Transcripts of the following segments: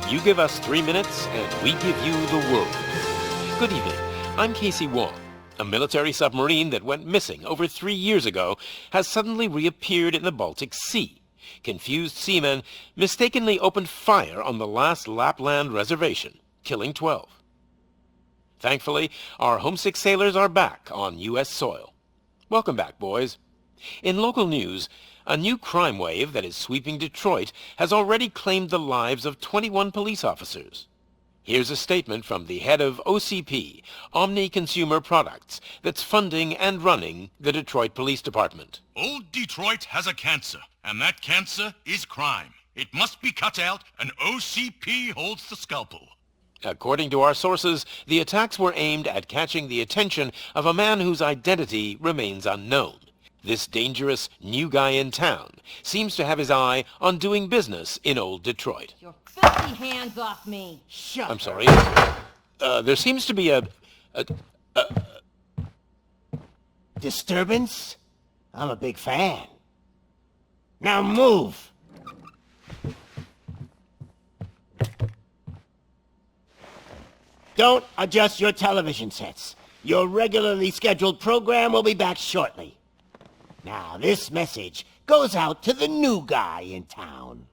You give us 3 minutes, and we give you the world. Good evening. I'm Casey Wong. A military submarine that went missing over 3 years ago has suddenly reappeared in the Baltic Sea. Confused seamen mistakenly opened fire on the last Lapland reservation, killing 12. Thankfully, our homesick sailors are back on U.S. soil. Welcome back, boys. In local news, a new crime wave that is sweeping Detroit has already claimed the lives of 21 police officers. Here's a statement from the head of OCP, Omni Consumer Products, that's funding and running the Detroit Police Department. Old Detroit has a cancer, and that cancer is crime. It must be cut out, and OCP holds the scalpel. According to our sources, the attacks were aimed at catching the attention of a man whose identity remains unknown. This dangerous new guy in town seems to have his eye on doing business in old Detroit. Your filthy hands off me! Shut I'm up. sorry. There seems to be a Disturbance? I'm a big fan. Now move! Don't adjust your television sets. Your regularly scheduled program will be back shortly. Now, this message goes out to the new guy in town.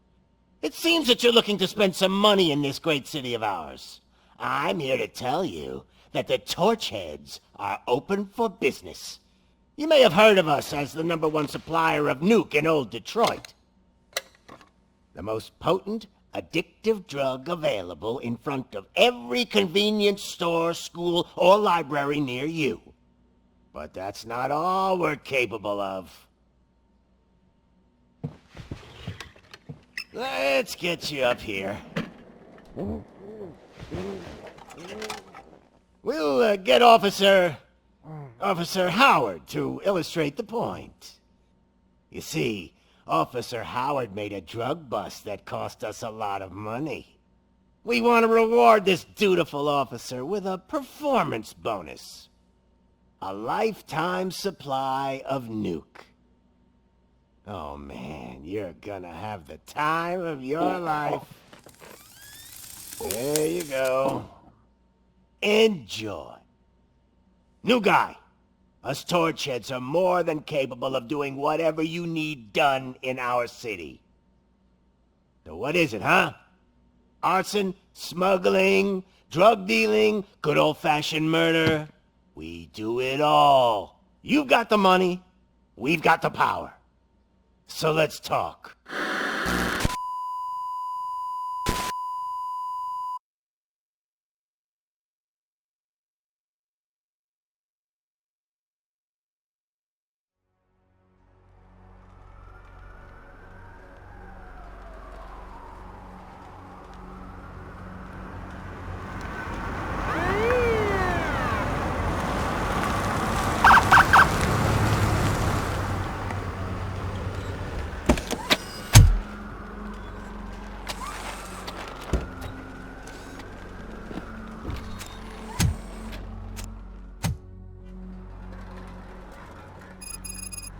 It seems that you're looking to spend some money in this great city of ours. I'm here to tell you that the Torchheads are open for business. You may have heard of us as the #1 supplier of nuke in old Detroit. The most potent, addictive drug available in front of every convenience store, school, or library near you. But that's not all we're capable of. Let's get you up here. We'll get Officer Howard to illustrate the point. You see, Officer Howard made a drug bust that cost us a lot of money. We want to reward this dutiful officer with a performance bonus. A lifetime supply of nuke. Oh man, you're gonna have the time of your life. There you go. Enjoy. New guy, us Torchheads are more than capable of doing whatever you need done in our city. So what is it, huh? Arson, smuggling, drug dealing, good old-fashioned murder? We do it all. You've got the money, we've got the power. So let's talk.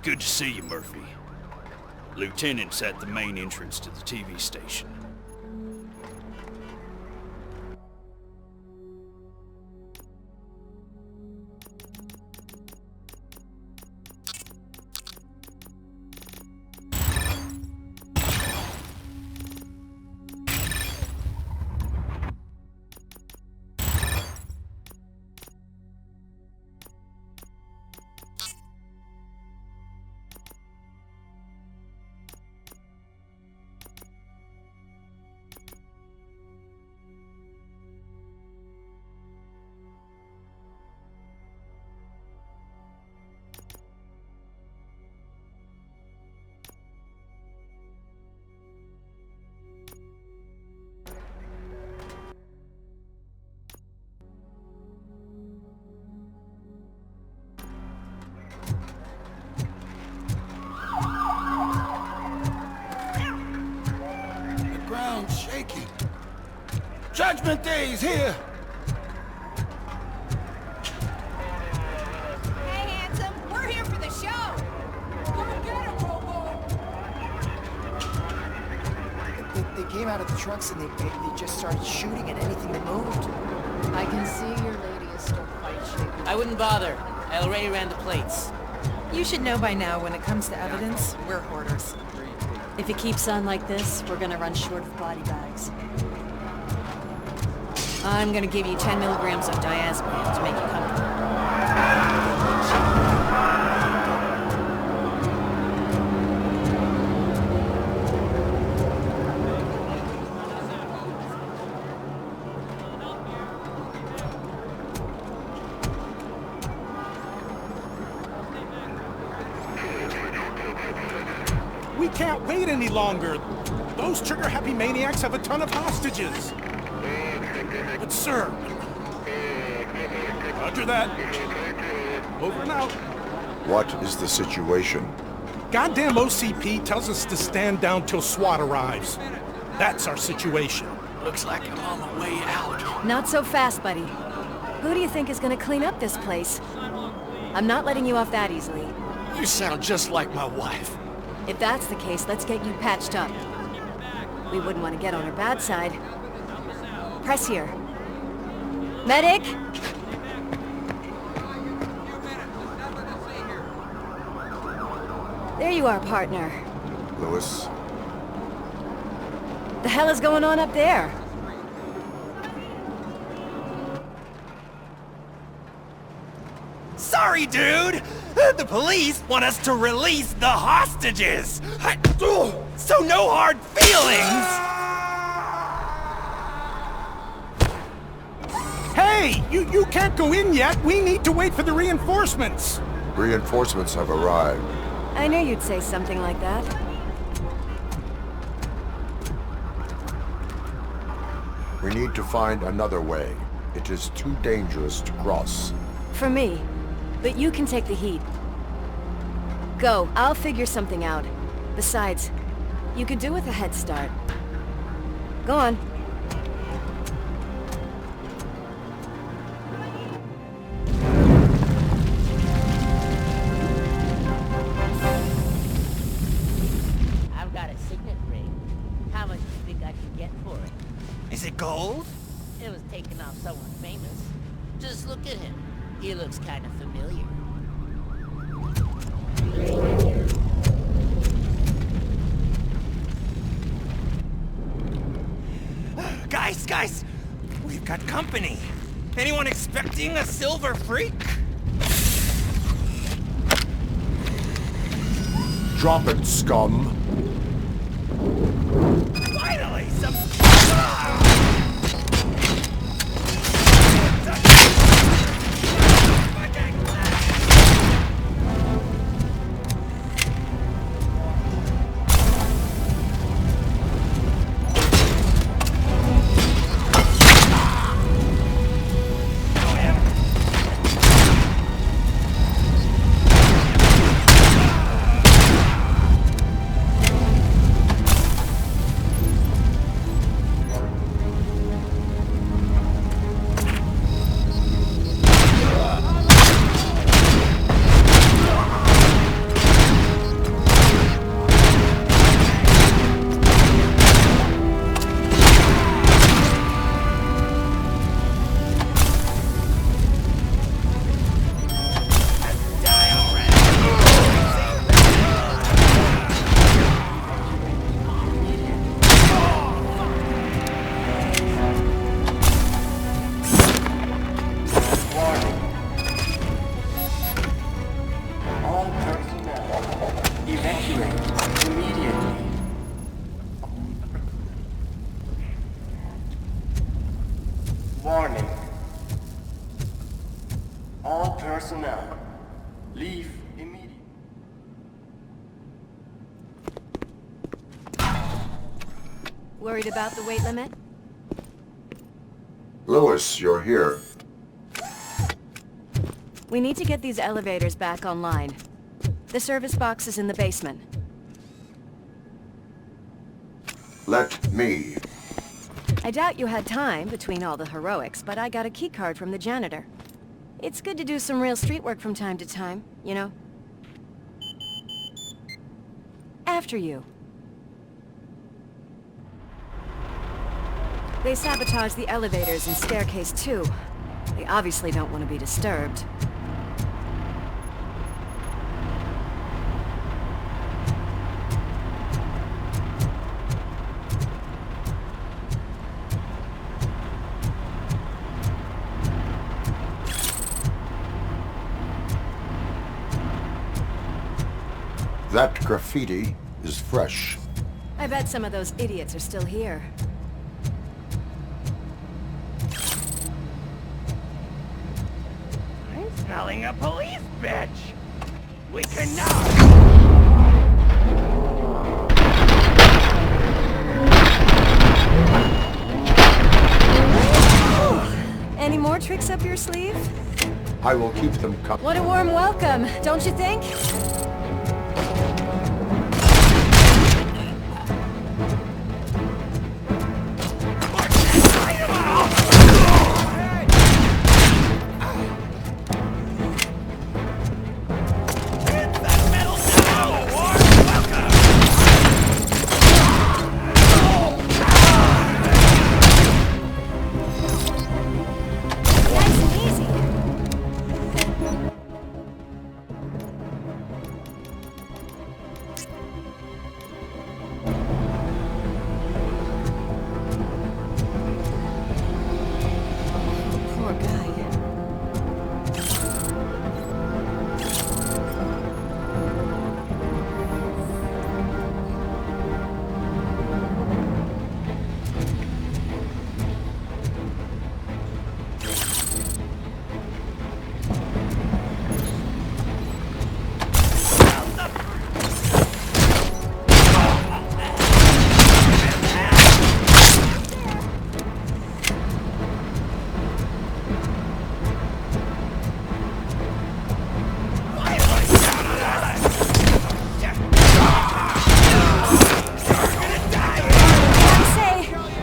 Good to see you, Murphy. Lieutenant's at the main entrance to the TV station. Shaking. Judgment Day is here! Hey, handsome, we're here for the show! Go get him, Robo! came out of the trucks and they just started shooting at anything that moved. I can see your lady is still quite shaken. I wouldn't bother. I already ran the plates. You should know by now when it comes to evidence, we're hoarders. If it keeps on like this, we're gonna run short of body bags. I'm gonna give you 10 milligrams of diazepam to make you comfortable. We can't wait any longer. Those trigger-happy maniacs have a ton of hostages. But sir... Roger that. Over and out. What is the situation? Goddamn OCP tells us to stand down till SWAT arrives. That's our situation. Looks like I'm on the way out. Not so fast, buddy. Who do you think is gonna clean up this place? I'm not letting you off that easily. You sound just like my wife. If that's the case, let's get you patched up. We wouldn't want to get on her bad side. Press here. Medic! There you are, partner. Lewis? The hell is going on up there? Sorry, dude! The police want us to release the hostages! So no hard feelings! Hey! You can't go in yet! We need to wait for the reinforcements! Reinforcements have arrived. I knew you'd say something like that. We need to find another way. It is too dangerous to cross. For me. But you can take the heat. Go, I'll figure something out. Besides, you could do with a head start. Go on. I've got a signet ring. How much do you think I can get for it? Is it gold? It was taken off someone famous. Just look at him. He looks kind of familiar. Guys! We've got company. Anyone expecting a silver freak? Drop it, scum! Finally, some... Warning. All personnel, leave immediately. Worried about the weight limit? Lewis, you're here. We need to get these elevators back online. The service box is in the basement. Let me. I doubt you had time between all the heroics, but I got a keycard from the janitor. It's good to do some real street work from time to time, you know? After you. They sabotaged the elevators and staircase too. They obviously don't want to be disturbed. That graffiti is fresh. I bet some of those idiots are still here. I'm smelling a police bitch. We cannot. Any more tricks up your sleeve? I will keep them coming. What a warm welcome, don't you think?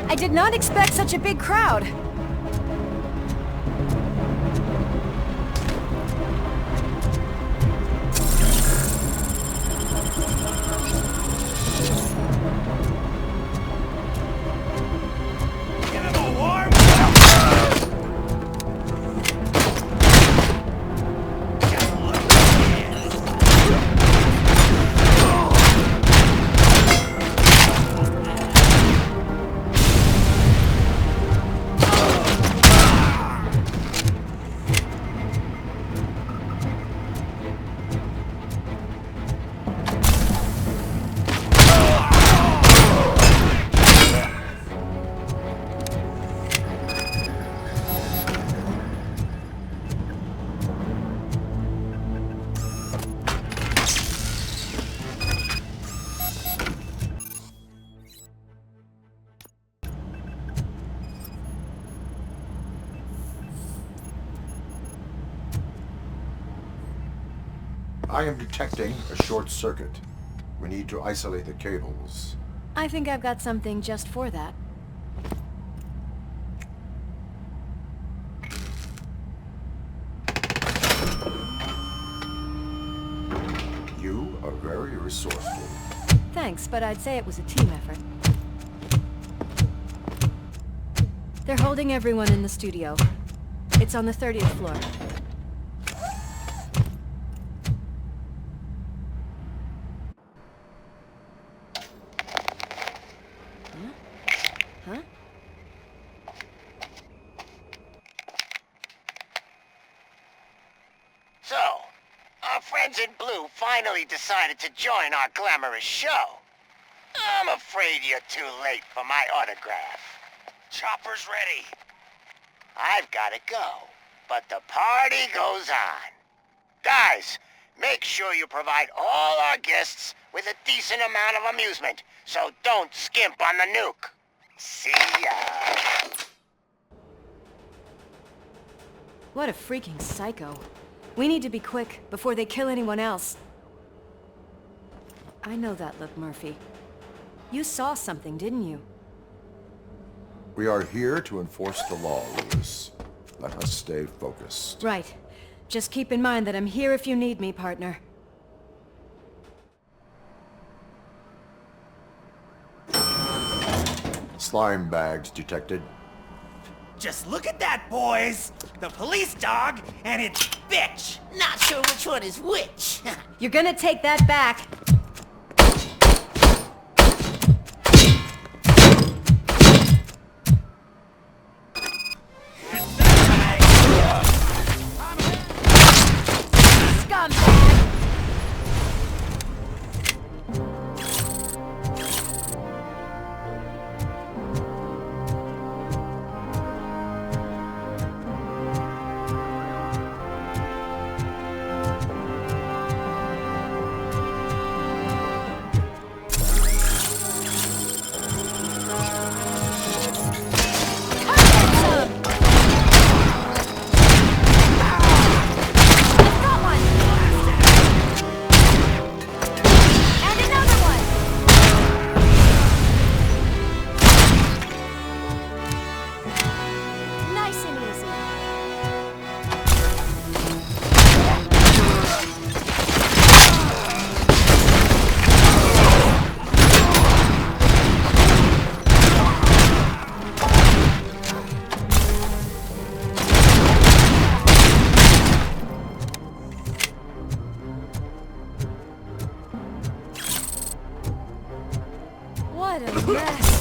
I did not expect such a big crowd. I am detecting a short circuit. We need to isolate the cables. I think I've got something just for that. You are very resourceful. Thanks, but I'd say it was a team effort. They're holding everyone in the studio. It's on the 30th floor. Huh? So, our friends in blue finally decided to join our glamorous show. I'm afraid you're too late for my autograph. Chopper's ready. I've got to go, but the party goes on. Guys, make sure you provide all our guests with a decent amount of amusement, so don't skimp on the nuke. See ya. What a freaking psycho. We need to be quick, before they kill anyone else. I know that look, Murphy. You saw something, didn't you? We are here to enforce the law, Lewis. Let us stay focused. Right. Just keep in mind that I'm here if you need me, partner. Slime bags detected. Just look at that, boys! The police dog and its bitch! Not sure which one is which. You're gonna take that back. Scumbag! What a mess.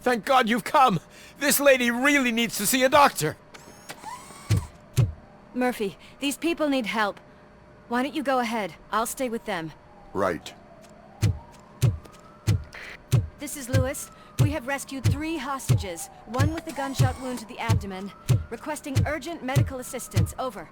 Thank God you've come! This lady really needs to see a doctor! Murphy, these people need help. Why don't you go ahead? I'll stay with them. Right. This is Lewis. We have rescued 3 hostages, one with a gunshot wound to the abdomen. Requesting urgent medical assistance. Over.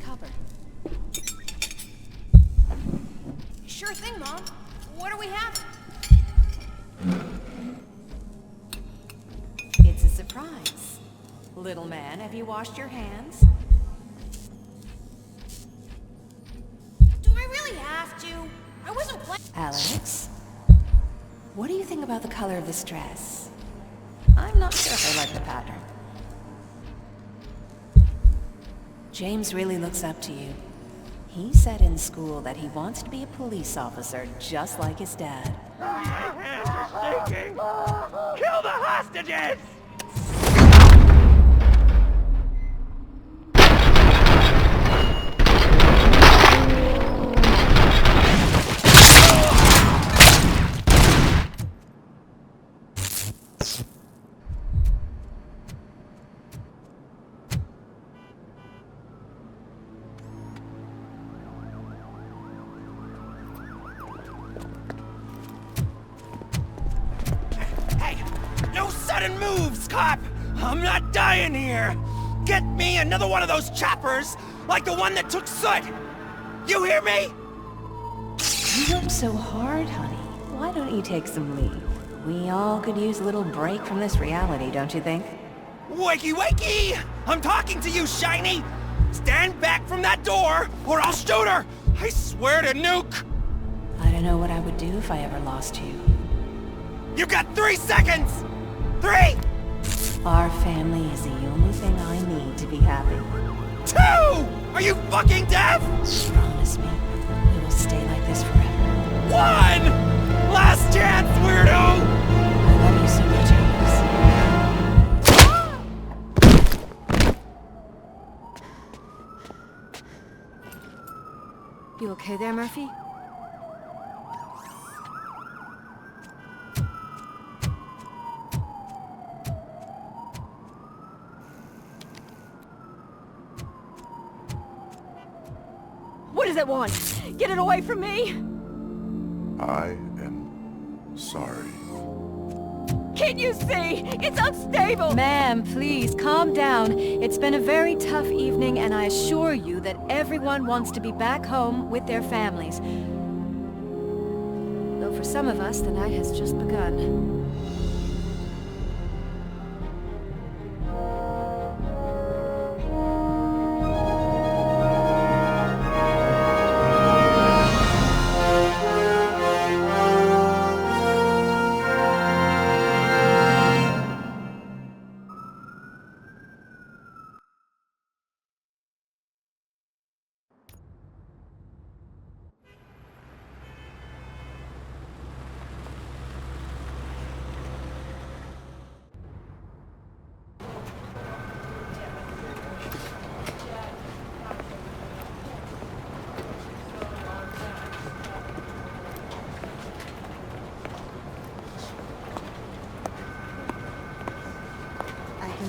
cover. Sure thing, Mom. What do we have? It's a surprise. Little man, have you washed your hands? Do I really have to? I wasn't planning. Alex? What do you think about the color of this dress? I'm not sure if I like the pattern. James really looks up to you. He said in school that he wants to be a police officer just like his dad. Your hands are shaking! Kill the hostages! Sudden moves, cop! I'm not dying here! Get me another one of those choppers, like the one that took Soot! You hear me? You work so hard, honey. Why don't you take some leave? We all could use a little break from this reality, don't you think? Wakey, wakey! I'm talking to you, Shiny! Stand back from that door, or I'll shoot her! I swear to nuke! I don't know what I would do if I ever lost you. You got 3 seconds! 3! Our family is the only thing I need to be happy. 2! Are you fucking deaf? Promise me, we will stay like this forever. 1! Last chance, weirdo! I love you so much, James. You okay there, Murphy? What does it want? Get it away from me! I am sorry. Can't you see? It's unstable! Ma'am, please, calm down. It's been a very tough evening, and I assure you that everyone wants to be back home with their families. Though for some of us, the night has just begun.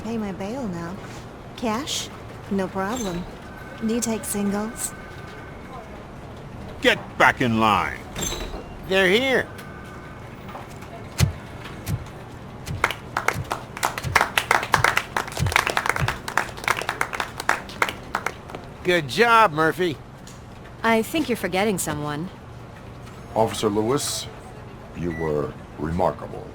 Pay my bail now. Cash? No problem. Do you take singles? Get back in line. They're here. Good job, Murphy. I think you're forgetting someone. Officer Lewis, you were remarkable.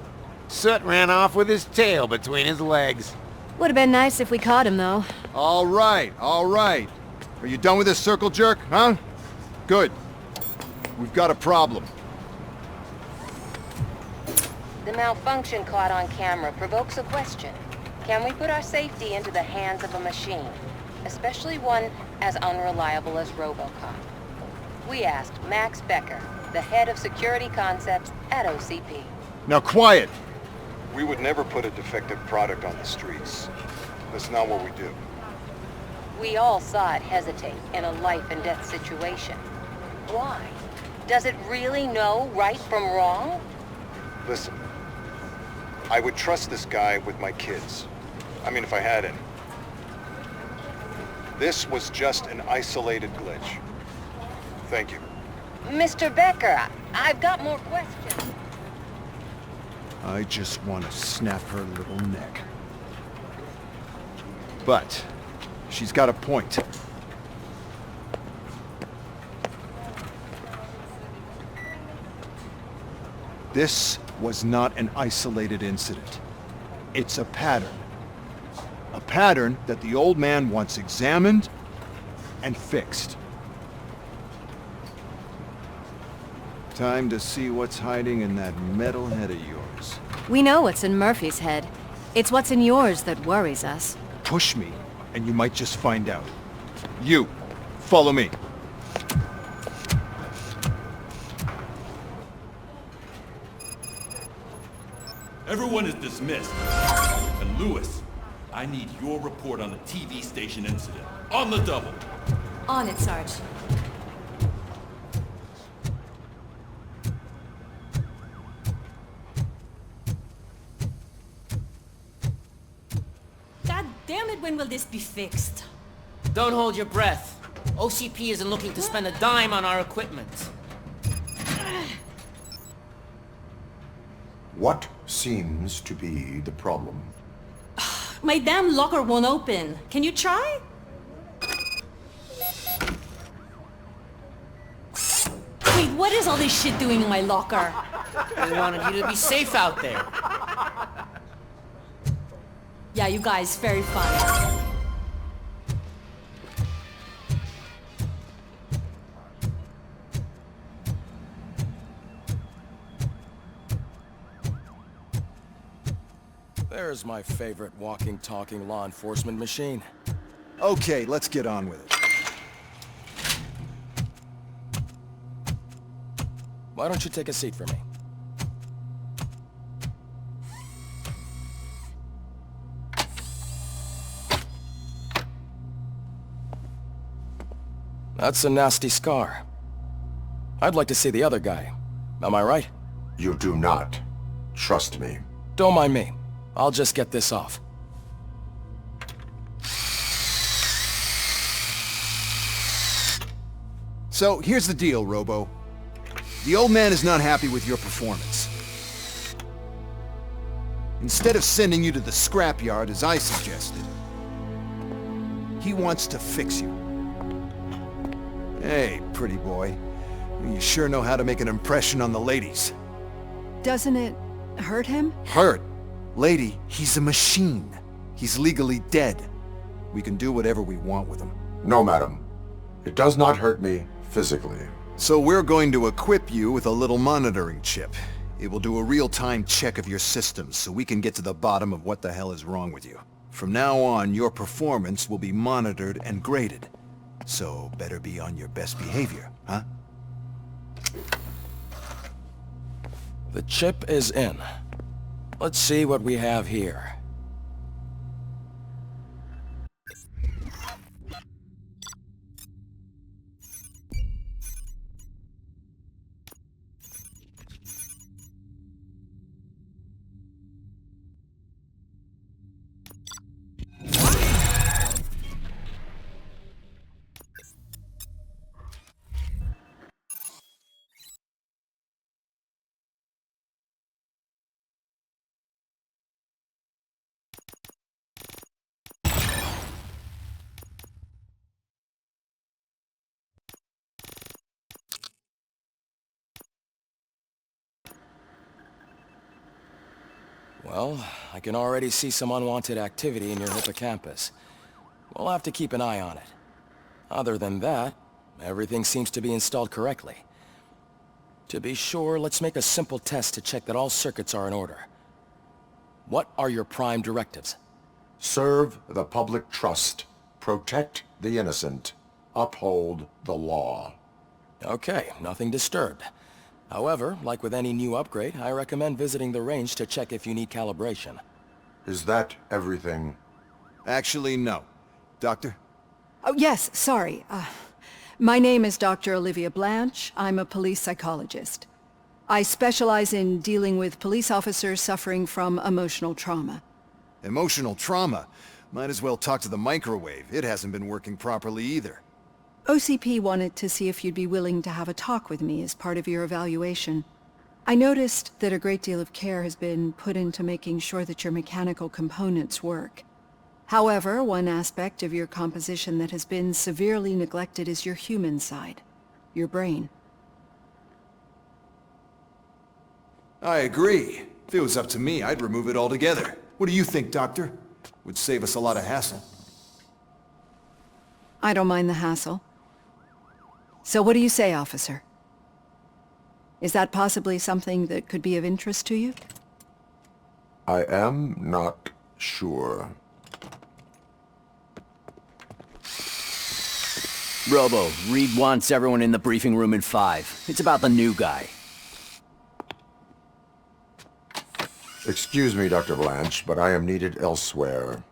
Soot ran off with his tail between his legs. Would have been nice if we caught him, though. All right, all right. Are you done with this circle jerk, huh? Good. We've got a problem. The malfunction caught on camera provokes a question. Can we put our safety into the hands of a machine? Especially one as unreliable as RoboCop. We asked Max Becker, the head of security concepts at OCP. Now quiet! We would never put a defective product on the streets. That's not what we do. We all saw it hesitate in a life-and-death situation. Why? Does it really know right from wrong? Listen, I would trust this guy with my kids. I mean, if I had any. This was just an isolated glitch. Thank you. Mr. Becker, I've got more questions. I just want to snap her little neck. But she's got a point. This was not an isolated incident. It's a pattern. A pattern that the old man wants examined and fixed. Time to see what's hiding in that metal head of yours. We know what's in Murphy's head. It's what's in yours that worries us. Push me, and you might just find out. You, follow me. Everyone is dismissed. And Lewis, I need your report on the TV station incident. On the double. On it, Sarge. God damn it, when will this be fixed? Don't hold your breath. OCP isn't looking to spend a dime on our equipment. What seems to be the problem? My damn locker won't open. Can you try? Wait, what is all this shit doing in my locker? We wanted you to be safe out there. Yeah, you guys, very fun. There's my favorite walking, talking law enforcement machine. Okay, let's get on with it. Why don't you take a seat for me? That's a nasty scar. I'd like to see the other guy. Am I right? You do not. Trust me. Don't mind me. I'll just get this off. So, here's the deal, Robo. The old man is not happy with your performance. Instead of sending you to the scrapyard, as I suggested, he wants to fix you. Hey, pretty boy. You sure know how to make an impression on the ladies. Doesn't it hurt him? Hurt? Lady, he's a machine. He's legally dead. We can do whatever we want with him. No, madam. It does not hurt me physically. So we're going to equip you with a little monitoring chip. It will do a real-time check of your systems so we can get to the bottom of what the hell is wrong with you. From now on, your performance will be monitored and graded. So better be on your best behavior, huh? The chip is in. Let's see what we have here. Well, I can already see some unwanted activity in your hippocampus. We'll have to keep an eye on it. Other than that, everything seems to be installed correctly. To be sure, let's make a simple test to check that all circuits are in order. What are your prime directives? Serve the public trust. Protect the innocent. Uphold the law. Okay, nothing disturbed. However, like with any new upgrade, I recommend visiting the range to check if you need calibration. Is that everything? Actually, no. Doctor? Oh, yes, sorry. My name is Dr. Olivia Blanche. I'm a police psychologist. I specialize in dealing with police officers suffering from emotional trauma. Emotional trauma? Might as well talk to the microwave. It hasn't been working properly either. OCP wanted to see if you'd be willing to have a talk with me as part of your evaluation. I noticed that a great deal of care has been put into making sure that your mechanical components work. However, one aspect of your composition that has been severely neglected is your human side, your brain. I agree. If it was up to me, I'd remove it altogether. What do you think, Doctor? Would save us a lot of hassle. I don't mind the hassle. So what do you say, officer? Is that possibly something that could be of interest to you? I am not sure. Robo, Reed wants everyone in the briefing room in 5. It's about the new guy. Excuse me, Dr. Blanche, but I am needed elsewhere.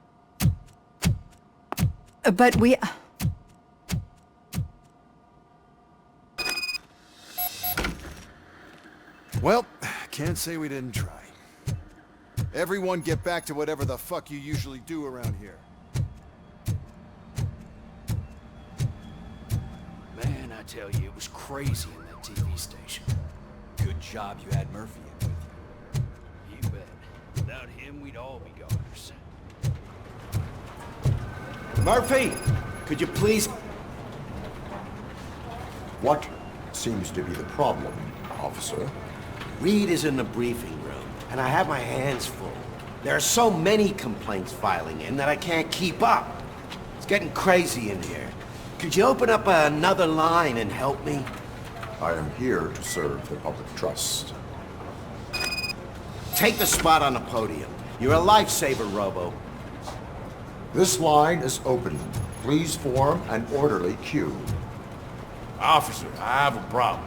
But we... Well, can't say we didn't try. Everyone get back to whatever the fuck you usually do around here. Man, I tell you, it was crazy in that TV station. Good job you had Murphy in with you. You bet. Without him, we'd all be goners. Murphy, could you please... What seems to be the problem, officer? Reed is in the briefing room, and I have my hands full. There are so many complaints filing in that I can't keep up. It's getting crazy in here. Could you open up another line and help me? I am here to serve the public trust. Take the spot on the podium. You're a lifesaver, Robo. This line is open. Please form an orderly queue. Officer, I have a problem.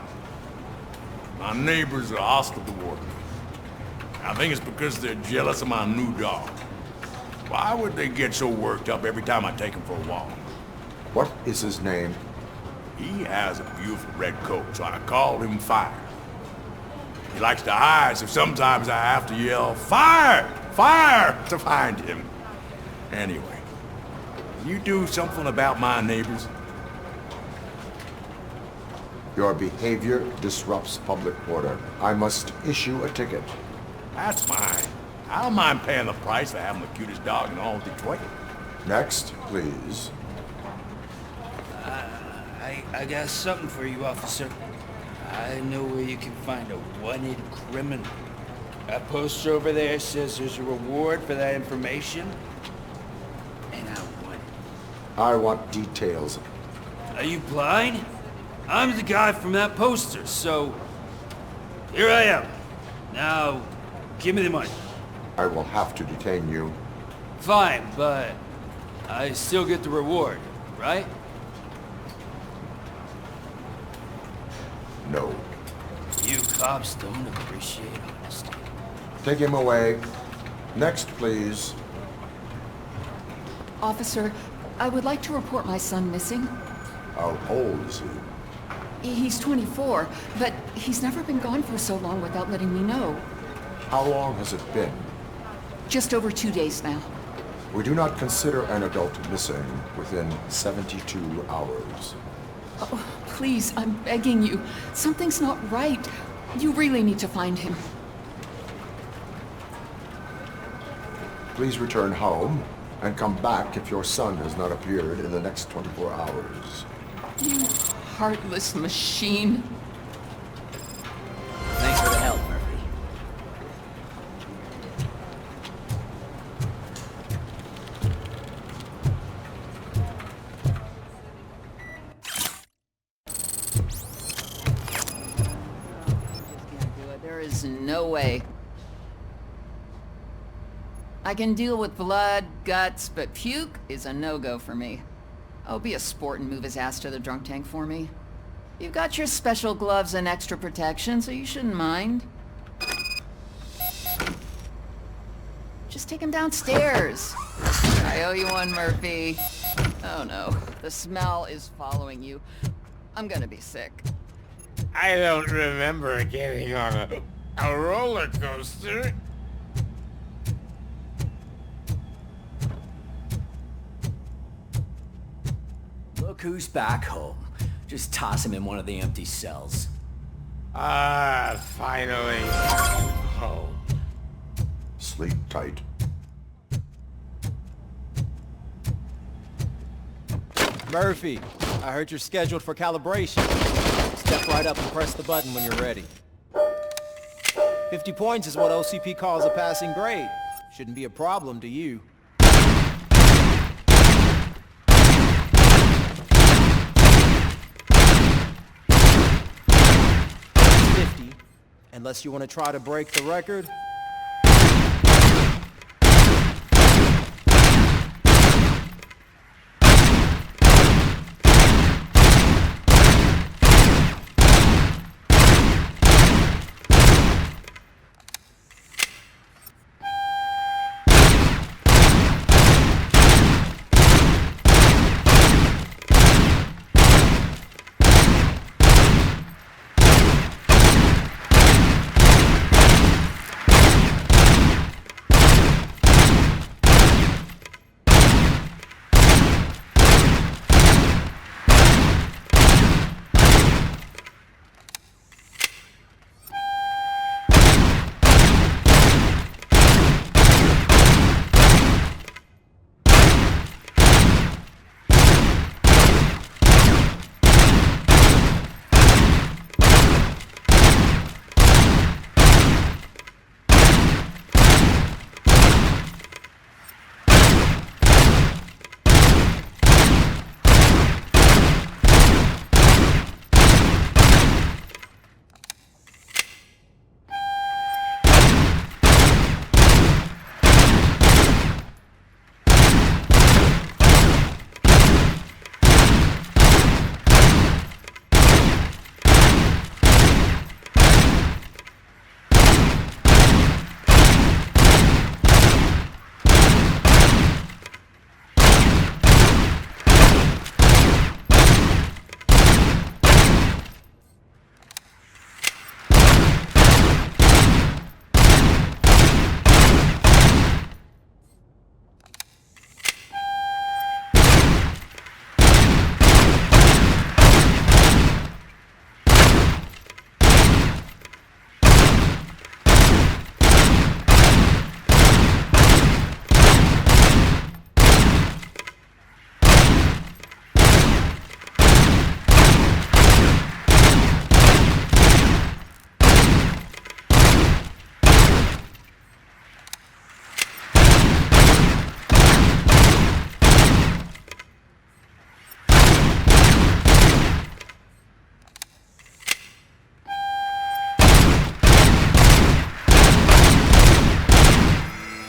My neighbors are hostile toward me. I think it's because they're jealous of my new dog. Why would they get so worked up every time I take him for a walk? What is his name? He has a beautiful red coat, so I called him Fire. He likes to hide, so sometimes I have to yell, "Fire! Fire!" to find him. Anyway, can you do something about my neighbors? Your behavior disrupts public order. I must issue a ticket. That's fine. I don't mind paying the price for having the cutest dog in all of Detroit. Next, please. I got something for you, officer. I know where you can find a wanted criminal. That poster over there says there's a reward for that information. And I want it. I want details. Are you blind? I'm the guy from that poster, so... Here I am. Now, give me the money. I will have to detain you. Fine, but I still get the reward, right? No. You cops don't appreciate honesty. Take him away. Next, please. Officer, I would like to report my son missing. How old is he? He's 24, but he's never been gone for so long without letting me know. How long has it been? Just over 2 days now. We do not consider an adult missing within 72 hours. Oh, please, I'm begging you. Something's not right. You really need to find him. Please return home and come back if your son has not appeared in the next 24 hours. You heartless machine. Thanks for the help, Murphy. There is no way. I can deal with blood, guts, but puke is a no-go for me. Oh, be a sport and move his ass to the drunk tank for me. You've got your special gloves and extra protection, so you shouldn't mind. Just take him downstairs. I owe you one, Murphy. Oh no, the smell is following you. I'm gonna be sick. I don't remember getting on a roller coaster. Look who's back home. Just toss him in one of the empty cells. Ah, finally. Home. Sleep tight. Murphy, I heard you're scheduled for calibration. Step right up and press the button when you're ready. 50 points is what OCP calls a passing grade. Shouldn't be a problem to you. Unless you want to try to break the record.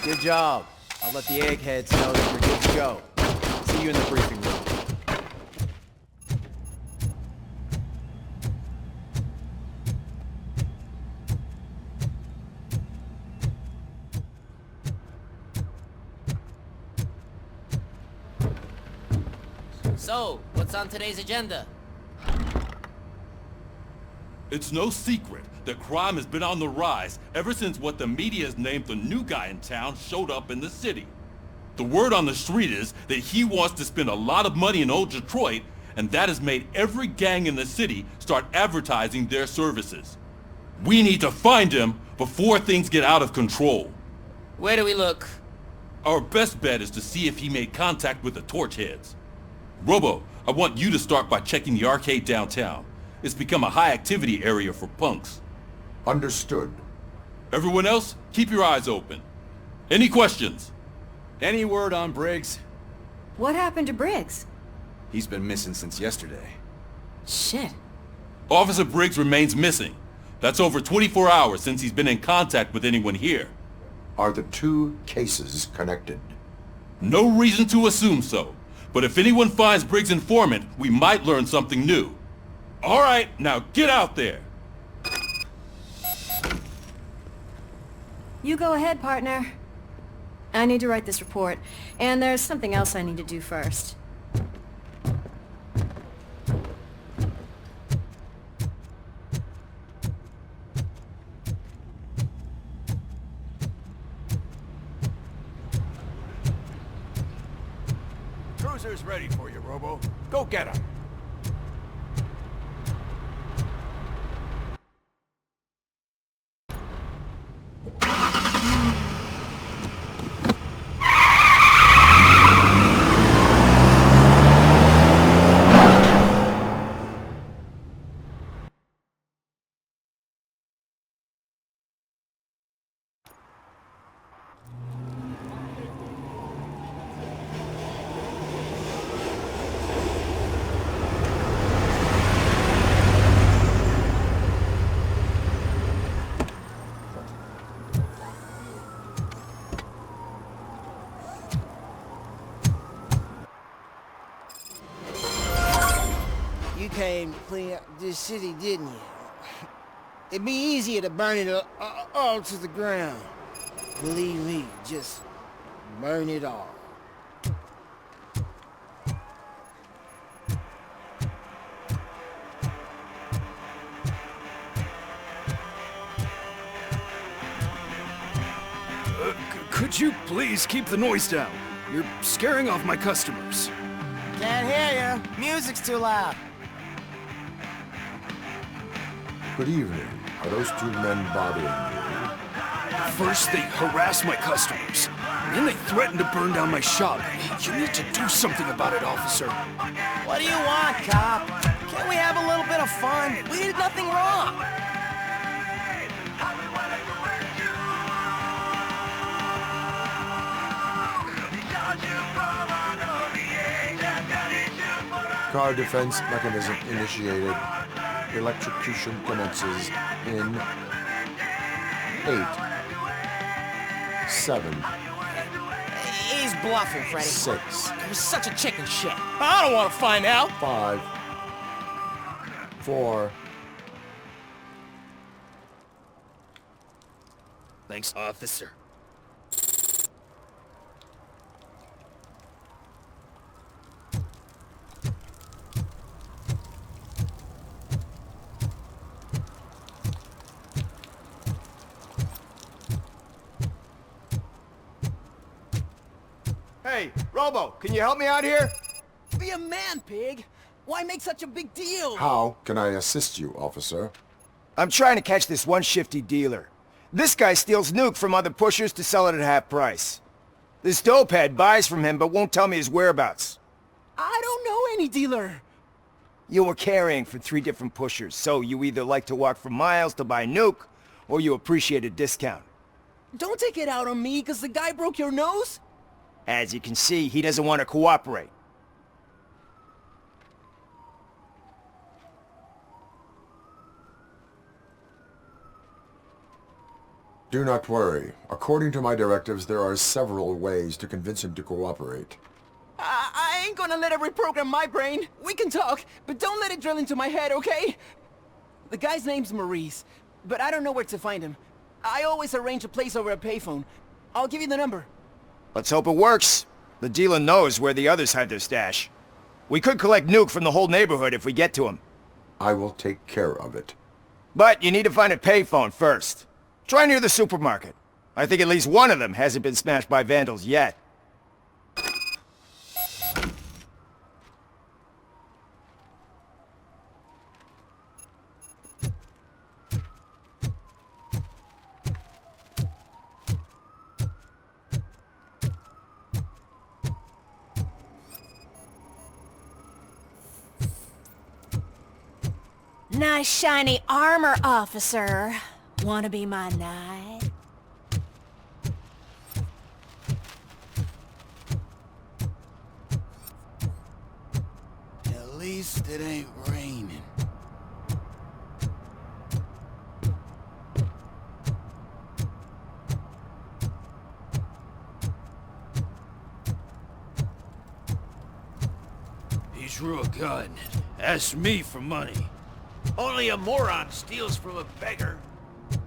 Good job. I'll let the eggheads know that you're good to go. See you in the briefing room. So, what's on today's agenda? It's no secret that crime has been on the rise ever since what the media has named the new guy in town showed up in the city. The word on the street is that he wants to spend a lot of money in old Detroit, and that has made every gang in the city start advertising their services. We need to find him before things get out of control. Where do we look? Our best bet is to see if he made contact with the Torchheads. Robo, I want you to start by checking the arcade downtown. It's become a high-activity area for punks. Understood. Everyone else, keep your eyes open. Any questions? Any word on Briggs? What happened to Briggs? He's been missing since yesterday. Shit. Officer Briggs remains missing. That's over 24 hours since he's been in contact with anyone here. Are the two cases connected? No reason to assume so. But if anyone finds Briggs' informant, we might learn something new. All right, now get out there. You go ahead, partner. I need to write this report, and there's something else I need to do first. Cruiser's ready for you, Robo. Go get him. to clean up this city, didn't you? It'd be easier to burn it all to the ground. Believe me, just burn it all. Could you please keep the noise down? You're scaring off my customers. Can't hear you. Music's too loud. Good evening. Are those two men bothering you? First, they harass my customers. Then they threaten to burn down my shop. You need to do something about it, officer. What do you want, cop? Can't we have a little bit of fun? We did nothing wrong. Car defense mechanism initiated. Electrocution commences in 8, 7, He's bluffing, Freddy. 6. It was such a chicken shit. I don't want to find out. 5, 4. Thanks, officer. Hey, Robo, can you help me out here? Be a man, pig. Why make such a big deal? How can I assist you, officer? I'm trying to catch this one shifty dealer. This guy steals nuke from other pushers to sell it at half price. This dopehead buys from him but won't tell me his whereabouts. I don't know any dealer. You were carrying for 3 different pushers, so you either like to walk for miles to buy nuke, or you appreciate a discount. Don't take it out on me, because the guy broke your nose? As you can see, he doesn't want to cooperate. Do not worry. According to my directives, there are several ways to convince him to cooperate. I ain't gonna let it reprogram my brain. We can talk, but don't let it drill into my head, okay? The guy's name's Maurice, but I don't know where to find him. I always arrange a place over a payphone. I'll give you the number. Let's hope it works. The dealer knows where the others hide their stash. We could collect nuke from the whole neighborhood if we get to him. I will take care of it. But you need to find a payphone first. Try near the supermarket. I think at least one of them hasn't been smashed by vandals yet. Nice shiny armor, officer. Wanna be my knight? At least it ain't raining. He drew a gun, asked me for money. Only a moron steals from a beggar.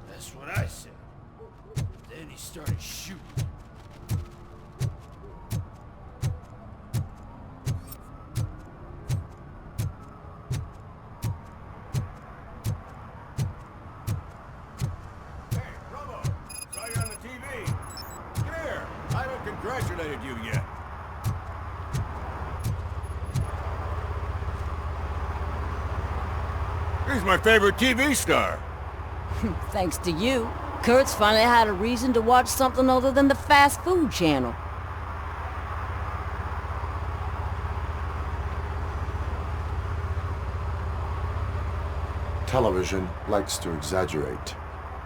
That's what I said. Then he started shooting. Hey, Robo! Saw you on the TV. Come here. I haven't congratulated you yet. He's my favorite TV star. Thanks to you, Kurt's finally had a reason to watch something other than the fast food channel. Television likes to exaggerate.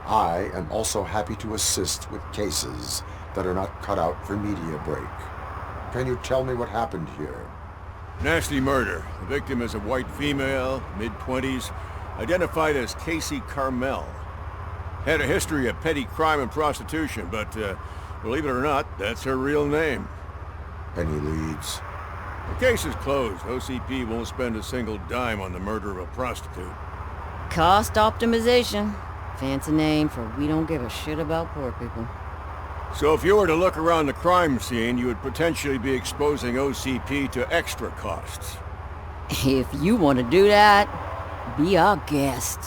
I am also happy to assist with cases that are not cut out for media break. Can you tell me what happened here? Nasty murder. The victim is a white female, mid-20s, identified as Casey Carmel. Had a history of petty crime and prostitution, but believe it or not, that's her real name. Any leads? The case is closed. OCP won't spend a single dime on the murder of a prostitute. Cost optimization. Fancy name for we don't give a shit about poor people. So if you were to look around the crime scene, you would potentially be exposing OCP to extra costs. If you want to do that, be our guest.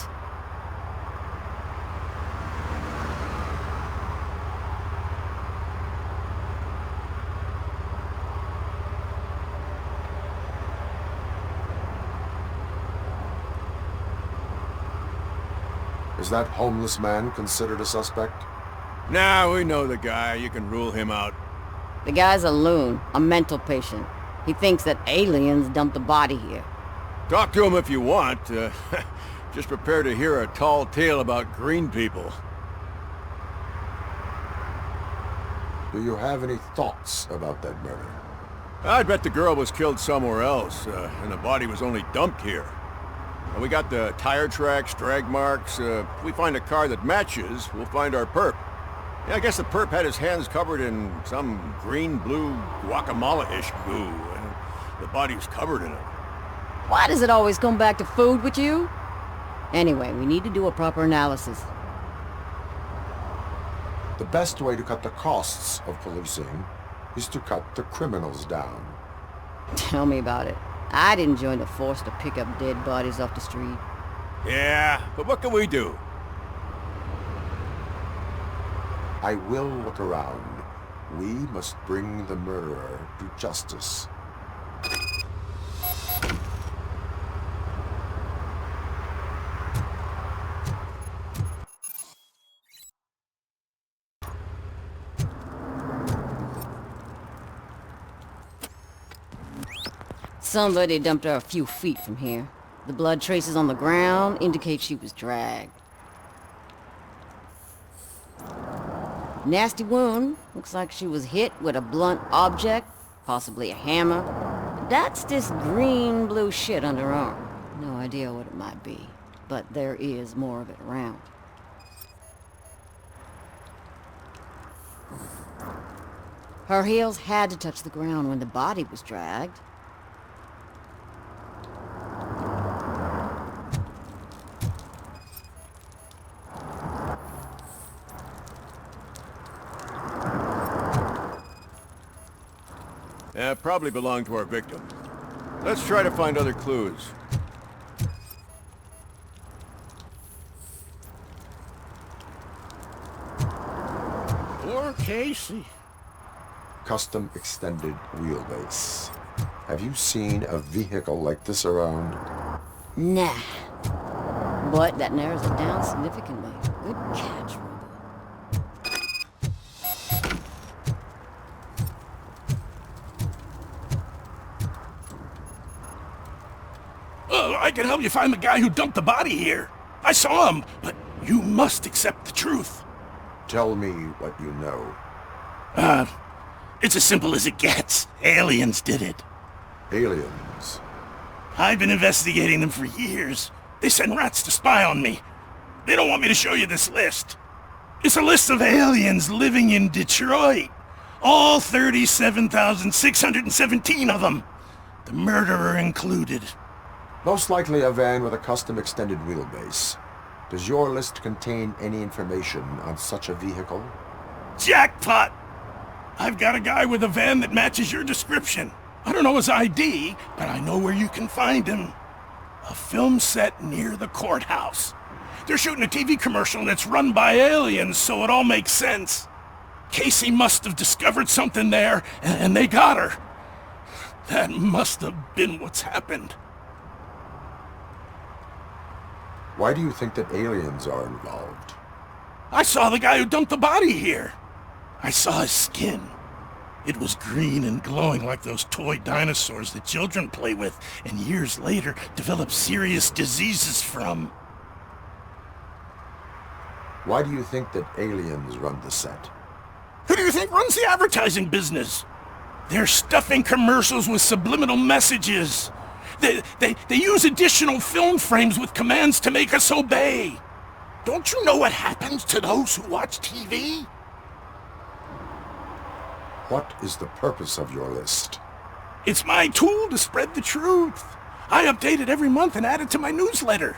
Is that homeless man considered a suspect? Nah, we know the guy. You can rule him out. The guy's a loon, a mental patient. He thinks that aliens dumped a body here. Talk to him if you want. Just prepare to hear a tall tale about green people. Do you have any thoughts about that murder? I'd bet the girl was killed somewhere else, and the body was only dumped here. And we got the tire tracks, drag marks. If we find a car that matches, we'll find our perp. Yeah, I guess the perp had his hands covered in some green-blue guacamole-ish goo. The body was covered in it. Why does it always come back to food with you? Anyway, we need to do a proper analysis. The best way to cut the costs of policing is to cut the criminals down. Tell me about it. I didn't join the force to pick up dead bodies off the street. Yeah, but what can we do? I will look around. We must bring the murderer to justice. Somebody dumped her a few feet from here. The blood traces on the ground indicate she was dragged. Nasty wound. Looks like she was hit with a blunt object, possibly a hammer. That's this green-blue shit under her arm. No idea what it might be, but there is more of it around. Her heels had to touch the ground when the body was dragged. Probably belonged to our victim. Let's try to find other clues. Poor Casey. Custom extended wheelbase. Have you seen a vehicle like this around? Nah. But that narrows it down significantly. Good catch, Robo. I can help you find the guy who dumped the body here. I saw him, but you must accept the truth. Tell me what you know. It's as simple as it gets. Aliens did it. Aliens? I've been investigating them for years. They send rats to spy on me. They don't want me to show you this list. It's a list of aliens living in Detroit. All 37,617 of them. The murderer included. Most likely a van with a custom extended wheelbase. Does your list contain any information on such a vehicle? Jackpot! I've got a guy with a van that matches your description. I don't know his ID, but I know where you can find him. A film set near the courthouse. They're shooting a TV commercial that's run by aliens, so it all makes sense. Casey must have discovered something there, and they got her. That must have been what's happened. Why do you think that aliens are involved? I saw the guy who dumped the body here. I saw his skin. It was green and glowing like those toy dinosaurs that children play with and years later develop serious diseases from. Why do you think that aliens run the set? Who do you think runs the advertising business? They're stuffing commercials with subliminal messages. They use additional film frames with commands to make us obey. Don't you know what happens to those who watch TV? What is the purpose of your list? It's my tool to spread the truth. I update it every month and add it to my newsletter.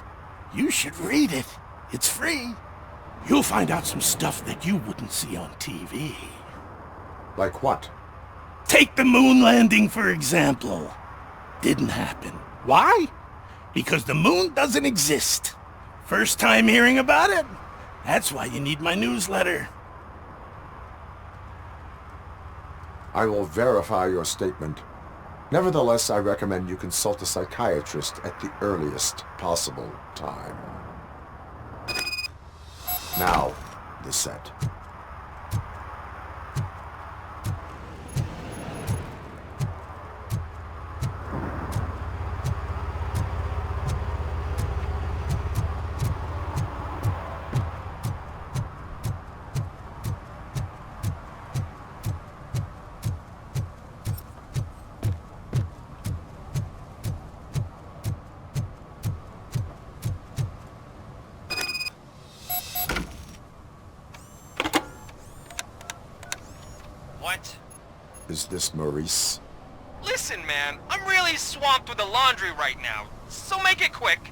You should read it. It's free. You'll find out some stuff that you wouldn't see on TV. Like what? Take the moon landing, for example. Didn't happen. Why? Because the moon doesn't exist. First time hearing about it? That's why you need my newsletter. I will verify your statement. Nevertheless, I recommend you consult a psychiatrist at the earliest possible time. Now, the set. What? Is this Maurice? Listen, man, I'm really swamped with the laundry right now, so make it quick.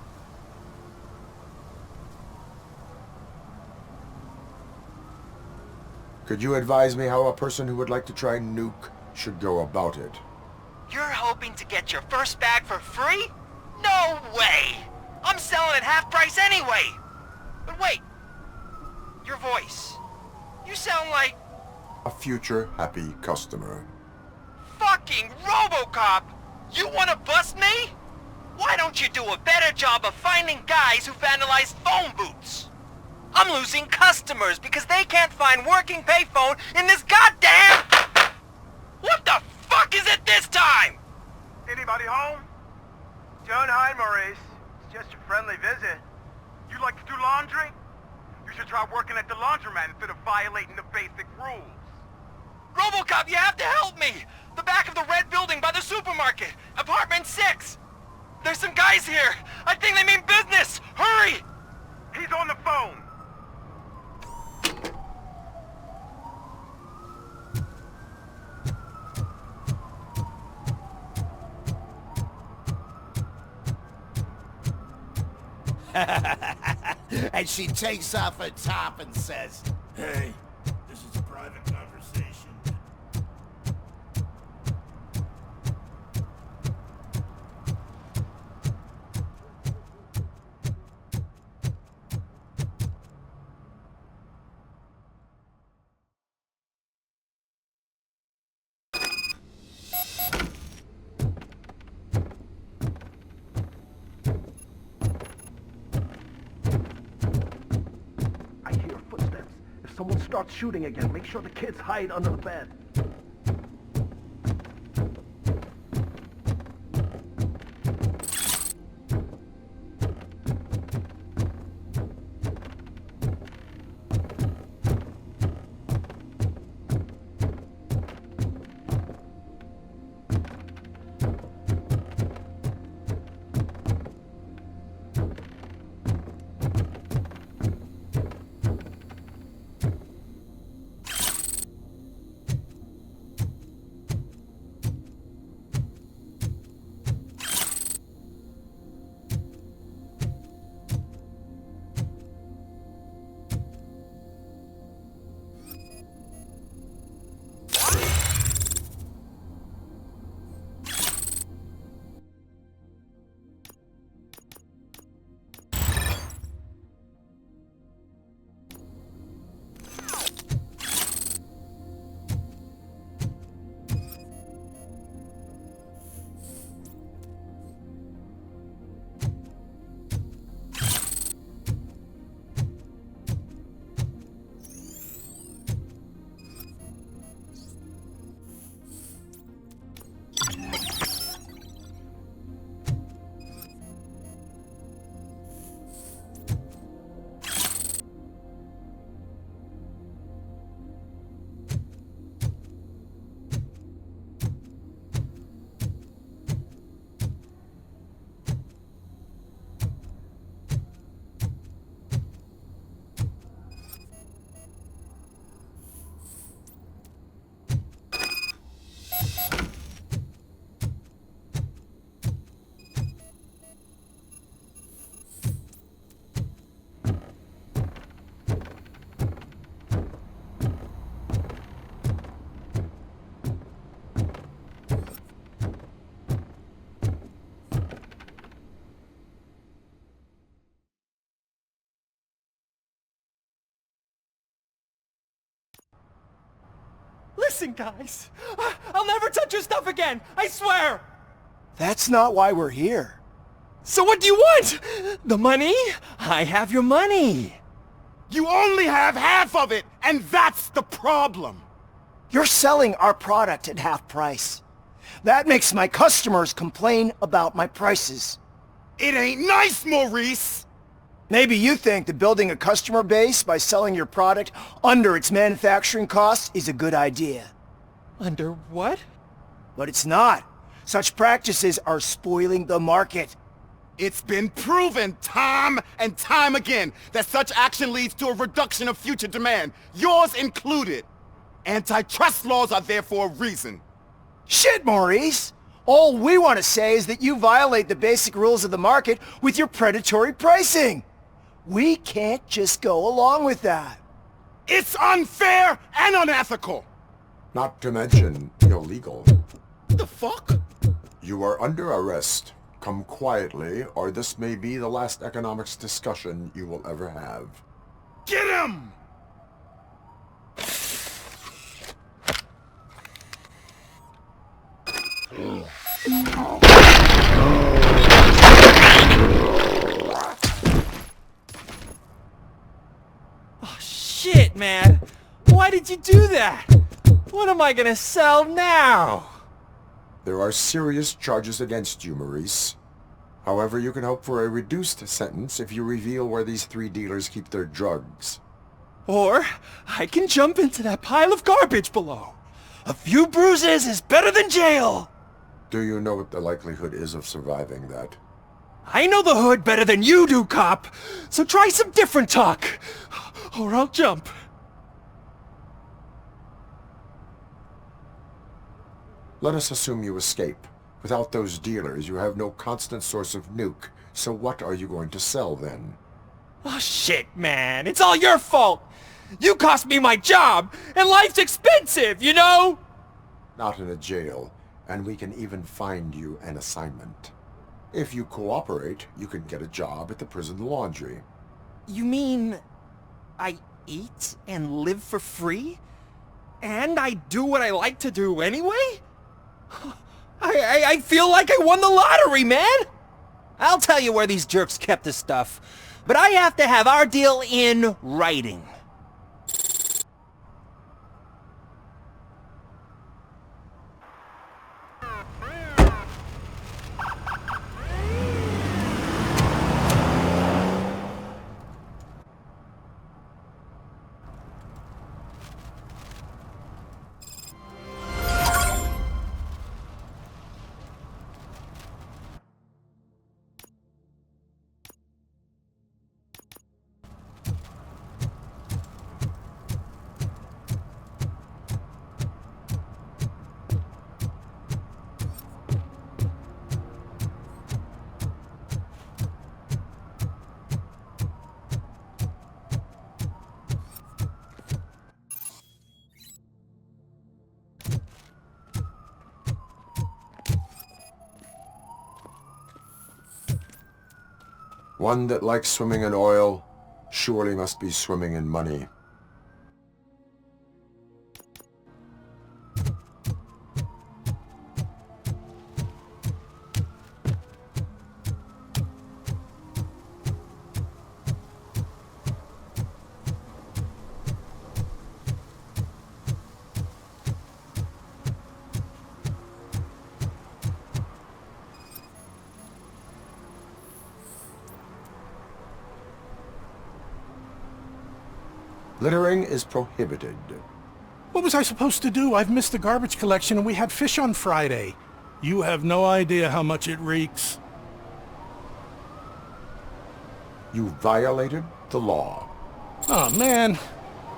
Could you advise me how a person who would like to try Nuke should go about it? You're hoping to get your first bag for free? No way! I'm selling at half price anyway! But wait, your voice. You sound like... A future happy customer. fucking RoboCop! You wanna bust me? Why don't you do a better job of finding guys who vandalize phone booths? I'm losing customers because they can't find working payphone in this goddamn... What the fuck is it this time? Anybody home? Don't hide, Maurice. It's just a friendly visit. You like to do laundry? You should try working at the laundromat instead of violating the basic rules. RoboCop, you have to help me! The back of the red building by the supermarket, apartment 6. There's some guys here. I think they mean business. Hurry! He's on the phone. And she takes off her top and says, Hey, this is a private conversation. I hear footsteps. If someone starts shooting again, make sure the kids hide under the bed. Listen, guys. I'll never touch your stuff again. I swear. That's not why we're here. So what do you want? The money? I have your money. You only have half of it, and that's the problem. You're selling our product at half price. That makes my customers complain about my prices. It ain't nice, Maurice! Maybe you think that building a customer base by selling your product under its manufacturing costs is a good idea. Under what? But it's not. Such practices are spoiling the market. It's been proven time and time again that such action leads to a reduction of future demand, yours included. Antitrust laws are there for a reason. Shit, Maurice! All we want to say is that you violate the basic rules of the market with your predatory pricing. We can't just go along with that. It's unfair and unethical! Not to mention illegal. The fuck? You are under arrest. Come quietly, or this may be the last economics discussion you will ever have. Get him! Oh, shit, man. Why did you do that? What am I gonna sell now? There are serious charges against you, Maurice. However, you can hope for a reduced sentence if you reveal where these 3 dealers keep their drugs. Or I can jump into that pile of garbage below. A few bruises is better than jail. Do you know what the likelihood is of surviving that? I know the hood better than you do, cop. So try some different talk, or I'll jump. Let us assume you escape. Without those dealers, you have no constant source of nuke. So what are you going to sell then? Oh shit, man. It's all your fault. You cost me my job, and life's expensive, you know? Not in a jail, and we can even find you an assignment. If you cooperate, you can get a job at the prison laundry. You mean I eat and live for free? And I do what I like to do anyway? I feel like I won the lottery, man! I'll tell you where these jerks kept the stuff, but I have to have our deal in writing. One that likes swimming in oil surely must be swimming in money. Littering is prohibited. What was I supposed to do? I've missed the garbage collection and we had fish on Friday. You have no idea how much it reeks. You violated the law. Oh, man.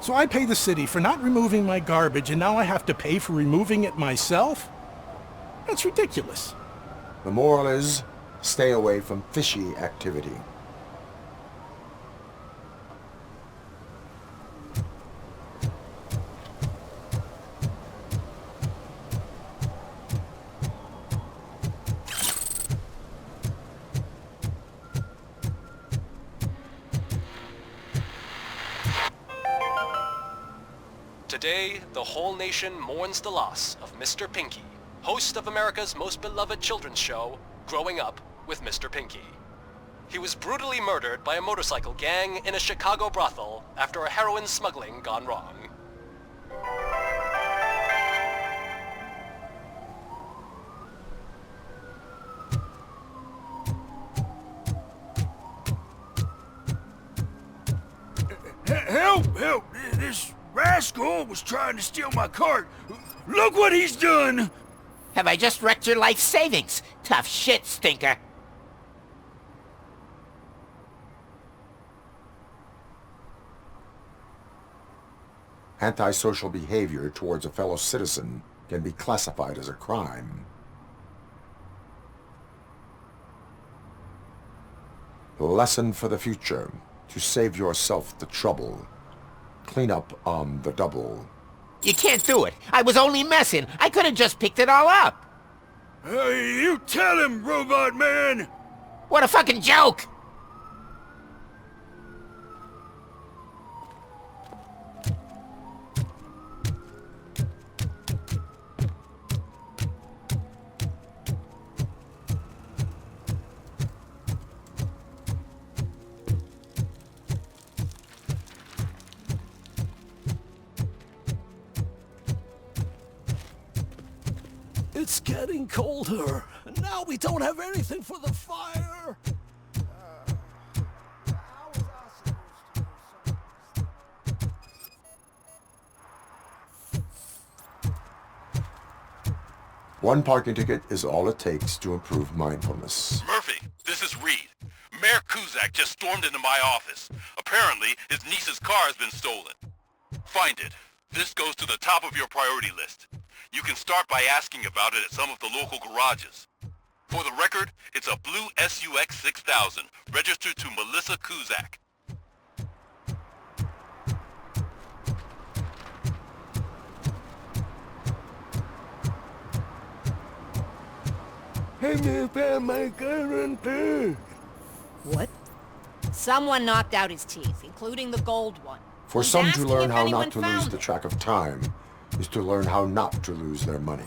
So I pay the city for not removing my garbage and now I have to pay for removing it myself? That's ridiculous. The moral is, stay away from fishy activity. Today, the whole nation mourns the loss of Mr. Pinky, host of America's most beloved children's show, Growing Up with Mr. Pinky. He was brutally murdered by a motorcycle gang in a Chicago brothel after a heroin smuggling gone wrong. Help! Help! This rascal was trying to steal my cart. Look what he's done! Have I just wrecked your life savings? Tough shit, stinker. Antisocial behavior towards a fellow citizen can be classified as a crime. Lesson for the future. To save yourself the trouble. Clean up on the double. You can't do it. I was only messing. I could have just picked it all up. Hey, you tell him, Robot Man! What a fucking joke! It's getting colder, and now we don't have anything for the fire. One parking ticket is all it takes to improve mindfulness. Murphy, this is Reed. Mayor Kuzak just stormed into my office. Apparently, his niece's car has been stolen. Find it. This goes to the top of your priority list. You can start by asking about it at some of the local garages. For the record, it's a blue SUX 6000, registered to Melissa Kuzak. What? Someone knocked out his teeth, including the gold one. For He's some to asking learn if how anyone not to found lose it. the track of time is to learn how not to lose their money.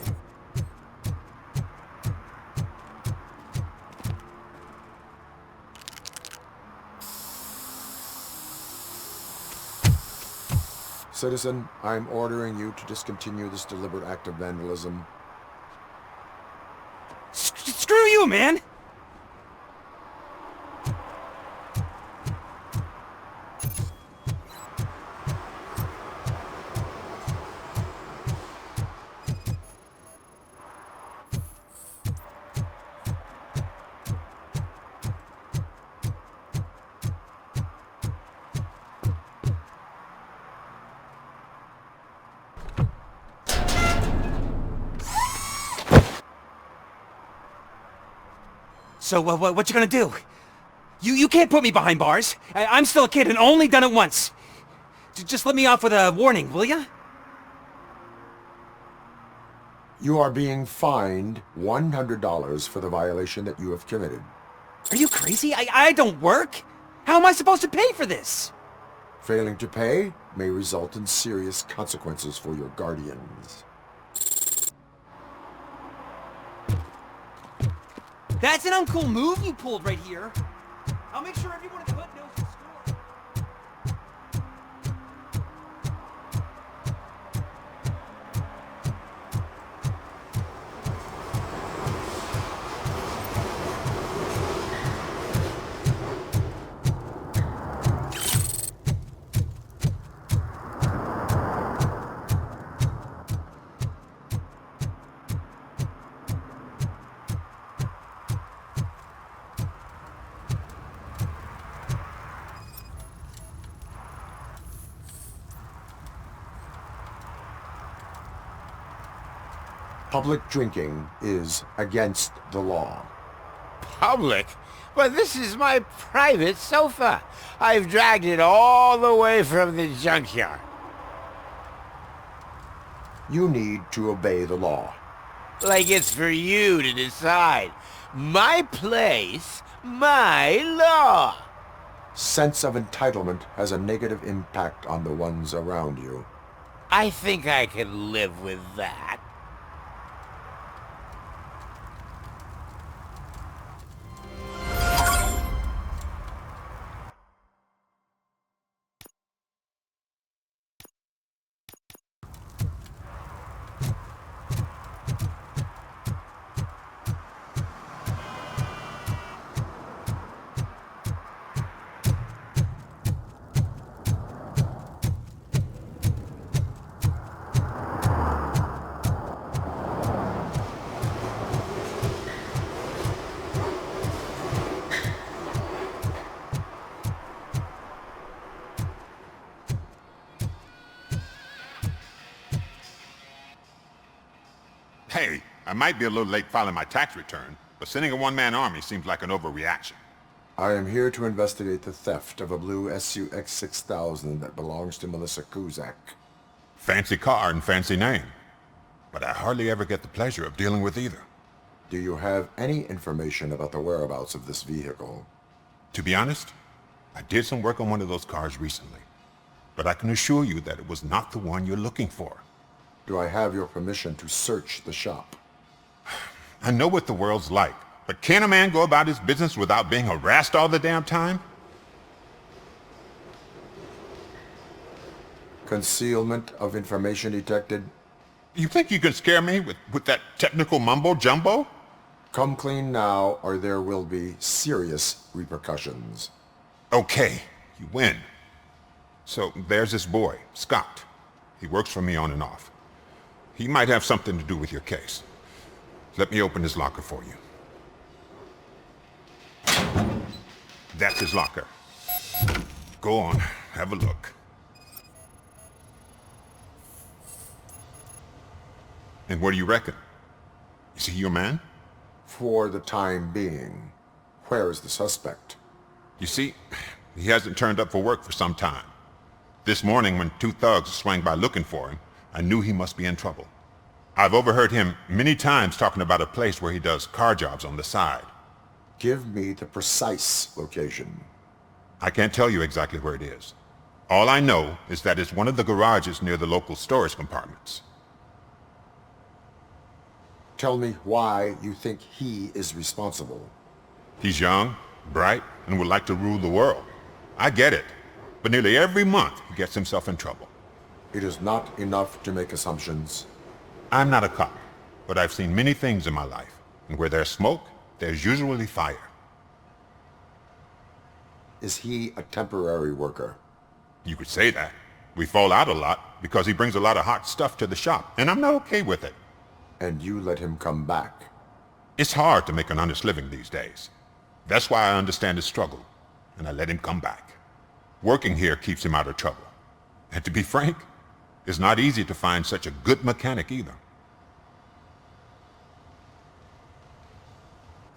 Citizen, I'm ordering you to discontinue this deliberate act of vandalism. Screw you, man! So, what you gonna do? You can't put me behind bars. I'm still a kid and only done it once. Just let me off with a warning, will ya? You are being fined $100 for the violation that you have committed. Are you crazy? I don't work. How am I supposed to pay for this? Failing to pay may result in serious consequences for your guardians. That's an uncool move you pulled right here. I'll make sure everyone at the hood knows the score. Public drinking is against the law. Public? But this is my private sofa. I've dragged it all the way from the junkyard. You need to obey the law. Like it's for you to decide. My place, my law. Sense of entitlement has a negative impact on the ones around you. I think I can live with that. Hey, I might be a little late filing my tax return, but sending a one-man army seems like an overreaction. I am here to investigate the theft of a blue SUX 6000 that belongs to Melissa Kuzak. Fancy car and fancy name, but I hardly ever get the pleasure of dealing with either. Do you have any information about the whereabouts of this vehicle? To be honest, I did some work on one of those cars recently, but I can assure you that it was not the one you're looking for. Do I have your permission to search the shop? I know what the world's like, but can a man go about his business without being harassed all the damn time? Concealment of information detected? You think you can scare me with that technical mumbo-jumbo? Come clean now, or there will be serious repercussions. Okay, you win. So there's this boy, Scott. He works for me on and off. He might have something to do with your case. Let me open his locker for you. That's his locker. Go on, have a look. And what do you reckon? Is he your man? For the time being. Where is the suspect? You see, he hasn't turned up for work for some time. This morning, when two thugs swang by looking for him, I knew he must be in trouble. I've overheard him many times talking about a place where he does car jobs on the side. Give me the precise location. I can't tell you exactly where it is. All I know is that it's one of the garages near the local storage compartments. Tell me why you think he is responsible. He's young, bright, and would like to rule the world. I get it, but nearly every month he gets himself in trouble. It is not enough to make assumptions. I'm not a cop, but I've seen many things in my life, and where there's smoke, there's usually fire. Is he a temporary worker? You could say that. We fall out a lot because he brings a lot of hot stuff to the shop, and I'm not okay with it. And you let him come back? It's hard to make an honest living these days. That's why I understand his struggle, and I let him come back. Working here keeps him out of trouble. And to be frank, it's not easy to find such a good mechanic either.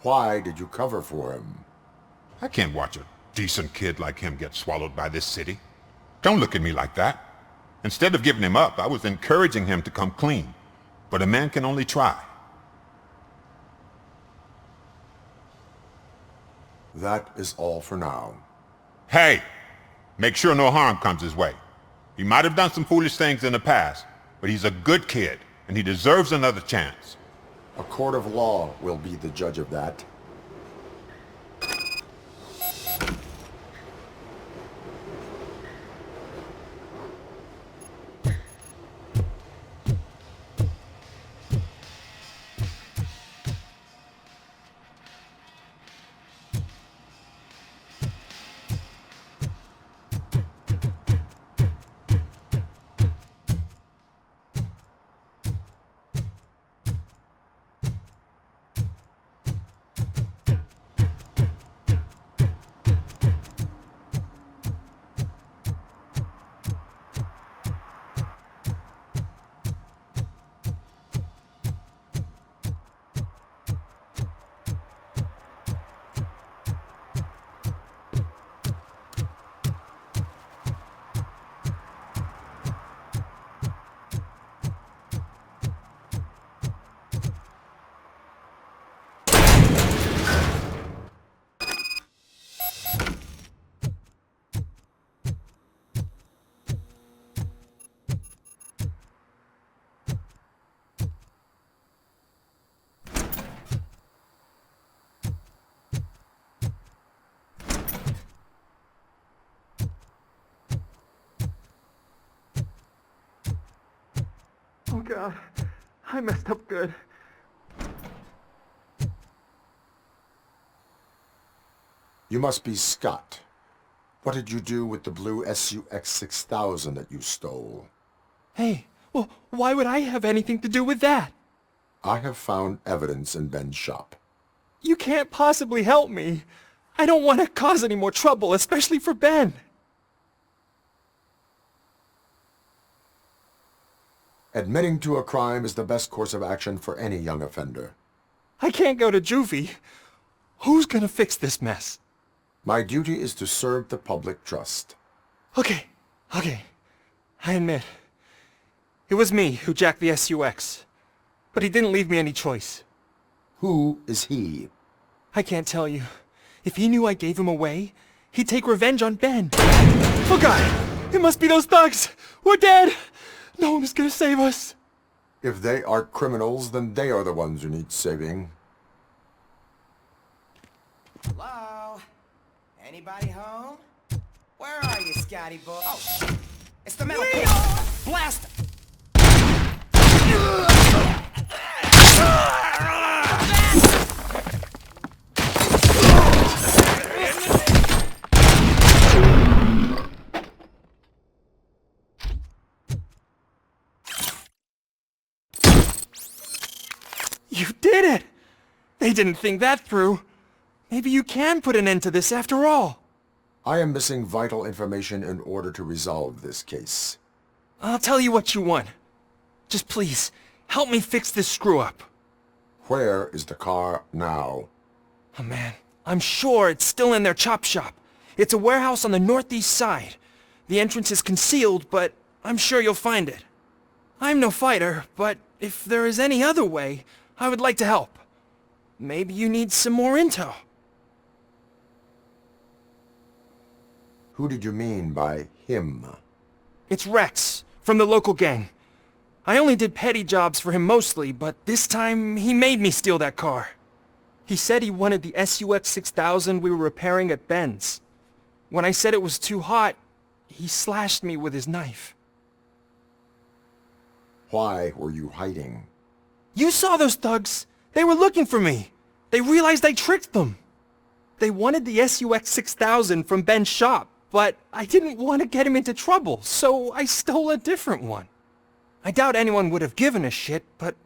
Why did you cover for him? I can't watch a decent kid like him get swallowed by this city. Don't look at me like that. Instead of giving him up, I was encouraging him to come clean. But a man can only try. That is all for now. Hey! Make sure no harm comes his way. He might have done some foolish things in the past, but he's a good kid, and he deserves another chance. A court of law will be the judge of that. God. I messed up good. You must be Scott. What did you do with the blue SUX 6000 that you stole? Hey, well, why would I have anything to do with that? I have found evidence in Ben's shop. You can't possibly help me. I don't want to cause any more trouble, especially for Ben. Admitting to a crime is the best course of action for any young offender. I can't go to juvie. Who's gonna fix this mess? My duty is to serve the public trust. Okay. I admit. It was me who jacked the SUX. But he didn't leave me any choice. Who is he? I can't tell you. If he knew I gave him away, he'd take revenge on Ben. Oh God! It must be those thugs! We're dead! No one is gonna save us. If they are criminals, then they are the ones who need saving. Hello? Anybody home? Where are you, Scotty boy? Oh, it's the metal pig! Blast! You did it! They didn't think that through. Maybe you can put an end to this after all. I am missing vital information in order to resolve this case. I'll tell you what you want. Just please, help me fix this screw-up. Where is the car now? Oh man, I'm sure it's still in their chop shop. It's a warehouse on the northeast side. The entrance is concealed, but I'm sure you'll find it. I'm no fighter, but if there is any other way, I would like to help. Maybe you need some more intel. Who did you mean by him? It's Rex, from the local gang. I only did petty jobs for him mostly, but this time he made me steal that car. He said he wanted the SUX 6000 we were repairing at Ben's. When I said it was too hot, he slashed me with his knife. Why were you hiding? You saw those thugs! They were looking for me! They realized I tricked them! They wanted the SUX 6000 from Ben's shop, but I didn't want to get him into trouble, so I stole a different one. I doubt anyone would have given a shit, but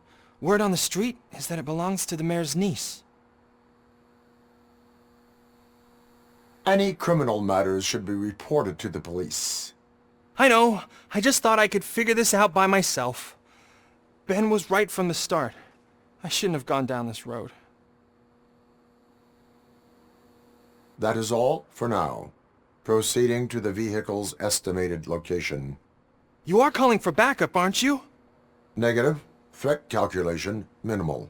word on the street is that it belongs to the mayor's niece. Any criminal matters should be reported to the police. I know. I just thought I could figure this out by myself. Ben was right from the start. I shouldn't have gone down this road. That is all for now. Proceeding to the vehicle's estimated location. You are calling for backup, aren't you? Negative. Threat calculation minimal.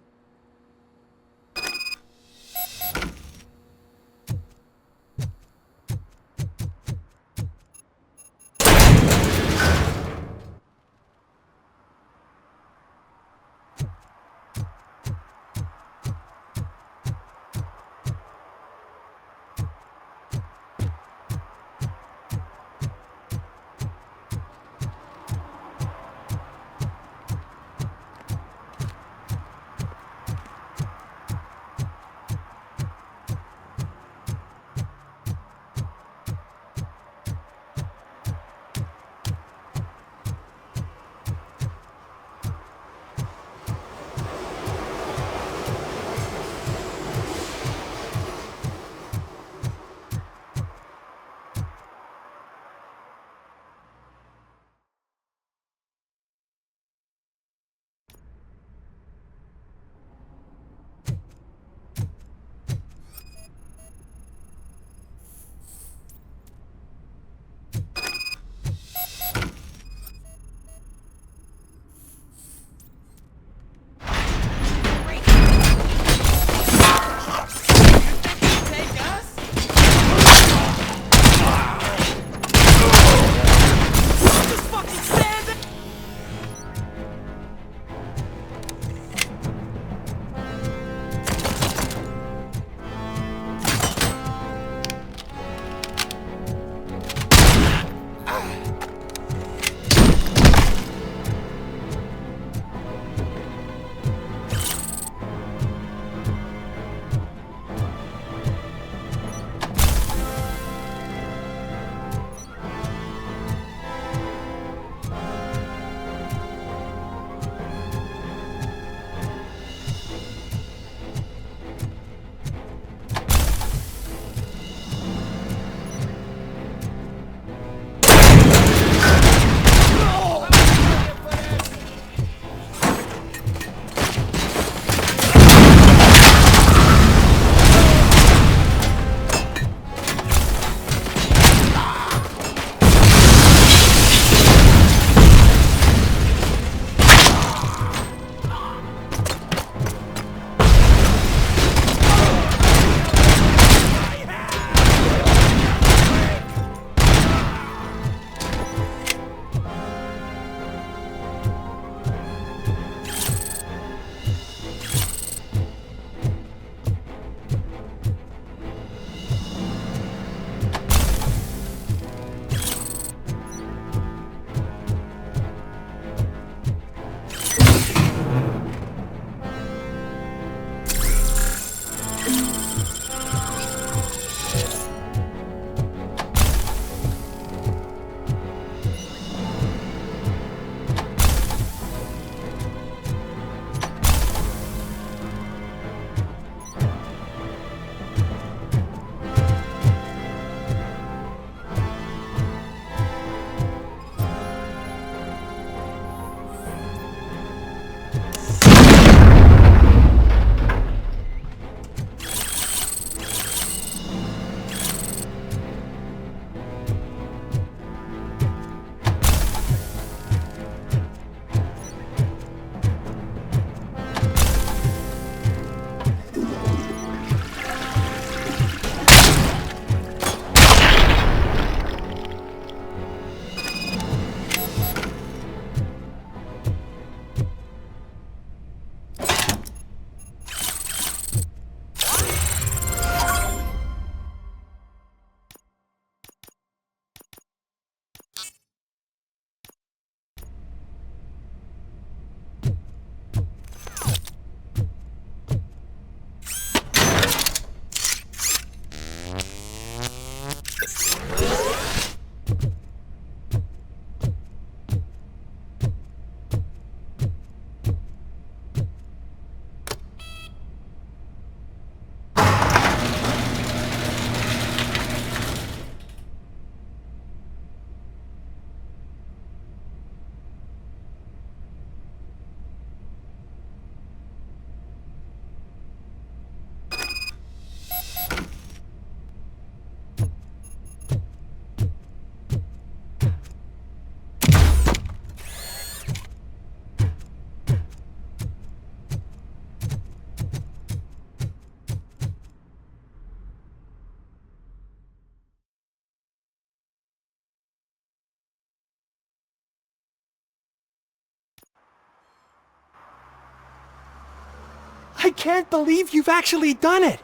I can't believe you've actually done it!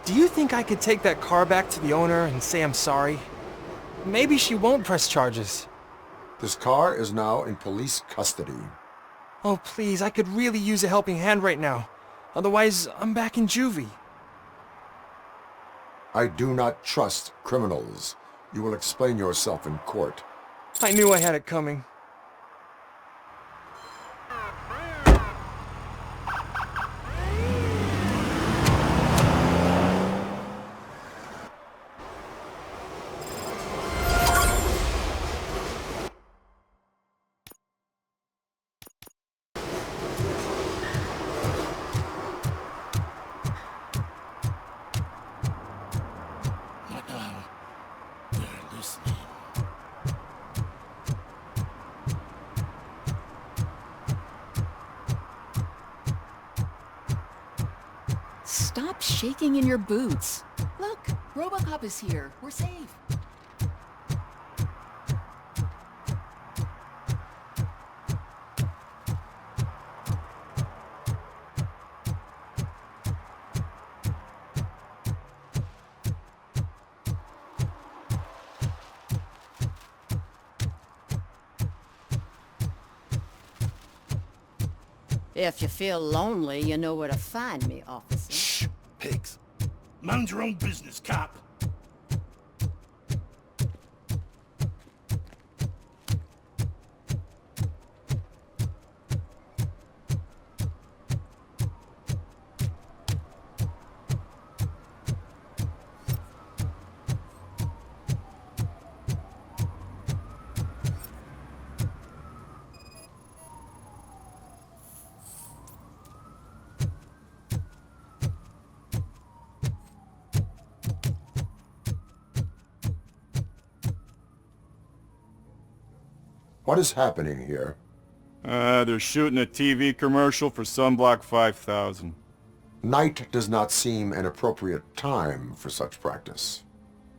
Do you think I could take that car back to the owner and say I'm sorry? Maybe she won't press charges. This car is now in police custody. Oh, please, I could really use a helping hand right now. Otherwise, I'm back in juvie. I do not trust criminals. You will explain yourself in court. I knew I had it coming. Stop shaking in your boots. Look, RoboCop is here. We're safe. If you feel lonely, you know where to find me, officer. Shh, pigs. Mind your own business, cop. What is happening here? They're shooting a TV commercial for Sunblock 5000. Night does not seem an appropriate time for such practice.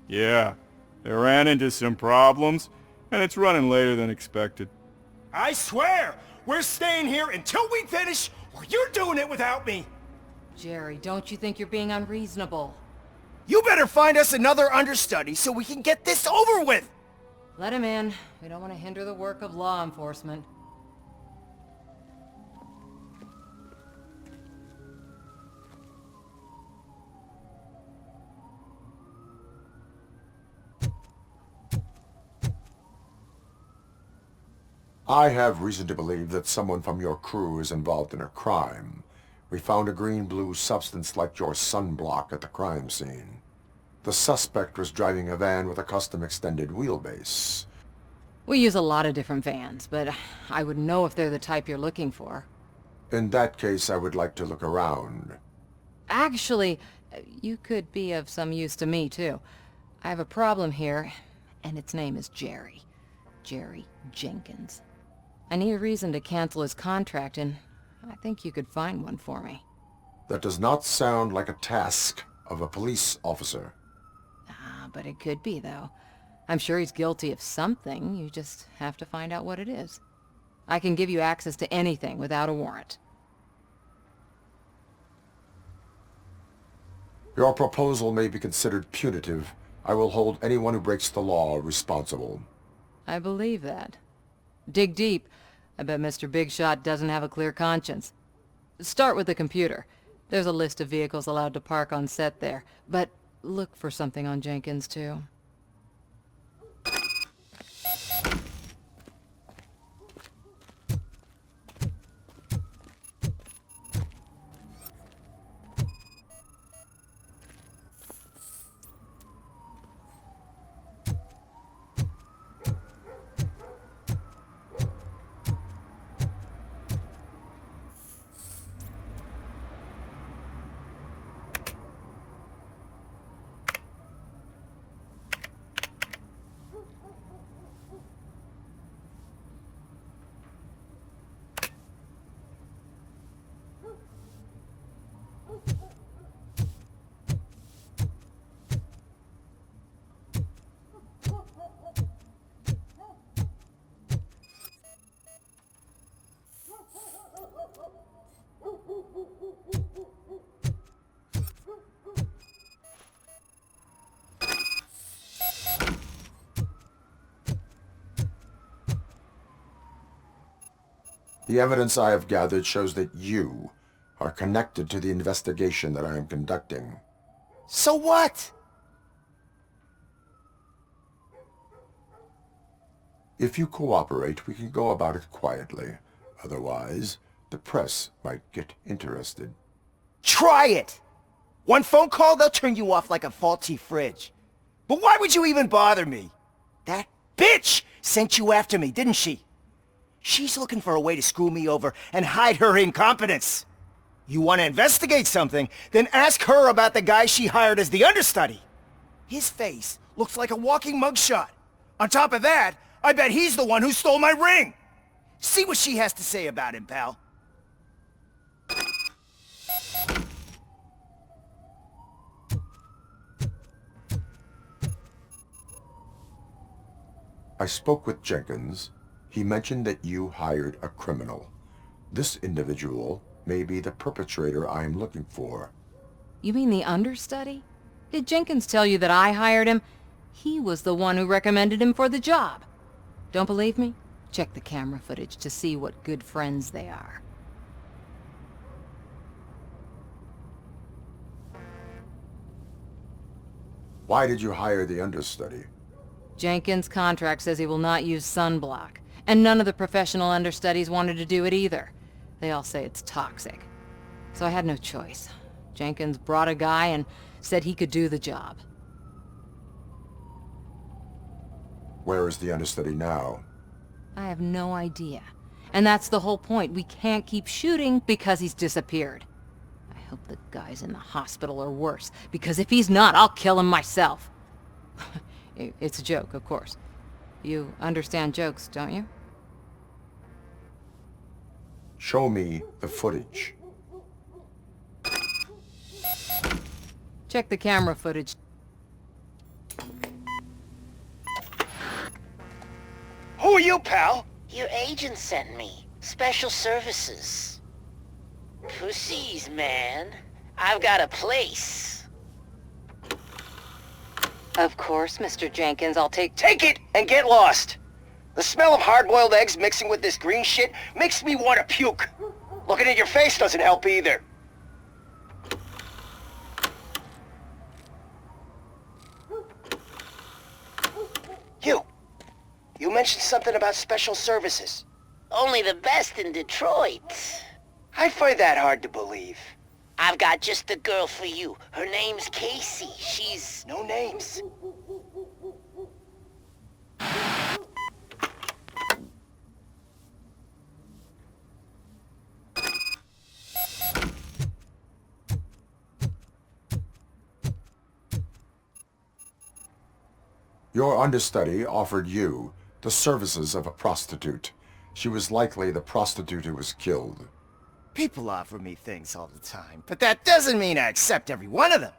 Yeah, they ran into some problems, and it's running later than expected. I swear, we're staying here until we finish, or you're doing it without me! Jerry, don't you think you're being unreasonable? You better find us another understudy so we can get this over with! Let him in. We don't want to hinder the work of law enforcement. I have reason to believe that someone from your crew is involved in a crime. We found a green-blue substance like your sunblock at the crime scene. The suspect was driving a van with a custom extended wheelbase. We use a lot of different vans, but I wouldn't know if they're the type you're looking for. In that case, I would like to look around. Actually, you could be of some use to me, too. I have a problem here, and its name is Jerry. Jerry Jenkins. I need a reason to cancel his contract, and I think you could find one for me. That does not sound like a task of a police officer. But it could be, though. I'm sure he's guilty of something. You just have to find out what it is. I can give you access to anything without a warrant. Your proposal may be considered punitive. I will hold anyone who breaks the law responsible. I believe that. Dig deep. I bet Mr. Big Shot doesn't have a clear conscience. Start with the computer. There's a list of vehicles allowed to park on set there, but look for something on Jenkins, too. The evidence I have gathered shows that you are connected to the investigation that I am conducting. So what? If you cooperate, we can go about it quietly. Otherwise, the press might get interested. Try it! One phone call, they'll turn you off like a faulty fridge. But why would you even bother me? That bitch sent you after me, didn't she? She's looking for a way to screw me over and hide her incompetence. You want to investigate something, then ask her about the guy she hired as the understudy. His face looks like a walking mugshot. On top of that, I bet he's the one who stole my ring. See what she has to say about him, pal. I spoke with Jenkins. He mentioned that you hired a criminal. This individual may be the perpetrator I am looking for. You mean the understudy? Did Jenkins tell you that I hired him? He was the one who recommended him for the job. Don't believe me? Check the camera footage to see what good friends they are. Why did you hire the understudy? Jenkins' contract says he will not use sunblock, and none of the professional understudies wanted to do it either. They all say it's toxic. So I had no choice. Jenkins brought a guy and said he could do the job. Where is the understudy now? I have no idea. And that's the whole point. We can't keep shooting because he's disappeared. I hope the guy's in the hospital or worse, because if he's not, I'll kill him myself. It's a joke, of course. You understand jokes, don't you? Show me the footage. Check the camera footage. Who are you, pal? Your agent sent me. Special services. Pussies, man. I've got a place. Of course, Mr. Jenkins, I'll take Take it and get lost. The smell of hard-boiled eggs mixing with this green shit makes me want to puke. Looking at your face doesn't help either. You mentioned something about special services. Only the best in Detroit. I find that hard to believe. I've got just the girl for you. Her name's Casey. She's... No names. Your understudy offered you the services of a prostitute. She was likely the prostitute who was killed. People offer me things all the time, but that doesn't mean I accept every one of them.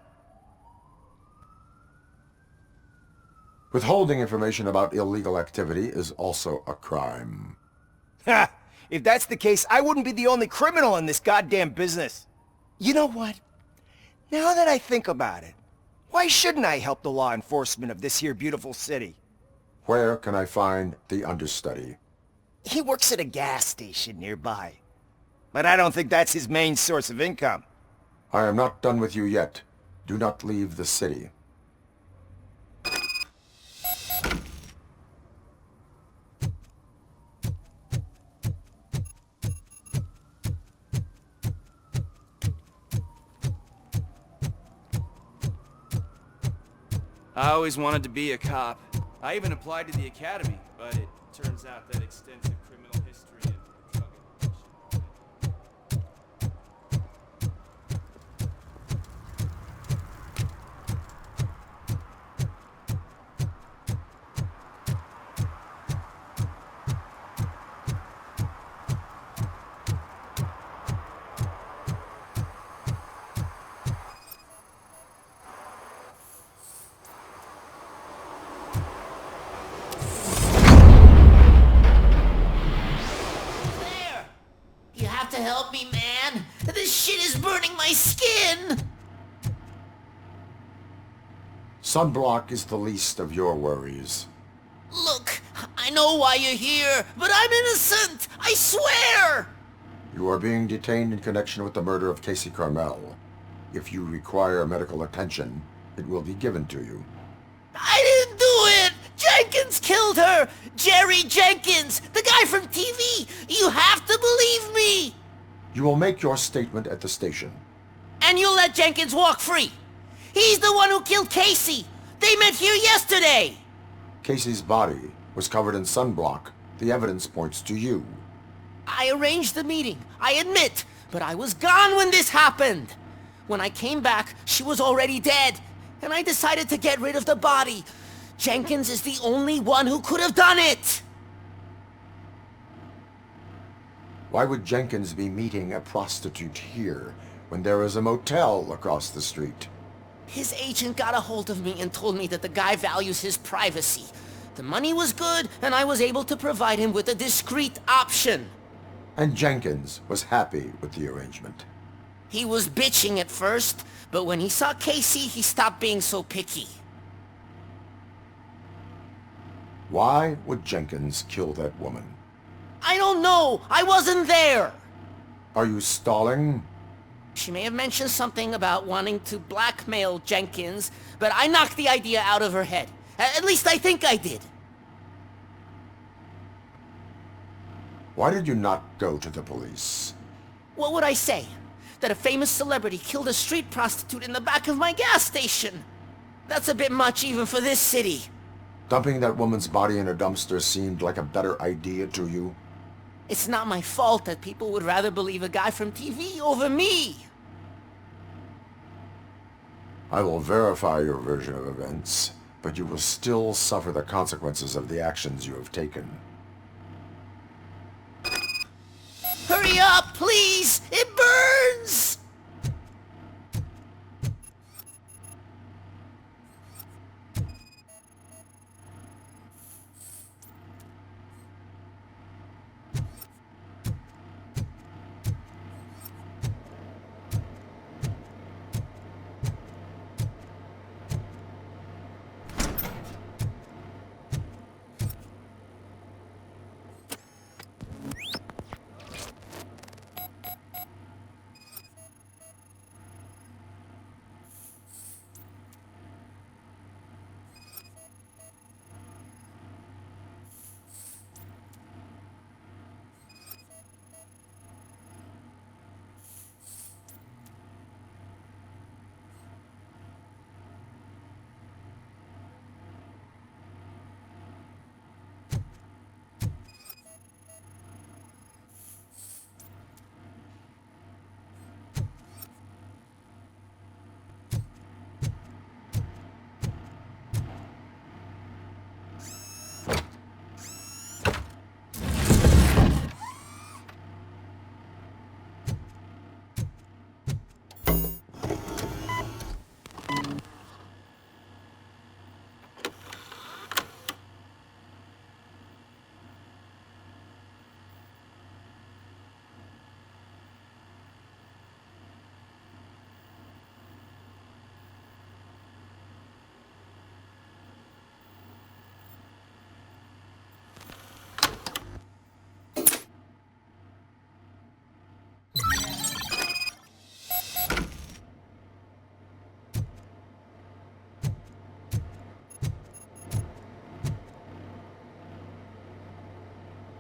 Withholding information about illegal activity is also a crime. Ha! If that's the case, I wouldn't be the only criminal in this goddamn business. You know what? Now that I think about it, why shouldn't I help the law enforcement of this here beautiful city? Where can I find the understudy? He works at a gas station nearby. But I don't think that's his main source of income. I am not done with you yet. Do not leave the city. I always wanted to be a cop. I even applied to the academy, but it turns out that extensive criminal history and drug addiction... You have to help me, man. This shit is burning my skin. Sunblock is the least of your worries. Look, I know why you're here, but I'm innocent. I swear! You are being detained in connection with the murder of Casey Carmel. If you require medical attention, it will be given to you. I didn't do it! Jenkins killed her! Jerry Jenkins! The guy from TV! You have to believe me! You will make your statement at the station. And you'll let Jenkins walk free! He's the one who killed Casey! They met here yesterday! Casey's body was covered in sunblock. The evidence points to you. I arranged the meeting, I admit, but I was gone when this happened. When I came back, she was already dead, and I decided to get rid of the body. Jenkins is the only one who could have done it! Why would Jenkins be meeting a prostitute here when there is a motel across the street? His agent got a hold of me and told me that the guy values his privacy. The money was good, and I was able to provide him with a discreet option. And Jenkins was happy with the arrangement. He was bitching at first, but when he saw Casey, he stopped being so picky. Why would Jenkins kill that woman? I don't know! I wasn't there! Are you stalling? She may have mentioned something about wanting to blackmail Jenkins, but I knocked the idea out of her head. At least I think I did. Why did you not go to the police? What would I say? That a famous celebrity killed a street prostitute in the back of my gas station? That's a bit much even for this city. Dumping that woman's body in a dumpster seemed like a better idea to you? It's not my fault that people would rather believe a guy from TV over me. I will verify your version of events, but you will still suffer the consequences of the actions you have taken. Hurry up, please! It burns!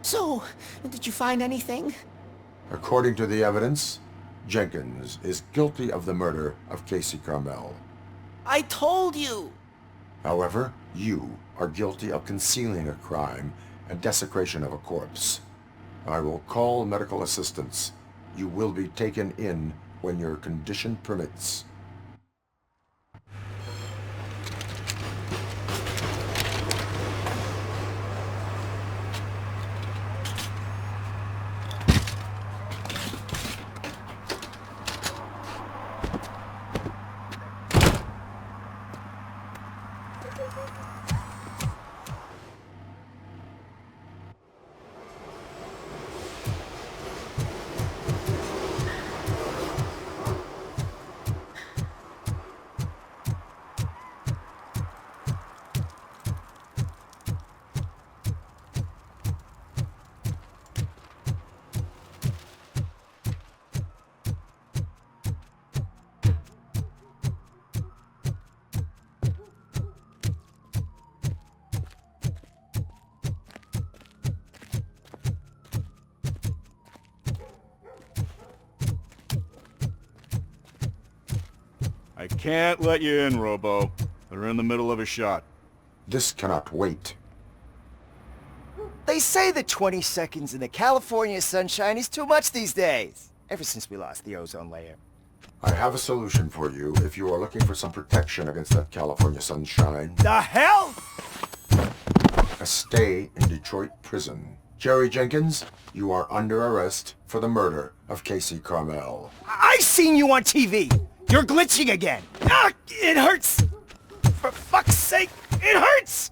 So, did you find anything? According to the evidence, Jenkins is guilty of the murder of Casey Carmel. I told you! However, you are guilty of concealing a crime and desecration of a corpse. I will call medical assistance. You will be taken in when your condition permits. I can't let you in, Robo. They're in the middle of a shot. This cannot wait. They say that 20 seconds in the California sunshine is too much these days. Ever since we lost the ozone layer. I have a solution for you if you are looking for some protection against that California sunshine. The hell? A stay in Detroit prison. Jerry Jenkins, you are under arrest for the murder of Casey Carmel. I seen you on TV. You're glitching again. Ah, it hurts. For fuck's sake, it hurts.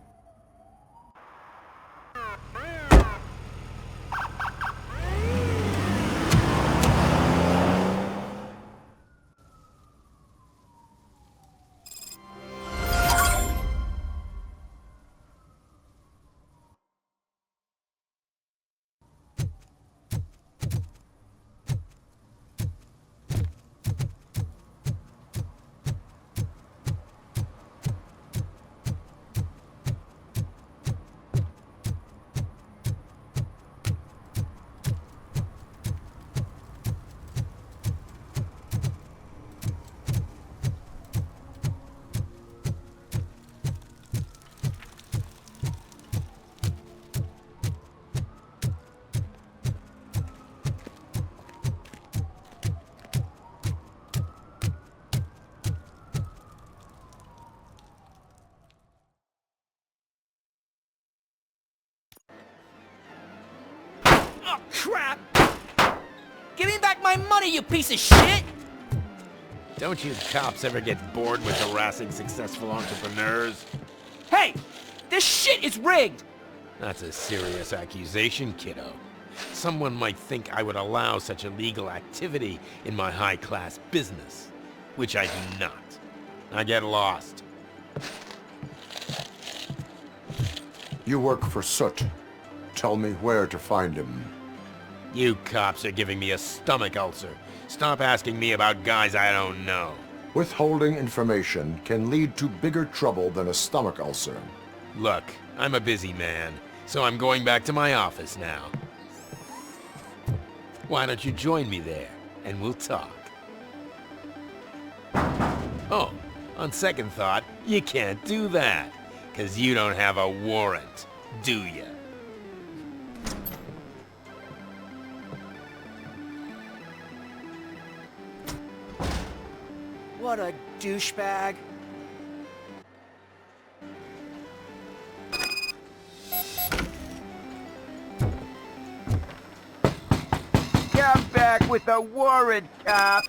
Oh, crap! Give me back my money, you piece of shit! Don't you cops ever get bored with harassing successful entrepreneurs? Hey! This shit is rigged! That's a serious accusation, kiddo. Someone might think I would allow such illegal activity in my high-class business, which I do not. I get lost. You work for Soot. Tell me where to find him. You cops are giving me a stomach ulcer. Stop asking me about guys I don't know. Withholding information can lead to bigger trouble than a stomach ulcer. Look, I'm a busy man, so I'm going back to my office now. Why don't you join me there, and we'll talk. Oh, on second thought, you can't do that, 'cause you don't have a warrant, do ya? What a douchebag. Come back with a warrant, cop!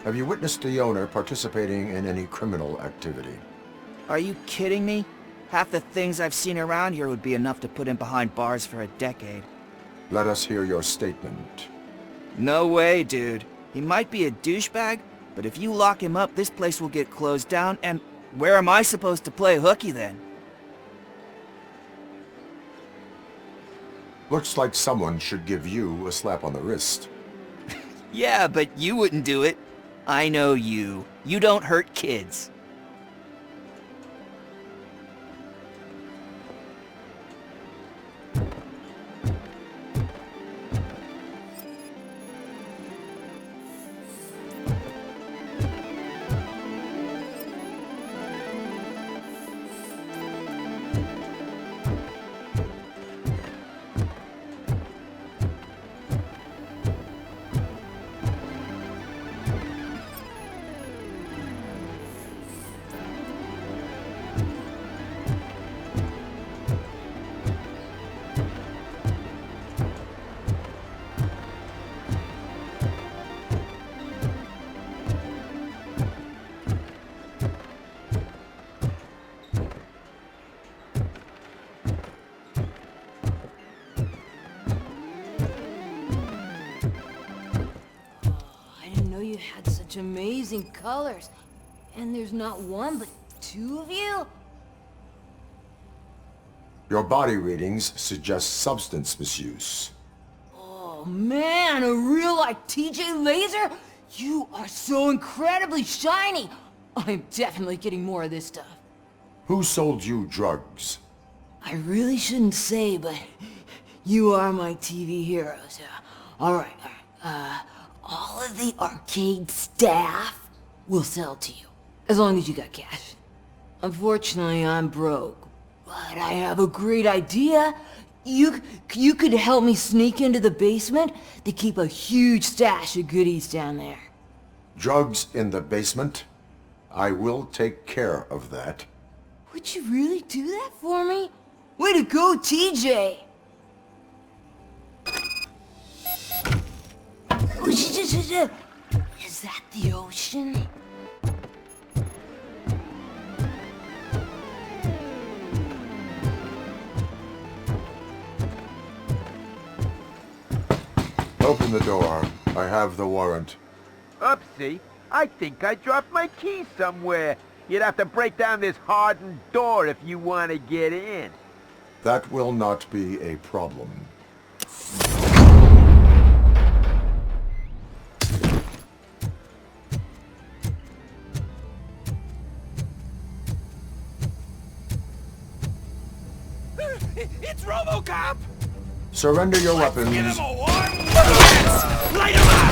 Have you witnessed the owner participating in any criminal activity? Are you kidding me? Half the things I've seen around here would be enough to put him behind bars for a decade. Let us hear your statement. No way, dude. He might be a douchebag, but if you lock him up, this place will get closed down, and where am I supposed to play hooky then? Looks like someone should give you a slap on the wrist. Yeah, but you wouldn't do it. I know you. You don't hurt kids. Amazing colors. And there's not one, but two of you? Your body readings suggest substance misuse. Oh man, a real like TJ Laser? You are so incredibly shiny. I'm definitely getting more of this stuff. Who sold you drugs? I really shouldn't say, but you are my TV heroes. Alright, all of the arcade staff will sell to you, as long as you got cash. Unfortunately, I'm broke, but I have a great idea. You could help me sneak into the basement. They keep a huge stash of goodies down there. Drugs in the basement? I will take care of that. Would you really do that for me? Way to go, TJ! Is that the ocean? Open the door. I have the warrant. Oopsie. I think I dropped my key somewhere. You'd have to break down this hardened door if you want to get in. That will not be a problem. It's RoboCop! Surrender your weapons. Give him a warm blast! Light him up!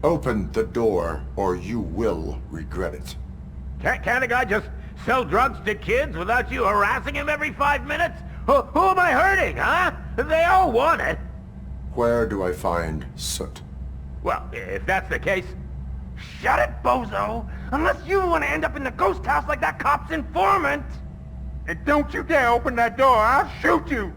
Open the door, or you will regret it. Can't a guy just sell drugs to kids without you harassing him every 5 minutes? Who am I hurting, huh? They all want it. Where do I find Soot? Well, if that's the case, shut it, bozo! Unless you want to end up in the ghost house like that cop's informant! And don't you dare open that door, I'll shoot you!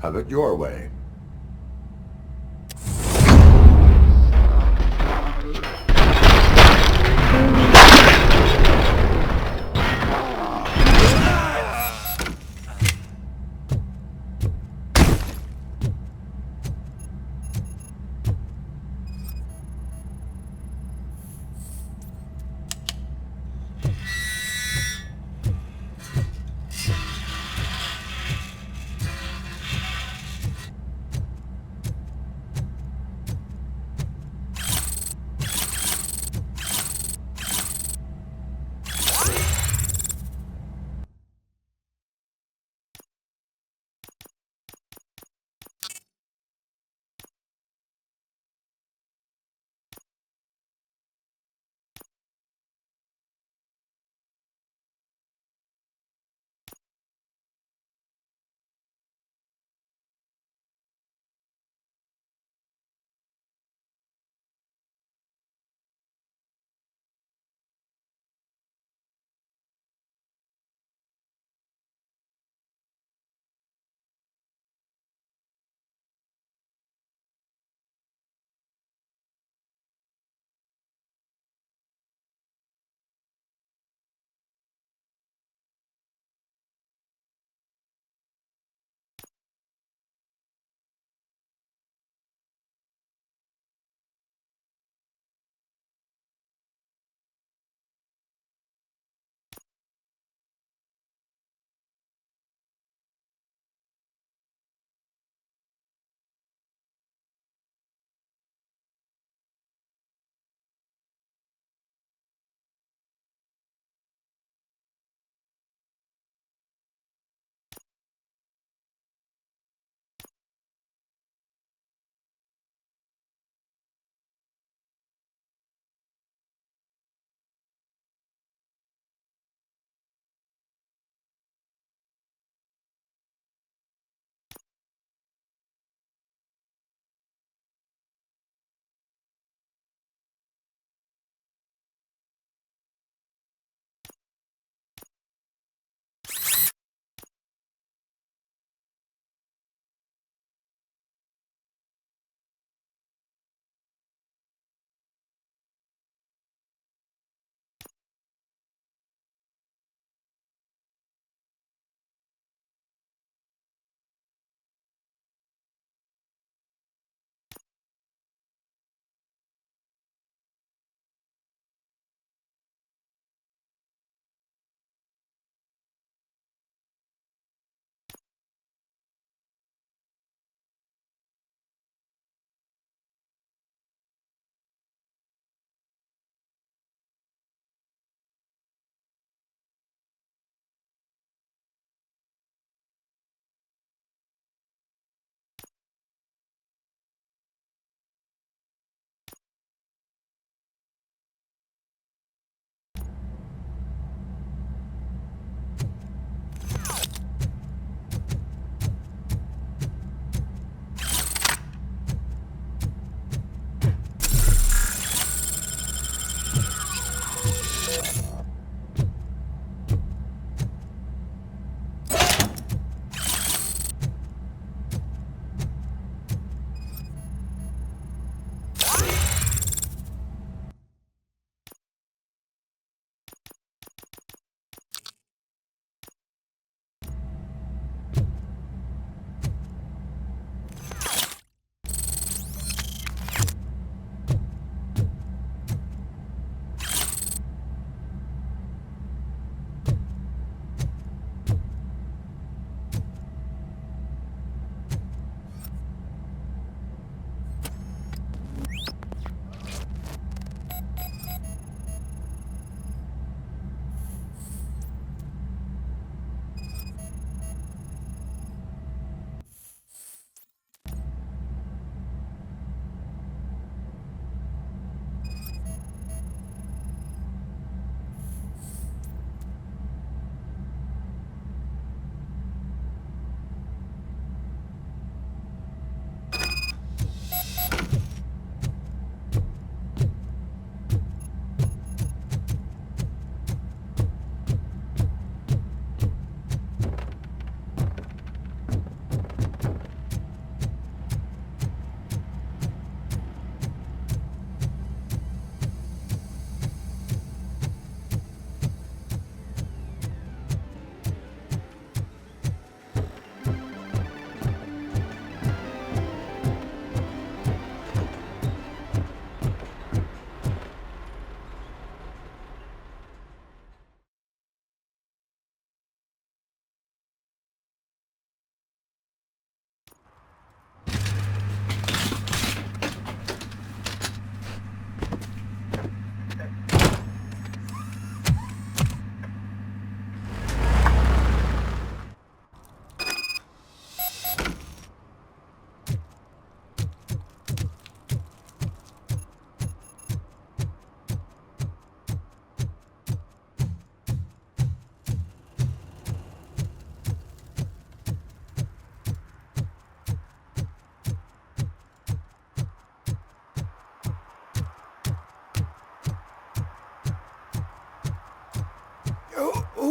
Have it your way.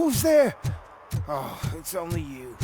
Who's there? Oh, it's only you.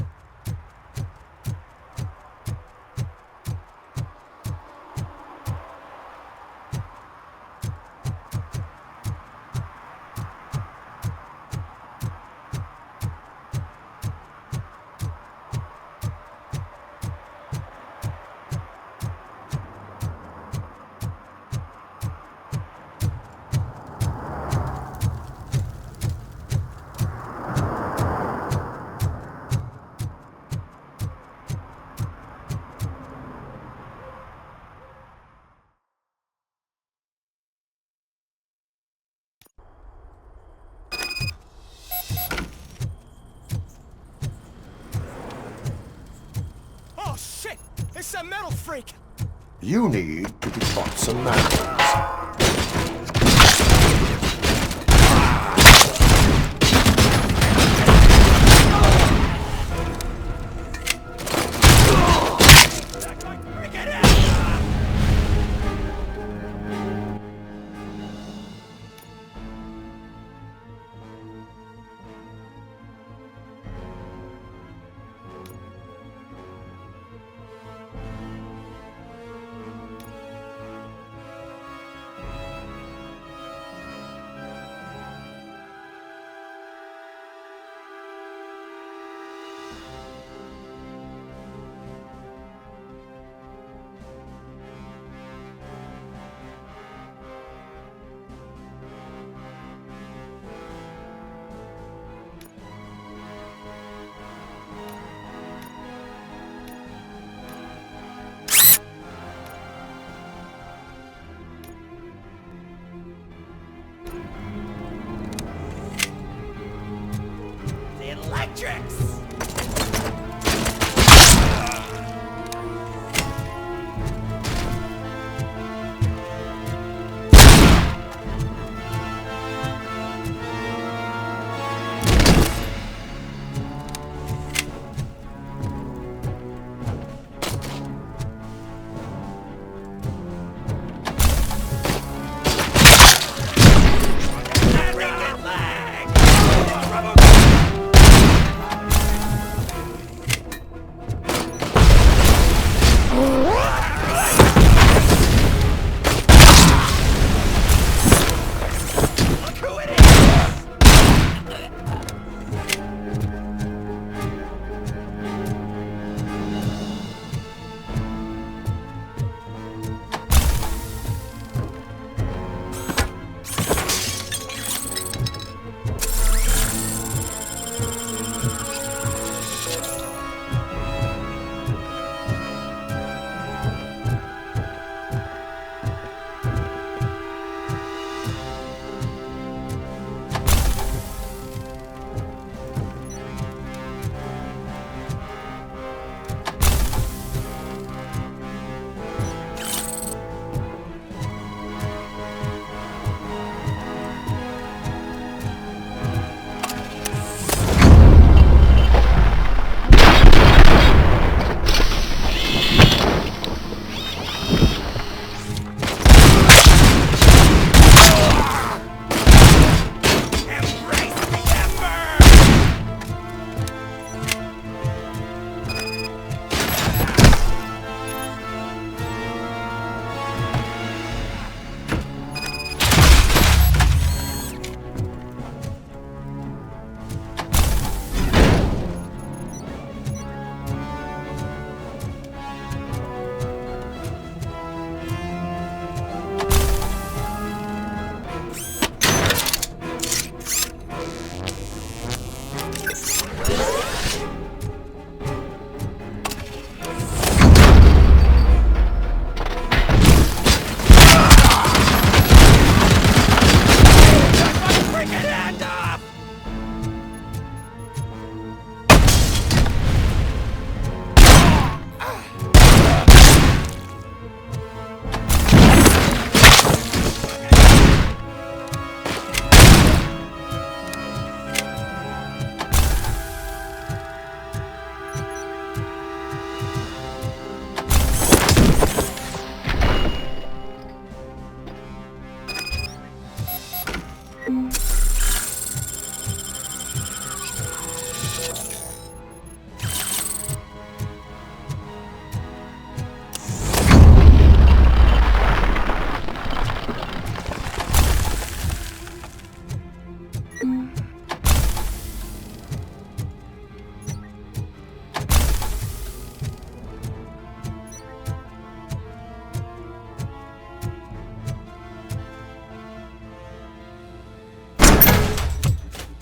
Oh shit! It's a metal freak! You need to be taught some manners. Electrics!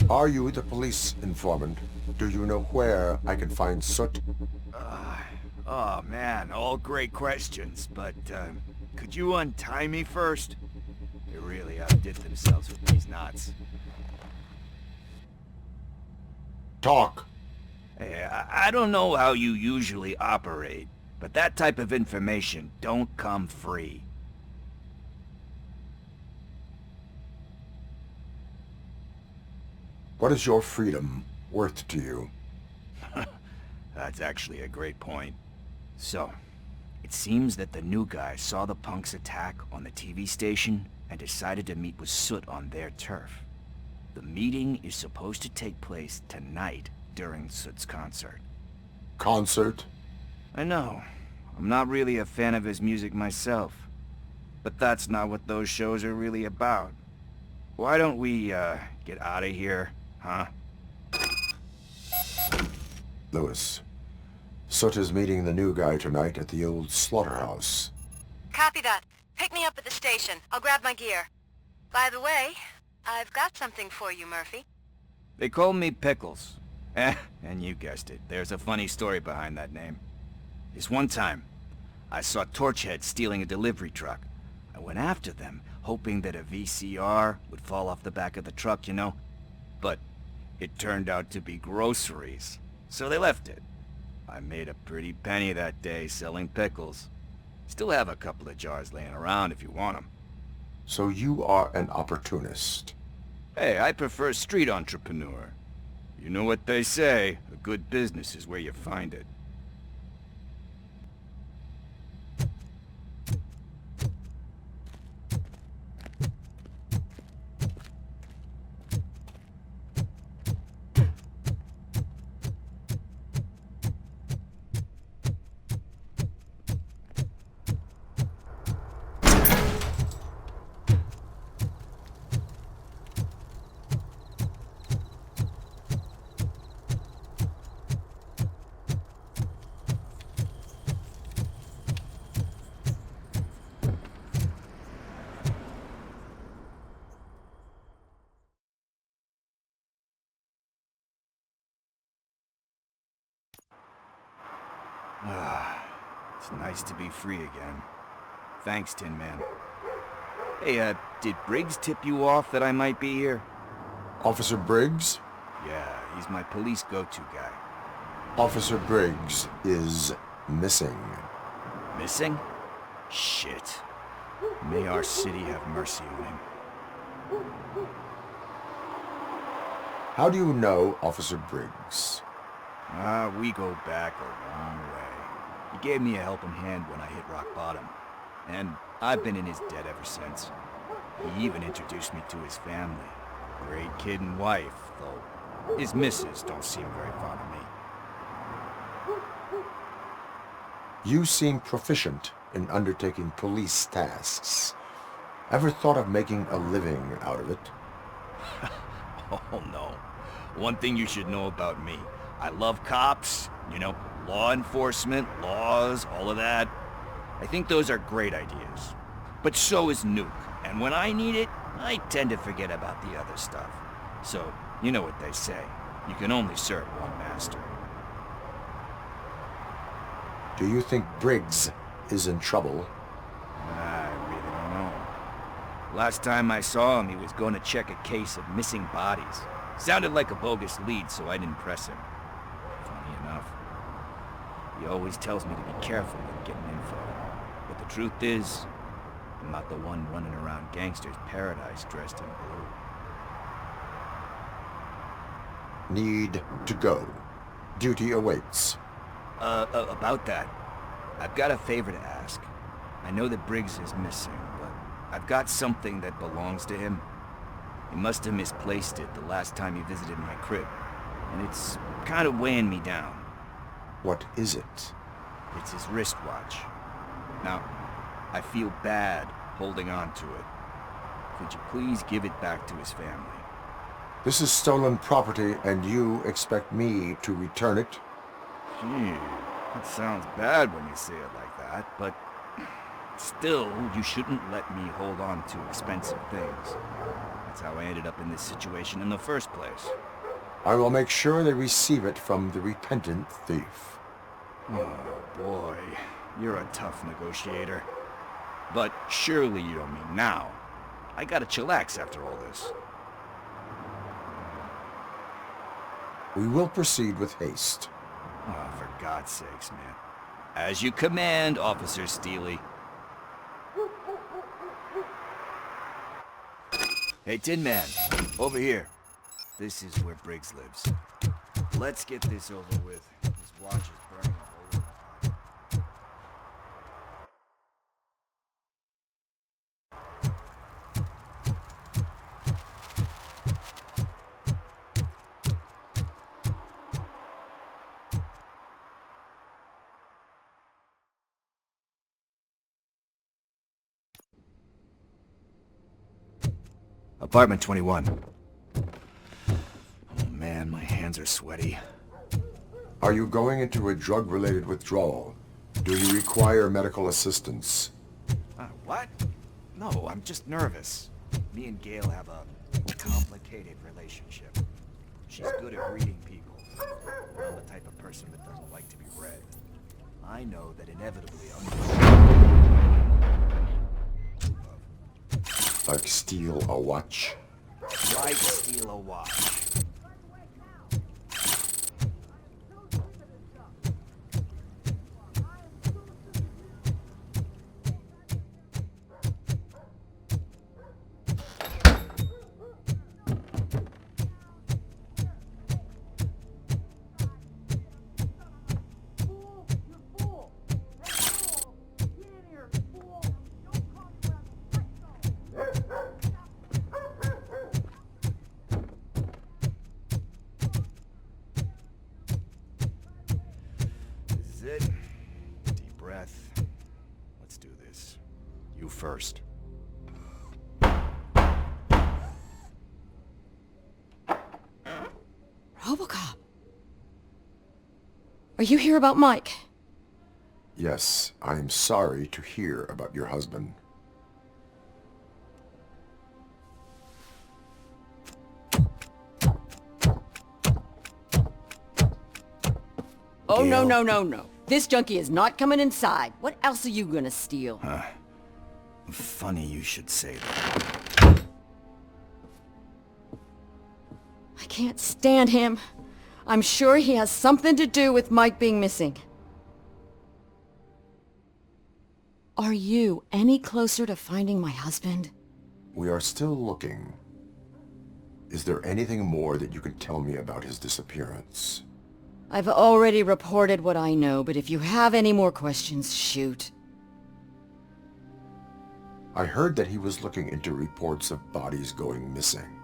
Are you the police informant? Do you know where I can find Soot? Oh man, all great questions, but could you untie me first? They really outdid themselves with these knots. Talk. Hey, I don't know how you usually operate, but that type of information don't come free. What is your freedom worth to you? That's actually a great point. So, it seems that the new guy saw the punks' attack on the TV station and decided to meet with Soot on their turf. The meeting is supposed to take place tonight during Soot's concert. Concert? I know. I'm not really a fan of his music myself. But that's not what those shows are really about. Why don't we, get out of here, huh? Lewis, Soot is meeting the new guy tonight at the old slaughterhouse. Copy that. Pick me up at the station. I'll grab my gear. By the way, I've got something for you, Murphy. They call me Pickles. And you guessed it, there's a funny story behind that name. This one time, I saw Torchhead stealing a delivery truck. I went after them, hoping that a VCR would fall off the back of the truck, you know? But it turned out to be groceries, so they left it. I made a pretty penny that day selling pickles. Still have a couple of jars laying around if you want them. So you are an opportunist. Hey, I prefer street entrepreneur. You know what they say, a good business is where you find it. It's nice to be free again. Thanks, Tin Man. Hey, did Briggs tip you off that I might be here? Officer Briggs? Yeah, he's my police go-to guy. Officer Briggs is missing. Missing? Shit. May our city have mercy on him. How do you know Officer Briggs? We go back a long way. He gave me a helping hand when I hit rock bottom, and I've been in his debt ever since. He even introduced me to his family. Great kid and wife, though his missus don't seem very fond of me. You seem proficient in undertaking police tasks. Ever thought of making a living out of it? Oh no. One thing you should know about me. I love cops, you know, law enforcement, laws, all of that. I think those are great ideas. But so is Nuke, and when I need it, I tend to forget about the other stuff. So, you know what they say. You can only serve one master. Do you think Briggs is in trouble? I really don't know. Last time I saw him, he was going to check a case of missing bodies. Sounded like a bogus lead, so I didn't press him. Funny enough. He always tells me to be careful when getting info. But the truth is, I'm not the one running around Gangster's Paradise dressed in blue. Need to go. Duty awaits. About that, I've got a favor to ask. I know that Briggs is missing, but I've got something that belongs to him. He must have misplaced it the last time he visited my crib, and it's kind of weighing me down. What is it? It's his wristwatch. Now, I feel bad holding on to it. Could you please give it back to his family? This is stolen property, and you expect me to return it? Gee, that sounds bad when you say it like that, but still, you shouldn't let me hold on to expensive things. That's how I ended up in this situation in the first place. I will make sure they receive it from the repentant thief. Oh, boy. You're a tough negotiator. But surely you don't mean now. I gotta chillax after all this. We will proceed with haste. Oh, for God's sakes, man. As you command, Officer Steely. Hey, Tin Man, over here. This is where Briggs lives. Let's get this over with. His watch is burning a hole in my heart. Apartment 21. Oh man, my hands are sweaty. Are you going into a drug-related withdrawal? Do you require medical assistance? What? No, I'm just nervous. Me and Gail have a complicated relationship. She's good at reading people. I'm the type of person that doesn't like to be read. I know that inevitably Like steal a watch? Like steal a watch. Deep breath. Let's do this. You first. RoboCop! Are you here about Mike? Yes, I am sorry to hear about your husband. Oh, no, no, no, no. This junkie is not coming inside. What else are you gonna steal? Funny you should say that. I can't stand him. I'm sure he has something to do with Mike being missing. Are you any closer to finding my husband? We are still looking. Is there anything more that you can tell me about his disappearance? I've already reported what I know, but if you have any more questions, shoot. I heard that he was looking into reports of bodies going missing.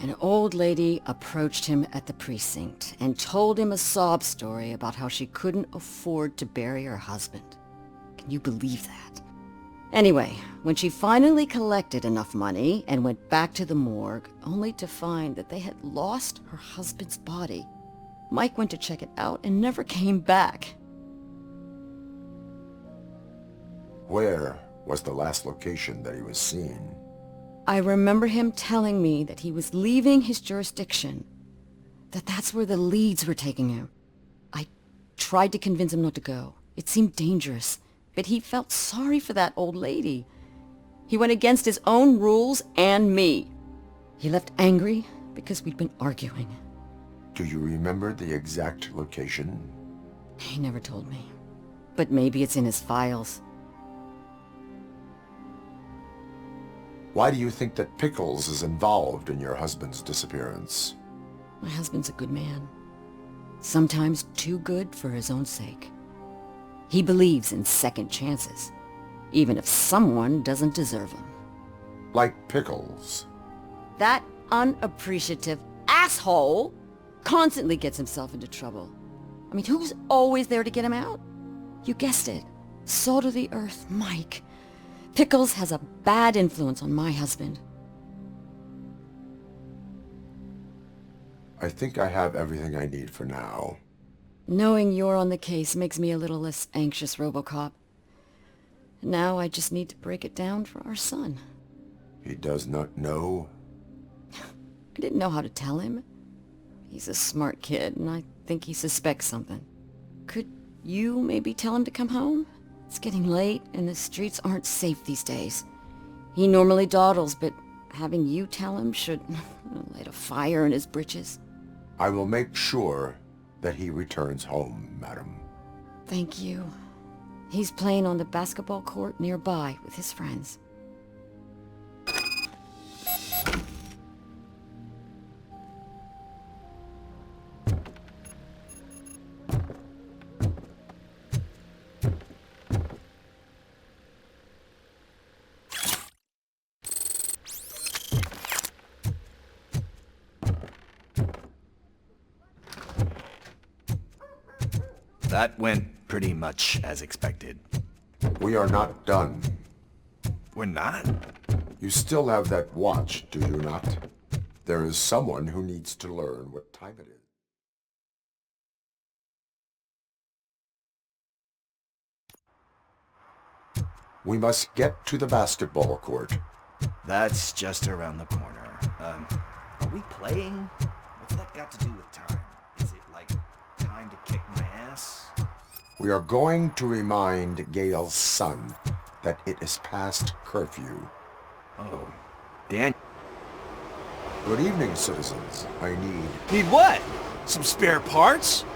An old lady approached him at the precinct and told him a sob story about how she couldn't afford to bury her husband. Can you believe that? Anyway, when she finally collected enough money and went back to the morgue, only to find that they had lost her husband's body, Mike went to check it out and never came back. Where was the last location that he was seen? I remember him telling me that he was leaving his jurisdiction, that that's where the leads were taking him. I tried to convince him not to go. It seemed dangerous, but he felt sorry for that old lady. He went against his own rules and me. He left angry because we'd been arguing. Do you remember the exact location? He never told me, but maybe it's in his files. Why do you think that Pickles is involved in your husband's disappearance? My husband's a good man. Sometimes too good for his own sake. He believes in second chances, even if someone doesn't deserve them. Like Pickles? That unappreciative asshole constantly gets himself into trouble. I mean, who's always there to get him out? You guessed it. Salt of the earth, Mike. Pickles has a bad influence on my husband. I think I have everything I need for now. Knowing you're on the case makes me a little less anxious, RoboCop. Now I just need to break it down for our son. He does not know I didn't know how to tell him. He's a smart kid, and I think he suspects something. Could you maybe tell him to come home? It's getting late, and the streets aren't safe these days. He normally dawdles, but having you tell him should light a fire in his britches. I will make sure that he returns home, madam. Thank you. He's playing on the basketball court nearby with his friends. That went pretty much as expected. We are not done. We're not? You still have that watch, do you not? There is someone who needs to learn what time it is. We must get to the basketball court. That's just around the corner. Are we playing? What's that got to do with time? Is it like time to kick my ass? We are going to remind Gail's son that it is past curfew. Oh, Dan. Good evening, citizens. I need... Need what? Some spare parts?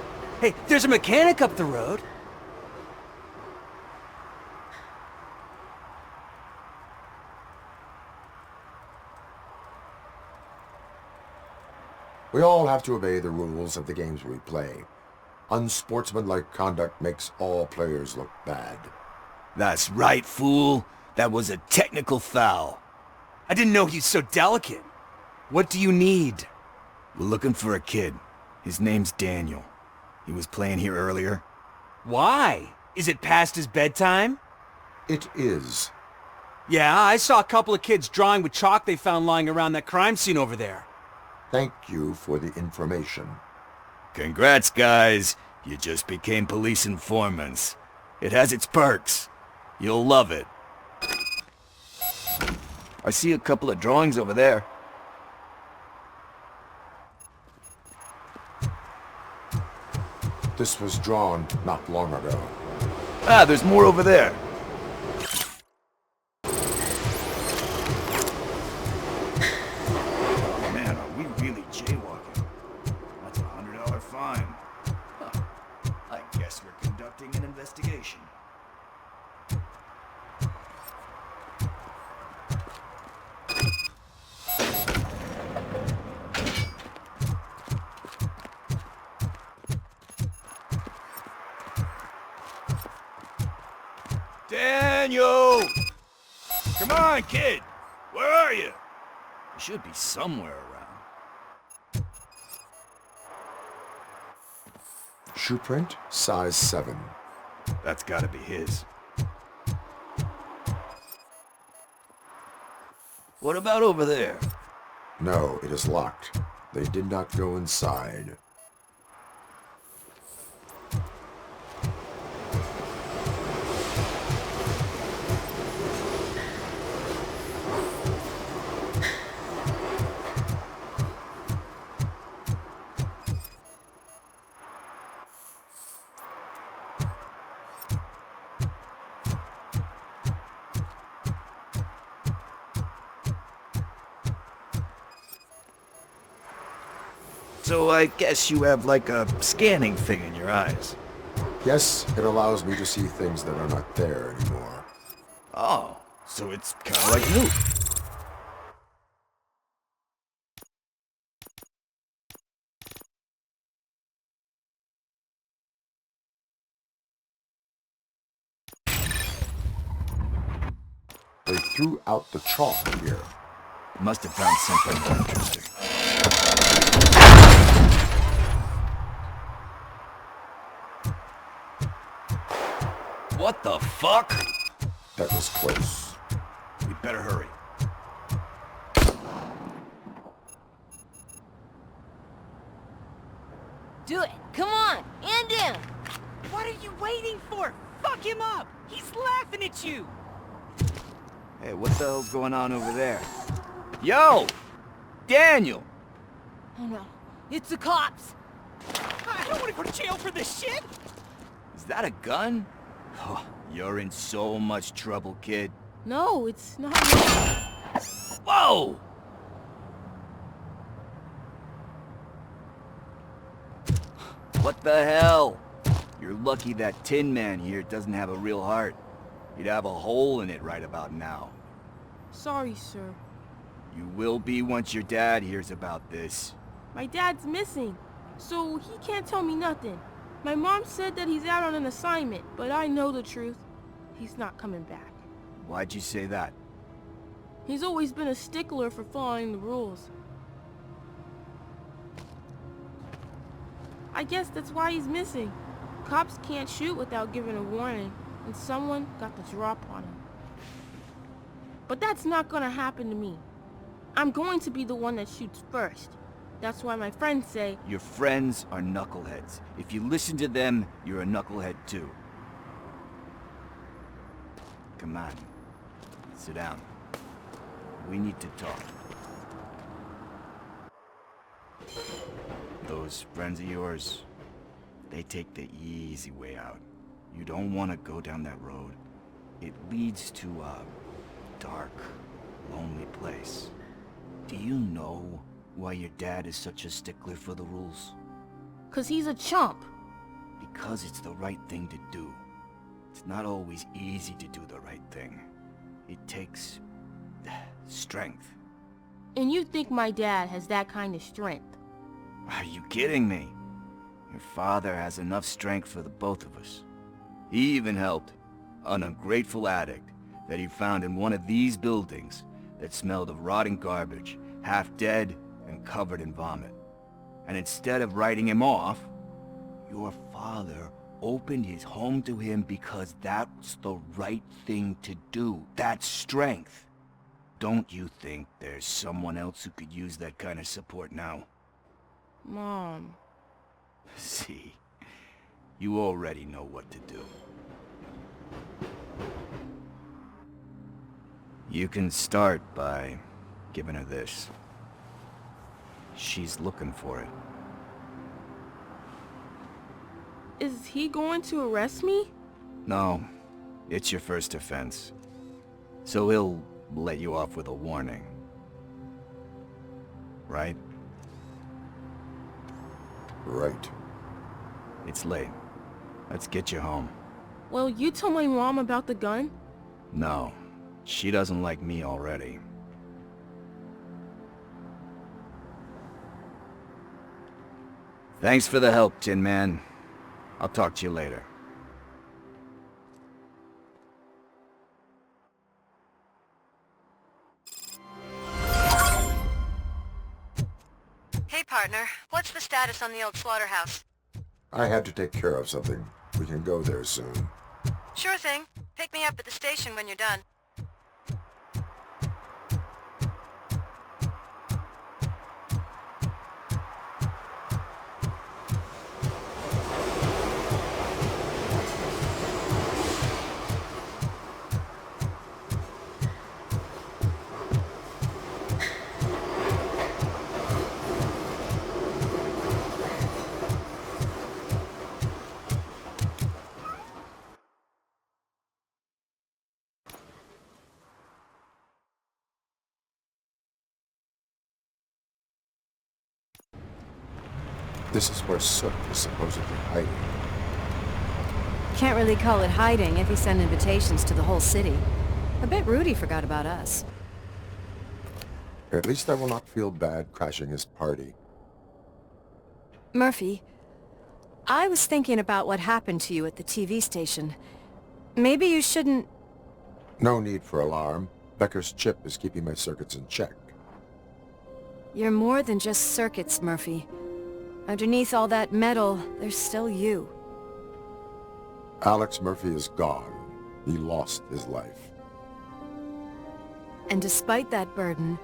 Hey, there's a mechanic up the road. We all have to obey the rules of the games we play. Unsportsmanlike conduct makes all players look bad. That's right, fool. That was a technical foul. I didn't know he's so delicate. What do you need? We're looking for a kid. His name's Daniel. He was playing here earlier. Why? Is it past his bedtime? It is. Yeah, I saw a couple of kids drawing with chalk they found lying around that crime scene over there. Thank you for the information. Congrats, guys. You just became police informants. It has its perks. You'll love it. I see a couple of drawings over there. This was drawn not long ago. Ah, there's more over there. Man, are we really jaywalking? That's a $100 fine. Huh. I guess we're conducting an investigation. Daniel! Come on, kid! Where are you? You should be somewhere around. Shoe print, size 7. That's gotta be his. What about over there? No, it is locked. They did not go inside. So I guess you have like a scanning thing in your eyes. Yes, it allows me to see things that are not there anymore. Oh, so it's kind of like new. They threw out the chalk here. Must have found something more interesting. What the fuck? That was close. We better hurry. Do it! Come on! End him! What are you waiting for? Fuck him up! He's laughing at you! Hey, what the hell's going on over there? Yo! Daniel! Oh no, it's the cops! I don't want to go to jail for this shit! Is that a gun? Oh, you're in so much trouble, kid. No, it's not. Whoa! What the hell? You're lucky that Tin Man here doesn't have a real heart. He'd have a hole in it right about now. Sorry, sir. You will be once your dad hears about this. My dad's missing, so he can't tell me nothing. My mom said that he's out on an assignment, but I know the truth. He's not coming back. Why'd you say that? He's always been a stickler for following the rules. I guess that's why he's missing. Cops can't shoot without giving a warning, and someone got the drop on him. But that's not gonna happen to me. I'm going to be the one that shoots first. That's why my friends say... Your friends are knuckleheads. If you listen to them, you're a knucklehead too. Come on. Sit down. We need to talk. Those friends of yours, they take the easy way out. You don't want to go down that road. It leads to a dark, lonely place. Do you know why your dad is such a stickler for the rules? 'Cause he's a chump. Because it's the right thing to do. It's not always easy to do the right thing. It takes strength. And you think my dad has that kind of strength? Are you kidding me? Your father has enough strength for the both of us. He even helped an ungrateful addict that he found in one of these buildings that smelled of rotting garbage, half dead and covered in vomit. And instead of writing him off, your father opened his home to him because that's the right thing to do. That's strength. Don't you think there's someone else who could use that kind of support now? Mom. See, you already know what to do. You can start by giving her this. She's looking for it. Is he going to arrest me? No, it's your first offense. So he'll let you off with a warning. Right? Right. It's late. Let's get you home. Well, you told my mom about the gun? No, she doesn't like me already. Thanks for the help, Tin Man. I'll talk to you later. Hey, partner. What's the status on the old slaughterhouse? I had to take care of something. We can go there soon. Sure thing. Pick me up at the station when you're done. This is where Soot is supposedly hiding. Can't really call it hiding if he sent invitations to the whole city. I bet Rudy forgot about us. At least I will not feel bad crashing his party. Murphy, I was thinking about what happened to you at the TV station. Maybe you shouldn't... No need for alarm. Becker's chip is keeping my circuits in check. You're more than just circuits, Murphy. Underneath all that metal, there's still you. Alex Murphy is gone. He lost his life. And despite that burden,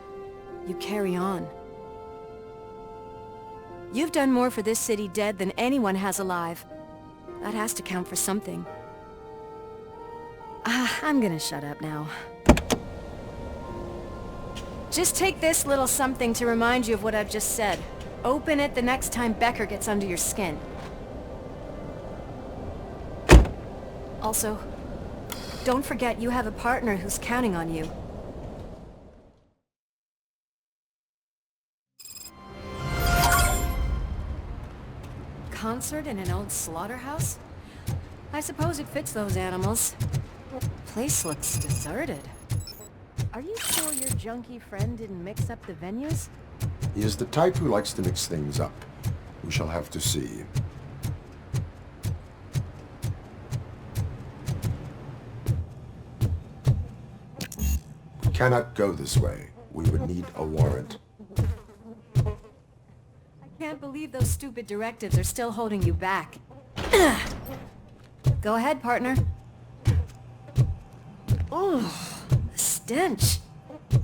you carry on. You've done more for this city dead than anyone has alive. That has to count for something. I'm gonna shut up now. Just take this little something to remind you of what I've just said. Open it the next time Becker gets under your skin. Also, don't forget you have a partner who's counting on you. Concert in an old slaughterhouse? I suppose it fits those animals. Place looks deserted. Are you sure your junkie friend didn't mix up the venues? He is the type who likes to mix things up. We shall have to see. We cannot go this way. We would need a warrant. I can't believe those stupid directives are still holding you back. Go ahead, partner. Oh, the stench.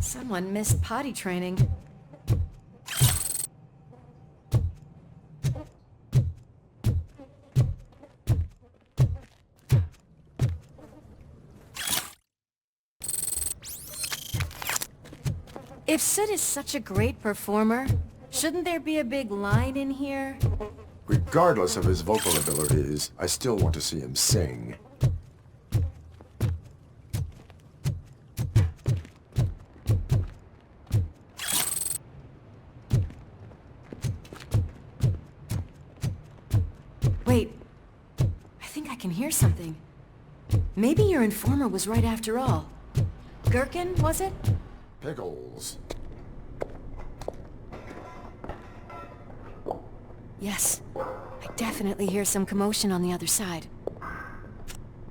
Someone missed potty training. If Sid is such a great performer, shouldn't there be a big line in here? Regardless of his vocal abilities, I still want to see him sing. Wait, I think I can hear something. Maybe your informer was right after all. Gherkin, was it? Pickles. Yes. I definitely hear some commotion on the other side.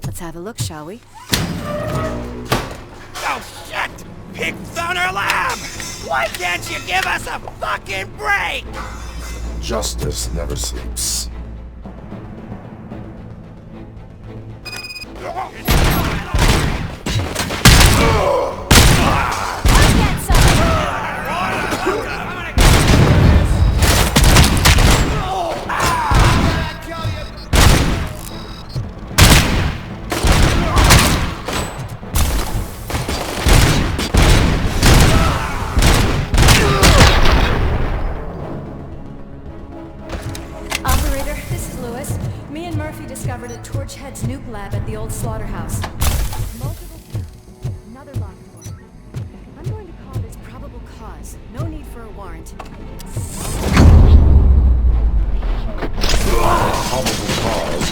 Let's have a look, shall we? Oh, shit! Pigs on our lab! Why can't you give us a fucking break? Justice never sleeps. Operator, this is Lewis. Me and Murphy discovered a Torchhead's nuke lab at the old slaughterhouse. Multiple... Another locked door. I'm going to call this probable cause. No need for a warrant. Probable cause.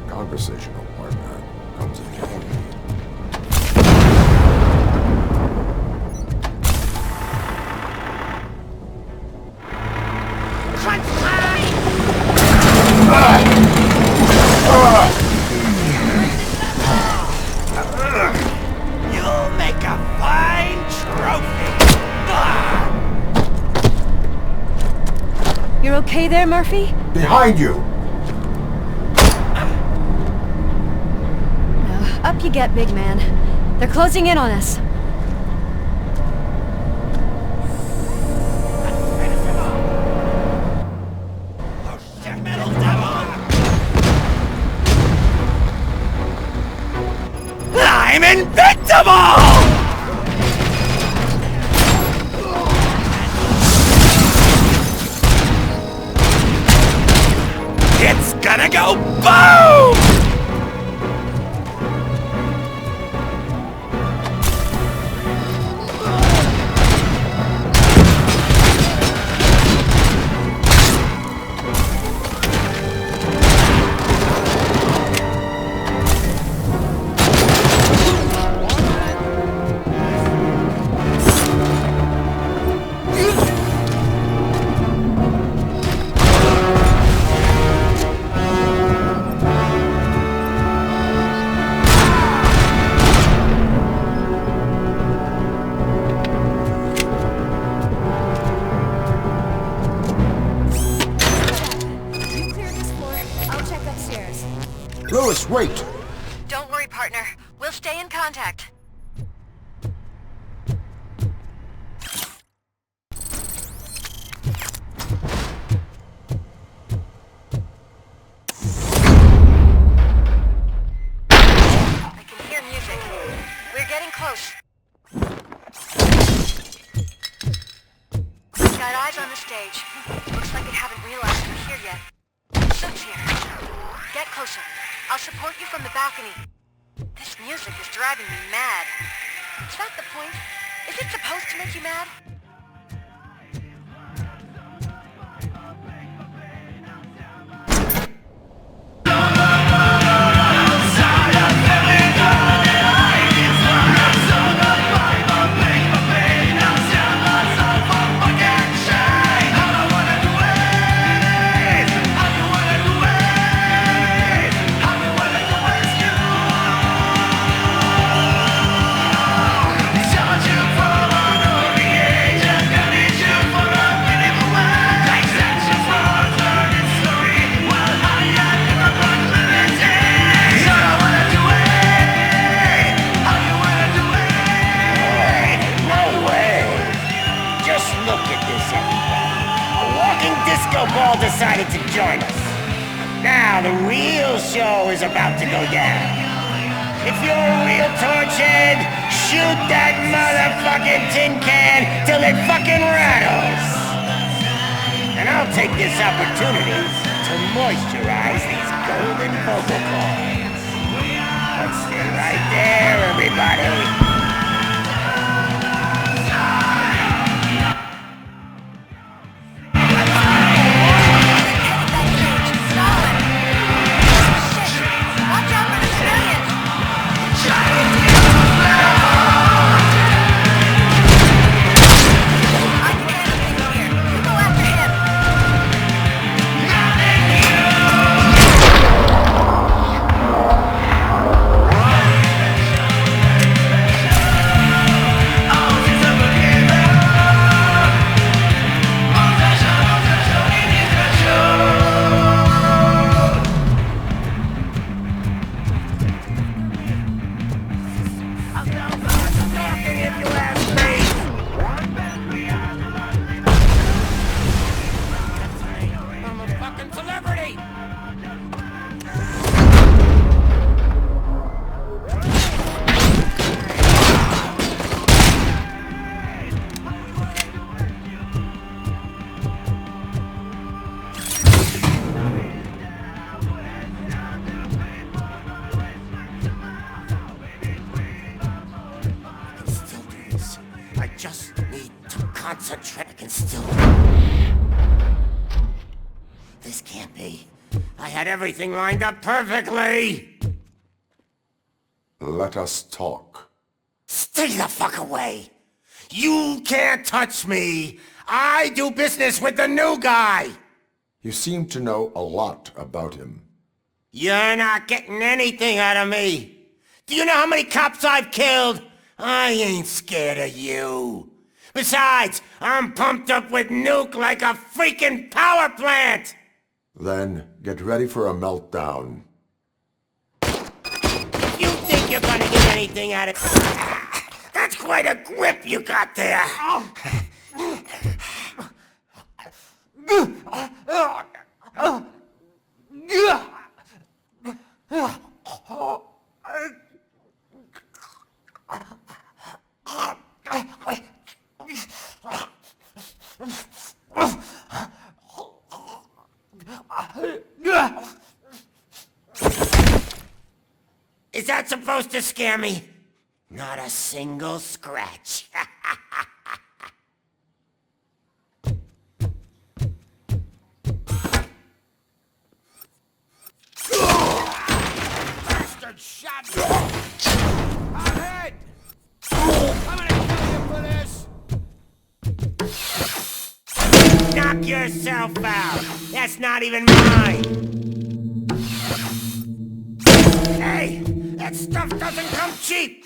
Conversational partner comes in handy. You'll make a fine trophy. You're okay there, Murphy? Behind you! Up you get, big man. They're closing in on us. I'm invincible! It's gonna go boom! wait! Don't worry, partner. We'll stay in contact. I can hear music. We're getting close. Got eyes on the stage. Looks like they haven't realized we're here yet. Soot's here. Get closer. I'll support you from the balcony. This music is driving me mad. Is that the point? Is it supposed to make you mad? Ball decided to join us. Now the real show is about to go down. If you're a real torchhead, shoot that motherfucking tin can till it fucking rattles. And I'll take this opportunity to moisturize these golden vocal cords. Let's stay right there, everybody. Concentrate, I can still... This can't be. I had everything lined up perfectly! Let us talk. Stay the fuck away! You can't touch me! I do business with the new guy! You seem to know a lot about him. You're not getting anything out of me! Do you know how many cops I've killed? I ain't scared of you. Besides, I'm pumped up with nuke like a freaking power plant! Then, get ready for a meltdown. You think you're gonna get anything out of... That's quite a grip you got there! Is that supposed to scare me? Not a single scratch. Bastard shot me! I'm hit! I'm gonna kill you for this! Knock yourself out! That's not even mine! Hey! That stuff doesn't come cheap!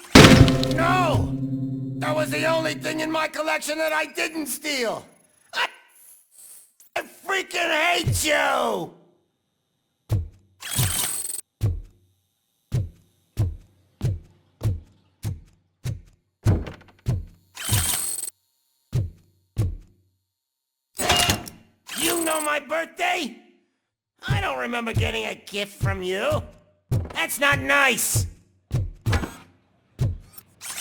No! That was the only thing in my collection that I didn't steal! I freaking hate you! know my birthday? I don't remember getting a gift from you. That's not nice.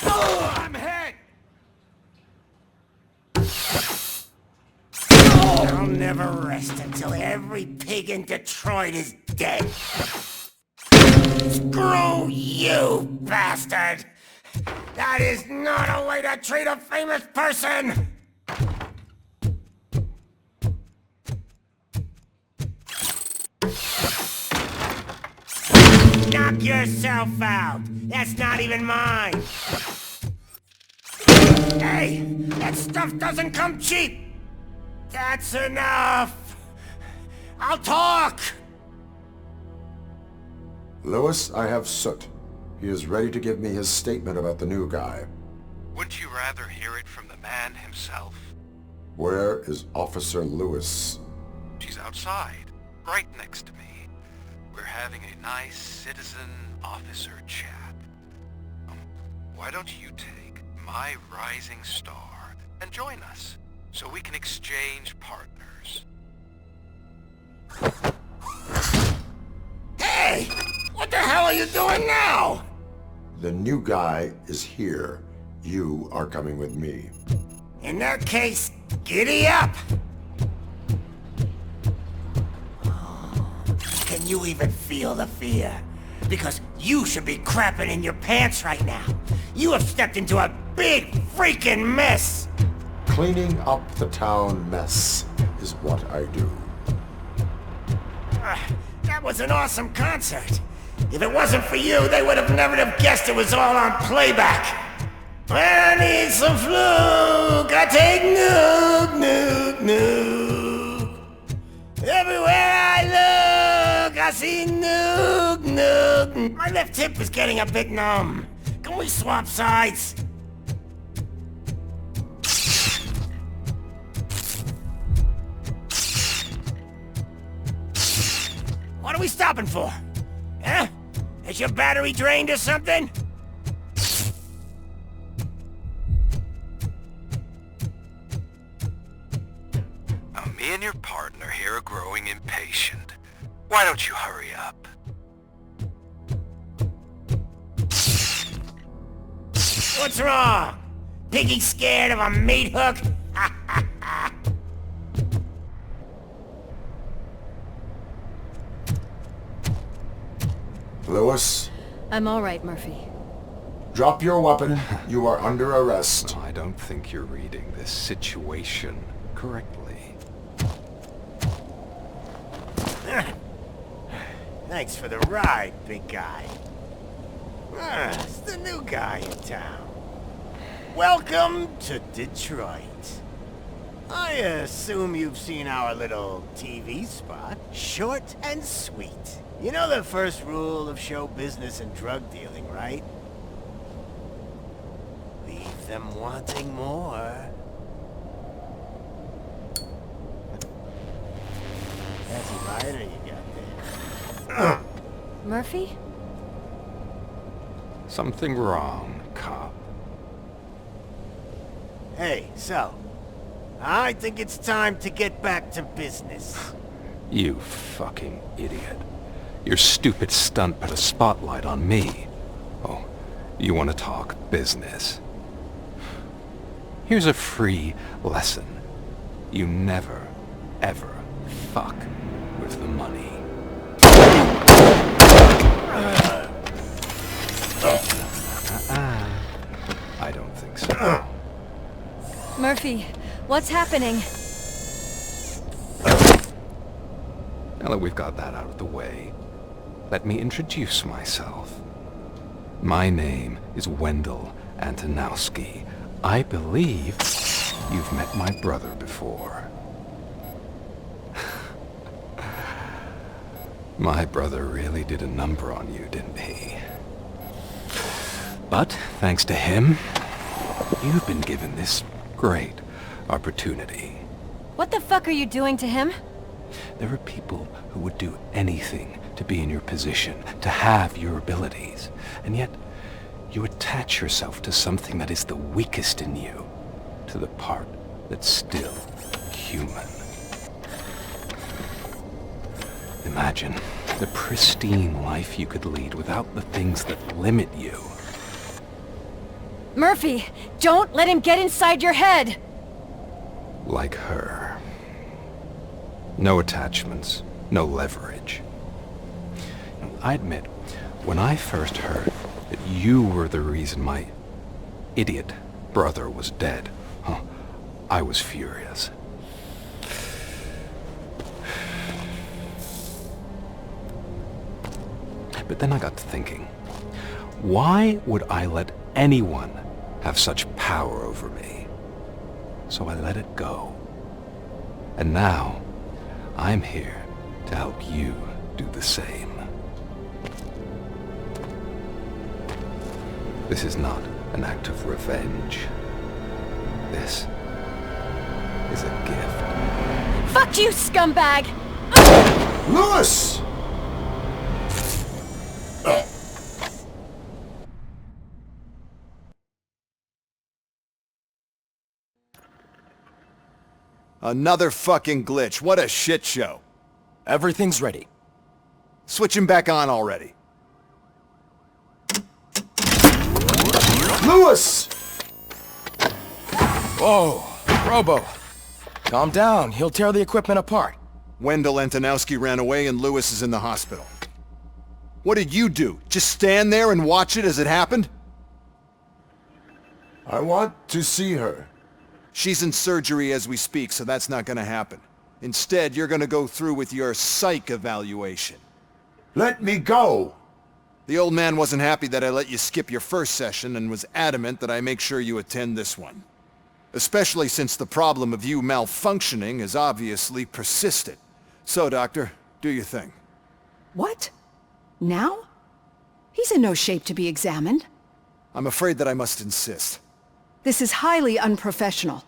Oh, I'm hit! I'll never rest until every pig in Detroit is dead. Screw you, bastard! That is not a way to treat a famous person! Knock yourself out! That's not even mine! Hey! That stuff doesn't come cheap! That's enough! I'll talk! Lewis, I have Soot. He is ready to give me his statement about the new guy. Wouldn't you rather hear it from the man himself? Where is Officer Lewis? She's outside, right next to me. We're having a nice citizen-officer chat. Why don't you take my rising star and join us, so we can exchange partners? Hey! What the hell are you doing now? The new guy is here. You are coming with me. In that case, giddy up! Can you even feel the fear? Because you should be crapping in your pants right now. You have stepped into a big freaking mess! Cleaning up the town mess is what I do. That was an awesome concert. If it wasn't for you, they would have never have guessed it was all on playback. When I need some fluke, I take nuke, nuke, nuke. Everywhere I look, I see nuke, nuke. My left hip is getting a bit numb. Can we swap sides? What are we stopping for? Huh? Is your battery drained or something? Me and your partner here are growing impatient. Why don't you hurry up? What's wrong? Piggy scared of a meat hook? Lewis? I'm all right, Murphy. Drop your weapon. You are under arrest. I don't think you're reading this situation correctly. Thanks for the ride, big guy. It's the new guy in town. Welcome to Detroit. I assume you've seen our little TV spot. Short and sweet. You know the first rule of show business and drug dealing, right? Leave them wanting more. That's a rider you got there. Murphy? Something wrong, cop. Hey, so, I think it's time to get back to business. You fucking idiot. Your stupid stunt put a spotlight on me. Oh, you want to talk business? Here's a free lesson. You never, ever fuck with the money. I don't think so. Murphy, what's happening? Now that we've got that out of the way, let me introduce myself. My name is Wendell Antonowski. I believe you've met my brother before. My brother really did a number on you, didn't he? But, thanks to him, you've been given this great opportunity. What the fuck are you doing to him? There are people who would do anything to be in your position, to have your abilities, and yet you attach yourself to something that is the weakest in you, to the part that's still human. Imagine the pristine life you could lead without the things that limit you. Murphy, don't let him get inside your head! Like her. No attachments, no leverage. I admit, when I first heard that you were the reason my idiot brother was dead, I was furious. But then I got to thinking, why would I let anyone have such power over me? So I let it go. And now, I'm here to help you do the same. This is not an act of revenge. This is a gift. Fuck you, scumbag! Lewis! Another fucking glitch. What a shit show. Everything's ready. Switch him back on already. Lewis! Whoa, Robo. Calm down. He'll tear the equipment apart. Wendell Antonowski ran away and Lewis is in the hospital. What did you do? Just stand there and watch it as it happened? I want to see her. She's in surgery as we speak, so that's not gonna happen. Instead, you're gonna go through with your psych evaluation. Let me go! The old man wasn't happy that I let you skip your first session and was adamant that I make sure you attend this one. Especially since the problem of you malfunctioning has obviously persisted. So, Doctor, do your thing. What? Now? He's in no shape to be examined. I'm afraid that I must insist. This is highly unprofessional.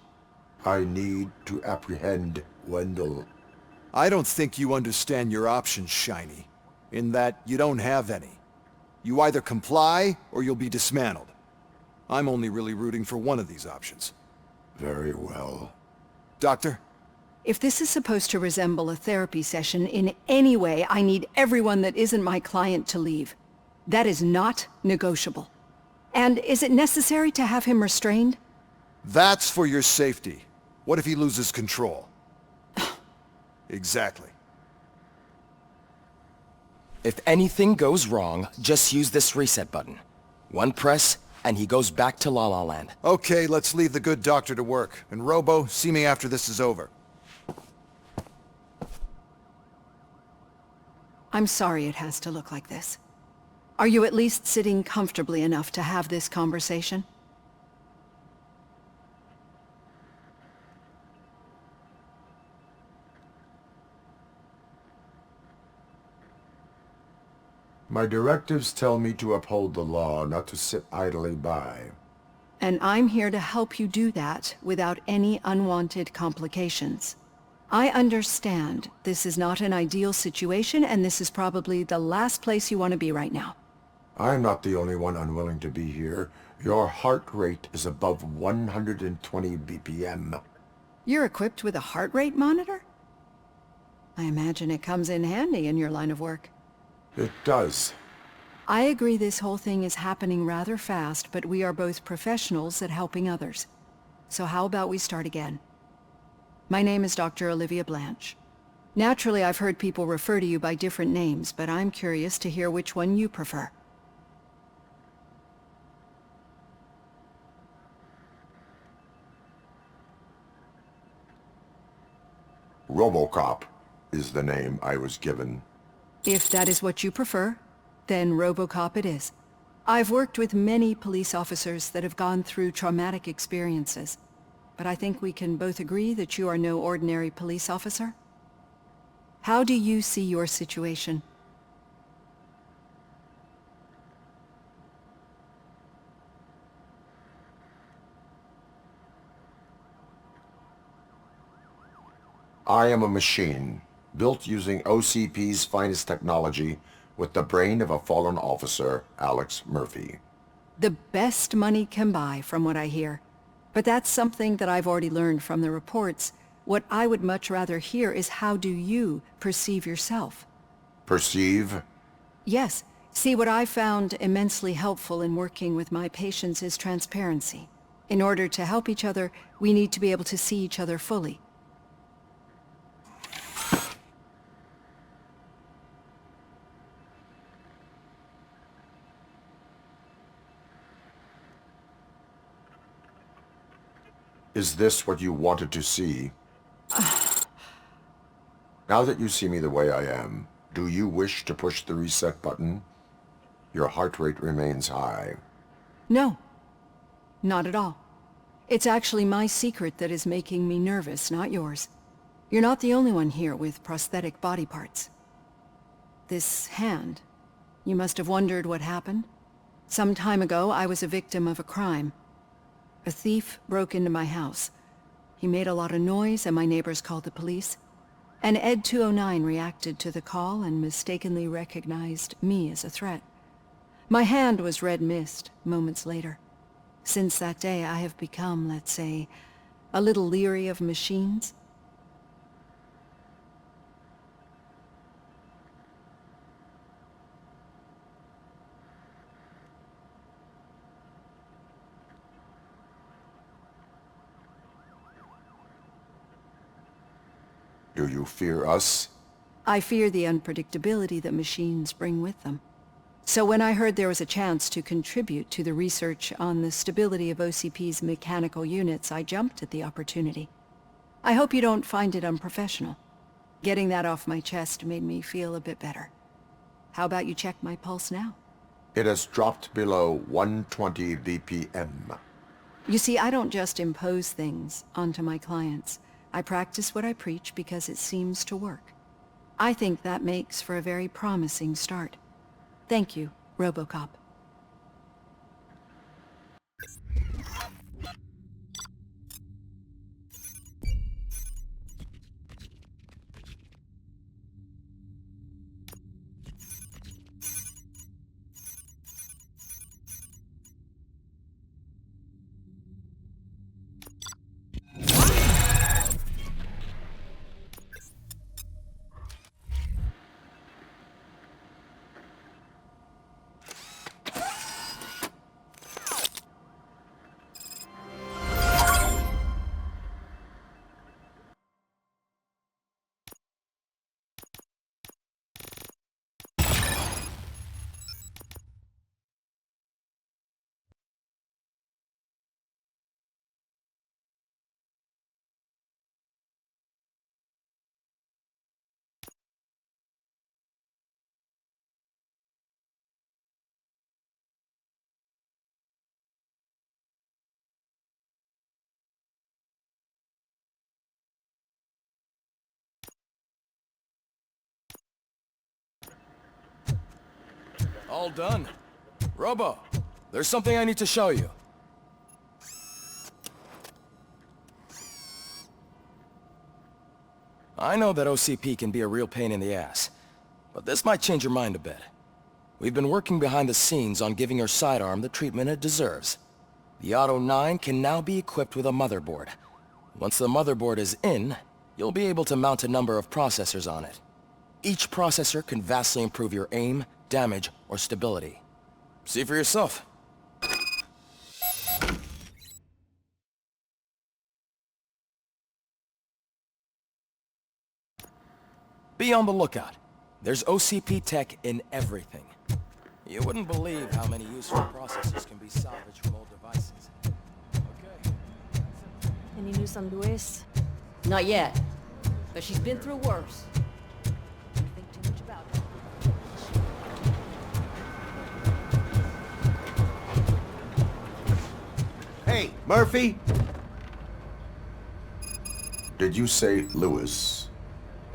I need to apprehend Wendell. I don't think you understand your options, Shiny. In that you don't have any. You either comply, or you'll be dismantled. I'm only really rooting for one of these options. Very well. Doctor? If this is supposed to resemble a therapy session in any way, I need everyone that isn't my client to leave. That is not negotiable. And is it necessary to have him restrained? That's for your safety. What if he loses control? Exactly. If anything goes wrong, just use this reset button. One press, and he goes back to La La Land. Okay, let's leave the good doctor to work. And Robo, see me after this is over. I'm sorry it has to look like this. Are you at least sitting comfortably enough to have this conversation? My directives tell me to uphold the law, not to sit idly by. And I'm here to help you do that without any unwanted complications. I understand this is not an ideal situation, and this is probably the last place you want to be right now. I'm not the only one unwilling to be here. Your heart rate is above 120 BPM. You're equipped with a heart rate monitor? I imagine it comes in handy in your line of work. It does. I agree this whole thing is happening rather fast, but we are both professionals at helping others. So how about we start again? My name is Dr. Olivia Blanche. Naturally, I've heard people refer to you by different names, but I'm curious to hear which one you prefer. RoboCop is the name I was given. If that is what you prefer, then RoboCop it is. I've worked with many police officers that have gone through traumatic experiences, but I think we can both agree that you are no ordinary police officer. How do you see your situation? I am a machine, built using OCP's finest technology with the brain of a fallen officer, Alex Murphy. The best money can buy, from what I hear. But that's something that I've already learned from the reports. What I would much rather hear is how do you perceive yourself? Perceive? Yes. See, what I found immensely helpful in working with my patients is transparency. In order to help each other, we need to be able to see each other fully. Is this what you wanted to see? Now that you see me the way I am, do you wish to push the reset button? Your heart rate remains high. No. Not at all. It's actually my secret that is making me nervous, not yours. You're not the only one here with prosthetic body parts. This hand, you must have wondered what happened. Some time ago, I was a victim of a crime. A thief broke into my house. He made a lot of noise and my neighbors called the police. And Ed 209 reacted to the call and mistakenly recognized me as a threat. My hand was red mist moments later. Since that day, I have become, let's say, a little leery of machines. Do you fear us? I fear the unpredictability that machines bring with them. So when I heard there was a chance to contribute to the research on the stability of OCP's mechanical units, I jumped at the opportunity. I hope you don't find it unprofessional. Getting that off my chest made me feel a bit better. How about you check my pulse now? It has dropped below 120 BPM. You see, I don't just impose things onto my clients. I practice what I preach because it seems to work. I think that makes for a very promising start. Thank you, RoboCop. All done. Robo, there's something I need to show you. I know that OCP can be a real pain in the ass, but this might change your mind a bit. We've been working behind the scenes on giving your sidearm the treatment it deserves. The Auto 9 can now be equipped with a motherboard. Once the motherboard is in, you'll be able to mount a number of processors on it. Each processor can vastly improve your aim, damage, or stability. See for yourself. Be on the lookout. There's OCP tech in everything. You wouldn't believe how many useful processors can be salvaged from old devices. Okay. Any news on Luis? Not yet, but she's been through worse. Don't think too much about it. Hey, Murphy? Did you say Lewis?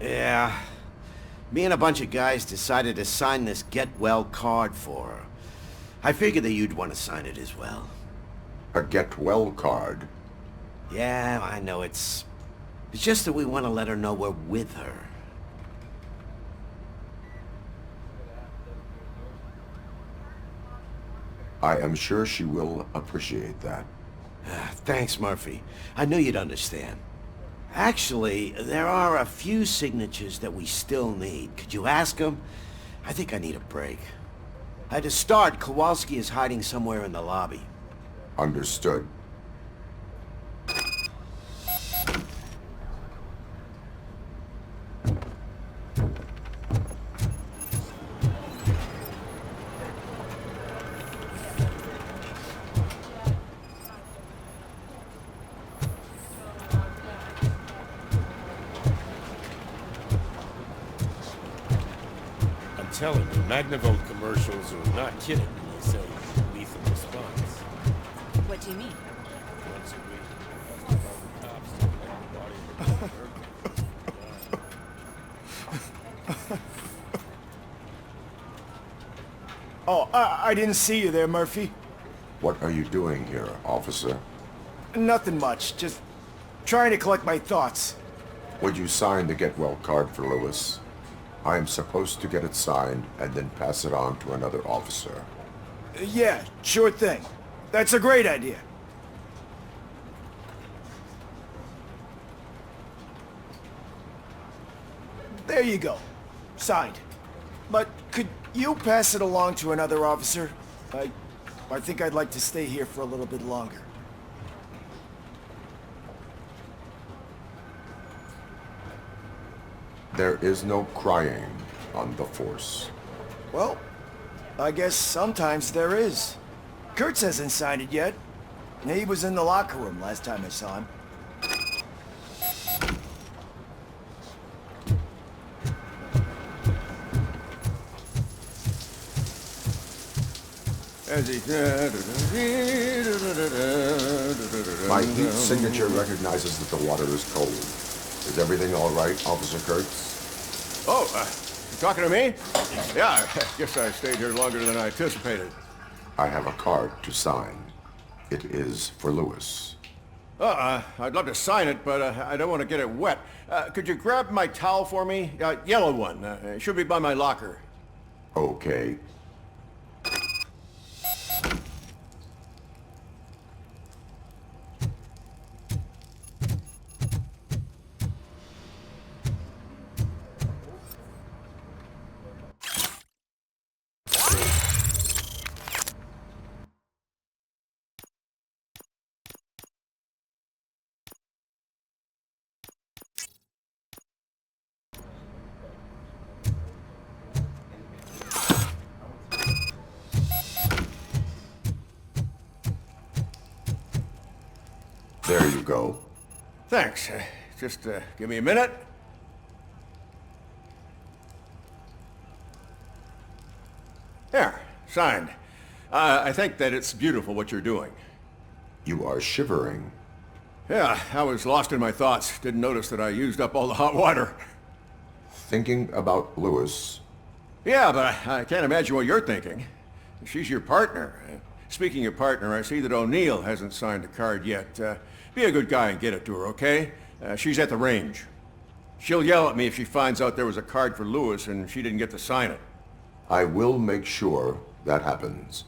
Yeah. Me and a bunch of guys decided to sign this get well card for her. I figured that you'd want to sign it as well. A get well card? Yeah, I know it's just that we want to let her know we're with her. I am sure she will appreciate that. Thanks, Murphy. I knew you'd understand. Actually, there are a few signatures that we still need. Could you ask him? I think I need a break. To start, Kowalski is hiding somewhere in the lobby. Understood. I'm telling you, Magnavolt commercials are not kidding when they say lethal response. What do you mean? Once a week, cops to let the body of Oh, I didn't see you there, Murphy. What are you doing here, officer? Nothing much, just trying to collect my thoughts. Would you sign the get well card for Lewis? I am supposed to get it signed and then pass it on to another officer. Yeah, sure thing. That's a great idea. There you go. Signed. But could you pass it along to another officer? I think I'd like to stay here for a little bit longer. There is no crying on the Force. Well, I guess sometimes there is. Kurtz hasn't signed it yet. He was in the locker room last time I saw him. My heat signature recognizes that the water is cold. Is everything all right, Officer Kurtz? Oh, you talking to me? Yeah, I guess I stayed here longer than I anticipated. I have a card to sign. It is for Lewis. I'd love to sign it, but I don't want to get it wet. Could you grab my towel for me? Yellow one. It should be by my locker. Okay. There you go. Thanks. Just give me a minute. There, signed. I think that it's beautiful what you're doing. You are shivering. Yeah, I was lost in my thoughts. Didn't notice that I used up all the hot water. Thinking about Lewis? Yeah, but I can't imagine what you're thinking. She's your partner. Speaking of partner, I see that O'Neill hasn't signed a card yet. Be a good guy and get it to her, okay? She's at the range. She'll yell at me if she finds out there was a card for Lewis and she didn't get to sign it. I will make sure that happens.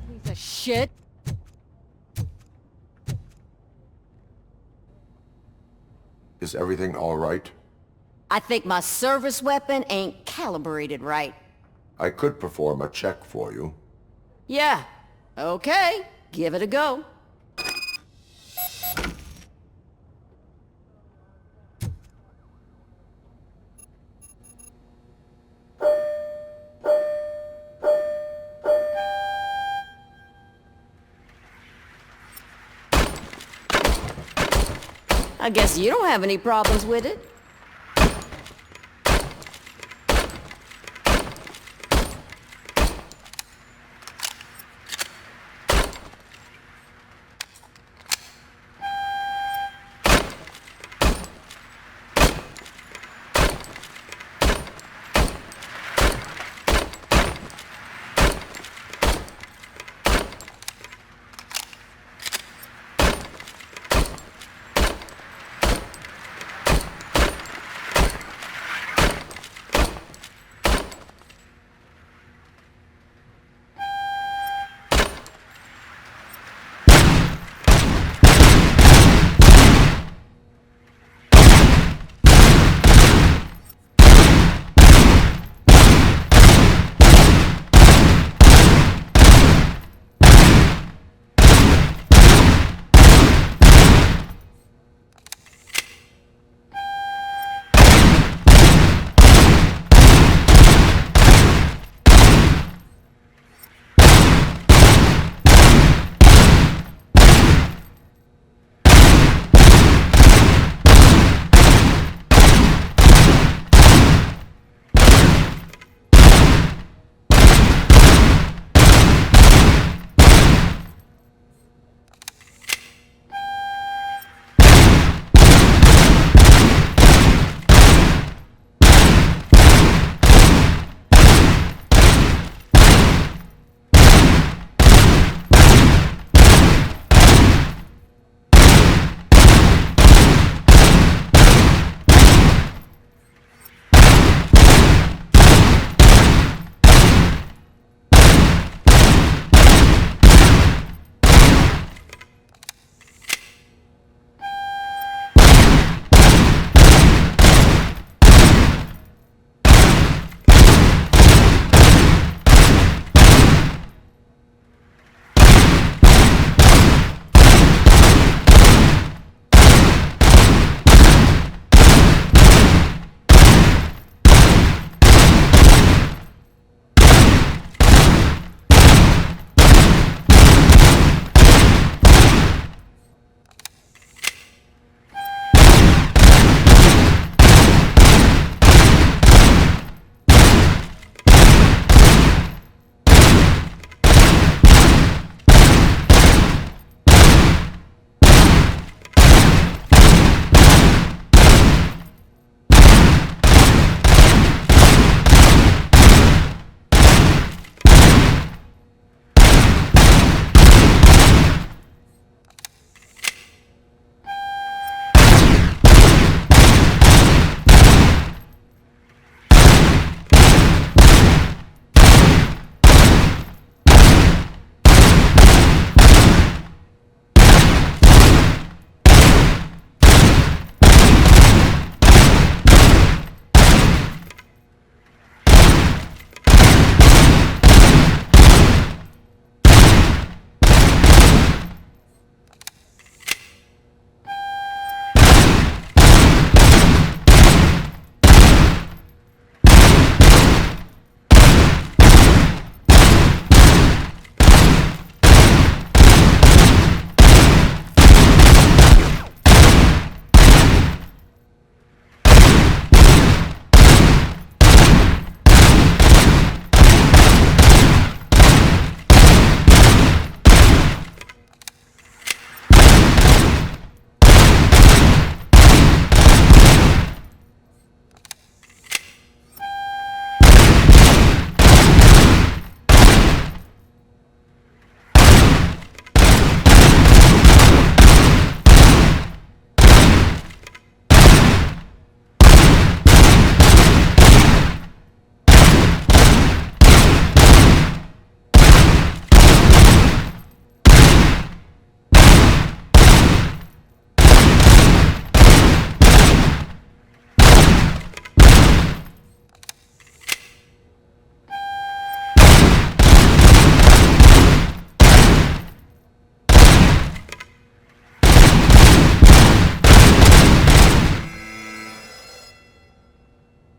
Piece of shit. Is everything all right? I think my service weapon ain't calibrated right. I could perform a check for you. Yeah, okay, give it a go. I guess you don't have any problems with it.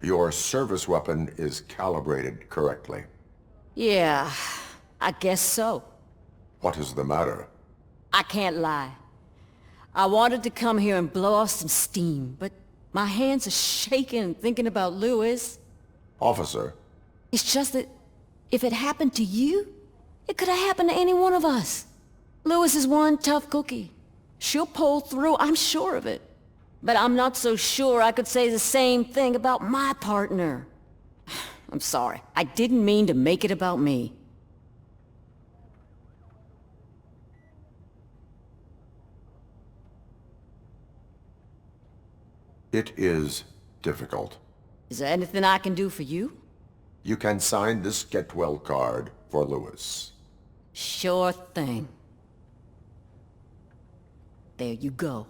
Your service weapon is calibrated correctly. Yeah, I guess so. What is the matter? I can't lie. I wanted to come here and blow off some steam, but my hands are shaking thinking about Lewis. Officer. It's just that if it happened to you, it could have happened to any one of us. Lewis is one tough cookie. She'll pull through, I'm sure of it. But I'm not so sure I could say the same thing about my partner. I'm sorry. I didn't mean to make it about me. It is difficult. Is there anything I can do for you? You can sign this get well card for Lewis. Sure thing. There you go.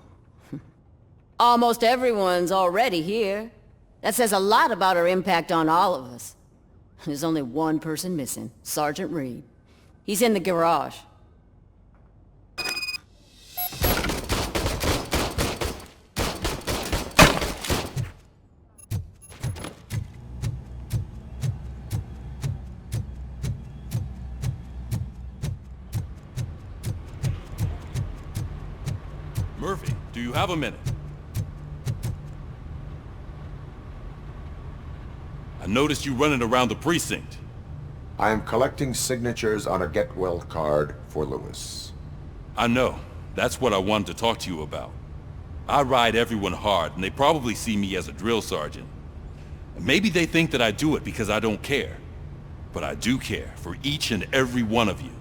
Almost everyone's already here. That says a lot about her impact on all of us. There's only one person missing, Sergeant Reed. He's in the garage. Murphy, do you have a minute? I noticed you running around the precinct. I am collecting signatures on a get well card for Lewis. I know. That's what I wanted to talk to you about. I ride everyone hard, and they probably see me as a drill sergeant. Maybe they think that I do it because I don't care. But I do care for each and every one of you.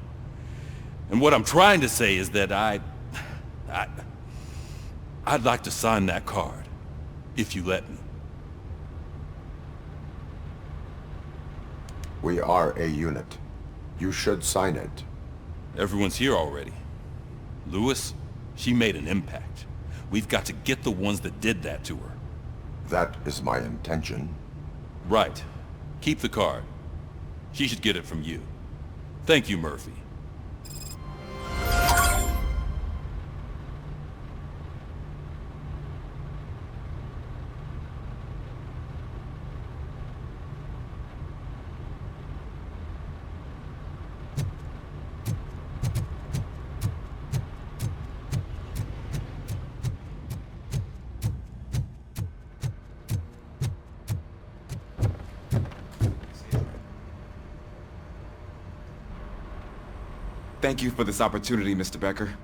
And what I'm trying to say is that I'd like to sign that card, if you let me. We are a unit. You should sign it. Everyone's here already. Lewis, she made an impact. We've got to get the ones that did that to her. That is my intention. Right. Keep the card. She should get it from you. Thank you, Murphy. Thank you for this opportunity, Mr. Becker.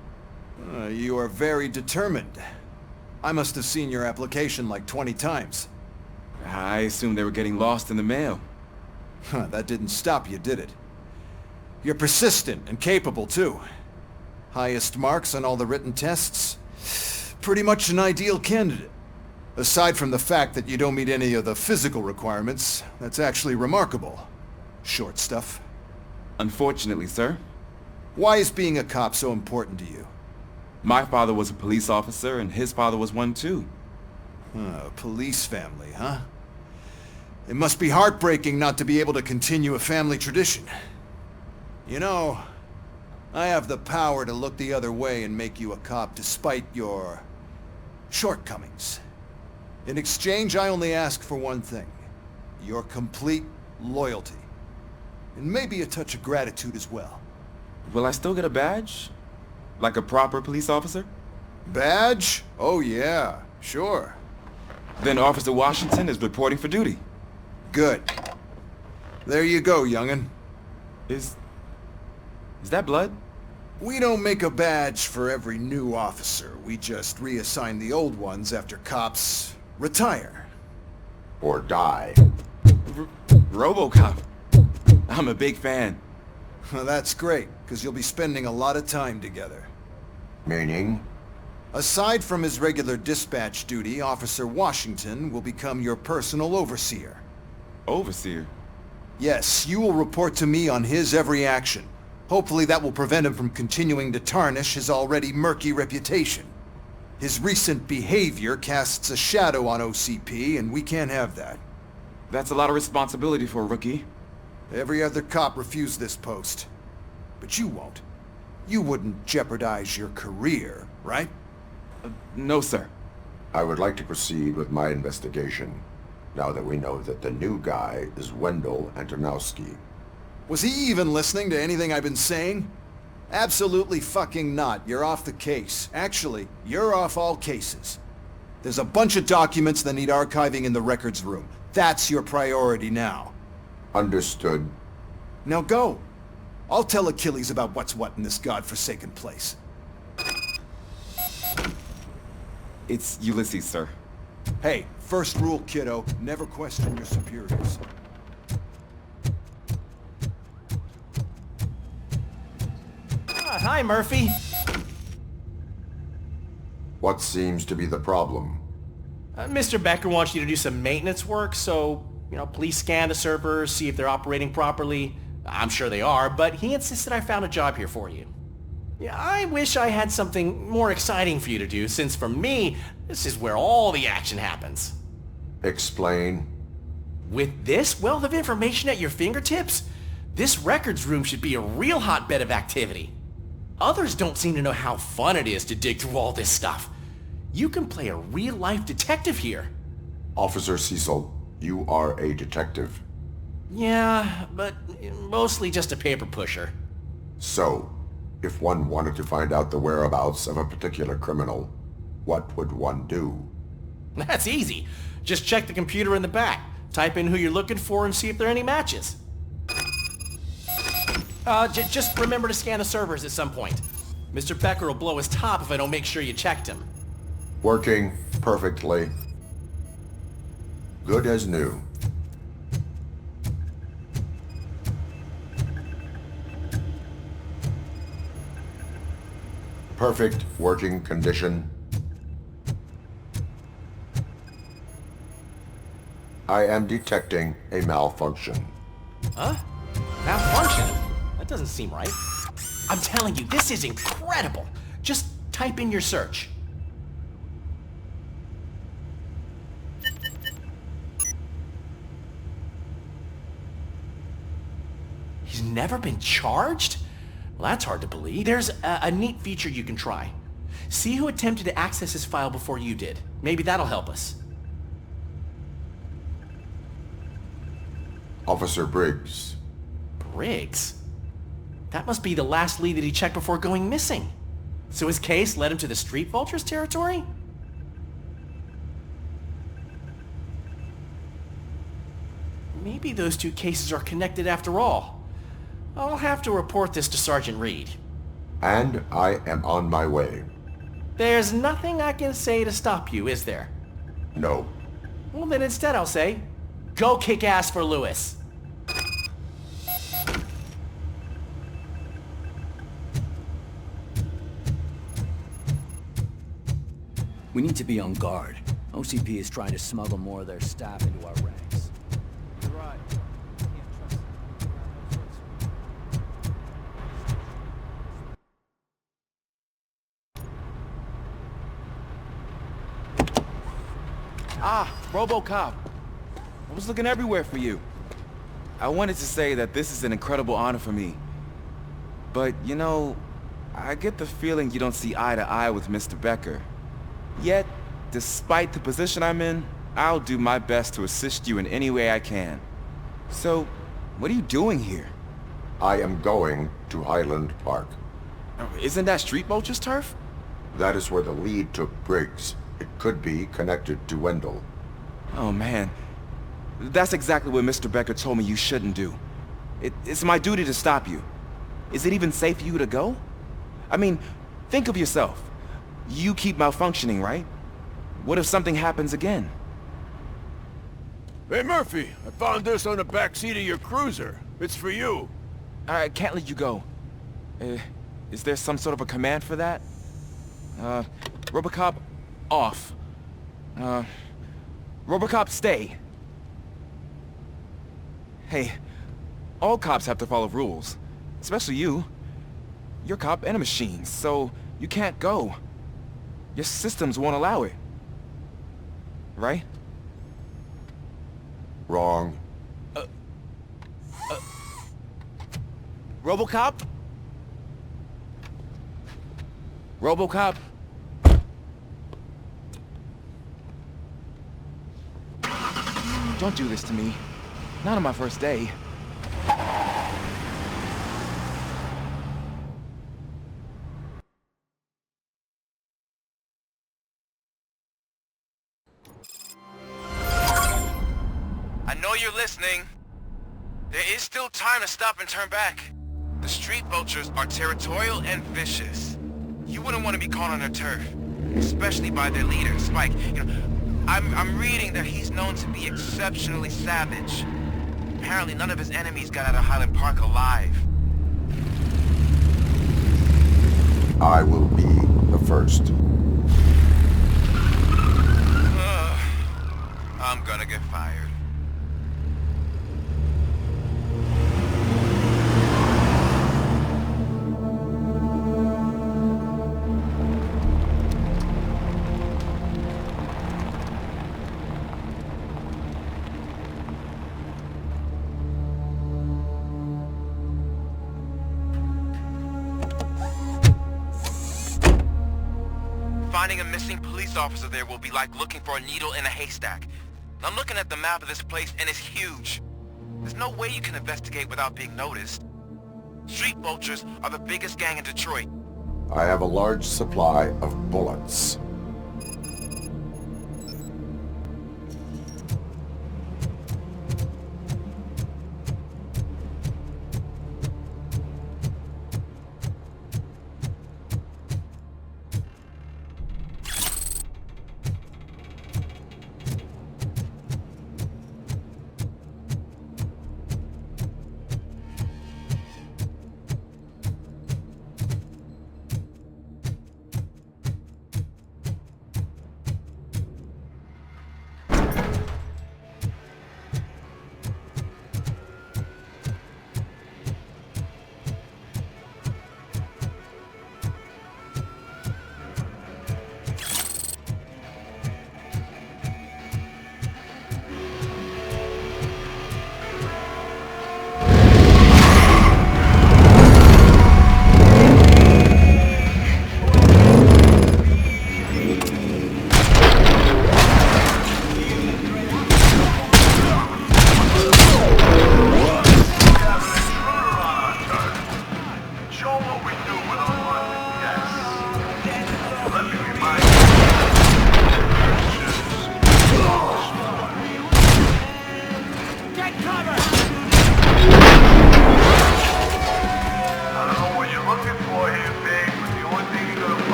You are very determined. I must have seen your application like 20 times. I assumed they were getting lost in the mail. That didn't stop you, did it? You're persistent and capable, too. Highest marks on all the written tests. Pretty much an ideal candidate. Aside from the fact that you don't meet any of the physical requirements, that's actually remarkable. Short stuff. Unfortunately, sir. Why is being a cop so important to you? My father was a police officer, and his father was one too. A police family, huh? It must be heartbreaking not to be able to continue a family tradition. You know, I have the power to look the other way and make you a cop despite your shortcomings. In exchange, I only ask for one thing. Your complete loyalty. And maybe a touch of gratitude as well. Will I still get a badge? Like a proper police officer? Badge? Oh yeah, sure. Then Officer Washington is reporting for duty. Good. There you go, young'un. Is that blood? We don't make a badge for every new officer. We just reassign the old ones after cops retire. Or die. RoboCop. I'm a big fan. Well, that's great, because you'll be spending a lot of time together. Meaning? Aside from his regular dispatch duty, Officer Washington will become your personal overseer. Overseer? Yes, you will report to me on his every action. Hopefully that will prevent him from continuing to tarnish his already murky reputation. His recent behavior casts a shadow on OCP, and we can't have that. That's a lot of responsibility for a rookie. Every other cop refused this post. But you won't. You wouldn't jeopardize your career, right? No, sir. I would like to proceed with my investigation. now that we know that the new guy is Wendell Antonowski. Was he even listening to anything I've been saying? Absolutely fucking not. You're off the case. Actually, you're off all cases. There's a bunch of documents that need archiving in the records room. That's your priority now. Understood. Now go. I'll tell Achilles about what's what in this godforsaken place. It's Ulysses, sir. Hey, first rule, kiddo. Never question your superiors. Hi, Murphy. What seems to be the problem? Mr. Becker wants you to do some maintenance work, so, please scan the servers, see if they're operating properly. I'm sure they are, but he insisted I found a job here for you. Yeah, I wish I had something more exciting for you to do, since for me, this is where all the action happens. Explain. With this wealth of information at your fingertips, this records room should be a real hotbed of activity. Others don't seem to know how fun it is to dig through all this stuff. You can play a real-life detective here. Officer Cecil, you are a detective. Yeah, but mostly just a paper pusher. So, if one wanted to find out the whereabouts of a particular criminal, what would one do? That's easy. Just check the computer in the back, type in who you're looking for, and see if there are any matches. Just remember to scan the servers at some point. Mr. Becker will blow his top if I don't make sure you checked him. Working perfectly. Good as new. Perfect working condition. I am detecting a malfunction. Huh? Malfunction? That doesn't seem right. I'm telling you, this is incredible. Just type in your search. He's never been charged? Well, that's hard to believe. There's a neat feature you can try. See who attempted to access his file before you did. Maybe that'll help us. Officer Briggs. Briggs? That must be the last lead that he checked before going missing. So his case led him to the Street Vultures territory? Maybe those two cases are connected after all. I'll have to report this to Sergeant Reed. And I am on my way. There's nothing I can say to stop you, is there? No. Well, then instead I'll say, go kick ass for Lewis. We need to be on guard. OCP is trying to smuggle more of their staff into our ranks. You're right. Ah, RoboCop. I was looking everywhere for you. I wanted to say that this is an incredible honor for me. But, I get the feeling you don't see eye to eye with Mr. Becker. Yet, despite the position I'm in, I'll do my best to assist you in any way I can. So, what are you doing here? I am going to Highland Park. Isn't that Street Vulture's turf? That is where the lead took Briggs. It could be connected to Wendell. Oh man, that's exactly what Mr. Becker told me you shouldn't do. It's my duty to stop you. Is it even safe for you to go? I mean, think of yourself. You keep malfunctioning, right? What if something happens again? Hey Murphy, I found this on the back seat of your cruiser. It's for you. I can't let you go. Is there some sort of a command for that? RoboCop, off. RoboCop, stay. Hey, all cops have to follow rules. Especially you. You're a cop and a machine, so you can't go. Your systems won't allow it. Right? Wrong. RoboCop? RoboCop? Don't do this to me. Not on my first day. I know you're listening. There is still time to stop and turn back. The street vultures are territorial and vicious. You wouldn't want to be caught on their turf, especially by their leader, Spike. You know, I'm reading that he's known to be exceptionally savage. Apparently none of his enemies got out of Highland Park alive. I will be the first. I'm gonna get fired. Finding a missing police officer there will be like looking for a needle in a haystack. I'm looking at the map of this place and it's huge. There's no way you can investigate without being noticed. Street vultures are the biggest gang in Detroit. I have a large supply of bullets.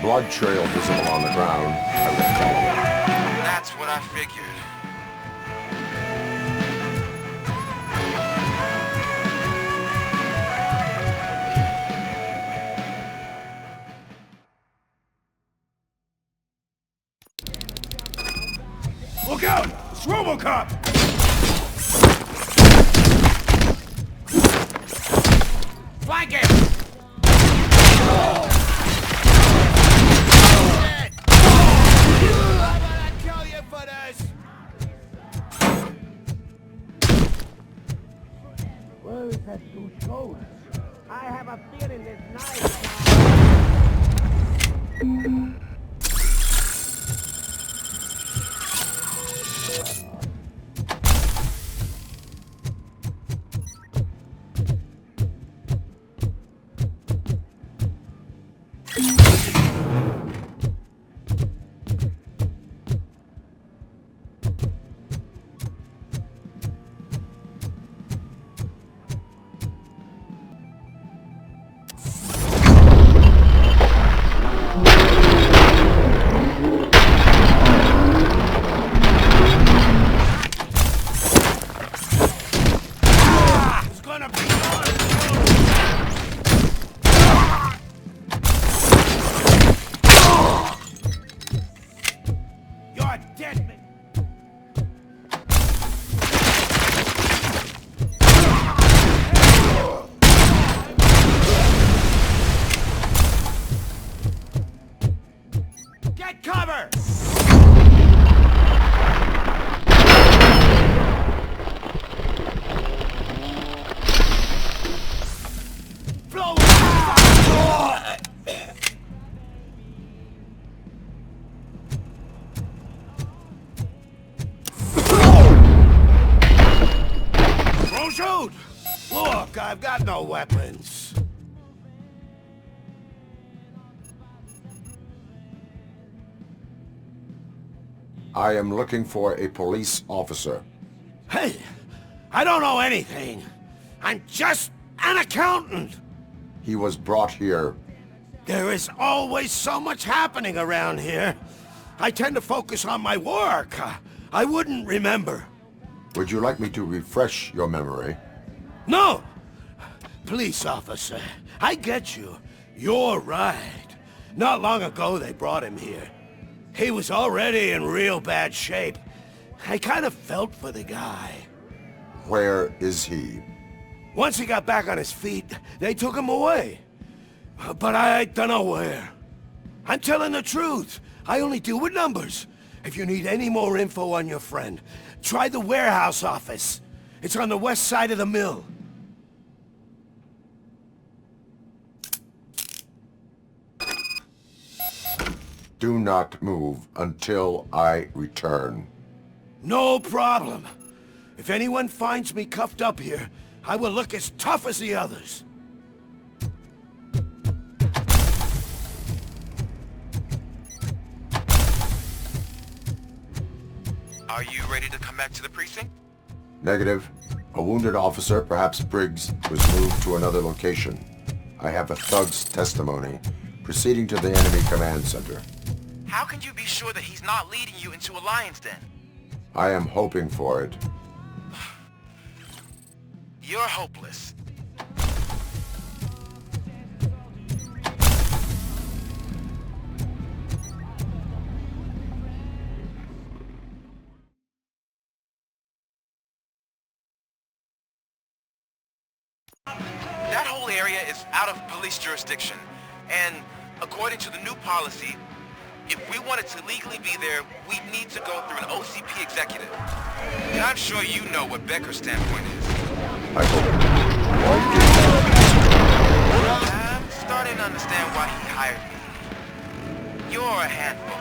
Blood trail visible on the ground. I will follow it. That's what I figured. Look out! It's RoboCop! Flank him! Where is that douche going? I have a feeling this night. Blow Don't shoot! Look, I've got no weapons. I am looking for a police officer. Hey, I don't know anything. I'm just an accountant. He was brought here. There is always so much happening around here. I tend to focus on my work. I wouldn't remember. Would you like me to refresh your memory? No! Police officer, I get you. You're right. Not long ago they brought him here. He was already in real bad shape. I kind of felt for the guy. Where is he? Once he got back on his feet, they took him away. But I don't know where. I'm telling the truth. I only deal with numbers. If you need any more info on your friend, try the warehouse office. It's on the west side of the mill. Do not move until I return. No problem. If anyone finds me cuffed up here, I will look as tough as the others. Are you ready to come back to the precinct? Negative. A wounded officer, perhaps Briggs, was moved to another location. I have a thug's testimony, proceeding to the enemy command center. How can you be sure that he's not leading you into a lion's den? I am hoping for it. You're hopeless. That whole area is out of police jurisdiction, and according to the new policy, if we wanted to legally be there, we'd need to go through an OCP executive. And I'm sure you know what Becker's standpoint is. I hope. I'm starting to understand why he hired me. You're a handful.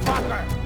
motherfucker!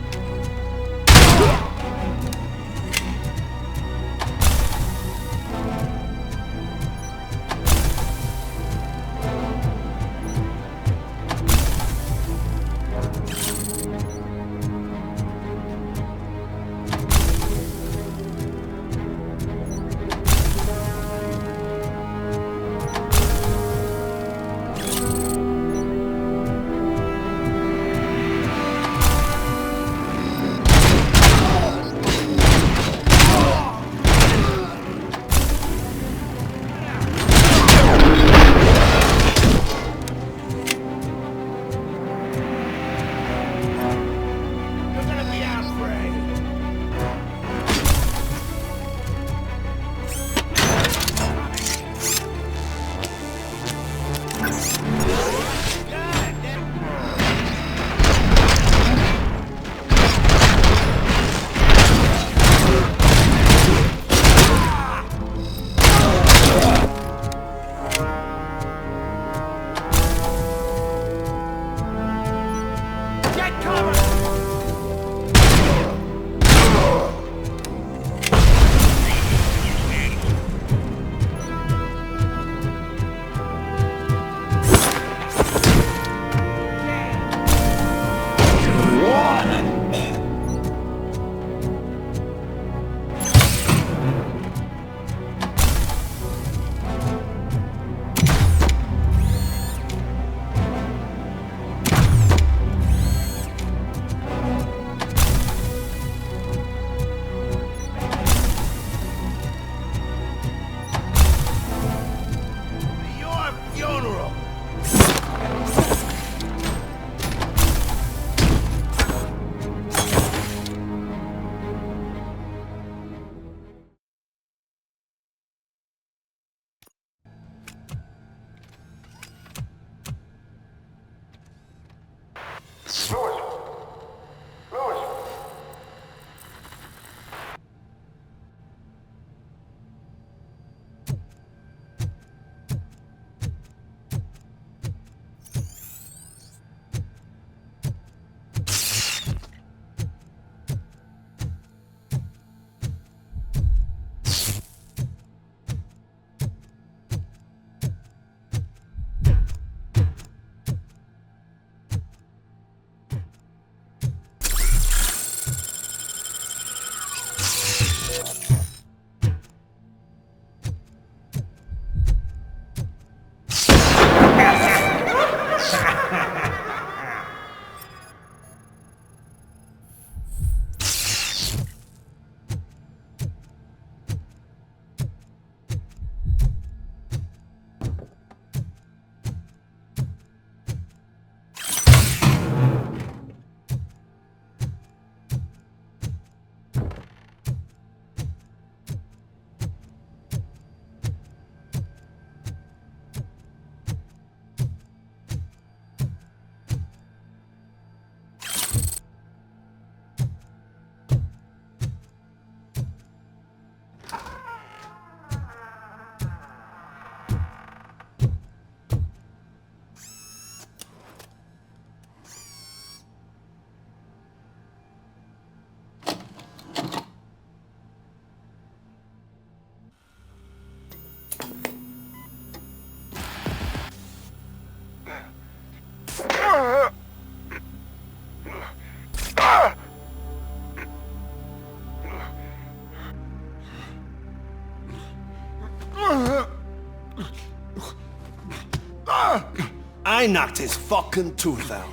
I knocked his fucking tooth out.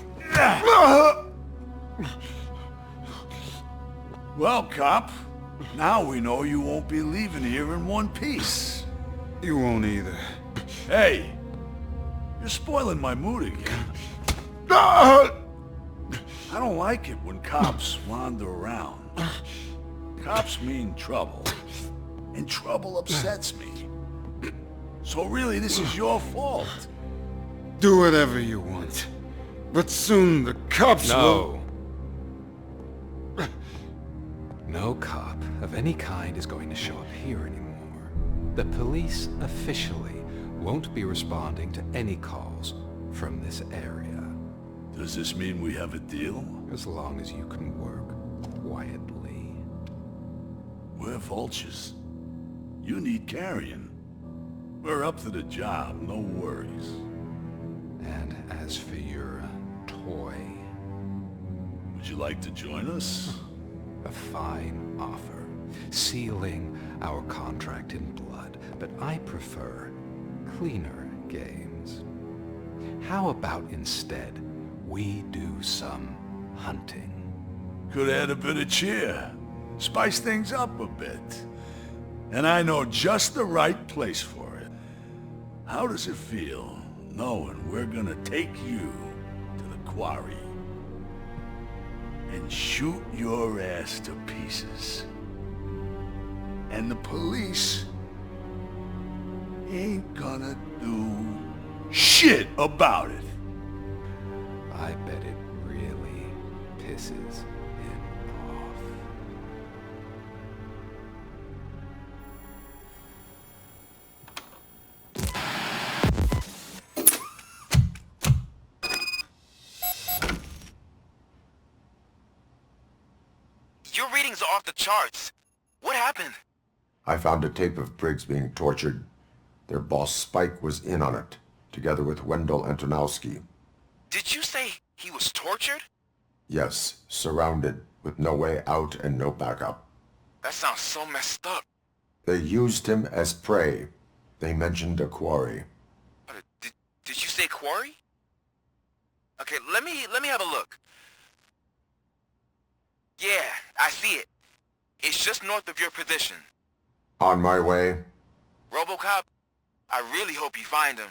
Well, cop, now we know you won't be leaving here in one piece. You won't either. Hey, you're spoiling my mood again. I don't like it when cops wander around. Cops mean trouble, and trouble upsets me. So really, this is your fault. Do whatever you want. But soon the cops will... No cop of any kind is going to show up here anymore. The police officially won't be responding to any calls from this area. Does this mean we have a deal? As long as you can work quietly. We're vultures. You need carrion. We're up to the job, no worries. And as for your toy... Would you like to join us? A fine offer. Sealing our contract in blood, but I prefer cleaner games. How about instead we do some hunting? Could add a bit of cheer. Spice things up a bit. And I know just the right place for it. How does it feel knowing we're gonna take you to the quarry and shoot your ass to pieces? And the police ain't gonna do shit about it. I bet it really pisses him off. Your readings are off the charts. What happened? I found a tape of Briggs being tortured. Their boss Spike was in on it, together with Wendell Antonowski. Did you say he was tortured? Yes, surrounded, with no way out and no backup. That sounds so messed up. They used him as prey. They mentioned a quarry. Did you say quarry? Okay, let me have a look. Yeah, I see it. It's just north of your position. On my way. RoboCop, I really hope you find him.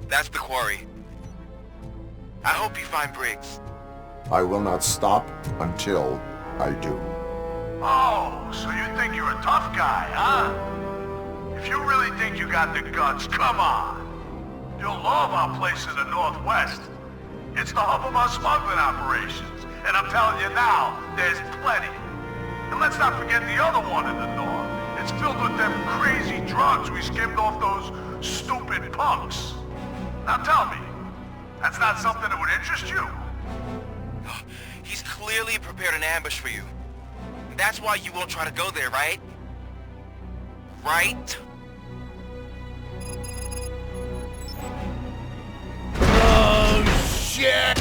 That's the quarry. I hope you find Briggs. I will not stop until I do. Oh, so you think you're a tough guy, huh? If you really think you got the guts, come on. You'll love our place in the Northwest. It's the hub of our smuggling operations. And I'm telling you now, there's plenty. And let's not forget the other one in the north. It's filled with them crazy drugs we skimmed off those stupid punks. Now tell me, that's not something that would interest you? He's clearly prepared an ambush for you. That's why you won't try to go there, right? Right? Oh, shit!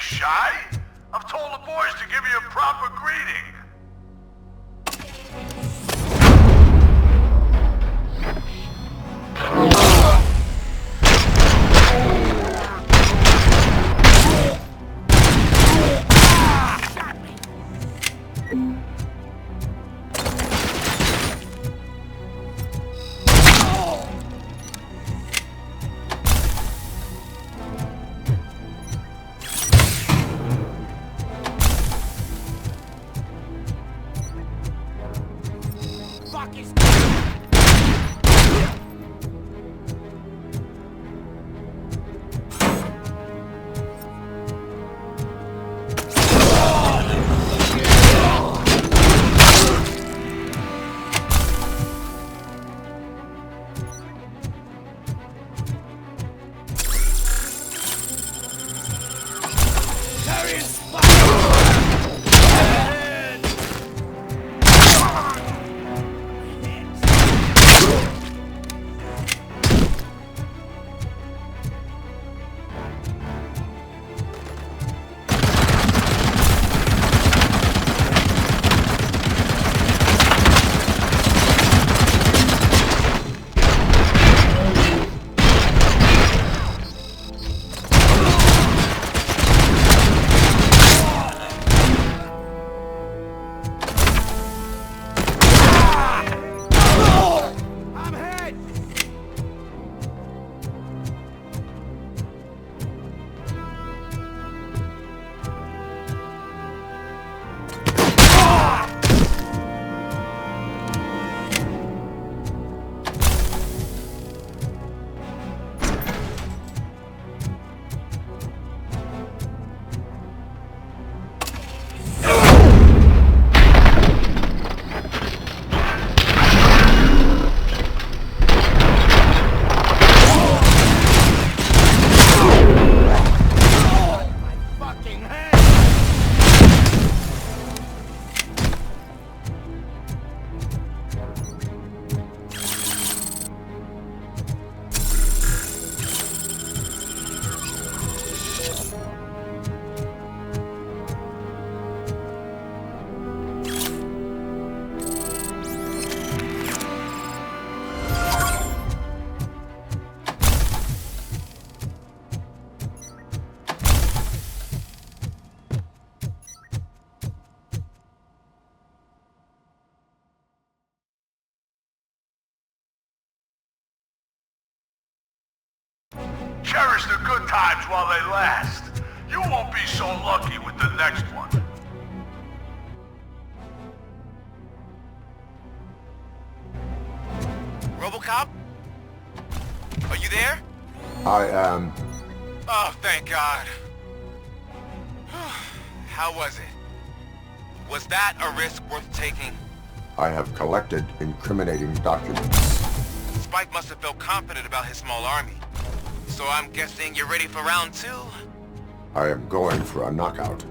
Shy? I've told the boys to give you a proper greeting. Cherish the good times while they last. You won't be so lucky with the next one. RoboCop? Are you there? I am... Oh, thank God. How was it? Was that a risk worth taking? I have collected incriminating documents. Spike must have felt confident about his small army. So I'm guessing you're ready for round 2? I am going for a knockout.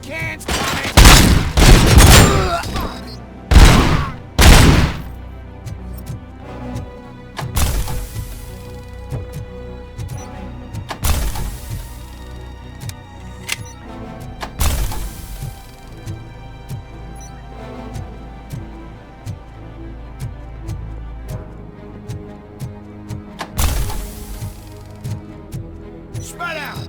cans coming! Spread out!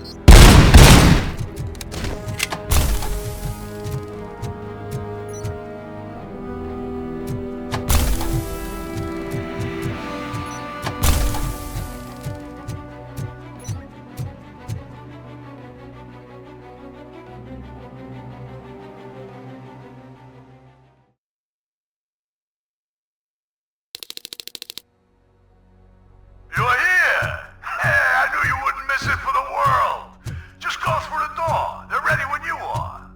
You're here! Hey, I knew you wouldn't miss it for the world! Just go through the door. They're ready when you are.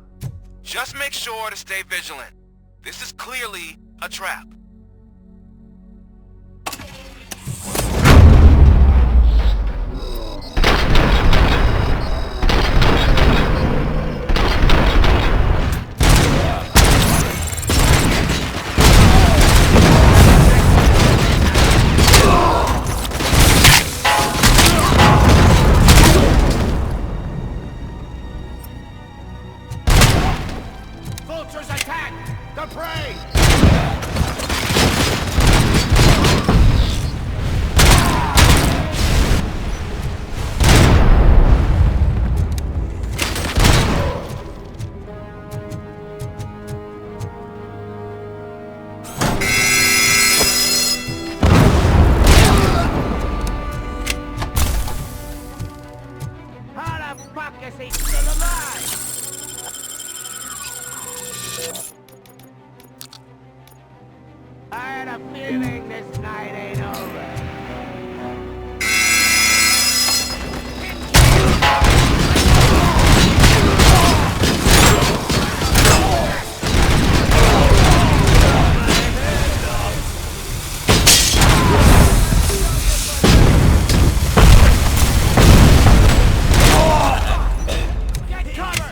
Just make sure to stay vigilant. This is clearly a trap. Vultures attack! The prey! How the fuck is he still alive? I had a feeling this night ain't over. Get cover!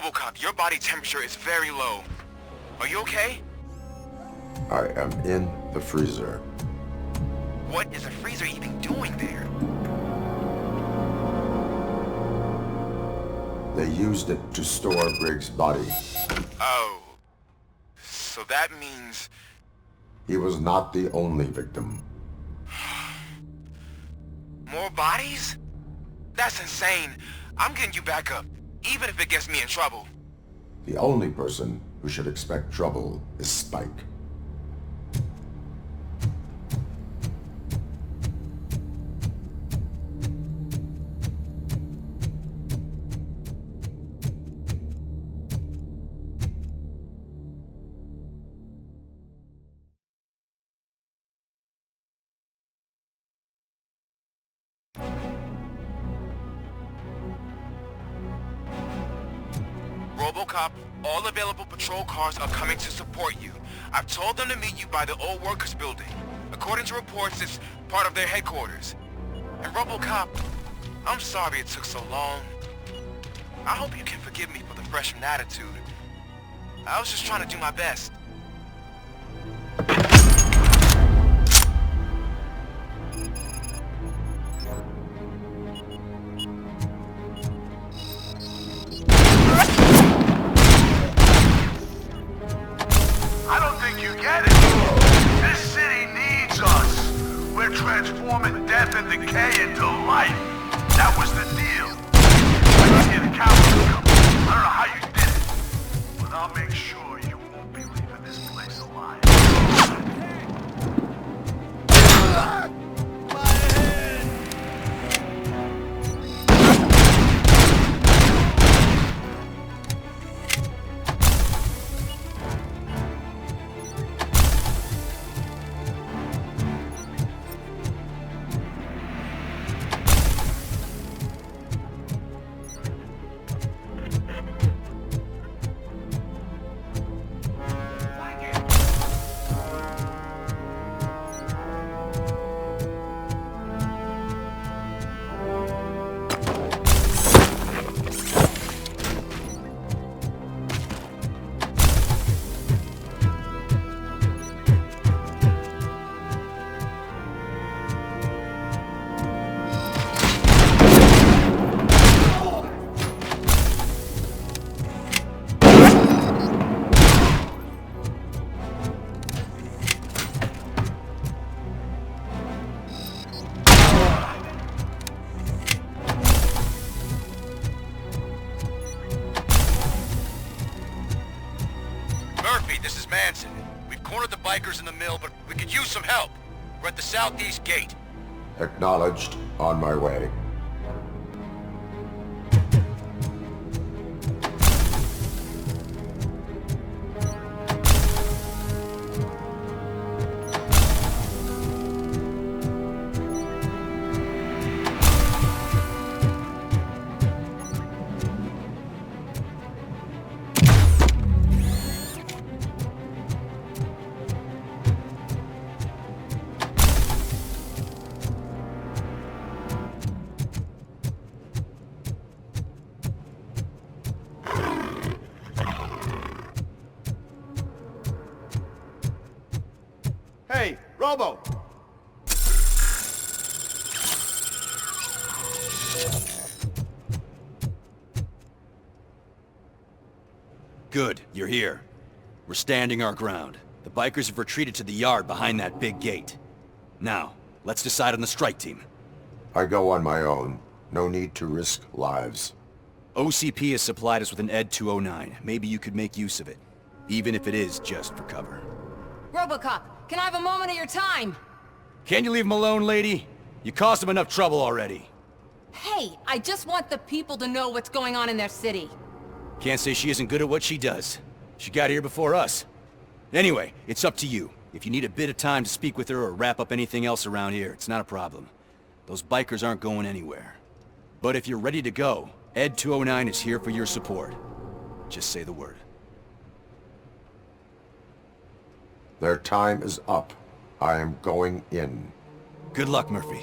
RoboCop, your body temperature is very low. Are you okay? I am in the freezer. What is a freezer even doing there? They used it to store Briggs' body. Oh. So that means... He was not the only victim. More bodies? That's insane. I'm getting you back up, even if it gets me in trouble. The only person who should expect trouble is Spike. RoboCop, all available patrol cars are coming to support you. I've told them to meet you by the old workers building. According to reports, it's part of their headquarters. And RoboCop, I'm sorry it took so long. I hope you can forgive me for the freshman attitude. I was just trying to do my best. I don't think you get it. This city needs us. We're transforming death and decay into life. That was the deal. I can hear the cowards coming. I don't know how you did it, but I'll make sure you won't be leaving this place alive. This is Manson. We've cornered the bikers in the mill, but we could use some help. We're at the southeast gate. Acknowledged. On my way. Hey, Robo! Good, you're here. We're standing our ground. The bikers have retreated to the yard behind that big gate. Now, let's decide on the strike team. I go on my own. No need to risk lives. OCP has supplied us with an ED 209. Maybe you could make use of it. Even if it is just for cover. RoboCop, can I have a moment of your time? Can you leave him alone, lady? You caused him enough trouble already. Hey, I just want the people to know what's going on in their city. Can't say she isn't good at what she does. She got here before us. Anyway, it's up to you. If you need a bit of time to speak with her or wrap up anything else around here, it's not a problem. Those bikers aren't going anywhere. But if you're ready to go, ED 209 is here for your support. Just say the word. Their time is up. I am going in. Good luck, Murphy.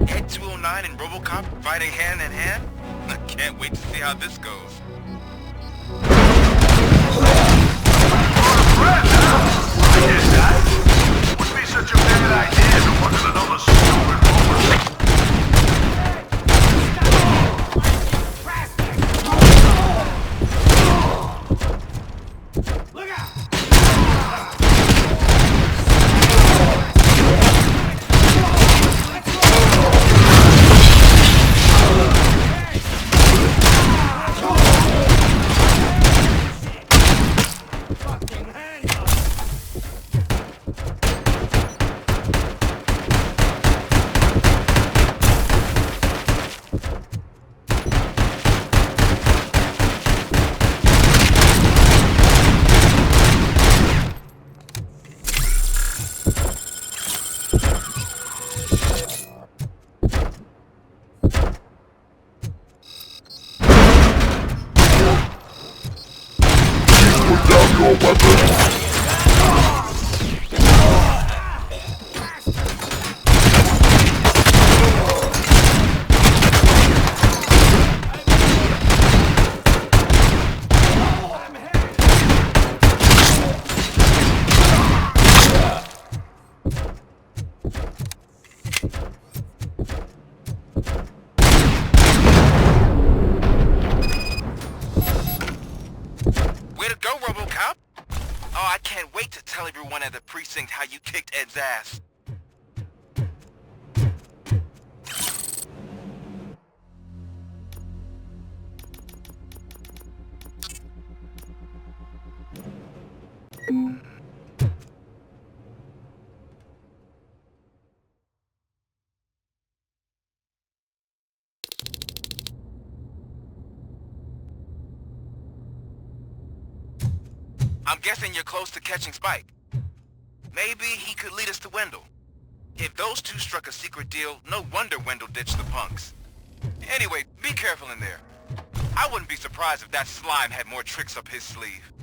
Ed 209 and RoboCop fighting hand in hand? I can't wait to see how this goes. Would be such a bad idea if it wasn't another stupid robot. Way to go, RoboCop! Oh, I can't wait to tell everyone at the precinct how you kicked Ed's ass. I'm guessing you're close to catching Spike. Maybe he could lead us to Wendell. If those two struck a secret deal, no wonder Wendell ditched the punks. Anyway, be careful in there. I wouldn't be surprised if that slime had more tricks up his sleeve.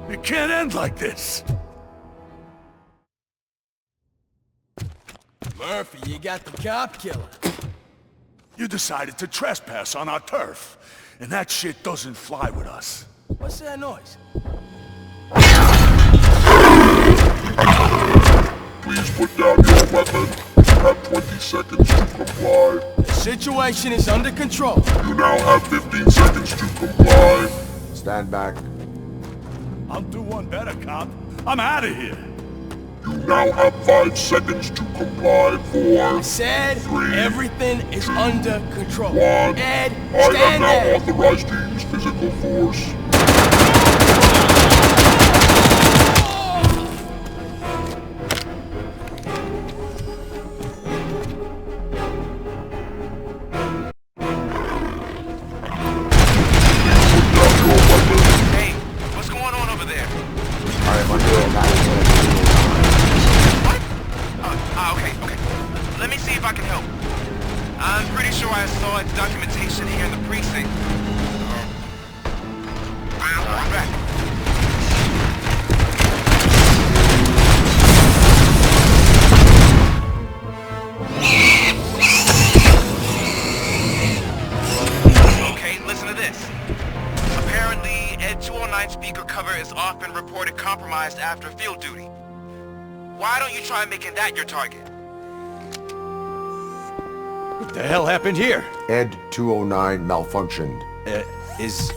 It can't end like this. Murphy, you got the cop killer. You decided to trespass on our turf, and that shit doesn't fly with us. What's that noise? Please put down your weapon. You have 20 seconds to comply. The situation is under control. You now have 15 seconds to comply. Stand back. I'll do one better, cop. I'm out of here. You now have 5 seconds to comply. 4, I said 3, everything is under control. 1. Ed, I am stand now there. authorized to use physical force. Documentation here in the precinct. 209 speaker cover is often reported compromised after field duty. Why don't you try making that your target? What the hell happened here? Ed 209 malfunctioned. Is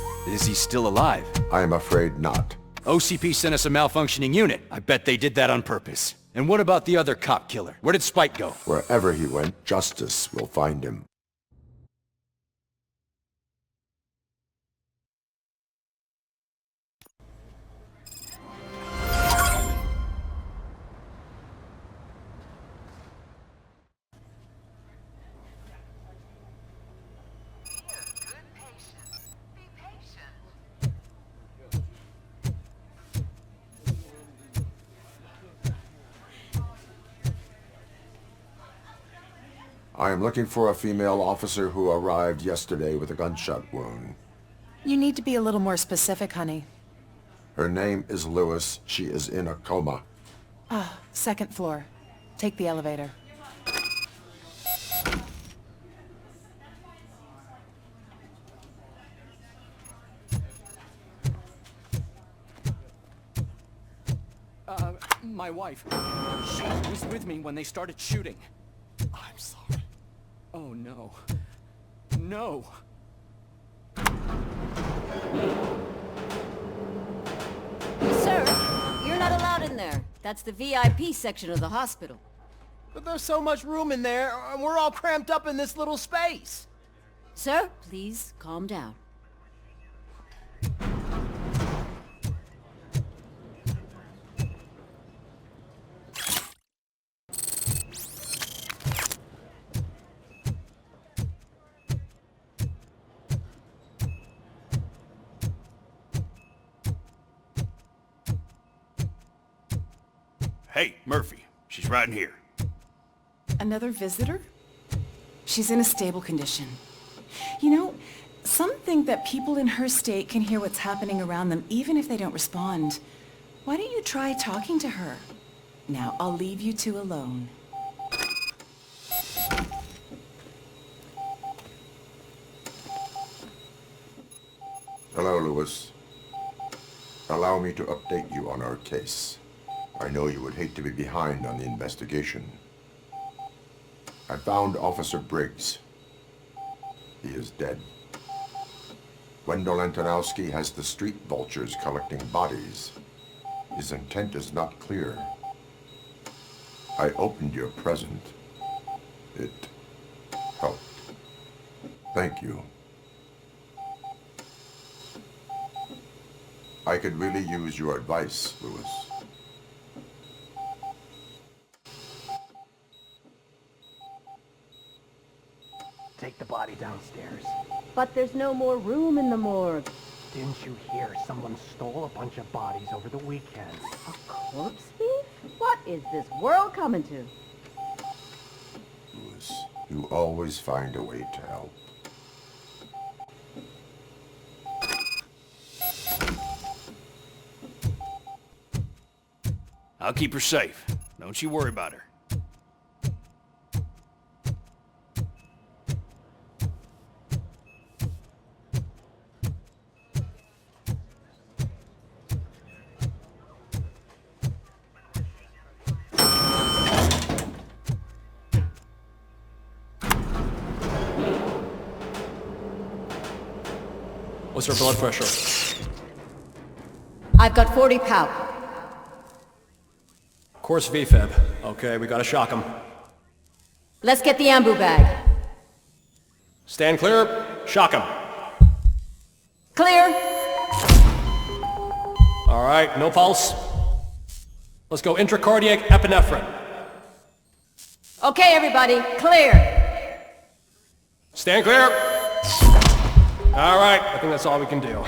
he still alive? I am afraid not. OCP sent us a malfunctioning unit. I bet they did that on purpose. And what about the other cop killer? Where did Spike go? Wherever he went, justice will find him. I am looking for a female officer who arrived yesterday with a gunshot wound. You need to be a little more specific, honey. Her name is Lewis. She is in a coma. Ah, second floor. Take the elevator. My wife. She was with me when they started shooting. I'm sorry. Oh, no. No. Sir, you're not allowed in there. That's the VIP section of the hospital. But there's so much room in there, and we're all cramped up in this little space. Sir, please calm down. Hey, Murphy. She's right in here. Another visitor? She's in a stable condition. You know, some think that people in her state can hear what's happening around them even if they don't respond. Why don't you try talking to her? Now, I'll leave you two alone. Hello, Lewis. Allow me to update you on our case. I know you would hate to be behind on the investigation. I found Officer Briggs. He is dead. Wendell Antonowski has the street vultures collecting bodies. His intent is not clear. I opened your present. It helped. Thank you. I could really use your advice, Lewis. Take the body downstairs. But there's no more room in the morgue. Didn't you hear someone stole a bunch of bodies over the weekend? A corpse thief? What is this world coming to? Lewis, you always find a way to help. I'll keep her safe. Don't you worry about her. What's her blood pressure? I've got 40 pow. Course VFib. Okay, we gotta shock him. Let's get the ambu bag. Stand clear. Shock him. Clear. All right, no pulse. Let's go intracardiac epinephrine. Okay, everybody, clear. Stand clear. All right, I think that's all we can do.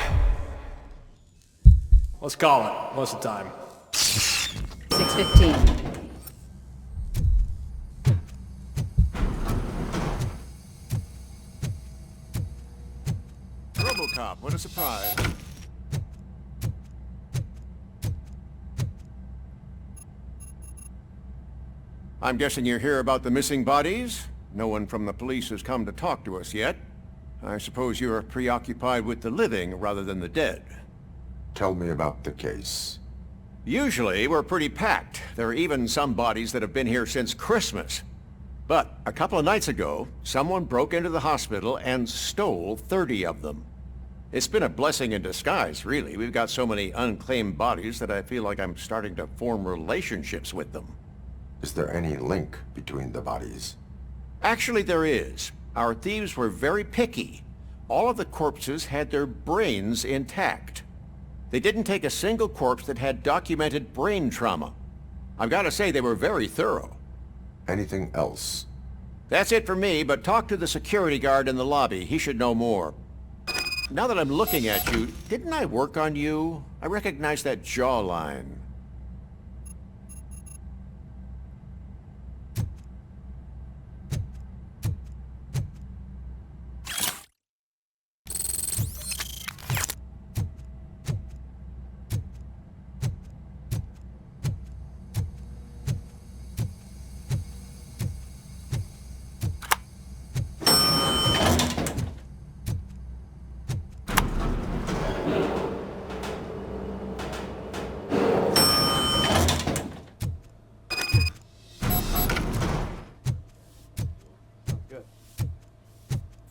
Let's call it. What's the time? 6:15. RoboCop, what a surprise. I'm guessing you're here about the missing bodies? No one from the police has come to talk to us yet. I suppose you're preoccupied with the living rather than the dead. Tell me about the case. Usually, we're pretty packed. There are even some bodies that have been here since Christmas. But a couple of nights ago, someone broke into the hospital and stole 30 of them. It's been a blessing in disguise, really. We've got so many unclaimed bodies that I feel like I'm starting to form relationships with them. Is there any link between the bodies? Actually, there is. Our thieves were very picky. All of the corpses had their brains intact. They didn't take a single corpse that had documented brain trauma. I've got to say they were very thorough. Anything else? That's it for me, but talk to the security guard in the lobby. He should know more. Now that I'm looking at you, didn't I work on you? I recognize that jawline.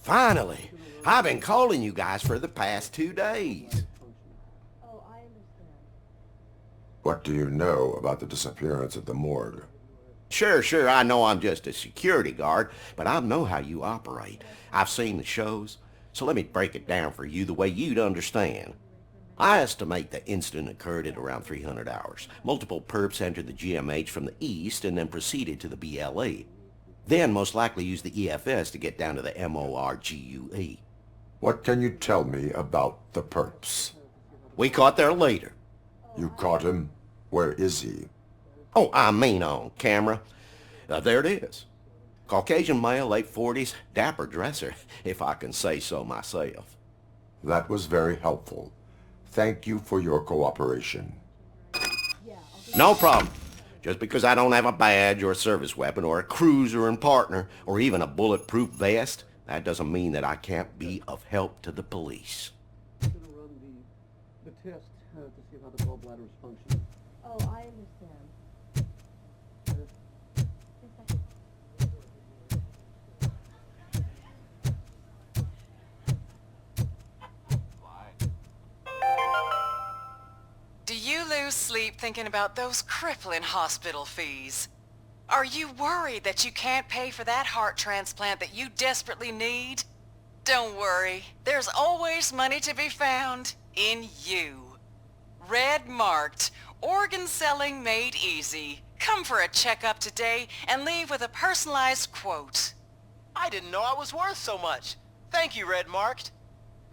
Finally! I've been calling you guys for the past 2 days. What do you know about the disappearance at the morgue? Sure, I know I'm just a security guard, but I know how you operate. I've seen the shows, so let me break it down for you the way you'd understand. I estimate the incident occurred at around 300 hours. Multiple perps entered the GMH from the east and then proceeded to the BLE. Then most likely used the EFS to get down to the MORGUE. What can you tell me about the perps? We caught their leader. You caught him? Where is he? Oh, I mean on camera. There it is. Caucasian male, late 40s, dapper dresser, if I can say so myself. That was very helpful. Thank you for your cooperation. No problem. Just because I don't have a badge or a service weapon or a cruiser and partner or even a bulletproof vest, that doesn't mean that I can't be of help to the police. I'm going to run the test to see how the gallbladder is functioning. Oh, I understand. Do you lose sleep thinking about those crippling hospital fees? Are you worried that you can't pay for that heart transplant that you desperately need? Don't worry, there's always money to be found in you. Red marked, organ selling made easy. Come for a checkup today and leave with a personalized quote. I didn't know I was worth so much. Thank you, Red Marked.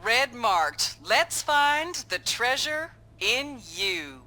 Red marked, let's find the treasure in you.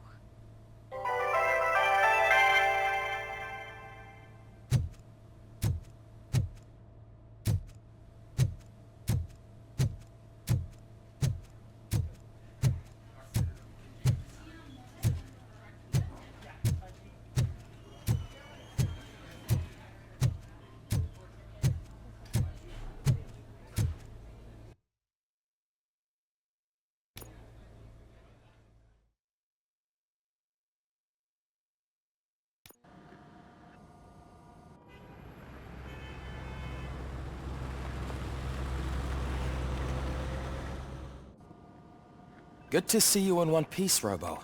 Good to see you in one piece, Robo.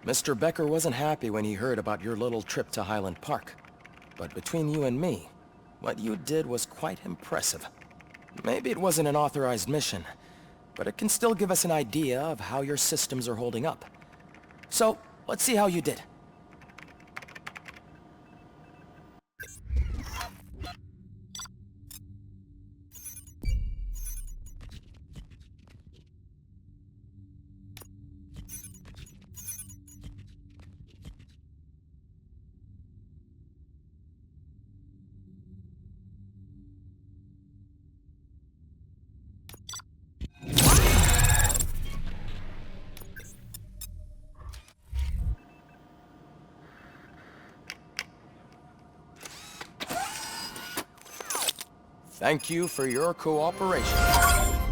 Mr. Becker wasn't happy when he heard about your little trip to Highland Park. But between you and me, what you did was quite impressive. Maybe it wasn't an authorized mission, but it can still give us an idea of how your systems are holding up. So, let's see how you did. Thank you for your cooperation.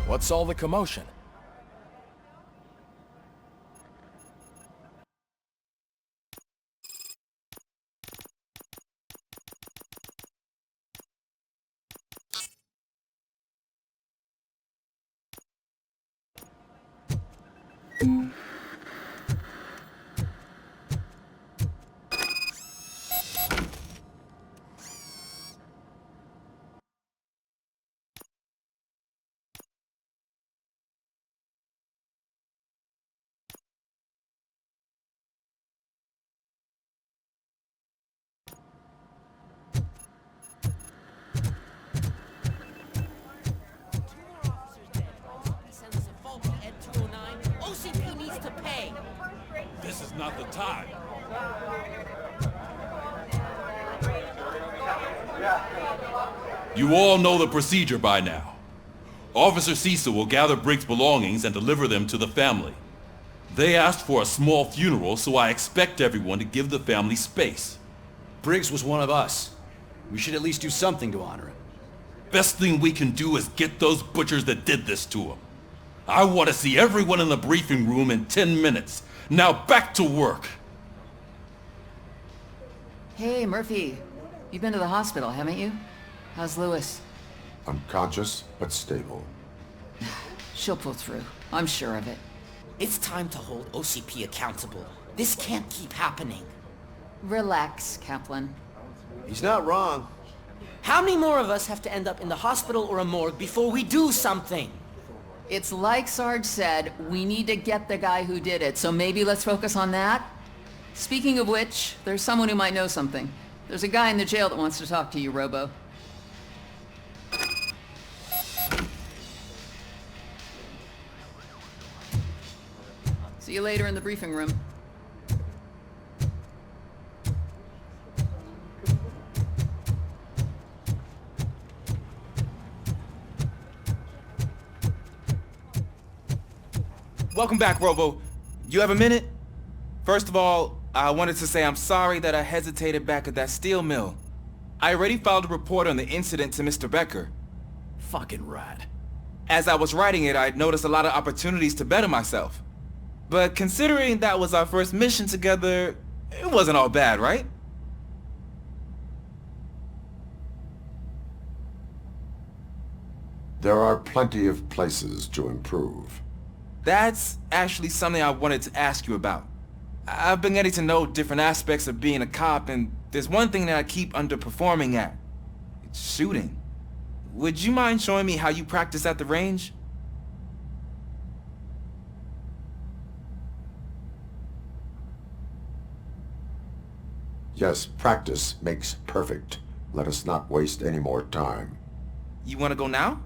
What's all the commotion? not the time. You all know the procedure by now. Officer Cecil will gather Briggs' belongings and deliver them to the family. They asked for a small funeral, so I expect everyone to give the family space. Briggs was one of us. We should at least do something to honor him. Best thing we can do is get those butchers that did this to him. I want to see everyone in the briefing room in 10 minutes. Now back to work. Hey, Murphy. You've been to the hospital, haven't you? How's Lewis? Unconscious, but stable. She'll pull through. I'm sure of it. It's time to hold OCP accountable. This can't keep happening. Relax, Kaplan. He's not wrong. How many more of us have to end up in the hospital or a morgue before we do something? It's like Sarge said, we need to get the guy who did it, so maybe let's focus on that? Speaking of which, there's someone who might know something. There's a guy in the jail that wants to talk to you, Robo. See you later in the briefing room. Welcome back, Robo. You have a minute? First of all, I wanted to say I'm sorry that I hesitated back at that steel mill. I already filed a report on the incident to Mr. Becker. Fucking rat. As I was writing it, I'd noticed a lot of opportunities to better myself. But considering that was our first mission together, it wasn't all bad, right? There are plenty of places to improve. That's actually something I wanted to ask you about. I've been getting to know different aspects of being a cop, and there's one thing that I keep underperforming at. It's shooting. Would you mind showing me how you practice at the range? Yes, practice makes perfect. Let us not waste any more time. You want to go now?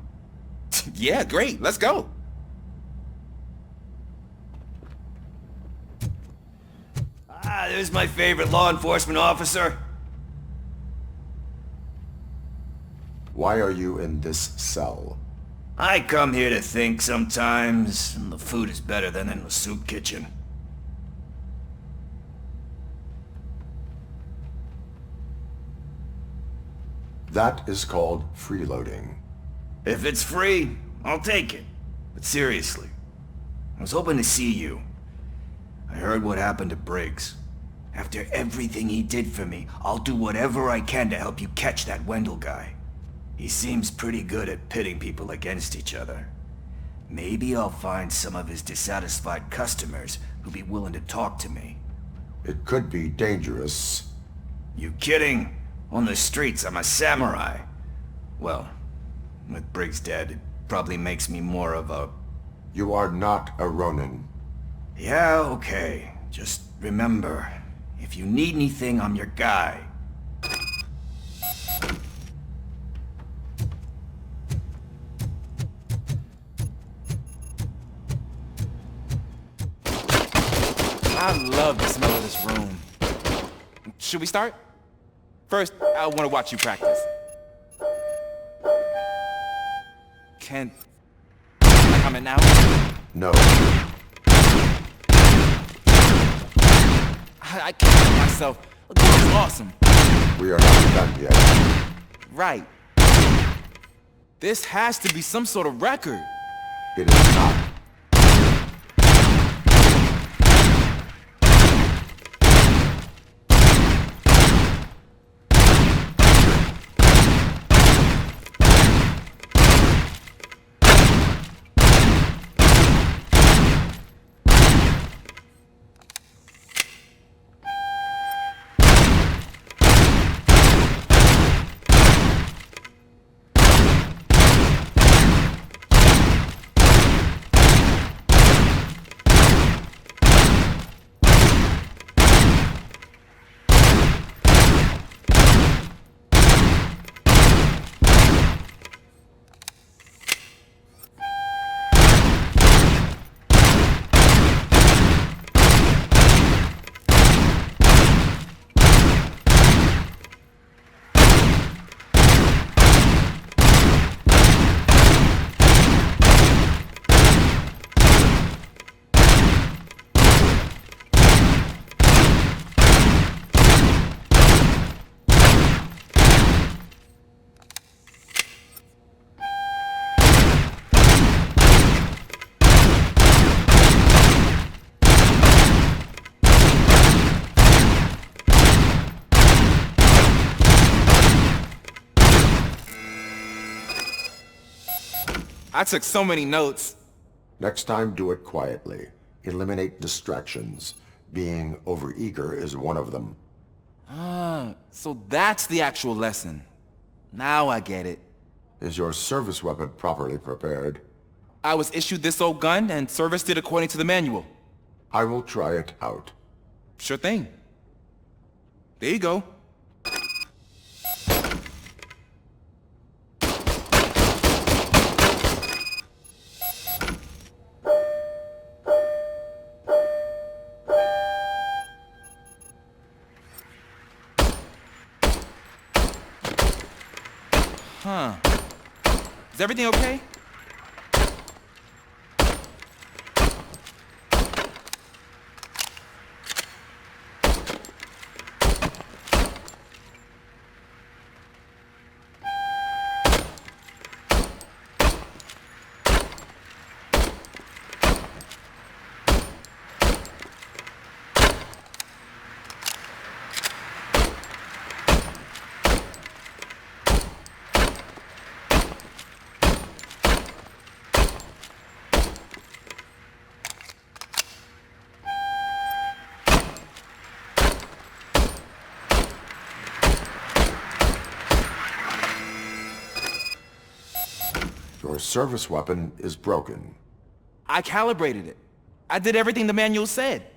Yeah, great. Let's go. Ah, there's my favorite law enforcement officer. Why are you in this cell? I come here to think sometimes, and the food is better than in the soup kitchen. That is called freeloading. If it's free, I'll take it. But seriously, I was hoping to see you. I heard what happened to Briggs. After everything he did for me, I'll do whatever I can to help you catch that Wendell guy. He seems pretty good at pitting people against each other. Maybe I'll find some of his dissatisfied customers who'll be willing to talk to me. It could be dangerous. You kidding? On the streets, I'm a samurai. Well, with Briggs dead, it probably makes me more of a... You are not a Ronin. Yeah, okay. Just remember, if you need anything, I'm your guy. I love the smell of this room. Should we start? First, I want to watch you practice. Can I comment now? No. I can't help myself. This is awesome. We are not done yet. Right. This has to be some sort of record. It is not. I took so many notes. Next time, do it quietly. Eliminate distractions. Being overeager is one of them. Ah, so that's the actual lesson. Now I get it. Is your service weapon properly prepared? I was issued this old gun and serviced it according to the manual. I will try it out. Sure thing. There you go. Huh. Is everything okay? Your service weapon is broken. I calibrated it. I did everything the manual said.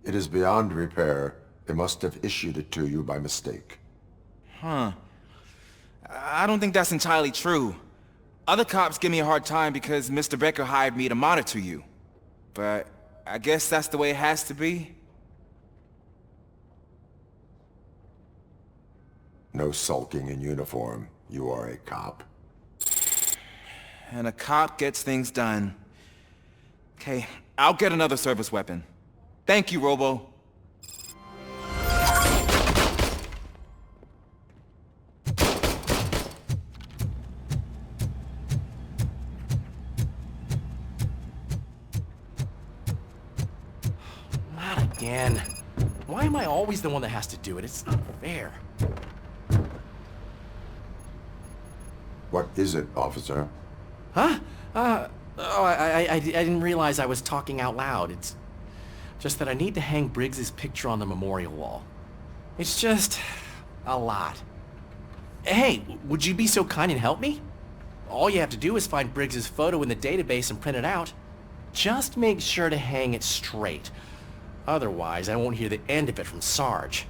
It is beyond repair. They must have issued it to you by mistake. Huh. I don't think that's entirely true. Other cops give me a hard time because Mr. Becker hired me to monitor you. But I guess that's the way it has to be. No sulking in uniform. You are a cop. And a cop gets things done. Okay, I'll get another service weapon. Thank you, Robo. Not again. Why am I always the one that has to do it? It's not fair. What is it, officer? Huh? I didn't realize I was talking out loud. It's just that I need to hang Briggs's picture on the memorial wall. It's just a lot. Hey, would you be so kind and help me? All you have to do is find Briggs's photo in the database and print it out. Just make sure to hang it straight. Otherwise, I won't hear the end of it from Sarge.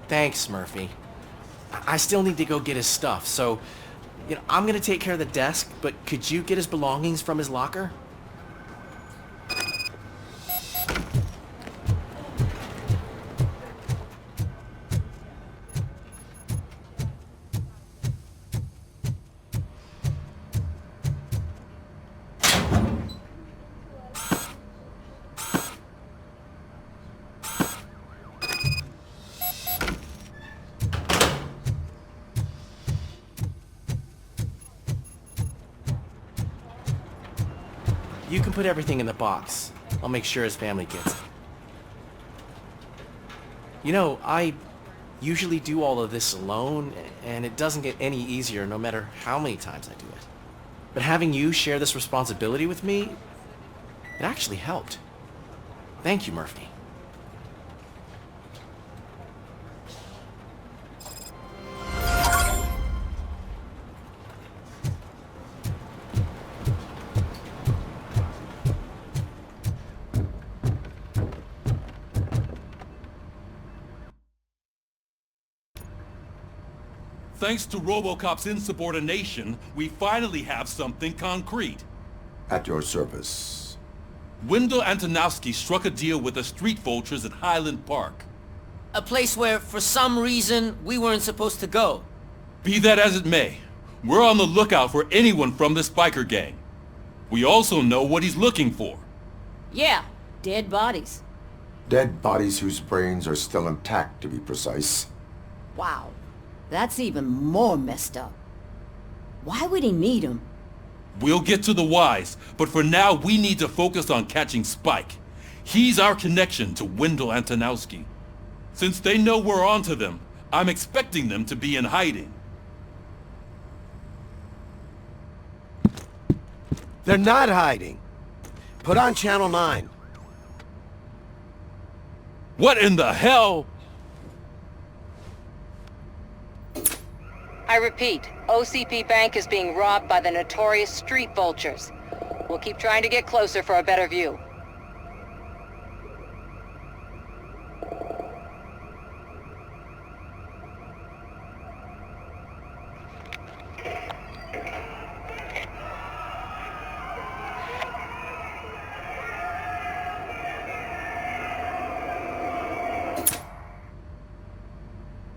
Thanks, Murphy. I still need to go get his stuff, so, I'm gonna take care of the desk, but could you get his belongings from his locker? You can put everything in the box. I'll make sure his family gets it. I usually do all of this alone, and it doesn't get any easier no matter how many times I do it. But having you share this responsibility with me, it actually helped. Thank you, Murphy. Thanks to RoboCop's insubordination, we finally have something concrete. At your service. Wendell Antonowski struck a deal with the street vultures at Highland Park. A place where, for some reason, we weren't supposed to go. Be that as it may, we're on the lookout for anyone from this biker gang. We also know what he's looking for. Yeah, dead bodies. Dead bodies whose brains are still intact, to be precise. Wow, that's even more messed up. Why would he need them? We'll get to the whys, but for now we need to focus on catching Spike. He's our connection to Wendell Antonowski. Since they know we're onto them, I'm expecting them to be in hiding. They're not hiding. Put on Channel 9. What in the hell? I repeat, OCP Bank is being robbed by the notorious street vultures. We'll keep trying to get closer for a better view.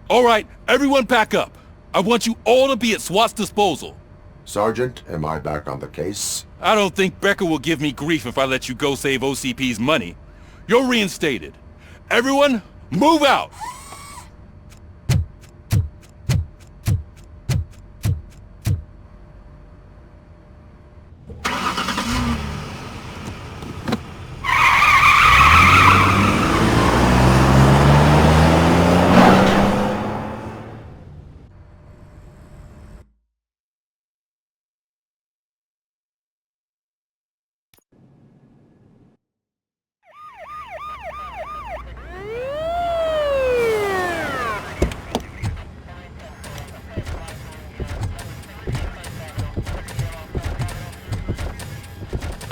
All right, everyone pack up. I want you all to be at SWAT's disposal. Sergeant, am I back on the case? I don't think Becker will give me grief if I let you go save OCP's money. You're reinstated. Everyone, move out!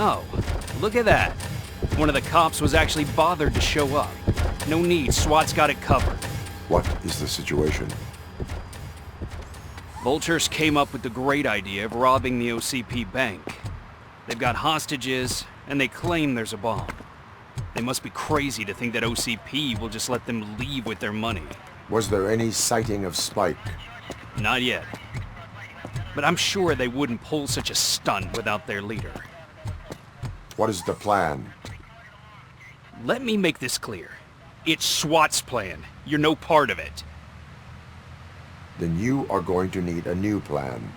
Oh, look at that. One of the cops was actually bothered to show up. No need, SWAT's got it covered. What is the situation? Vultures came up with the great idea of robbing the OCP bank. They've got hostages, and they claim there's a bomb. They must be crazy to think that OCP will just let them leave with their money. Was there any sighting of Spike? Not yet. But I'm sure they wouldn't pull such a stunt without their leader. What is the plan? Let me make this clear. It's SWAT's plan. You're no part of it. Then you are going to need a new plan.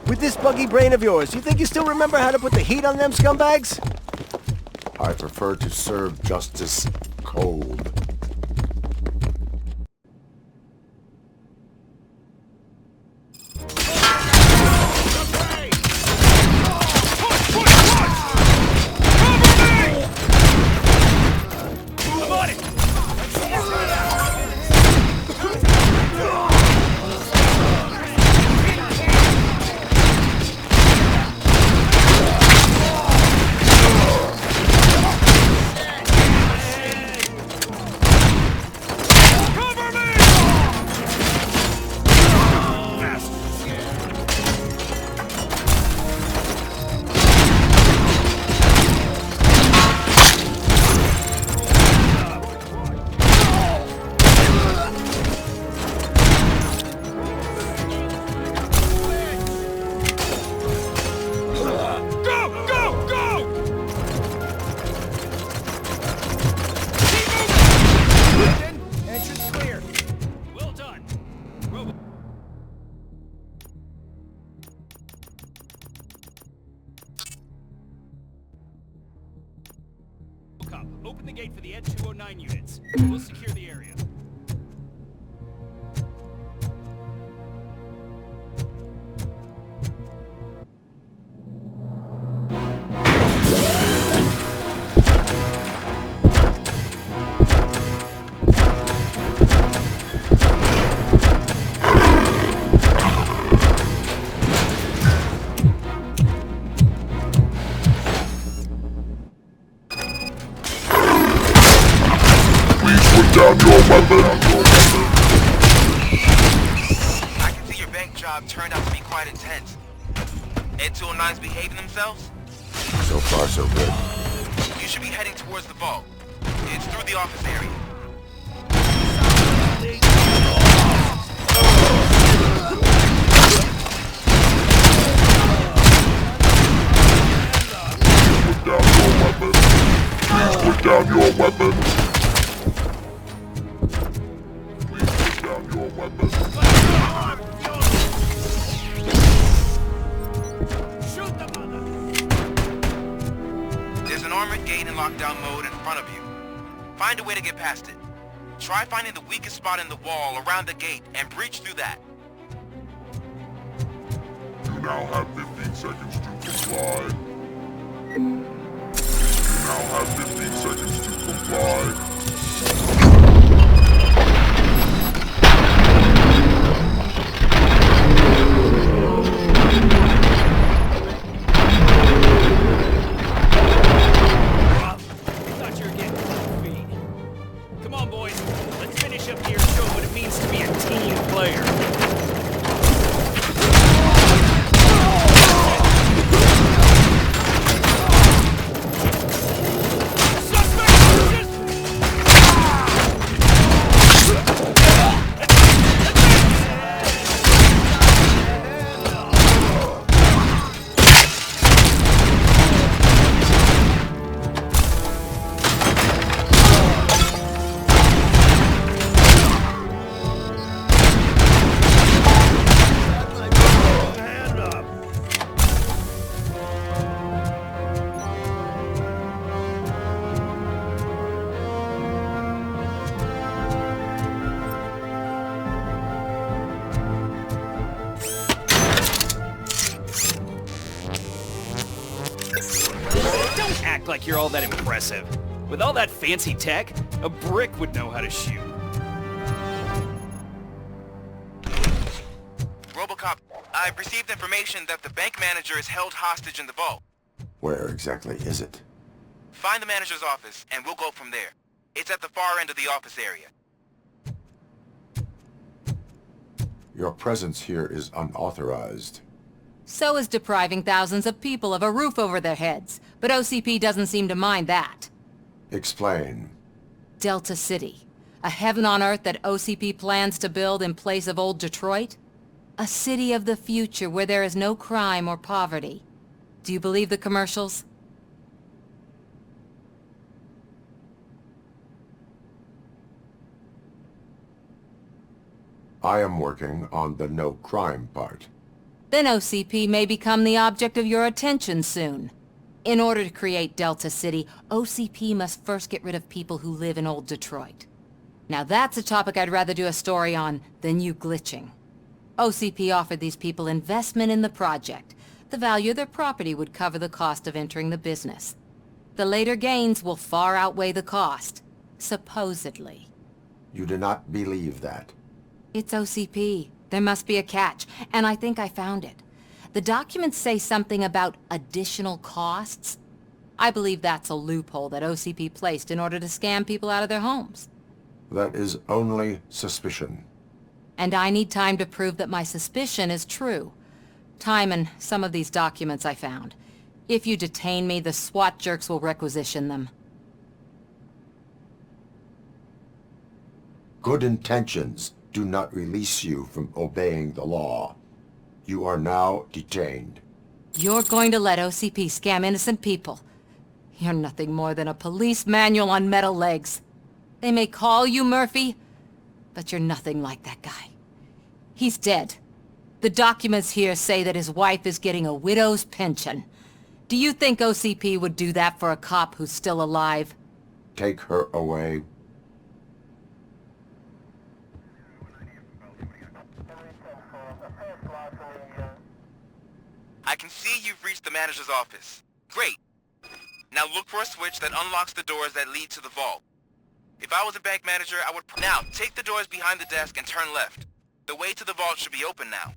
With this buggy brain of yours, you think you still remember how to put the heat on them scumbags? I prefer to serve justice cold. Open the gate for the Ed 209 units. We'll secure the area. have turned out to be quite intense. Ed 209's behaving themselves? So far, so good. You should be heading towards the vault. It's through the office area. Put down your weapon. Please put down your weapon. Shoot the mother! There's an armored gate in lockdown mode in front of you. Find a way to get past it. Try finding the weakest spot in the wall around the gate and breach through that. You now have 15 seconds to comply. Now have 15 seconds to comply. Thought you were getting cold feet. Come on, boys. Let's finish up here and show what it means to be a team player. Act like you're all that impressive. With all that fancy tech, a brick would know how to shoot. RoboCop, I've received information that the bank manager is held hostage in the vault. Where exactly is it? Find the manager's office, and we'll go from there. It's at the far end of the office area. Your presence here is unauthorized. So is depriving thousands of people of a roof over their heads. But OCP doesn't seem to mind that. Explain. Delta City. A heaven on earth that OCP plans to build in place of old Detroit? A city of the future where there is no crime or poverty. Do you believe the commercials? I am working on the no crime part. Then OCP may become the object of your attention soon. In order to create Delta City, OCP must first get rid of people who live in old Detroit. Now that's a topic I'd rather do a story on than you glitching. OCP offered these people investment in the project. The value of their property would cover the cost of entering the business. The later gains will far outweigh the cost, supposedly. You do not believe that? It's OCP. There must be a catch, and I think I found it. The documents say something about additional costs. I believe that's a loophole that OCP placed in order to scam people out of their homes. That is only suspicion. And I need time to prove that my suspicion is true. Time and some of these documents I found. If you detain me, the SWAT jerks will requisition them. Good intentions do not release you from obeying the law. You are now detained. You're going to let OCP scam innocent people. You're nothing more than a police manual on metal legs. They may call you Murphy, but you're nothing like that guy. He's dead. The documents here say that his wife is getting a widow's pension. Do you think OCP would do that for a cop who's still alive? Take her away. I can see you've reached the manager's office. Great. Now look for a switch that unlocks the doors that lead to the vault. If I was a bank manager, I would... Now, take the doors behind the desk and turn left. The way to the vault should be open now.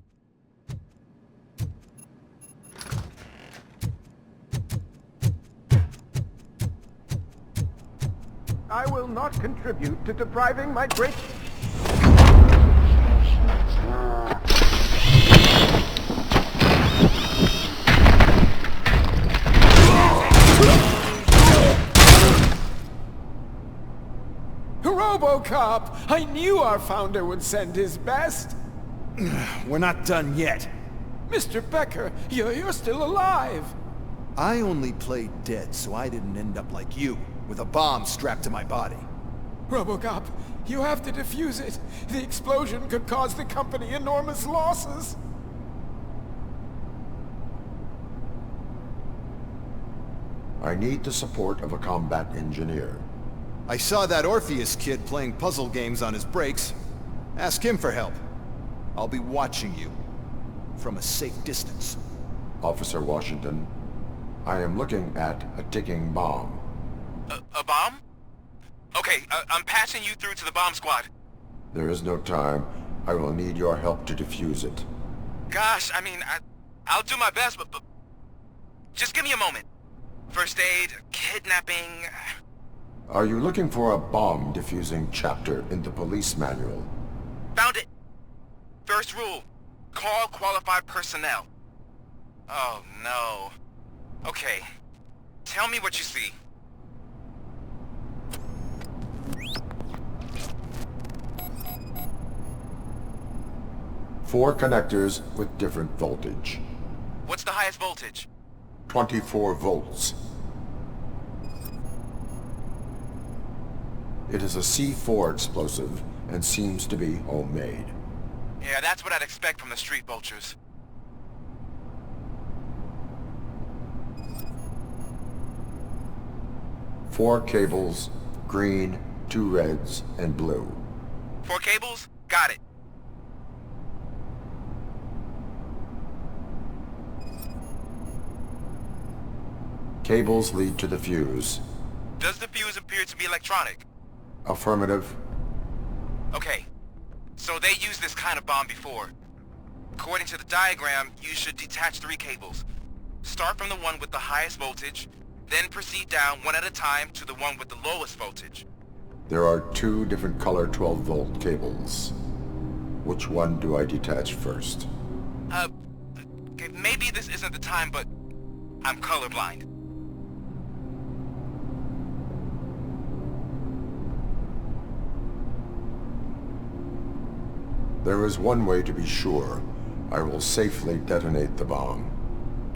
I will not contribute to depriving my great... RoboCop! I knew our founder would send his best! We're not done yet. Mr. Becker, you're still alive! I only played dead so I didn't end up like you, with a bomb strapped to my body. RoboCop, you have to defuse it. The explosion could cause the company enormous losses. I need the support of a combat engineer. I saw that Orpheus kid playing puzzle games on his breaks. Ask him for help. I'll be watching you. From a safe distance. Officer Washington, I am looking at a ticking bomb. A bomb? Okay, I'm passing you through to the bomb squad. There is no time. I will need your help to defuse it. Gosh, I mean, I'll do my best, but just give me a moment. First aid, kidnapping... Are you looking for a bomb defusing chapter in the police manual? Found it! First rule, call qualified personnel. Oh no. Okay, tell me what you see. Four connectors with different voltage. What's the highest voltage? 24 volts. It is a C4 explosive and seems to be homemade. Yeah, that's what I'd expect from the street vultures. Four cables, green, 2 reds, and blue. 4 cables? Got it. Cables lead to the fuse. Does the fuse appear to be electronic? Affirmative. Okay, so they used this kind of bomb before. According to the diagram, you should detach 3 cables. Start from the one with the highest voltage, then proceed down one at a time to the one with the lowest voltage. There are 2 different color 12-volt cables. Which one do I detach first? Okay, maybe this isn't the time, but I'm colorblind. There is one way to be sure. I will safely detonate the bomb.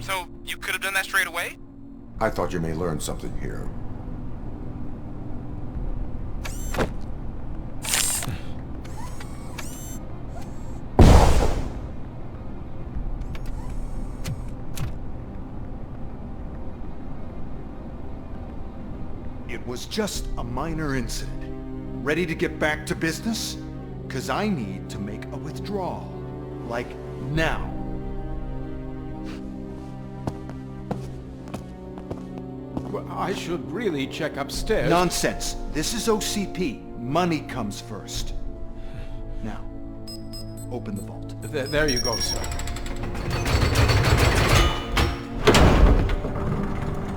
So, you could have done that straight away? I thought you may learn something here. It was just a minor incident. Ready to get back to business? 'Cause I need to make a withdrawal. Like, now. Well, I should really check upstairs. Nonsense. This is OCP. Money comes first. Now, open the vault. There you go, sir.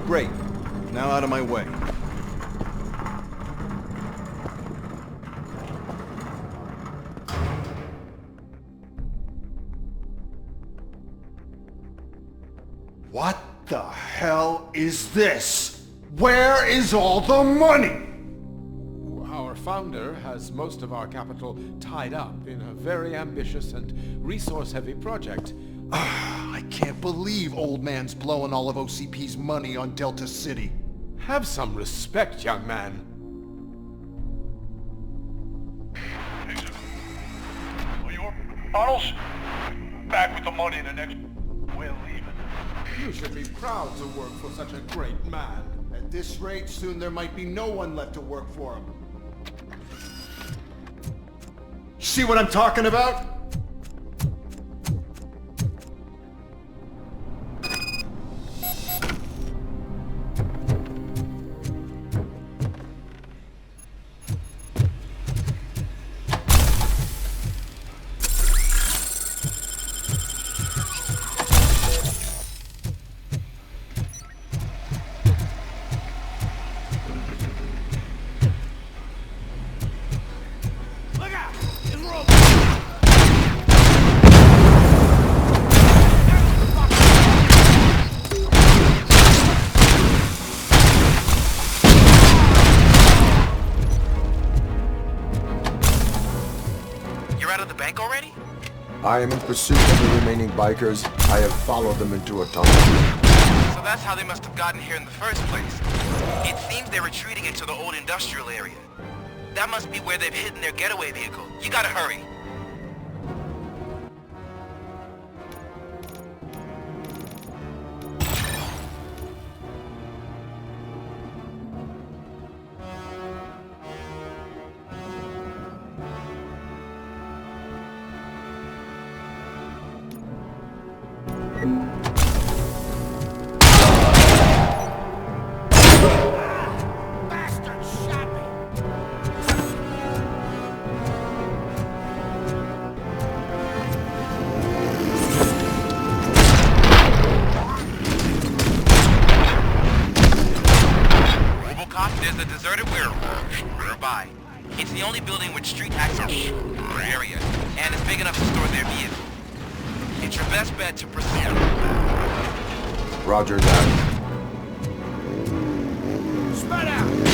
Great. Now out of my way. What the hell is this? Where is all the money? Our founder has most of our capital tied up in a very ambitious and resource-heavy project. I can't believe old man's blowing all of OCP's money on Delta City. Have some respect, young man. Bottles? Back with the money in the next... We're leaving. You should be proud to work for such a great man. At this rate, soon there might be no one left to work for him. See what I'm talking about? I am in pursuit of the remaining bikers. I have followed them into a tunnel. So that's how they must have gotten here in the first place. It seems they're retreating into the old industrial area. That must be where they've hidden their getaway vehicle. You gotta hurry. There's a deserted warehouse nearby. It's the only building with street access area, and it's big enough to store their vehicle. It's your best bet to proceed. Roger that. Spread out!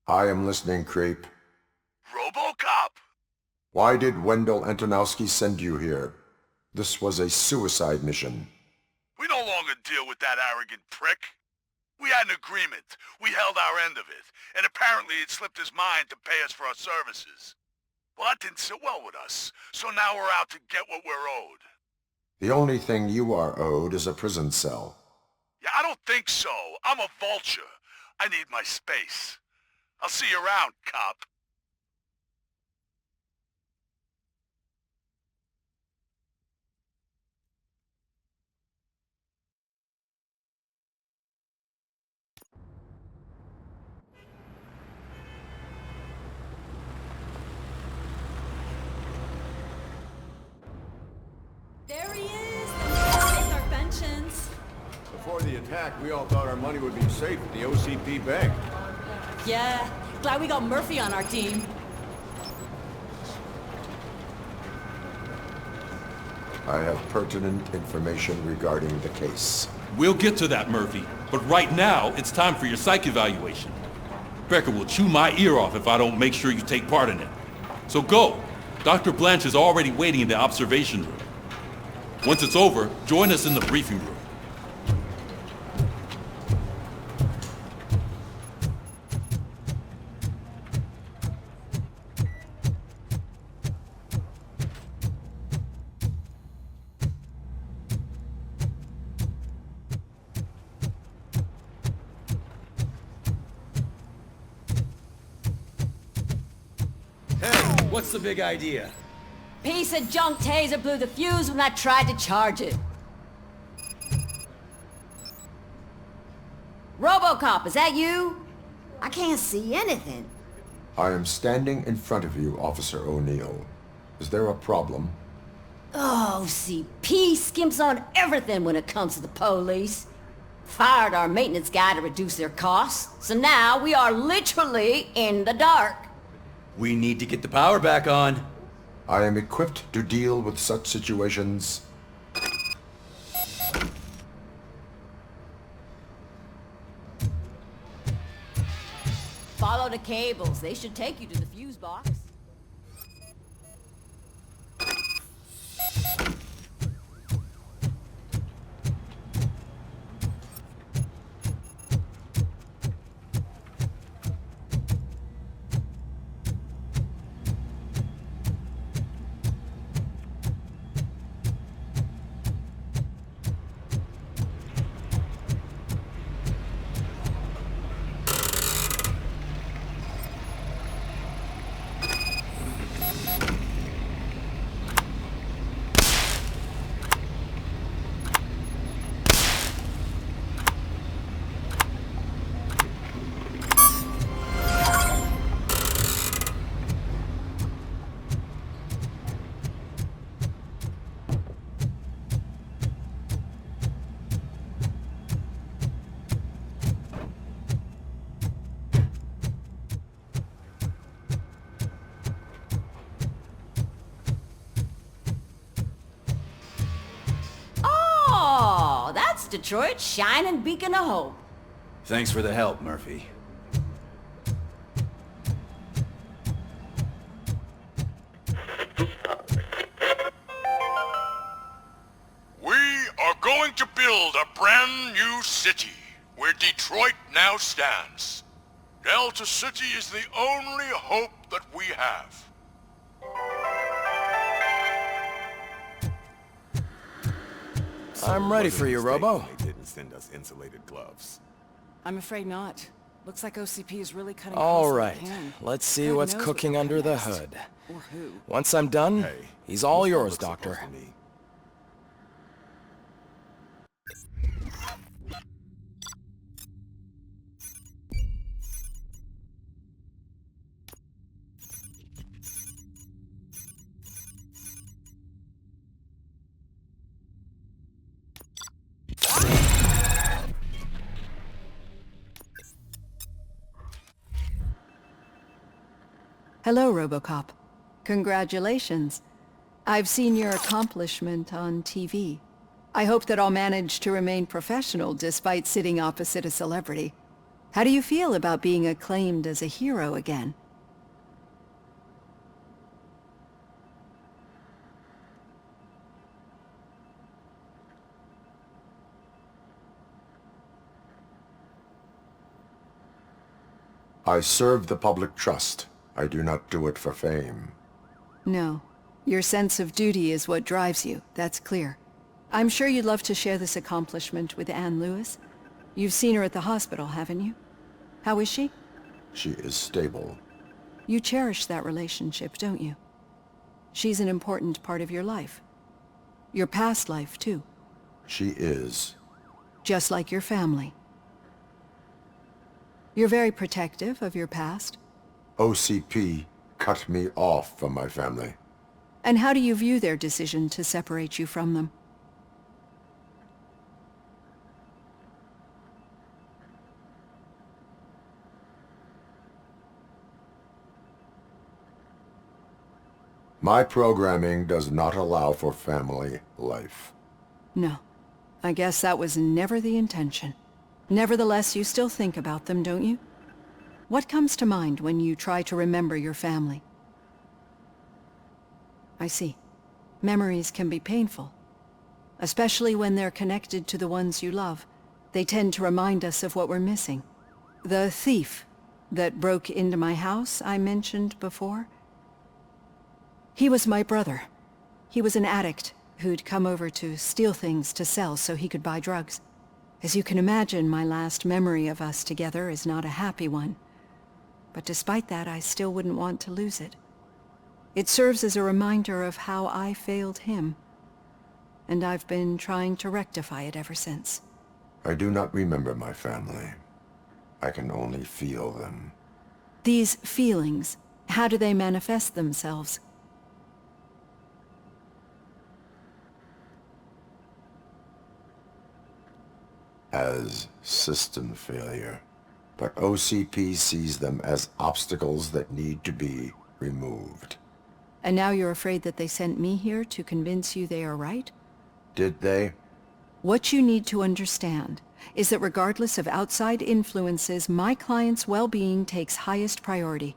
I am listening, creep. RoboCop! Why did Wendell Antonowski send you here? This was a suicide mission. We no longer deal with that arrogant prick. We had an agreement. We held our end of it. And apparently it slipped his mind to pay us for our services. Well, that didn't sit well with us. So now we're out to get what we're owed. The only thing you are owed is a prison cell. Yeah, I don't think so. I'm a vulture. I need my space. I'll see you around, cop. There he is! Pays our pensions. Before the attack, we all thought our money would be safe at the OCP bank. Yeah, glad we got Murphy on our team. I have pertinent information regarding the case. We'll get to that, Murphy. But right now, it's time for your psych evaluation. Becker will chew my ear off if I don't make sure you take part in it. So go. Dr. Blanche is already waiting in the observation room. Once it's over, join us in the briefing room. What's the big idea? Piece of junk taser blew the fuse when I tried to charge it. RoboCop, is that you? I can't see anything. I am standing in front of you, Officer O'Neill. Is there a problem? Oh, CP skimps on everything when it comes to the police. Fired our maintenance guy to reduce their costs, so now we are literally in the dark. We need to get the power back on. I am equipped to deal with such situations. Follow the cables. They should take you to the fuse box. Oh, that's Detroit's shining beacon of hope. Thanks for the help, Murphy. We are going to build a brand new city where Detroit now stands. Delta City is the only hope that we have. I'm ready for you, Robo. They didn't send us insulated gloves. I'm afraid not. Looks like OCP is really cutting All costs right, like they can. let's see Who what's knows cooking what under the next? hood. Or who? Once I'm done, he's all yours, Doctor. Hello, RoboCop. Congratulations. I've seen your accomplishment on TV. I hope that I'll manage to remain professional despite sitting opposite a celebrity. How do you feel about being acclaimed as a hero again? I serve the public trust. I do not do it for fame. No. Your sense of duty is what drives you, that's clear. I'm sure you'd love to share this accomplishment with Anne Lewis. You've seen her at the hospital, haven't you? How is she? She is stable. You cherish that relationship, don't you? She's an important part of your life. Your past life, too. She is. Just like your family. You're very protective of your past. OCP cut me off from my family. And how do you view their decision to separate you from them? My programming does not allow for family life. No. I guess that was never the intention. Nevertheless, you still think about them, don't you? What comes to mind when you try to remember your family? I see. Memories can be painful. Especially when they're connected to the ones you love. They tend to remind us of what we're missing. The thief that broke into my house I mentioned before? He was my brother. He was an addict who'd come over to steal things to sell so he could buy drugs. As you can imagine, my last memory of us together is not a happy one. But despite that, I still wouldn't want to lose it. It serves as a reminder of how I failed him. And I've been trying to rectify it ever since. I do not remember my family. I can only feel them. These feelings, how do they manifest themselves? as system failure. But OCP sees them as obstacles that need to be removed. And now you're afraid that they sent me here to convince you they are right? Did they? What you need to understand is that regardless of outside influences, my client's well-being takes highest priority.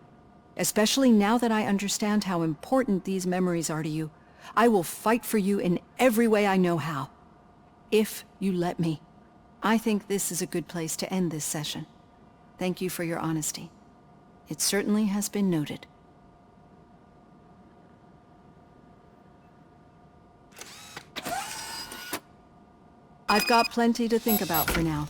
Especially now that I understand how important these memories are to you. I will fight for you in every way I know how. If you let me. I think this is a good place to end this session. Thank you for your honesty. It certainly has been noted. I've got plenty to think about for now.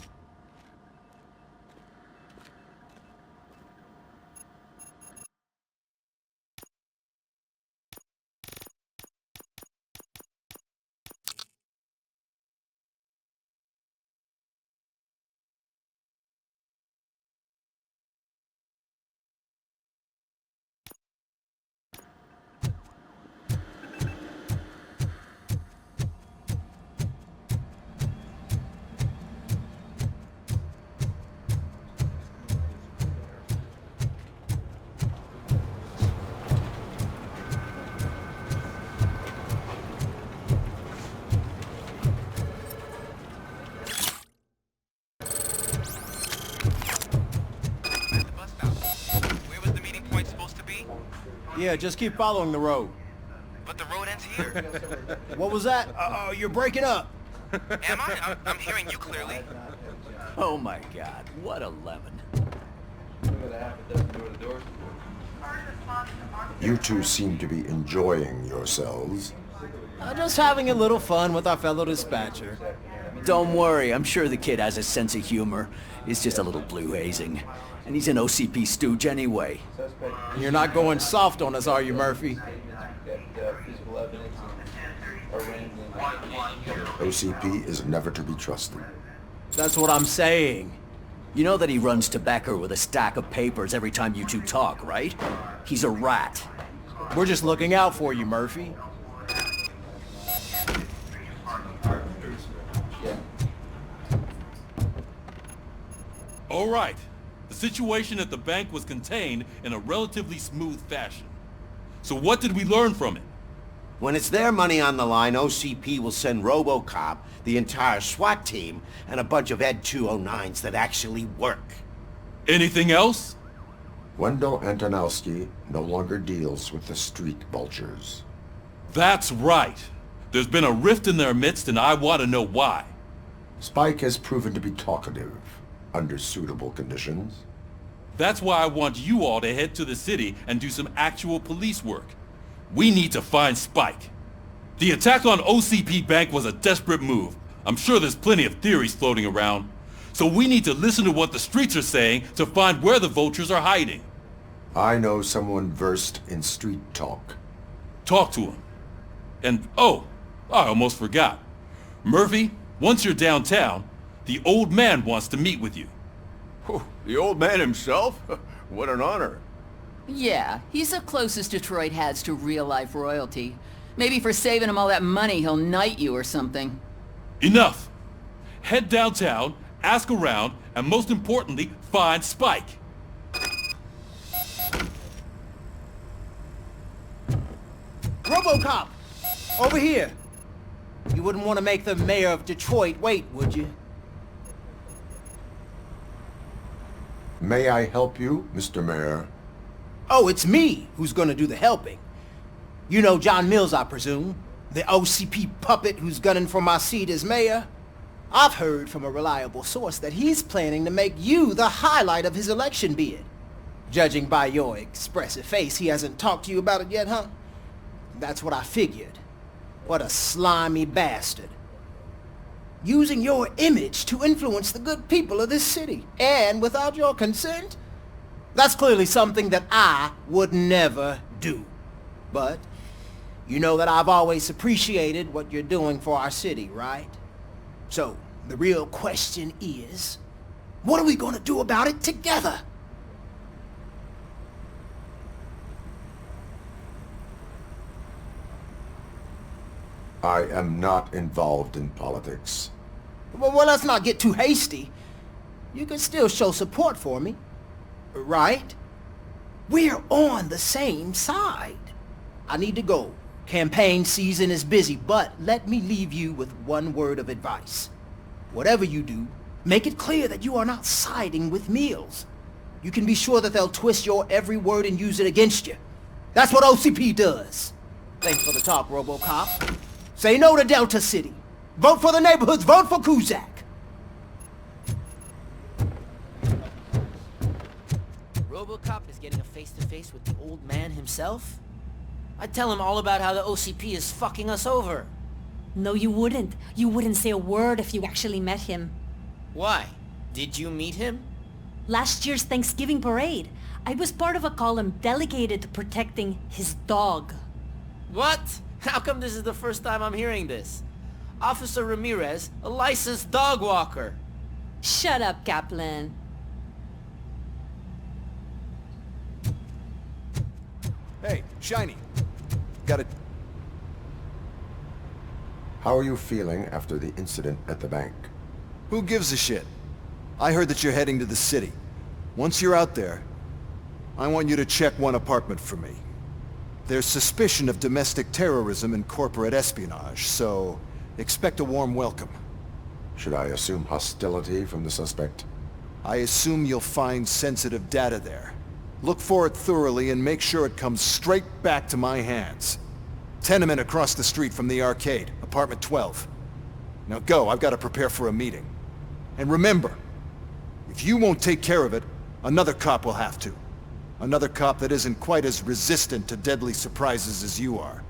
Yeah, just keep following the road. But the road ends here. What was that? You're breaking up. Am I? I'm hearing you clearly. Oh my god, what a lemon. You two seem to be enjoying yourselves. Just having a little fun with our fellow dispatcher. Don't worry, I'm sure the kid has a sense of humor. It's just a little blue hazing. And he's an OCP stooge anyway. You're not going soft on us, are you, Murphy? OCP is never to be trusted. That's what I'm saying. You know that he runs tobacco with a stack of papers every time you two talk, right? He's a rat. We're just looking out for you, Murphy. All right. The situation at the bank was contained in a relatively smooth fashion. So what did we learn from it? When it's their money on the line, OCP will send RoboCop, the entire SWAT team, and a bunch of Ed 209s that actually work. Anything else? Wendell Antonowski no longer deals with the street vultures. That's right. There's been a rift in their midst and I want to know why. Spike has proven to be talkative, under suitable conditions. That's why I want you all to head to the city and do some actual police work. We need to find Spike. The attack on OCP Bank was a desperate move. I'm sure there's plenty of theories floating around. So we need to listen to what the streets are saying to find where the vultures are hiding. I know someone versed in street talk. Talk to him. And, oh, I almost forgot. Murphy, once you're downtown, the old man wants to meet with you. Oh, the old man himself? What an honor. Yeah, he's the closest Detroit has to real-life royalty. Maybe for saving him all that money, he'll knight you or something. Enough! Head downtown, ask around, and most importantly, find Spike. RoboCop! Over here! You wouldn't want to make the mayor of Detroit wait, would you? May I help you, Mr. Mayor? Oh, it's me who's gonna do the helping. You know John Mills, I presume? The OCP puppet who's gunning for my seat as mayor? I've heard from a reliable source that he's planning to make you the highlight of his election bid. Judging by your expressive face, he hasn't talked to you about it yet, huh? That's what I figured. What a slimy bastard. Using your image to influence the good people of this city, and without your consent? That's clearly something that I would never do. But you know that I've always appreciated what you're doing for our city, right? So, the real question is, what are we gonna do about it together? I am not involved in politics. Well, let's not get too hasty. You can still show support for me, right? We're on the same side. I need to go. Campaign season is busy, but let me leave you with one word of advice. Whatever you do, make it clear that you are not siding with Mills. You can be sure that they'll twist your every word and use it against you. That's what OCP does. Thanks for the talk, RoboCop. Say no to Delta City. Vote for the neighborhoods. Vote for Kuzak. RoboCop is getting a face-to-face with the old man himself? I'd tell him all about how the OCP is fucking us over. No, you wouldn't. You wouldn't say a word if you actually met him. Why? Did you meet him? Last year's Thanksgiving parade, I was part of a column delegated to protecting his dog. What? How come this is the first time I'm hearing this? Officer Ramirez, a licensed dog walker. Shut up, Kaplan. Hey, Shiny. Got it. How are you feeling after the incident at the bank? Who gives a shit? I heard that you're heading to the city. Once you're out there, I want you to check one apartment for me. There's suspicion of domestic terrorism and corporate espionage, so expect a warm welcome. Should I assume hostility from the suspect? I assume you'll find sensitive data there. Look for it thoroughly and make sure it comes straight back to my hands. Tenement across the street from the arcade, apartment 12. Now go, I've got to prepare for a meeting. And remember, if you won't take care of it, another cop will have to. Another cop that isn't quite as resistant to deadly surprises as you are.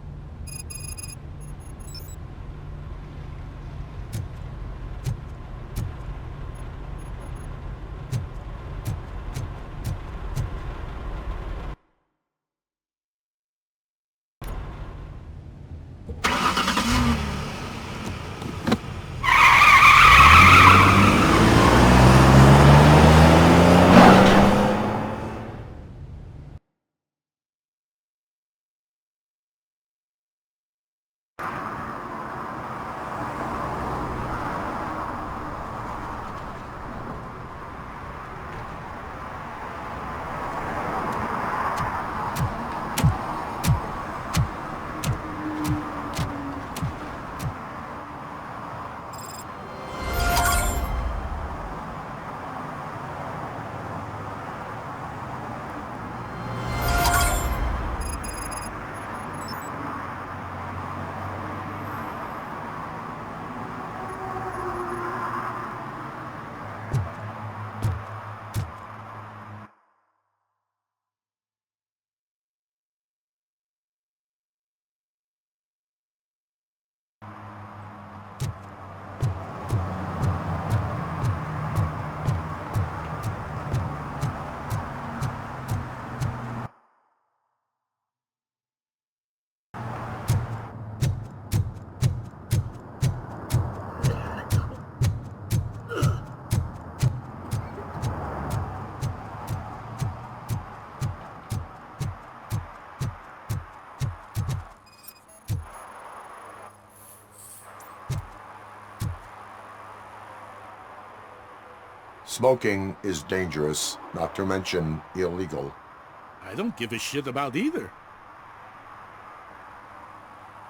Smoking is dangerous, not to mention illegal. I don't give a shit about either.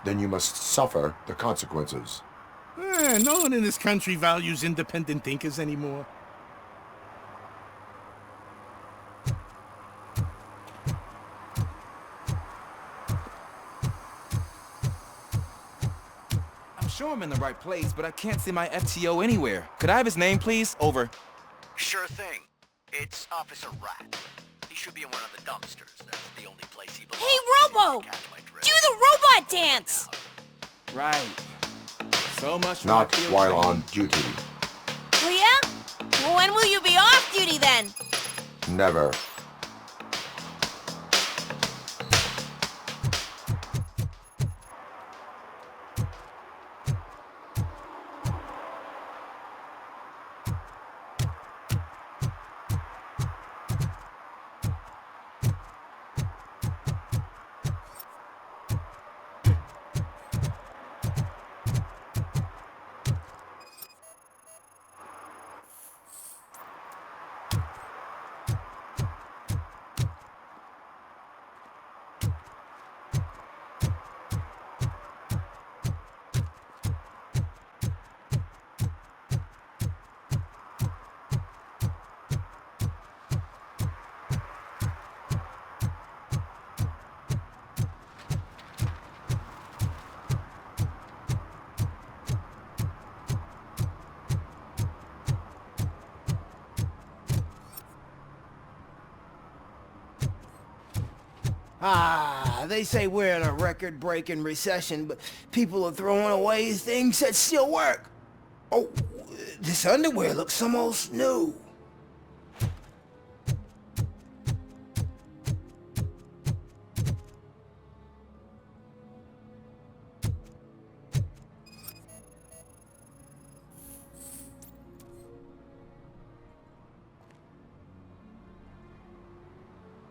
Then you must suffer the consequences. No one in this country values independent thinkers anymore. I'm sure I'm in the right place, but I can't see my FTO anywhere. Could I have his name, please? Over. Sure thing. It's Officer Rat. He should be in one of the dumpsters. That's the only place he belongs. Hey, Robo! Do the robot dance! Right. So much for Not my field while training. on duty. Oh yeah? Well, when will you be off duty then? Never. Ah, they say we're in a record-breaking recession, but people are throwing away things that still work. Oh, this underwear looks almost new.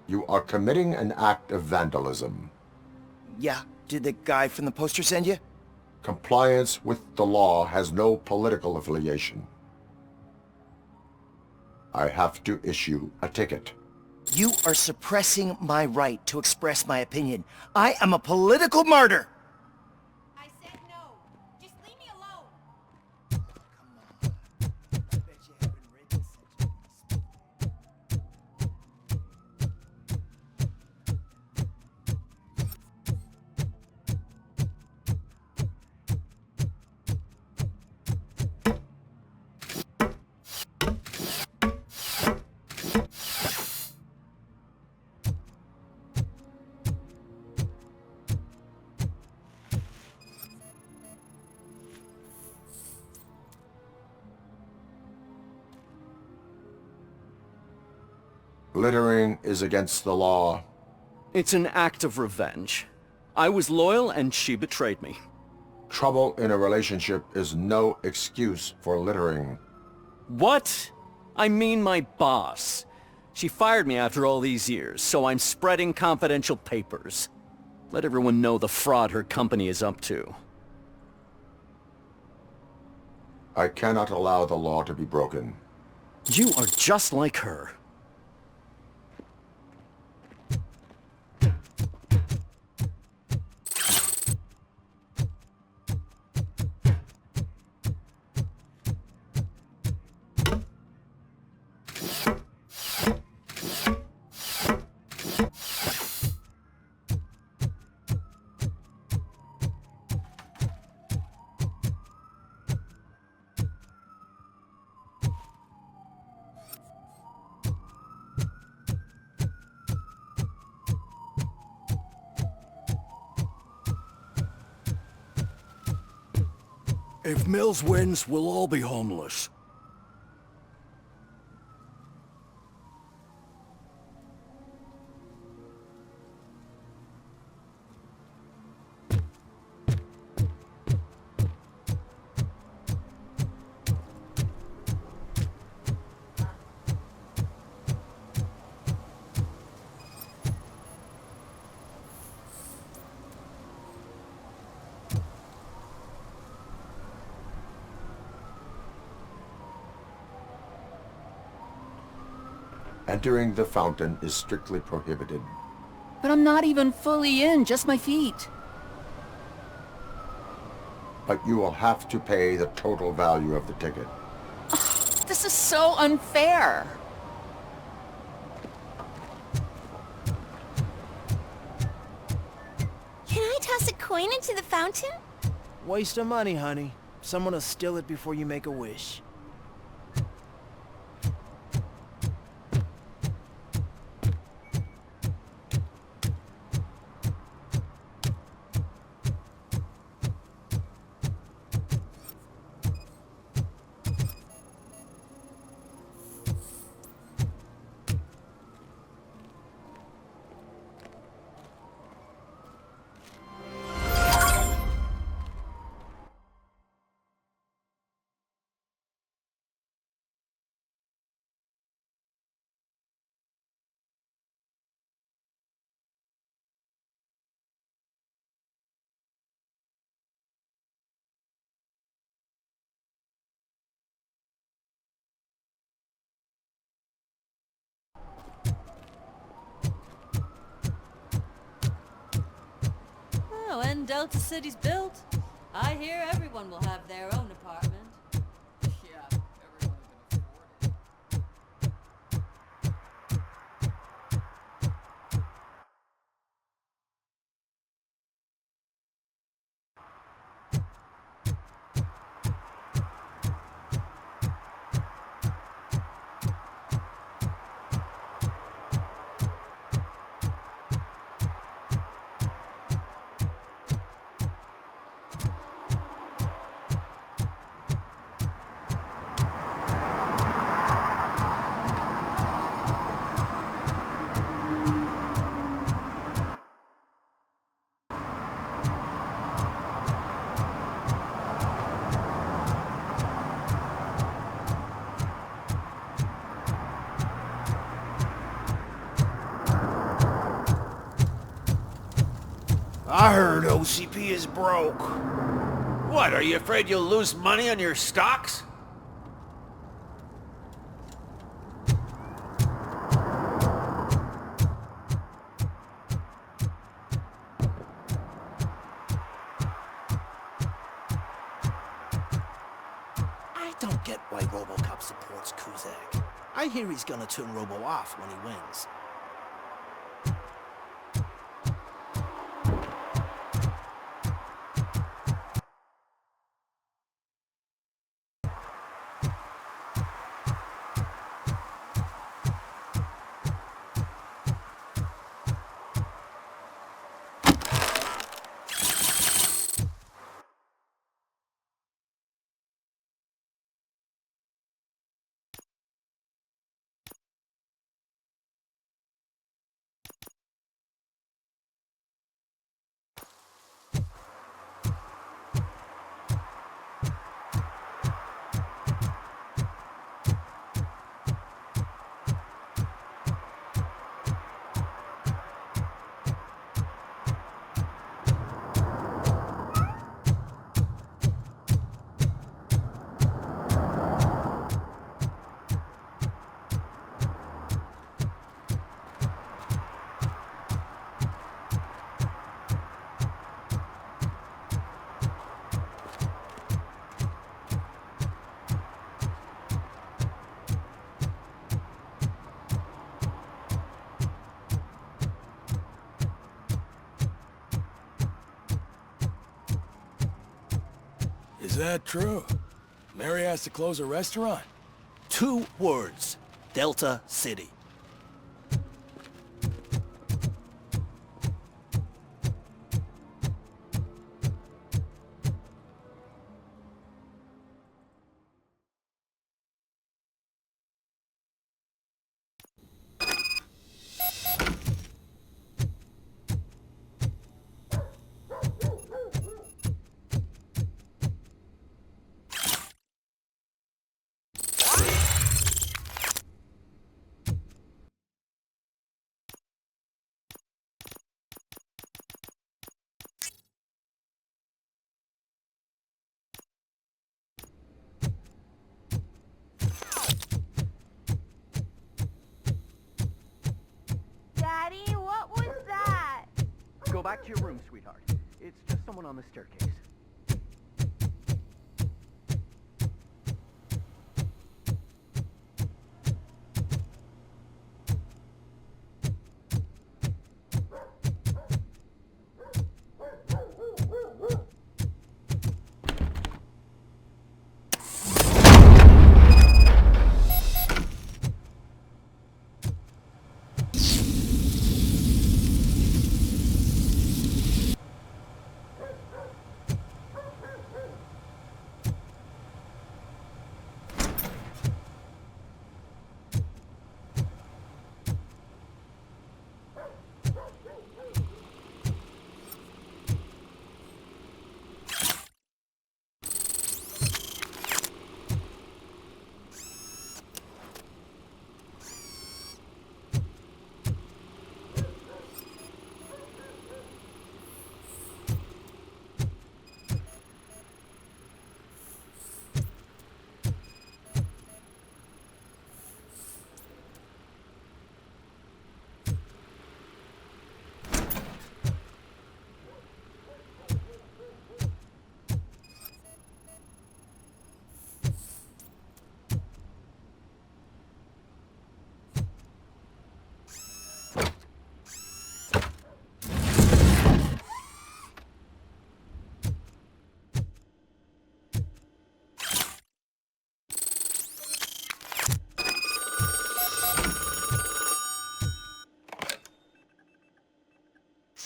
You are committing an act of vandalism. Yeah, did the guy from the poster send you? Compliance with the law has no political affiliation. I have to issue a ticket. You are suppressing my right to express my opinion. I am a political martyr! I said no. Just leave me alone. Littering is against the law. It's an act of revenge. I was loyal and she betrayed me. Trouble in a relationship is no excuse for littering. What? I mean my boss. She fired me after all these years, so I'm spreading confidential papers. Let everyone know the fraud her company is up to. I cannot allow the law to be broken. You are just like her. If Mills wins, we'll all be homeless. Entering the fountain is strictly prohibited. But I'm not even fully in, just my feet. But you will have to pay the total value of the ticket. This is so unfair. Can I toss a coin into the fountain? Waste of money, honey. Someone will steal it before you make a wish. Oh, when Delta City's built, I hear everyone will have their own apartment. Yeah, everyone can afford it. I heard OCP is broke. What, are you afraid you'll lose money on your stocks? I don't get why RoboCop supports Kuzak. I hear he's gonna turn Robo off when he wins. Is that true? Mary has to close a restaurant? 2 words. Delta City. Daddy, what was that? Go back to your room, sweetheart. It's just someone on the staircase.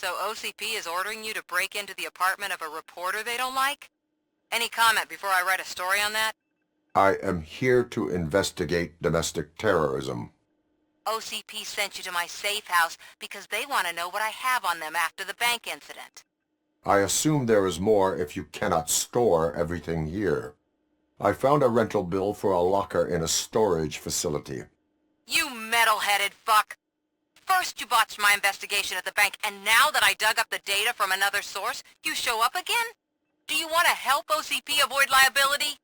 So OCP is ordering you to break into the apartment of a reporter they don't like? Any comment before I write a story on that? I am here to investigate domestic terrorism. OCP sent you to my safe house because they want to know what I have on them after the bank incident. I assume there is more if you cannot store everything here. I found a rental bill for a locker in a storage facility. You metal-headed fuck! First you botched my investigation at the bank, and now that I dug up the data from another source, you show up again? Do you want to help OCP avoid liability?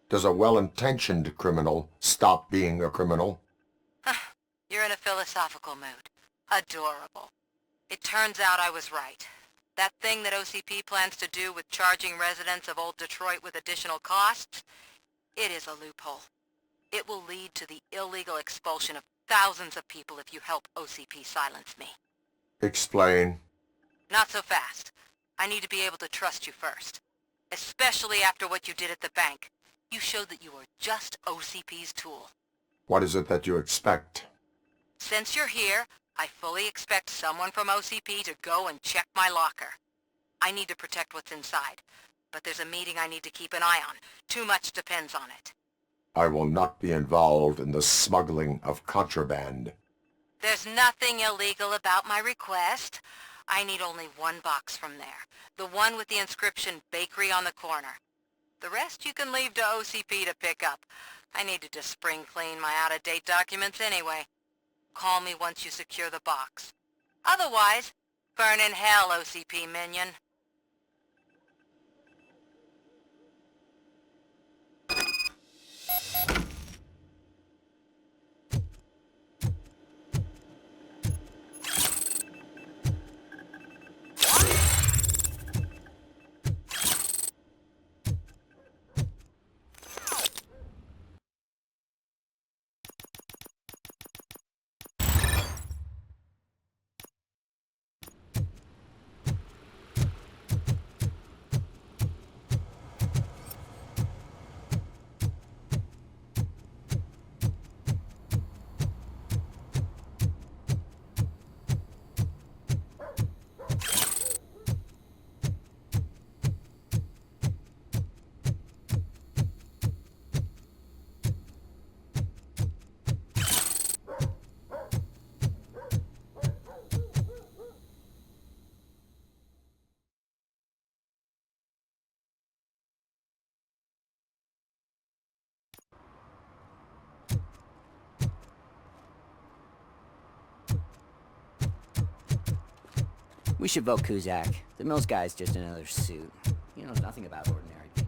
Does a well-intentioned criminal stop being a criminal? You're in a philosophical mood. Adorable. It turns out I was right. That thing that OCP plans to do with charging residents of Old Detroit with additional costs, it is a loophole. It will lead to the illegal expulsion of thousands of people if you help OCP silence me. Explain. Not so fast. I need to be able to trust you first. Especially after what you did at the bank. You showed that you were just OCP's tool. What is it that you expect? Since you're here, I fully expect someone from OCP to go and check my locker. I need to protect what's inside, but there's a meeting I need to keep an eye on. Too much depends on it. I will not be involved in the smuggling of contraband. There's nothing illegal about my request. I need only one box from there. The one with the inscription Bakery on the corner. The rest you can leave to OCP to pick up. I needed to spring clean my out-of-date documents anyway. Call me once you secure the box. Otherwise, burn in hell, OCP minion. We should vote Kuzak. The Mills guy's just another suit. He knows nothing about ordinary people.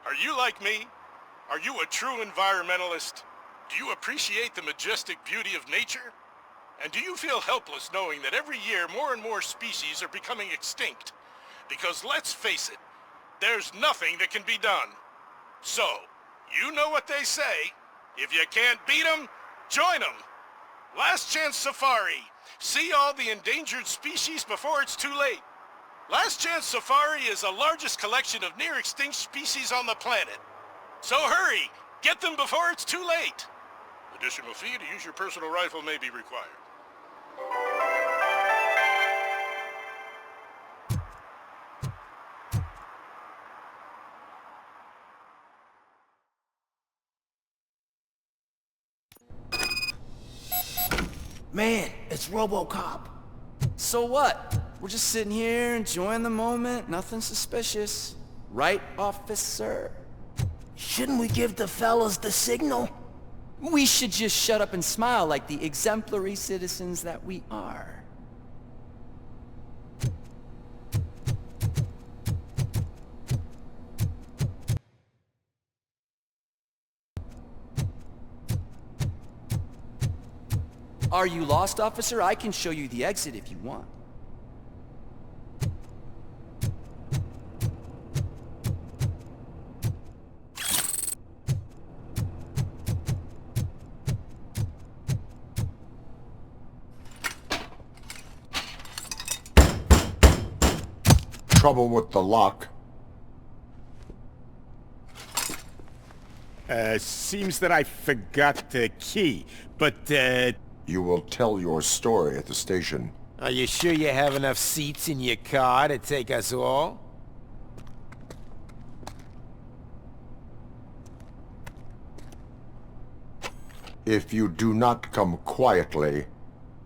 Are you like me? Are you a true environmentalist? Do you appreciate the majestic beauty of nature? And do you feel helpless knowing that every year more and more species are becoming extinct? Because let's face it, there's nothing that can be done. So, you know what they say. If you can't beat 'em, join 'em. Last Chance Safari. See all the endangered species before it's too late. Last Chance Safari is the largest collection of near-extinct species on the planet. So hurry! Get them before it's too late! Additional fee to use your personal rifle may be required. Man, it's RoboCop. So what? We're just sitting here enjoying the moment, nothing suspicious. Right, officer? Shouldn't we give the fellas the signal? We should just shut up and smile like the exemplary citizens that we are. Are you lost, officer? I can show you the exit if you want. trouble with the lock? Seems that I forgot the key, but, You will tell your story at the station. Are you sure you have enough seats in your car to take us all? If you do not come quietly,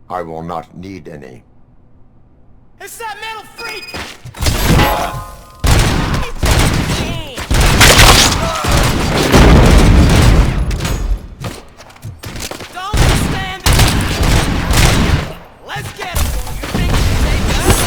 I will not need any. It's that metal freak! Don't stand there! Let's get him! You think you can take us?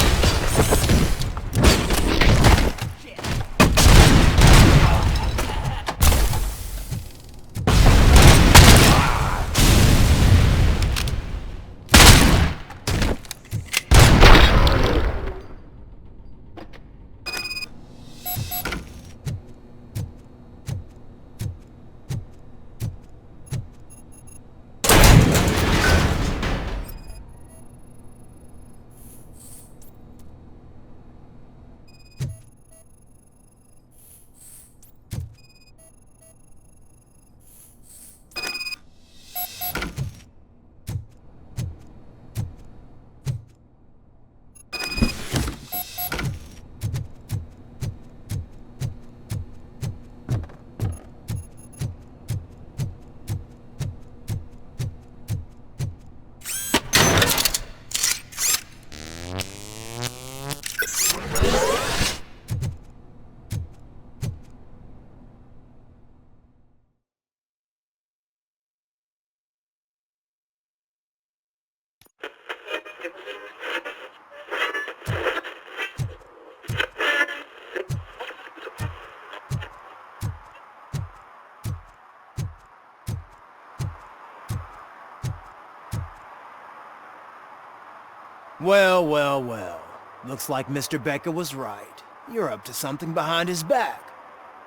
Well, well, well. Looks like Mr. Becker was right. You're up to something behind his back.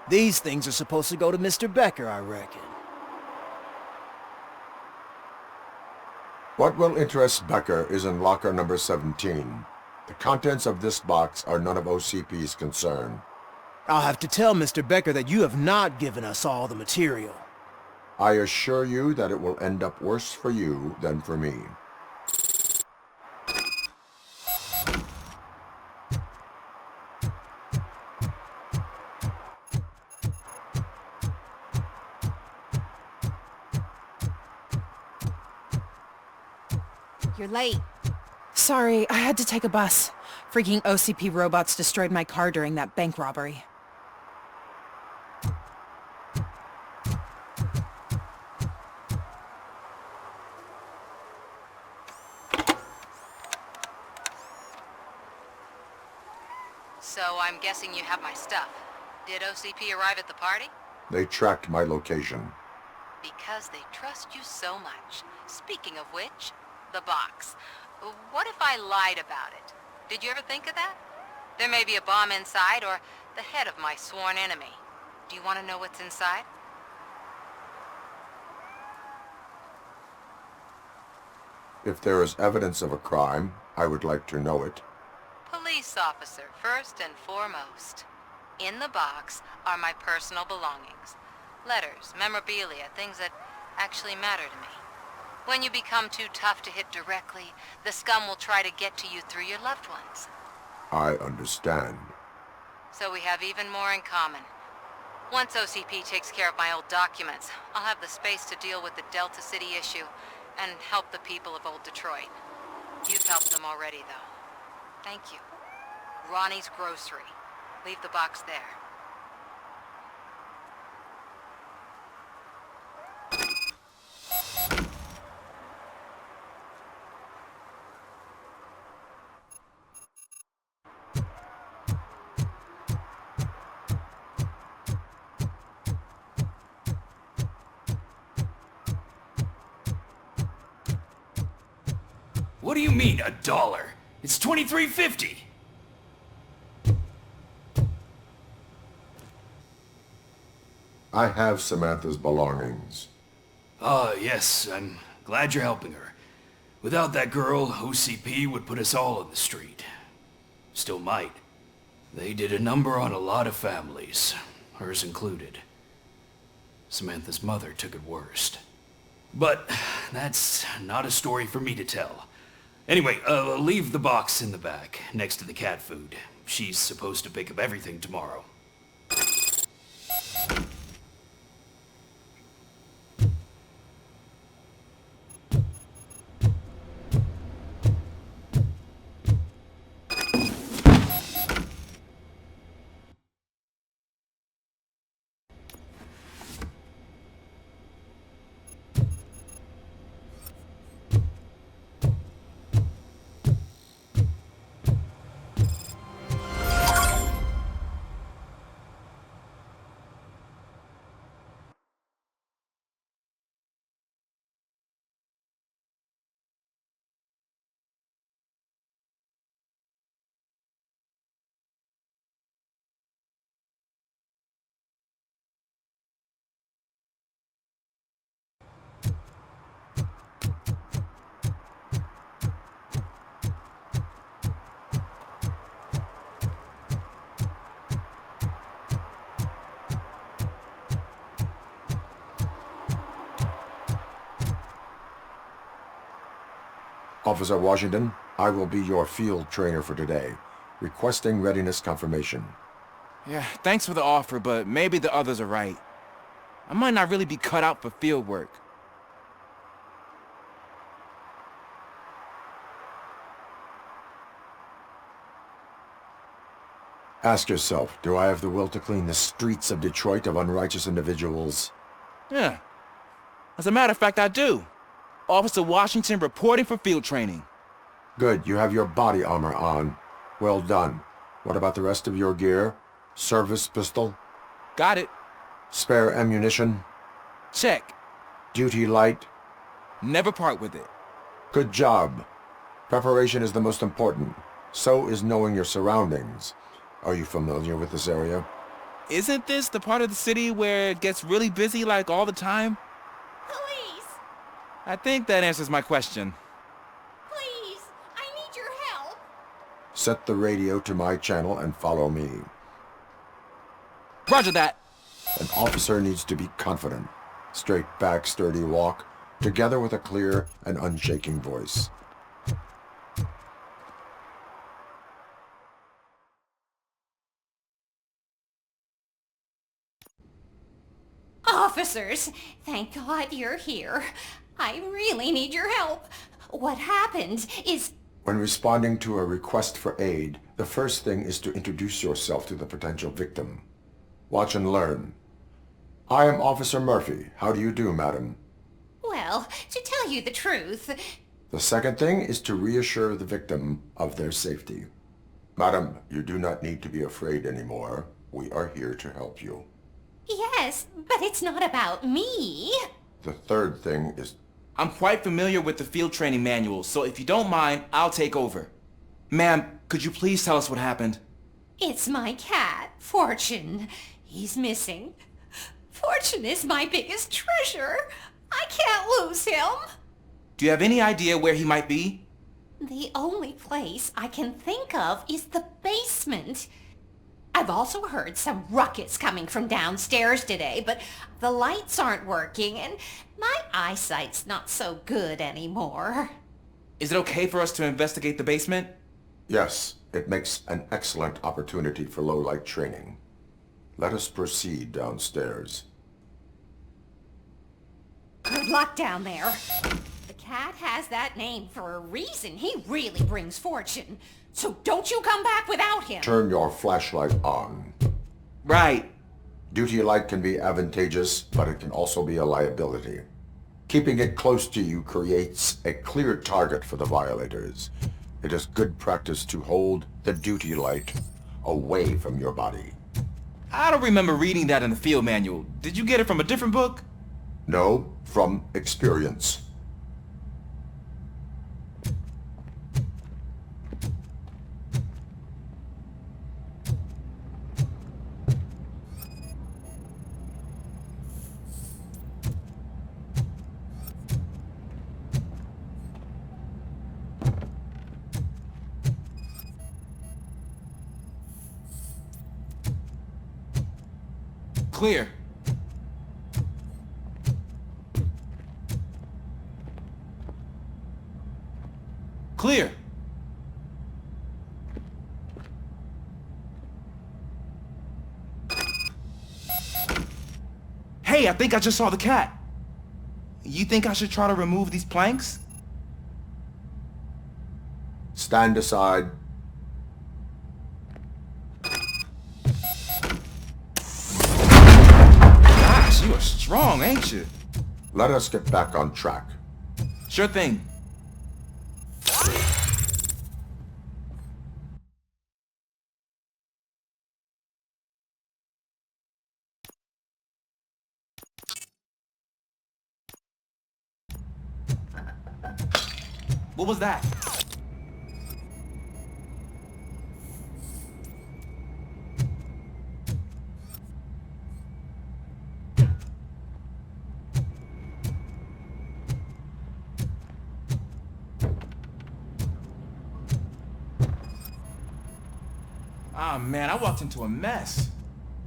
These things are supposed to go to Mr. Becker, I reckon. What will interest Becker is in locker number 17. The contents of this box are none of OCP's concern. I'll have to tell Mr. Becker that you have not given us all the material. I assure you that it will end up worse for you than for me. You're late. Sorry, I had to take a bus. Freaking OCP robots destroyed my car during that bank robbery. So I'm guessing you have my stuff. Did OCP arrive at the party? They tracked my location. Because they trust you so much. Speaking of which, the box. What if I lied about it? Did you ever think of that? There may be a bomb inside or the head of my sworn enemy. Do you want to know what's inside? If there is evidence of a crime, I would like to know it. Police officer, first and foremost. In the box are my personal belongings. Letters, memorabilia, things that actually matter to me. When you become too tough to hit directly, the scum will try to get to you through your loved ones. I understand. So we have even more in common. Once OCP takes care of my old documents, I'll have the space to deal with the Delta City issue and help the people of old Detroit. You've helped them already, though. Thank you. Ronnie's Grocery. Leave the box there. What do you mean, $1? It's $23.50. I have Samantha's belongings. Ah, yes, I'm glad you're helping her. Without that girl, OCP would put us all on the street. Still might. They did a number on a lot of families, hers included. Samantha's mother took it worst. But that's not a story for me to tell. Anyway, leave the box in the back, next to the cat food. She's supposed to pick up everything tomorrow. Officer Washington, I will be your field trainer for today. Requesting readiness confirmation. Yeah, thanks for the offer, but maybe the others are right. I might not really be cut out for field work. Ask yourself, do I have the will to clean the streets of Detroit of unrighteous individuals? Yeah. As a matter of fact, I do. Officer Washington reporting for field training. Good, you have your body armor on. Well done. What about the rest of your gear? Service pistol? Got it. Spare ammunition? Check. Duty light? Never part with it. Good job. Preparation is the most important. So is knowing your surroundings. Are you familiar with this area? Isn't this the part of the city where it gets really busy like all the time? Police! I think that answers my question. Please! I need your help! Set the radio to my channel and follow me. Roger that. An officer needs to be confident. Straight back, sturdy walk, together with a clear and unshaking voice. Officers, thank God you're here. I really need your help. What happened is... When responding to a request for aid, the first thing is to introduce yourself to the potential victim. Watch and learn. I am Officer Murphy. How do you do, madam? Well, to tell you the truth... The second thing is to reassure the victim of their safety. Madam, you do not need to be afraid anymore. We are here to help you. Yes, but it's not about me. The third thing is... I'm quite familiar with the field training manual, so if you don't mind, I'll take over. Ma'am, could you please tell us what happened? It's my cat, Fortune. He's missing. Fortune is my biggest treasure. I can't lose him. Do you have any idea where he might be? The only place I can think of is the basement. I've also heard some ruckus coming from downstairs today, but the lights aren't working and my eyesight's not so good anymore. Is it okay for us to investigate the basement? Yes, it makes an excellent opportunity for low-light training. Let us proceed downstairs. Good luck down there. The cat has that name for a reason. He really brings fortune. So don't you come back without him. Turn your flashlight on. Right. Duty light can be advantageous, but it can also be a liability. Keeping it close to you creates a clear target for the violators. It is good practice to hold the duty light away from your body. I don't remember reading that in the field manual. Did you get it from a different book? No, from experience. Clear. Clear. Hey, I think I just saw the cat. You think I should try to remove these planks? Stand aside. Gosh, you are strong, ain't you? Let us get back on track. Sure thing. What was that? Ah, man, I walked into a mess.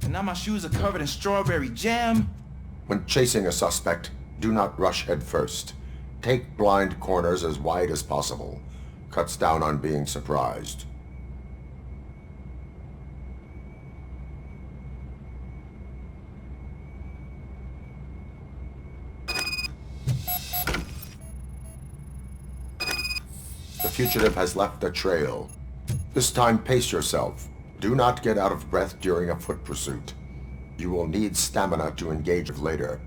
And now my shoes are covered in strawberry jam. When chasing a suspect, do not rush head first. Take blind corners as wide as possible. Cuts down on being surprised. The fugitive has left a trail. This time pace yourself. Do not get out of breath during a foot pursuit. You will need stamina to engage later.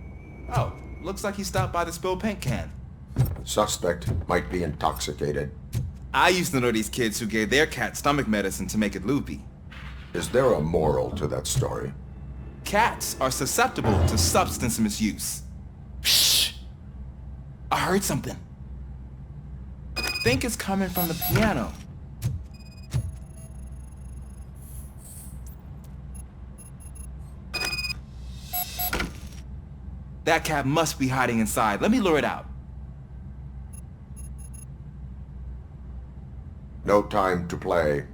Oh, looks like he stopped by the spilled paint can. Suspect might be intoxicated. I used to know these kids who gave their cat stomach medicine to make it loopy. Is there a moral to that story? Cats are susceptible to substance misuse. Shh! I heard something. I think it's coming from the piano. That cat must be hiding inside. Let me lure it out. No time to play.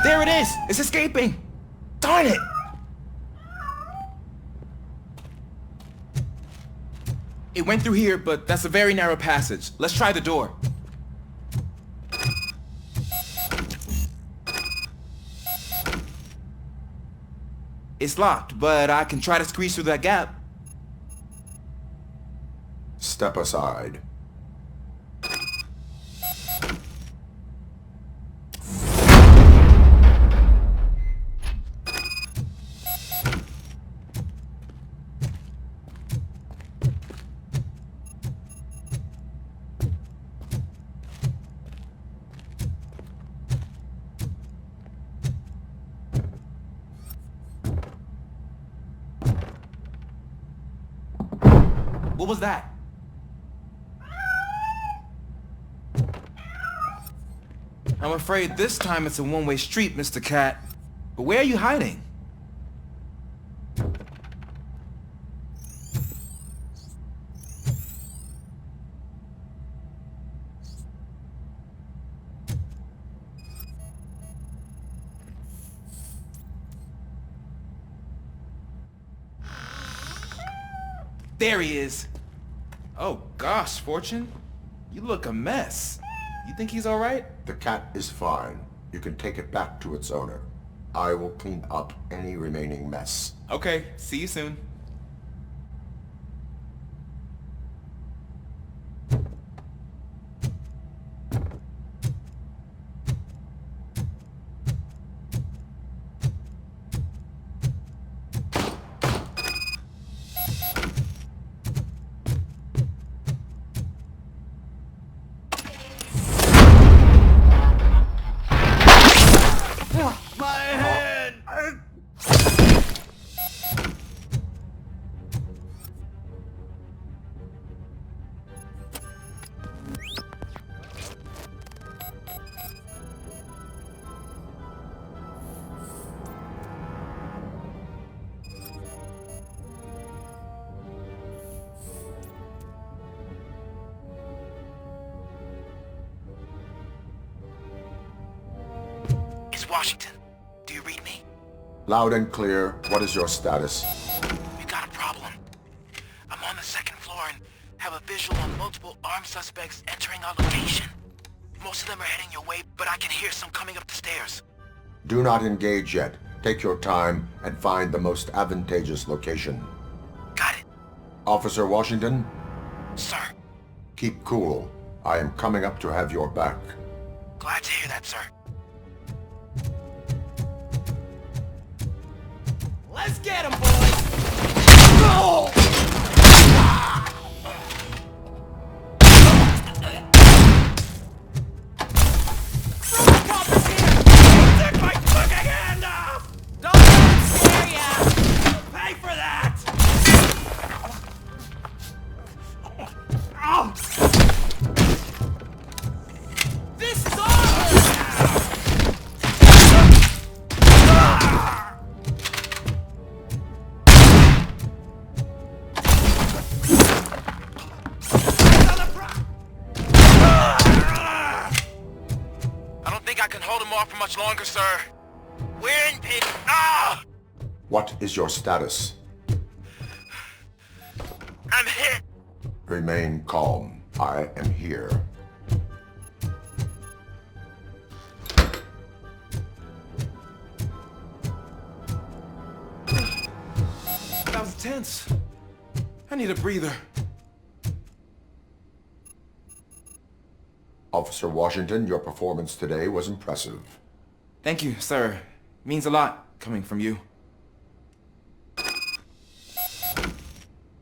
There it is! It's escaping! Darn it! It went through here, but that's a very narrow passage. Let's try the door. It's locked, but I can try to squeeze through that gap. Step aside. What was that? I'm afraid this time it's a one-way street, Mr. Cat. But where are you hiding? There he is. Oh gosh, Fortune. You look a mess. You think he's all right? The cat is fine. You can take it back to its owner. I will clean up any remaining mess. Okay, see you soon. Washington. Do you read me? Loud and clear. What is your status? We got a problem. I'm on the second floor and have a visual on multiple armed suspects entering our location. Most of them are heading your way, but I can hear some coming up the stairs. Do not engage yet. Take your time and find the most advantageous location. Got it. Officer Washington? Sir. Keep cool. I am coming up to have your back. Glad to hear that, sir. Let's get him, boys! Go! RoboCop is here! Take my fucking hand off! Don't let him scare ya! You'll pay for that! Oh. This is ours now! I don't think I can hold him off for much longer, sir. We're in pit. Ah! What is your status? I'm hit. Remain calm. I am here. That was tense. I need a breather. Officer Washington, your performance today was impressive. Thank you, sir. Means a lot coming from you.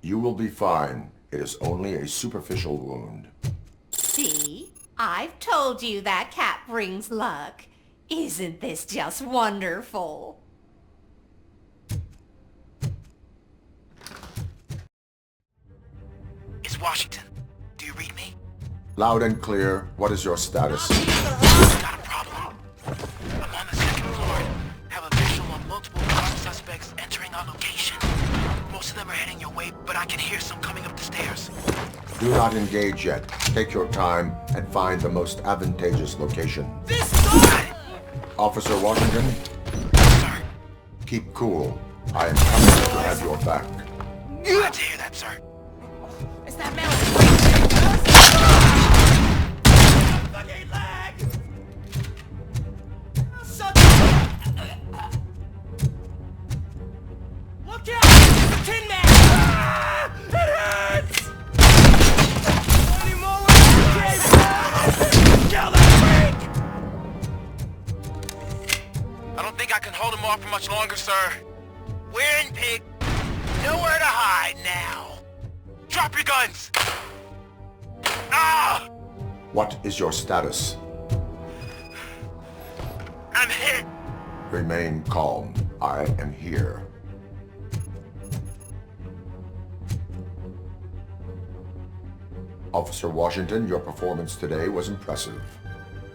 You will be fine. It is only a superficial wound. See? I've told you that cat brings luck. Isn't this just wonderful? It's Washington. Do you read me? Loud and clear. What is your status? Got a problem. I'm on the second floor and have a visual on multiple armed suspects entering our location. Most of them are heading your way, but I can hear some coming up the stairs. Do not engage yet. Take your time and find the most advantageous location. This is ours! Officer Washington? Sir. Keep cool. I am coming to have your back. Glad to hear that, sir. It's that man with the great fucking leg! Suck it! Look out! It's a tin man! Ah! It hurts! Any more with the case? Kill that freak! I don't think I can hold him off for much longer, sir. We're in pig. Nowhere to hide now. Drop your guns! Ah! What is your status? I'm hit. Remain calm. I am here. Officer Washington, your performance today was impressive.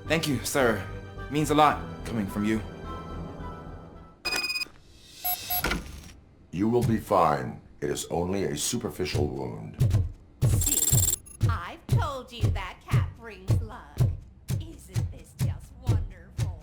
Thank you, sir. Means a lot coming from you. You will be fine. It is only a superficial wound. See? I've told you that cat brings luck. Isn't this just wonderful?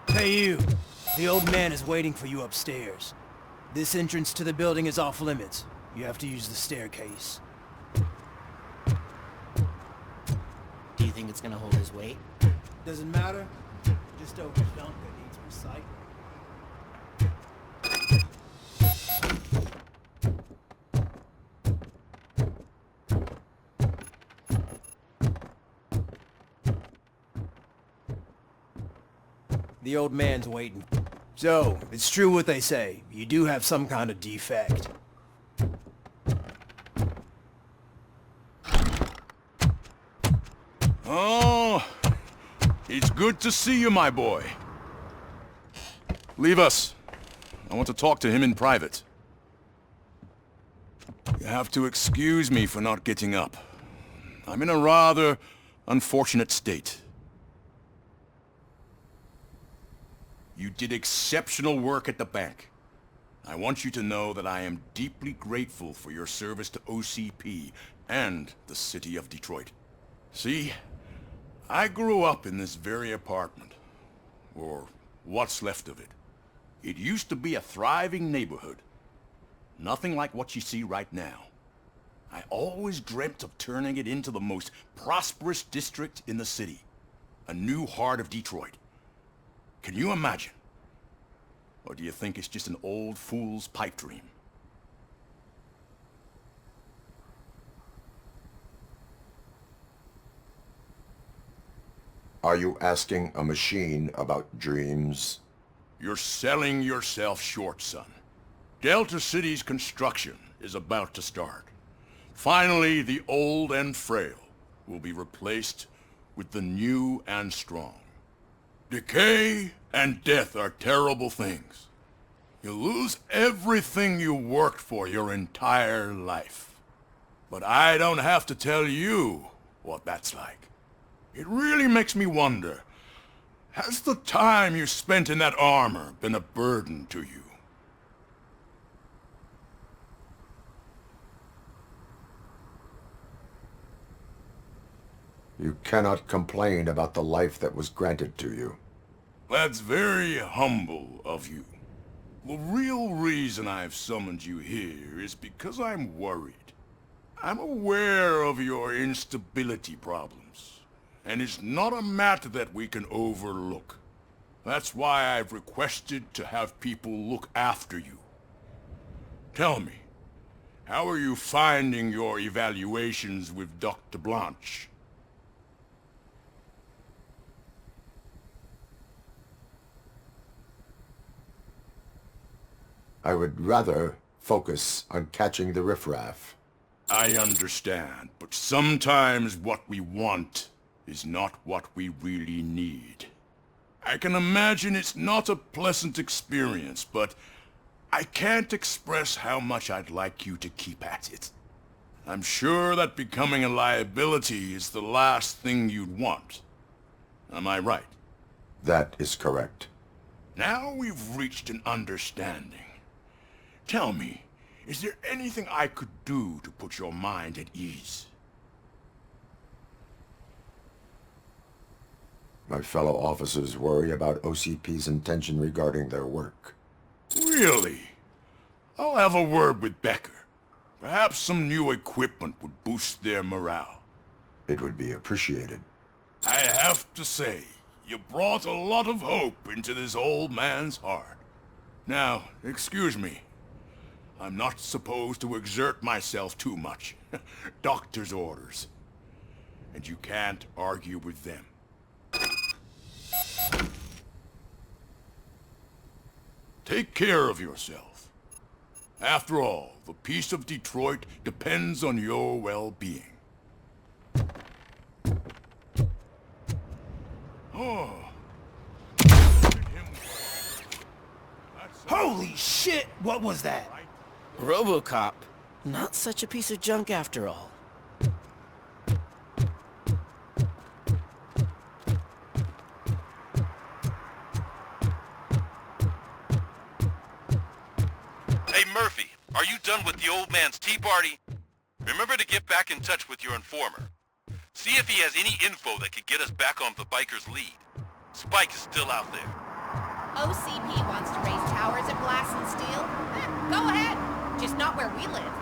Hey you, the old man is waiting for you upstairs. This entrance to the building is off limits. You have to use the staircase. Do you think it's gonna hold his weight? Doesn't matter. Just over junk that needs recycling. The old man's waiting. So, it's true what they say. You do have some kind of defect. Oh, it's good to see you, my boy. Leave us. I want to talk to him in private. You have to excuse me for not getting up. I'm in a rather unfortunate state. You did exceptional work at the bank. I want you to know that I am deeply grateful for your service to OCP and the city of Detroit. See, I grew up in this very apartment, or what's left of it. It used to be a thriving neighborhood. Nothing like what you see right now. I always dreamt of turning it into the most prosperous district in the city. A new heart of Detroit. Can you imagine? Or do you think it's just an old fool's pipe dream? Are you asking a machine about dreams? You're selling yourself short, son. Delta City's construction is about to start. Finally, the old and frail will be replaced with the new and strong. Decay and death are terrible things. You lose everything you worked for your entire life. But I don't have to tell you what that's like. It really makes me wonder, has the time you spent in that armor been a burden to you? You cannot complain about the life that was granted to you. That's very humble of you. The real reason I've summoned you here is because I'm worried. I'm aware of your instability problems, and it's not a matter that we can overlook. That's why I've requested to have people look after you. Tell me, how are you finding your evaluations with Dr. Blanche? I would rather focus on catching the riffraff. I understand, but sometimes what we want is not what we really need. I can imagine it's not a pleasant experience, but I can't express how much I'd like you to keep at it. I'm sure that becoming a liability is the last thing you'd want. Am I right? That is correct. Now we've reached an understanding. Tell me, is there anything I could do to put your mind at ease? My fellow officers worry about OCP's intention regarding their work. Really? I'll have a word with Becker. Perhaps some new equipment would boost their morale. It would be appreciated. I have to say, you brought a lot of hope into this old man's heart. Now, excuse me. I'm not supposed to exert myself too much. Doctor's orders. And you can't argue with them. Take care of yourself. After all, the peace of Detroit depends on your well-being. Oh. Holy shit! What was that? RoboCop. Not such a piece of junk after all. Hey Murphy, are you done with the old man's tea party? Remember to get back in touch with your informer. See if he has any info that could get us back on the biker's lead. Spike is still out there. OCP wants to raise towers at Glass and Steel? Go ahead. Just not where we live.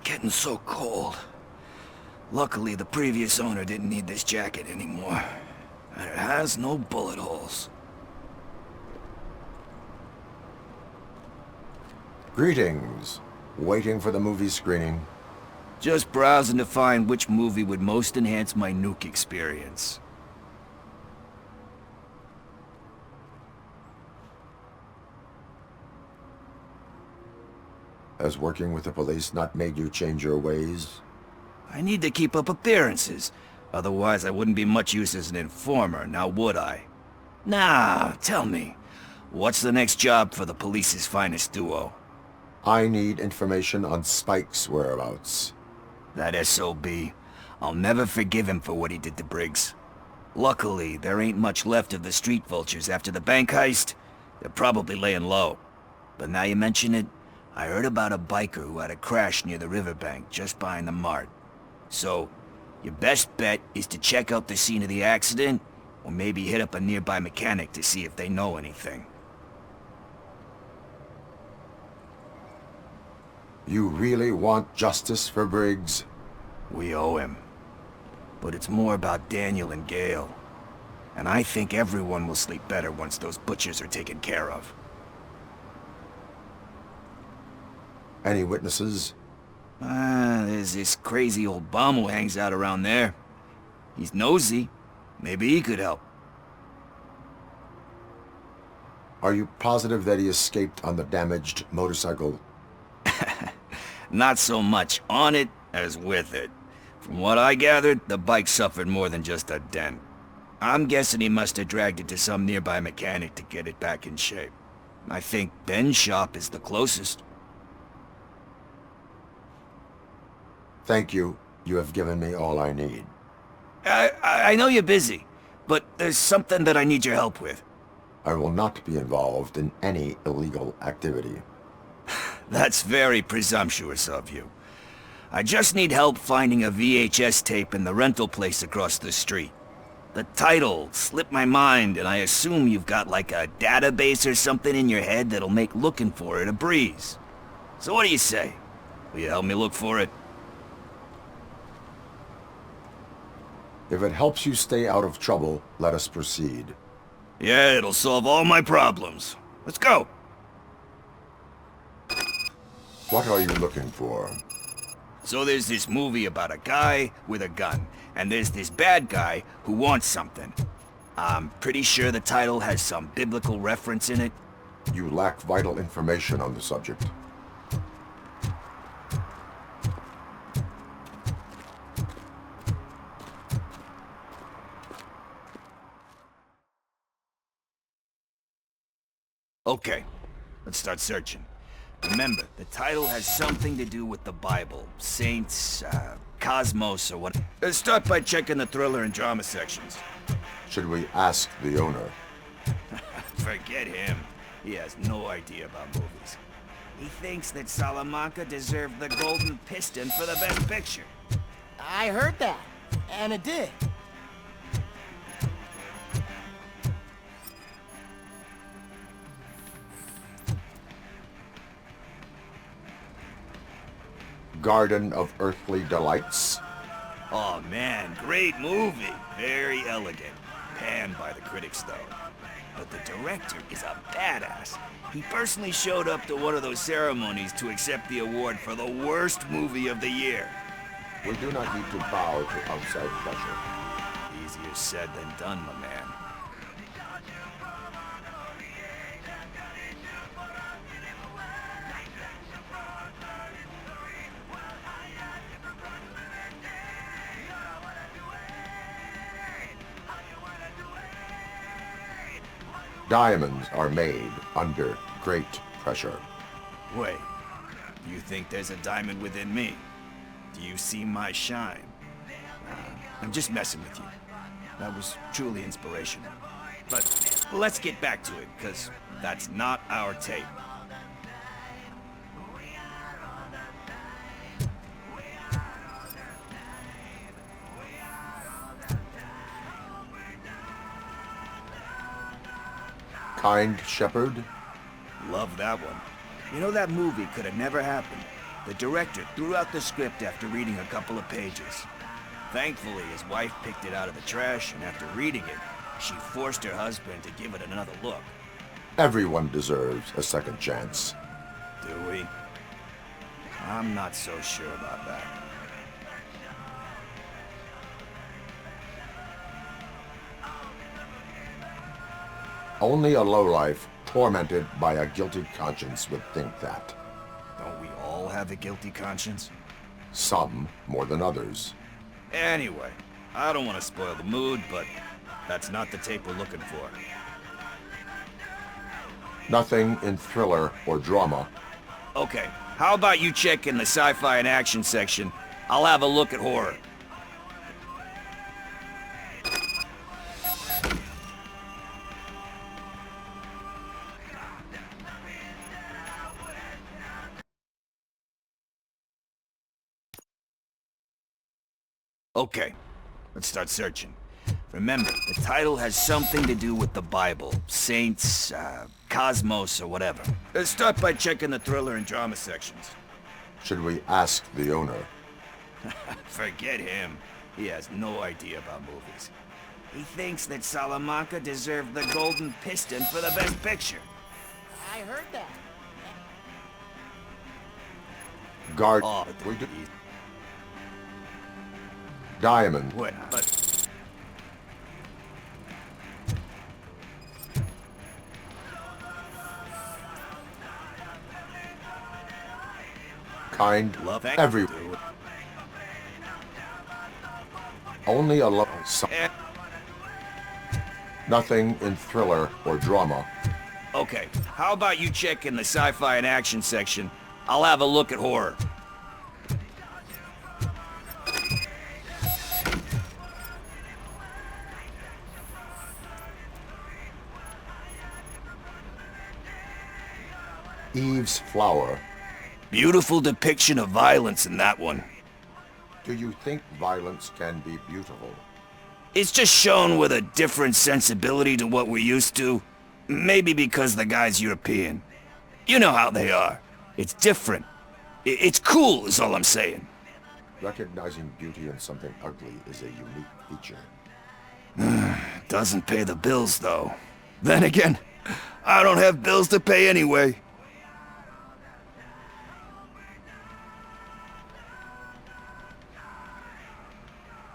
Getting so cold. Luckily, the previous owner didn't need this jacket anymore. And it has no bullet holes. Greetings. Waiting for the movie screening. Just browsing to find which movie would most enhance my nuke experience. Has working with the police not made you change your ways? I need to keep up appearances. Otherwise, I wouldn't be much use as an informer, now would I? Nah, tell me. What's the next job for the police's finest duo? I need information on Spike's whereabouts. That SOB. I'll never forgive him for what he did to Briggs. Luckily, there ain't much left of the street vultures after the bank heist. They're probably laying low. But now you mention it, I heard about a biker who had a crash near the riverbank just behind the mart. So, your best bet is to check out the scene of the accident, or maybe hit up a nearby mechanic to see if they know anything. You really want justice for Briggs? We owe him. But it's more about Daniel and Gale. And I think everyone will sleep better once those butchers are taken care of. Any witnesses? There's this crazy old bum who hangs out around there. He's nosy. Maybe he could help. Are you positive that he escaped on the damaged motorcycle? Not so much on it as with it. From what I gathered, the bike suffered more than just a dent. I'm guessing he must have dragged it to some nearby mechanic to get it back in shape. I think Ben's shop is the closest. Thank you. You have given me all I need. I know you're busy, but there's something that I need your help with. I will not be involved in any illegal activity. That's very presumptuous of you. I just need help finding a VHS tape in the rental place across the street. The title slipped my mind, and I assume you've got like a database or something in your head that'll make looking for it a breeze. So what do you say? Will you help me look for it? If it helps you stay out of trouble, let us proceed. Yeah, it'll solve all my problems. Let's go! What are you looking for? So there's this movie about a guy with a gun, and there's this bad guy who wants something. I'm pretty sure the title has some biblical reference in it. You lack vital information on the subject. Okay, let's start searching. Remember, the title has something to do with the Bible, saints, cosmos, or what. Let's start by checking the thriller and drama sections. Should we ask the owner? Forget him. He has no idea about movies. He thinks that Salamanca deserved the Golden Piston for the Best Picture. I heard that, and it did. Garden of Earthly Delights. Oh man, great movie. Very elegant. Panned by the critics though. but the director is a badass. He personally showed up to one of those ceremonies to accept the award for the worst movie of the year. We do not need to bow to outside pressure. Easier said than done, my man. Diamonds are made under great pressure. Wait, you think there's a diamond within me? Do you see my shine? I'm just messing with you. That was truly inspirational. But let's get back to it, because that's not our tape. Kind Shepherd? Love that one. You know, that movie could have never happened. The director threw out the script after reading a couple of pages. Thankfully, his wife picked it out of the trash, and after reading it, she forced her husband to give it another look. Everyone deserves a second chance. Do we? I'm not so sure about that. Only a lowlife tormented by a guilty conscience would think that. Don't we all have a guilty conscience? Some more than others. Anyway, I don't want to spoil the mood, but that's not the tape we're looking for. Nothing in thriller or drama. Okay, how about you check in the sci-fi and action section? I'll have a look at horror. Okay, let's start searching. Remember, the title has something to do with the Bible, saints, cosmos, or whatever. Let's start by checking the thriller and drama sections. Should we ask the owner? Forget him. He has no idea about movies. He thinks that Salamanca deserved the Golden Piston for the Best Picture. I heard that. Guard. Oh, we do. Diamond. Wait, but... Kind. Love every. Only a love. Nothing in thriller or drama. Okay, how about you check in the sci-fi and action section? I'll have a look at horror. Eve's Flower. Beautiful depiction of violence in that one. Do you think violence can be beautiful? It's just shown with a different sensibility to what we're used to. Maybe because the guy's European. You know how they are. It's different. It's cool is all I'm saying. Recognizing beauty in something ugly is a unique feature. Doesn't pay the bills, though. Then again, I don't have bills to pay anyway.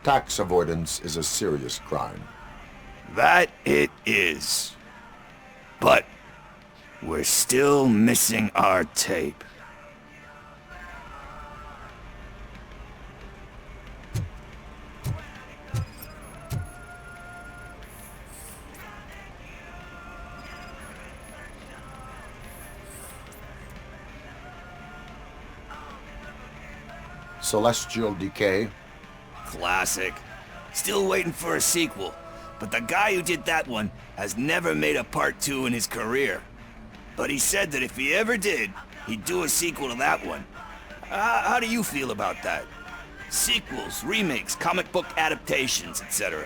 Tax avoidance is a serious crime. That it is. But we're still missing our tape. Celestial Decay. Classic. Still waiting for a sequel. But the guy who did that one has never made a part 2 in his career. But he said that if he ever did, he'd do a sequel to that one. How do you feel about that? Sequels, remakes, comic book adaptations, etc.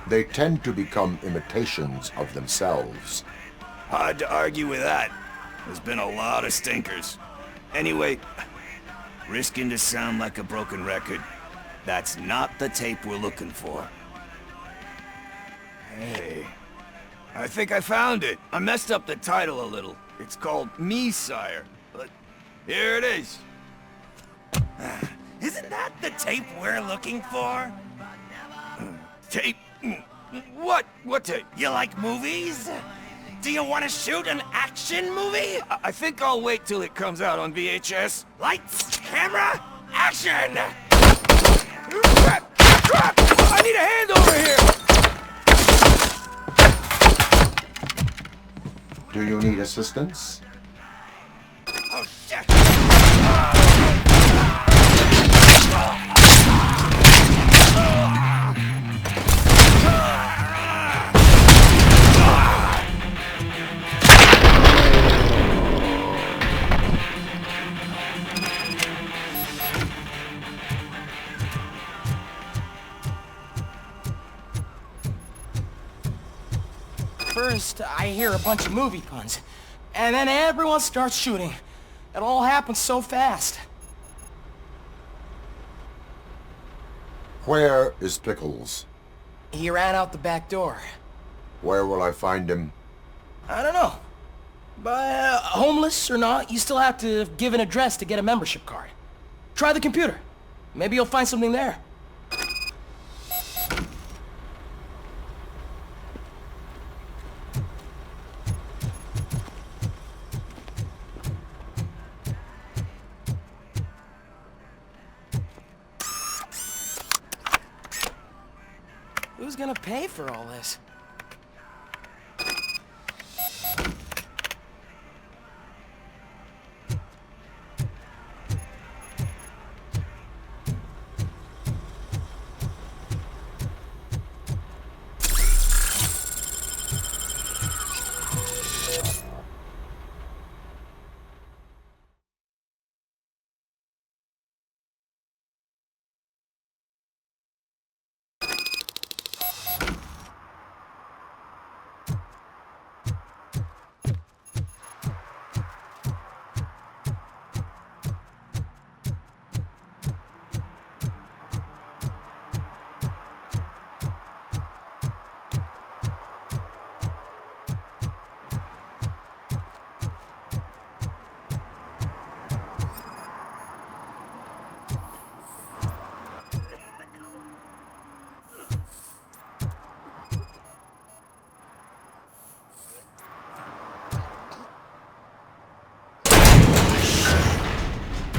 They tend to become imitations of themselves. Hard to argue with that. There's been a lot of stinkers. Anyway, risking to sound like a broken record, that's not the tape we're looking for. Hey, I think I found it. I messed up the title a little. It's called Me, Sire, but here it is. Isn't that the tape we're looking for? Tape? What? What tape? You like movies? Do you want to shoot an action movie? I think I'll wait till it comes out on VHS. Lights, camera, action! Crap! Crap! I need a hand over here! Do you need assistance? Oh, shit! First, I hear a bunch of movie puns, and then everyone starts shooting. It all happens so fast. Where is Pickles? He ran out the back door. Where will I find him? I don't know. But homeless or not, you still have to give an address to get a membership card. Try the computer. Maybe you'll find something there. Who's gonna pay for all this?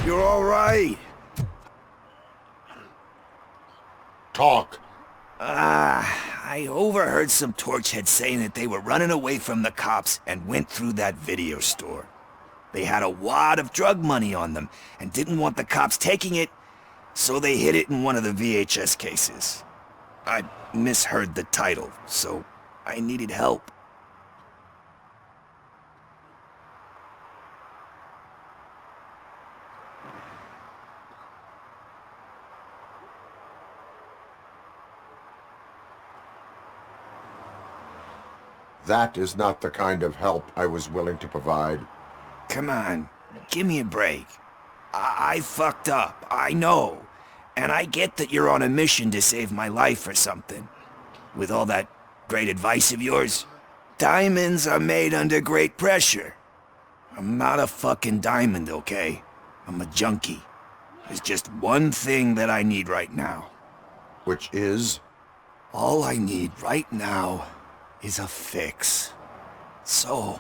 You're all right. Talk. I overheard some torchheads saying that they were running away from the cops and went through that video store. They had a wad of drug money on them and didn't want the cops taking it, so they hid it in one of the VHS cases. I misheard the title, so I needed help. That is not the kind of help I was willing to provide. Come on, give me a break. I fucked up, I know. And I get that you're on a mission to save my life or something. With all that great advice of yours, diamonds are made under great pressure. I'm not a fucking diamond, okay? I'm a junkie. There's just one thing that I need right now. Which is? All I need right now is a fix. So,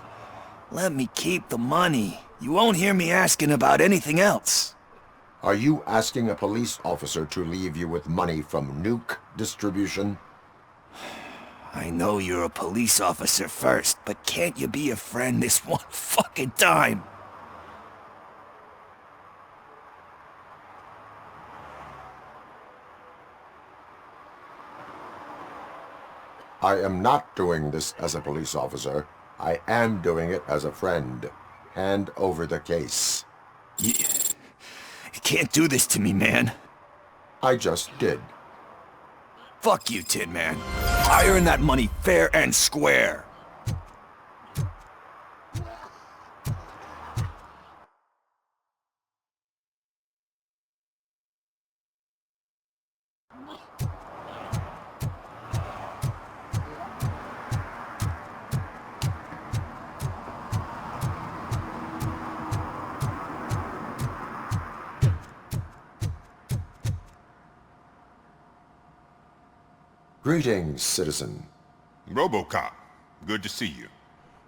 let me keep the money. You won't hear me asking about anything else. Are you asking a police officer to leave you with money from nuke distribution? I know you're a police officer first, but can't you be a friend this one fucking time? I am not doing this as a police officer. I am doing it as a friend. Hand over the case. You can't do this to me, man. I just did. Fuck you, Tin Man. I earned that money fair and square. Greetings, citizen. RoboCop, good to see you.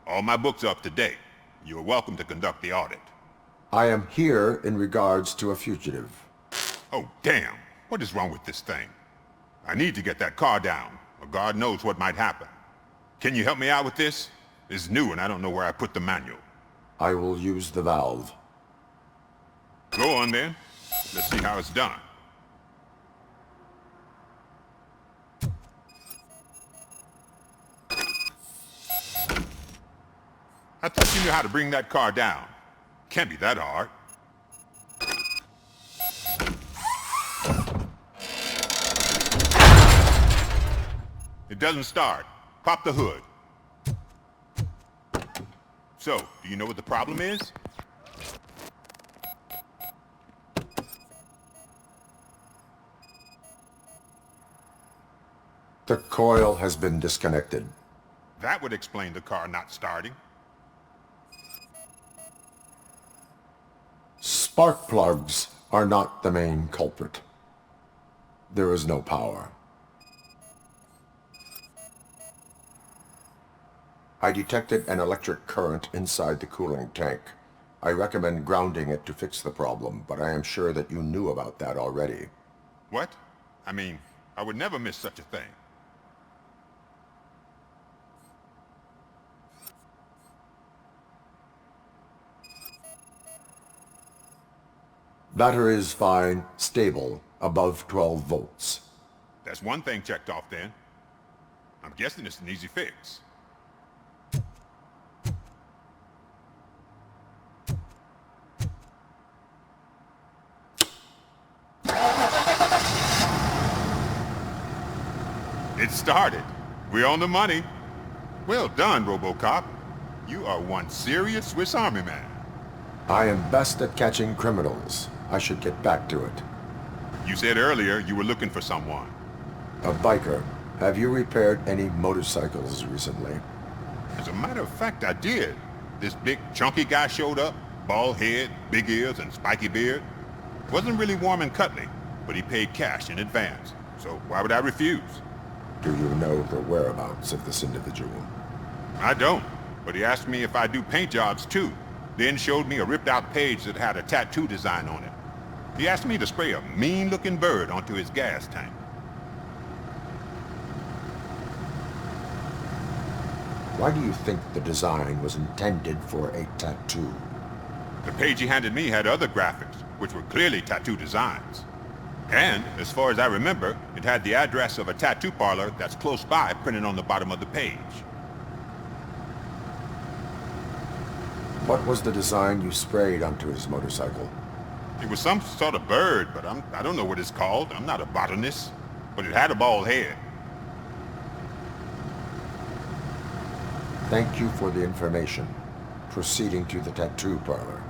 All my books are up to date. You are welcome to conduct the audit. I am here in regards to a fugitive. Oh, damn. What is wrong with this thing? I need to get that car down, or God knows what might happen. Can you help me out with this? It's new and I don't know where I put the manual. I will use the valve. Go on then. Let's see how it's done. I thought you knew how to bring that car down. Can't be that hard. It doesn't start. Pop the hood. So, do you know what the problem is? The coil has been disconnected. That would explain the car not starting. Spark plugs are not the main culprit. There is no power. I detected an electric current inside the cooling tank. I recommend grounding it to fix the problem, but I am sure that you knew about that already. What? I mean, I would never miss such a thing. Battery is fine, stable, above 12 volts. That's one thing checked off then. I'm guessing it's an easy fix. It started. We're on the money. Well done, RoboCop. You are one serious Swiss Army man. I am best at catching criminals. I should get back to it. You said earlier you were looking for someone. A biker. Have you repaired any motorcycles recently? As a matter of fact, I did. This big, chunky guy showed up. Bald head, big ears, and spiky beard. Wasn't really warm and cuddly, but he paid cash in advance. So why would I refuse? Do you know the whereabouts of this individual? I don't, but he asked me if I do paint jobs too. Then showed me a ripped-out page that had a tattoo design on it. He asked me to spray a mean-looking bird onto his gas tank. Why do you think the design was intended for a tattoo? The page he handed me had other graphics, which were clearly tattoo designs. And, as far as I remember, it had the address of a tattoo parlor that's close by printed on the bottom of the page. What was the design you sprayed onto his motorcycle? It was some sort of bird, but I don't know what it's called. I'm not a botanist. But it had a bald head. Thank you for the information. Proceeding to the tattoo parlor.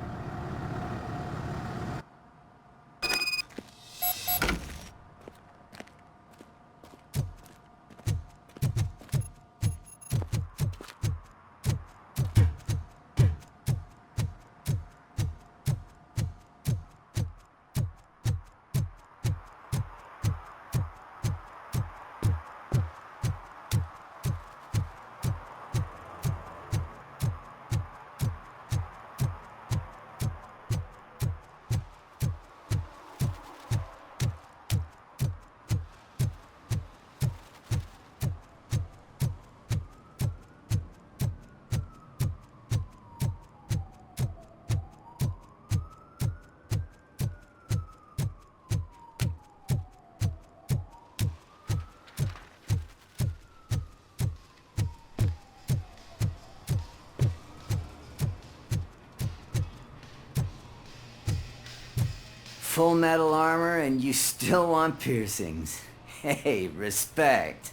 Full metal armor and you still want piercings. Hey, respect.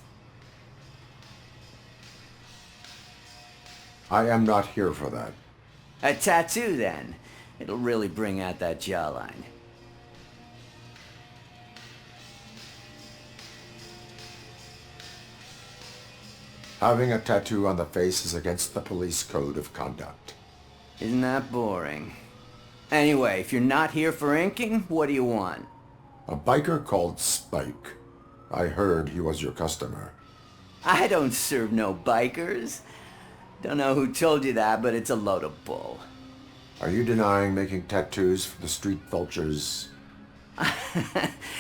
I am not here for that. A tattoo then. It'll really bring out that jawline. Having a tattoo on the face is against the police code of conduct. Isn't that boring? Anyway, if you're not here for inking, what do you want? A biker called Spike. I heard he was your customer. I don't serve no bikers. Don't know who told you that, but it's a load of bull. Are you denying making tattoos for the street vultures?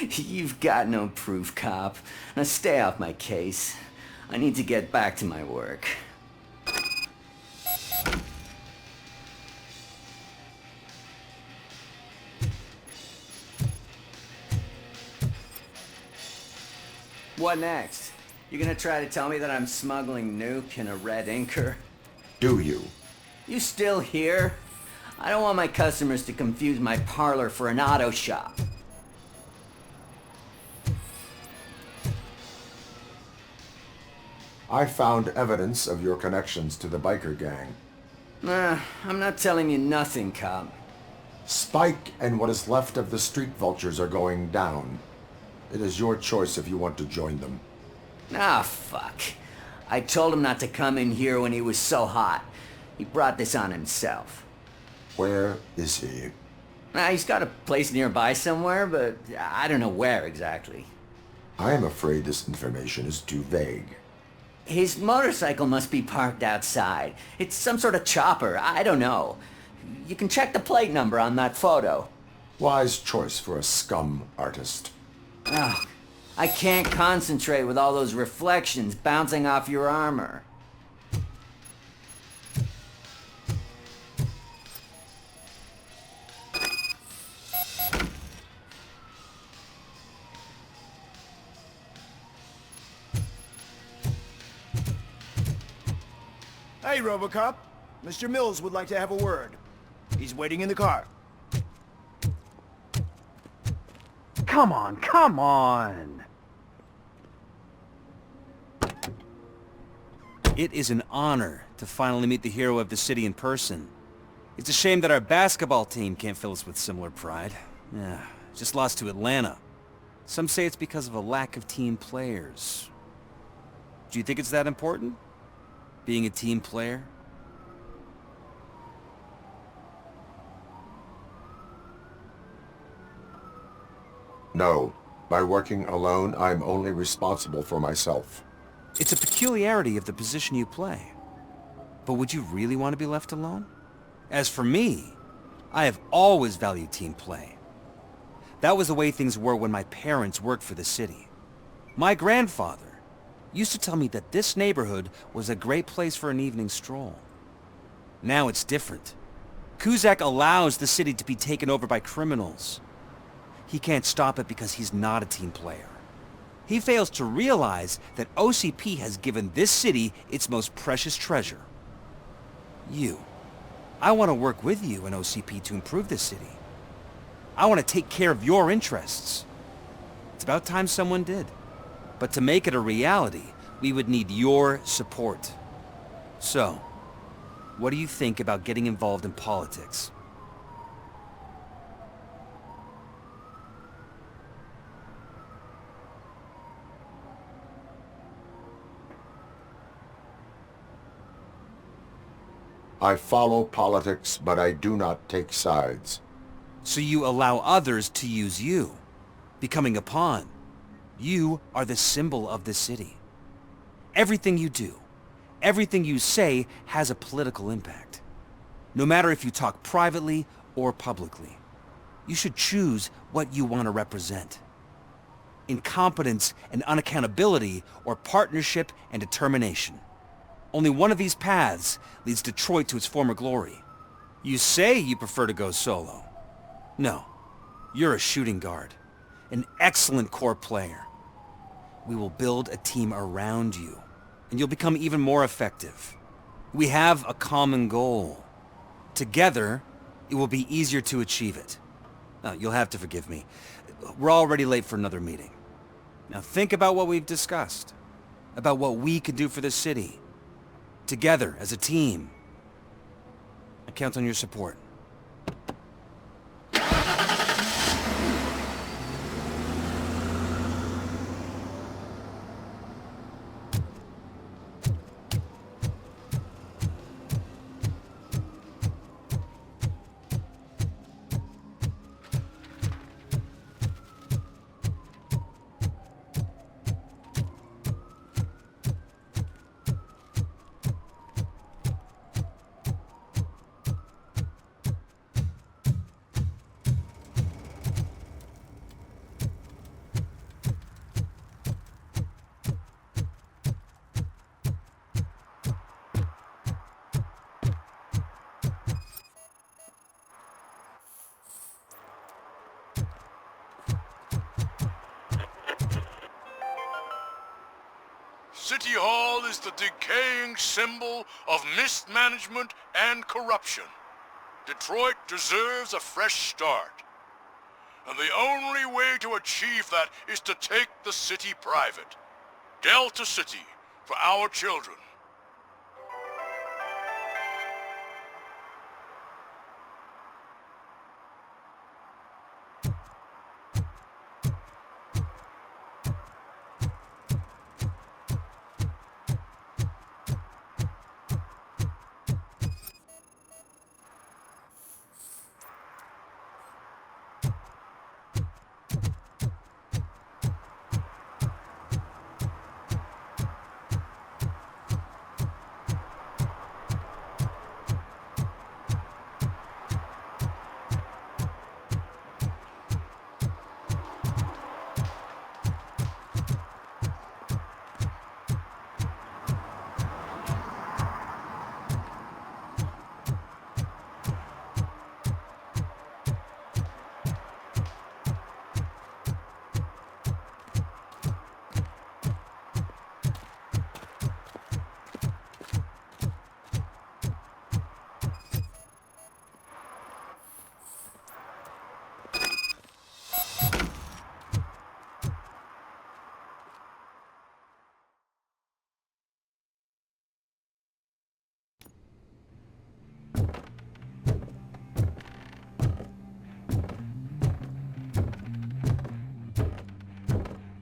You've got no proof, cop. Now stay off my case. I need to get back to my work. What next? You gonna try to tell me that I'm smuggling nuke in a red inker? Do you? You still here? I don't want my customers to confuse my parlor for an auto shop. I found evidence of your connections to the biker gang. I'm not telling you nothing, cop. Spike and what is left of the street vultures are going down. It is your choice if you want to join them. Ah, fuck. I told him not to come in here when he was so hot. He brought this on himself. Where is he? He's got a place nearby somewhere, but I don't know where exactly. I am afraid this information is too vague. His motorcycle must be parked outside. It's some sort of chopper. I don't know. You can check the plate number on that photo. Wise choice for a scum artist. Oh, I can't concentrate with all those reflections bouncing off your armor. Hey, RoboCop. Mr. Mills would like to have a word. He's waiting in the car. Come on, come on! It is an honor to finally meet the hero of the city in person. It's a shame that our basketball team can't fill us with similar pride. Yeah, just lost to Atlanta. Some say it's because of a lack of team players. Do you think it's that important? Being a team player? No. By working alone, I'm only responsible for myself. It's a peculiarity of the position you play. But would you really want to be left alone? As for me, I have always valued team play. That was the way things were when my parents worked for the city. My grandfather used to tell me that this neighborhood was a great place for an evening stroll. Now it's different. Cusack allows the city to be taken over by criminals. He can't stop it because he's not a team player. He fails to realize that OCP has given this city its most precious treasure. You. I want to work with you and OCP to improve this city. I want to take care of your interests. It's about time someone did. But to make it a reality, we would need your support. So, what do you think about getting involved in politics? I follow politics, but I do not take sides. So you allow others to use you, becoming a pawn. You are the symbol of the city. Everything you do, everything you say has a political impact. No matter if you talk privately or publicly. You should choose what you want to represent. Incompetence and unaccountability, or partnership and determination. Only one of these paths leads Detroit to its former glory. You say you prefer to go solo. No, you're a shooting guard, an excellent core player. We will build a team around you, and you'll become even more effective. We have a common goal. Together, it will be easier to achieve it. Now, you'll have to forgive me. We're already late for another meeting. Now think about what we've discussed, about what we could do for the city. Together, as a team. I count on your support. City Hall is the decaying symbol of mismanagement and corruption. Detroit deserves a fresh start. And the only way to achieve that is to take the city private. Delta City, for our children.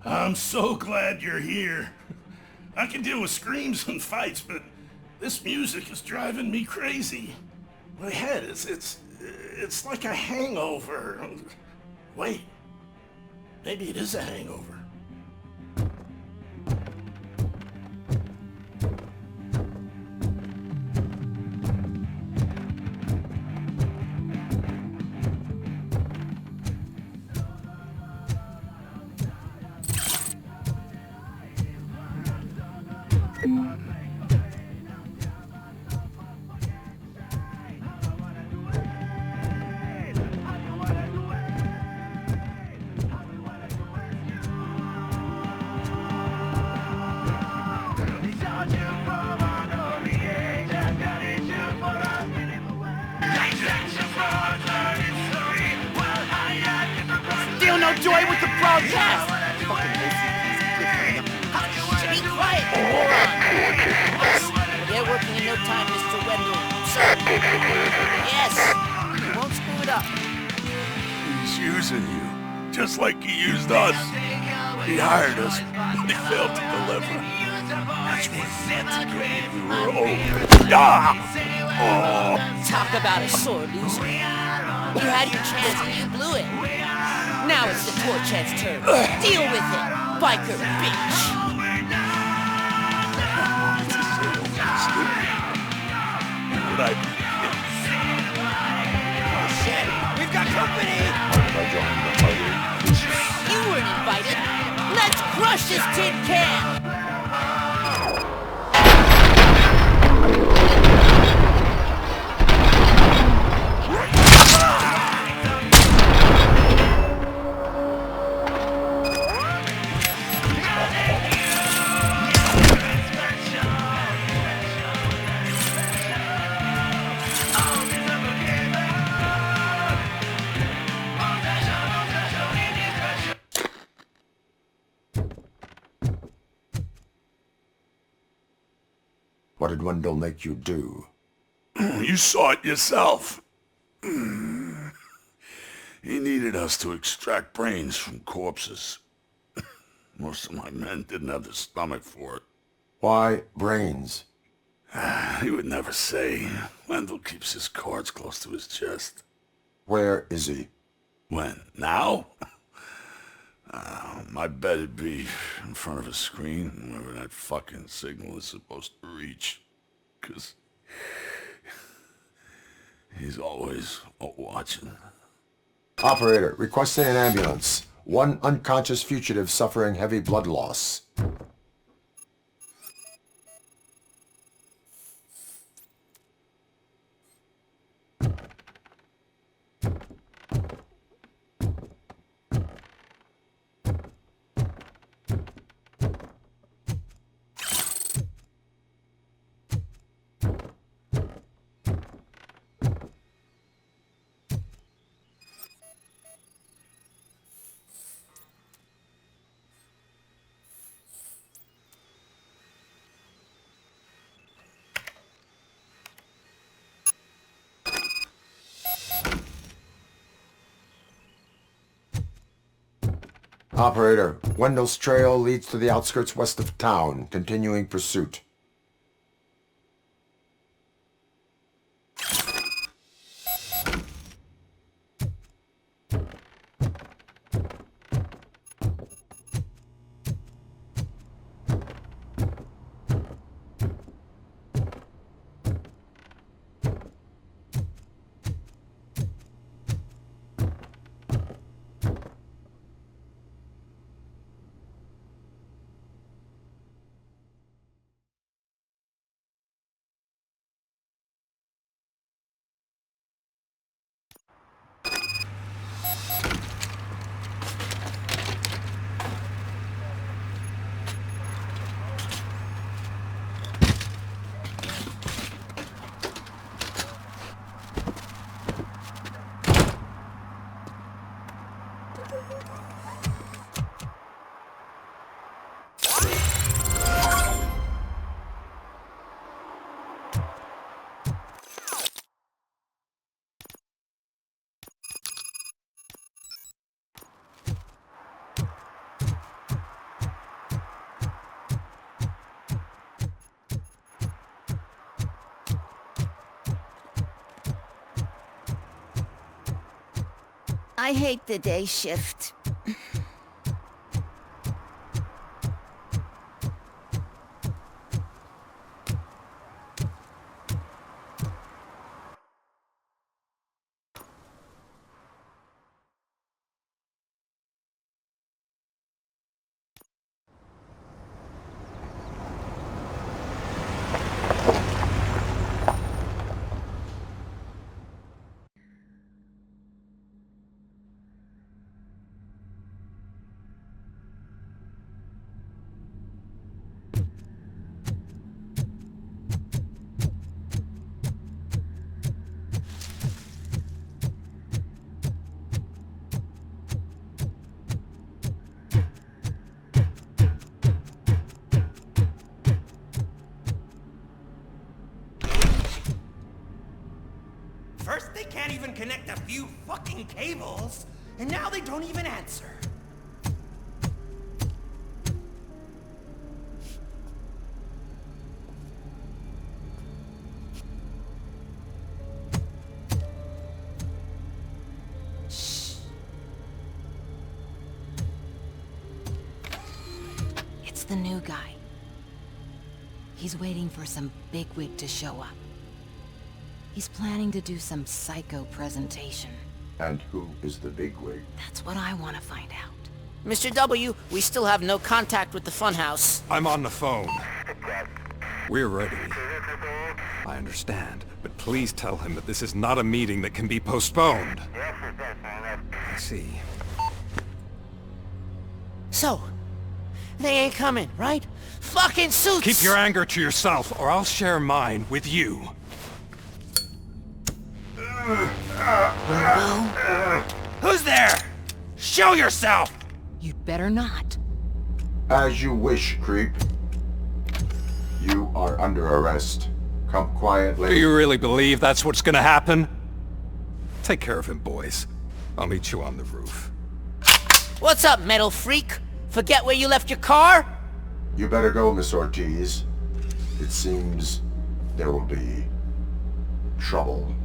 I'm so glad you're here. I can deal with screams and fights, but this music is driving me crazy. My head it's like a hangover. Wait, maybe it is a hangover. Still no joy with the broadcast! Be quiet, you moron! They're working in no time, Mr. Wendell. Sir! Yes! You won't screw it up. He's using you, just like he used us. He hired us, but he failed to deliver. That's when we were old. Ah! Oh! Talk about a sore loser. You had your chance and you blew it. Now it's the Torchhead's turn. Deal with it, biker bitch! Shit! We've got company! You weren't invited. Let's crush this tin can! What did Wendell make you do? You saw it yourself. He needed us to extract brains from corpses. Most of my men didn't have the stomach for it. Why brains? He would never say. Wendell keeps his cards close to his chest. Where is he? When? Now? My bet it'd be in front of a screen, wherever that fucking signal is supposed to reach. 'Cause he's always watching. Operator, requesting an ambulance. One unconscious fugitive suffering heavy blood loss. Operator, Wendell's trail leads to the outskirts west of town, continuing pursuit. I hate the day shift. First, they can't even connect a few fucking cables, and now they don't even answer. Shh. It's the new guy. He's waiting for some bigwig to show up. He's planning to do some psycho presentation. And who is the bigwig? That's what I want to find out. Mr. W, we still have no contact with the funhouse. I'm on the phone. We're ready. I understand, but please tell him that this is not a meeting that can be postponed. I see. So, they ain't coming, right? Fucking suits! Keep your anger to yourself, or I'll share mine with you. Who's there? Show yourself! You'd better not. As you wish, creep. You are under arrest. Come quietly. Do you really believe that's what's gonna happen? Take care of him, boys. I'll meet you on the roof. What's up, metal freak? Forget where you left your car? You better go, Miss Ortiz. It seems there will be trouble.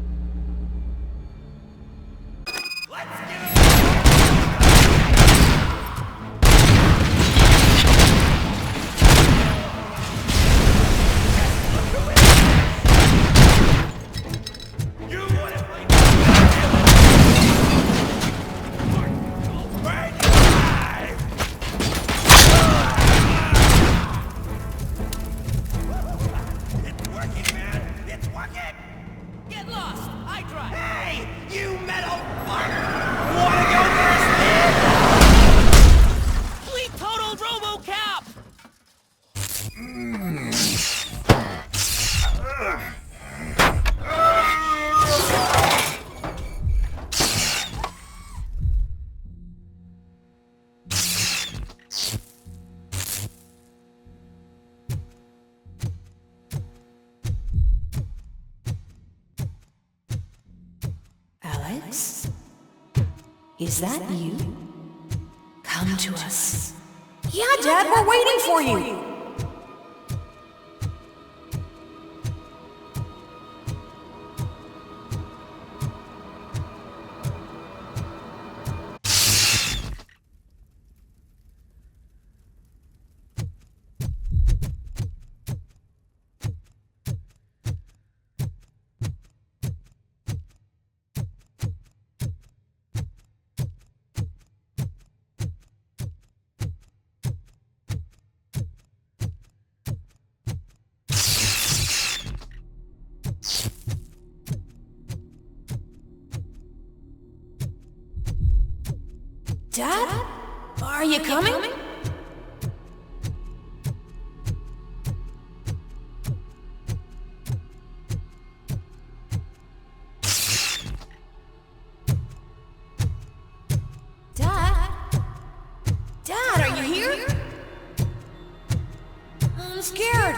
Alex? Is that you? come to us. Yeah, Dad, we're waiting for you. Dad? Are you coming? Dad? Dad, are you here? I'm scared.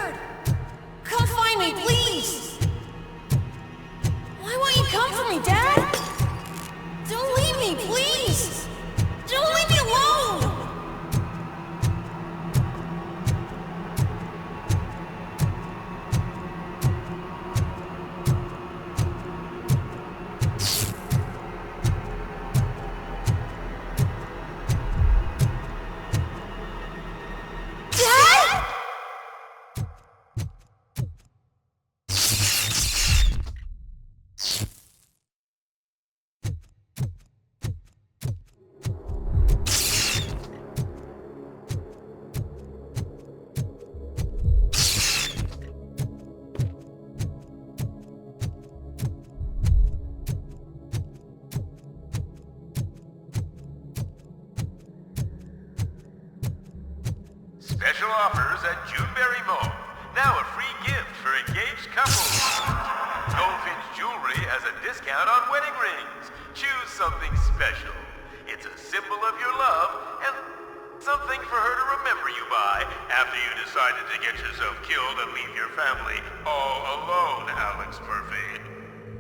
Come find me, please. Why won't you come for me, Dad? Don't leave me, please. Don't leave me alone! Dad? Special offers at Juneberry Mall. Now a free gift for engaged couples. Goldfinch Jewelry has a discount on wedding rings. Choose something special. It's a symbol of your love and something for her to remember you by after you decided to get yourself killed and leave your family all alone, Alex Murphy.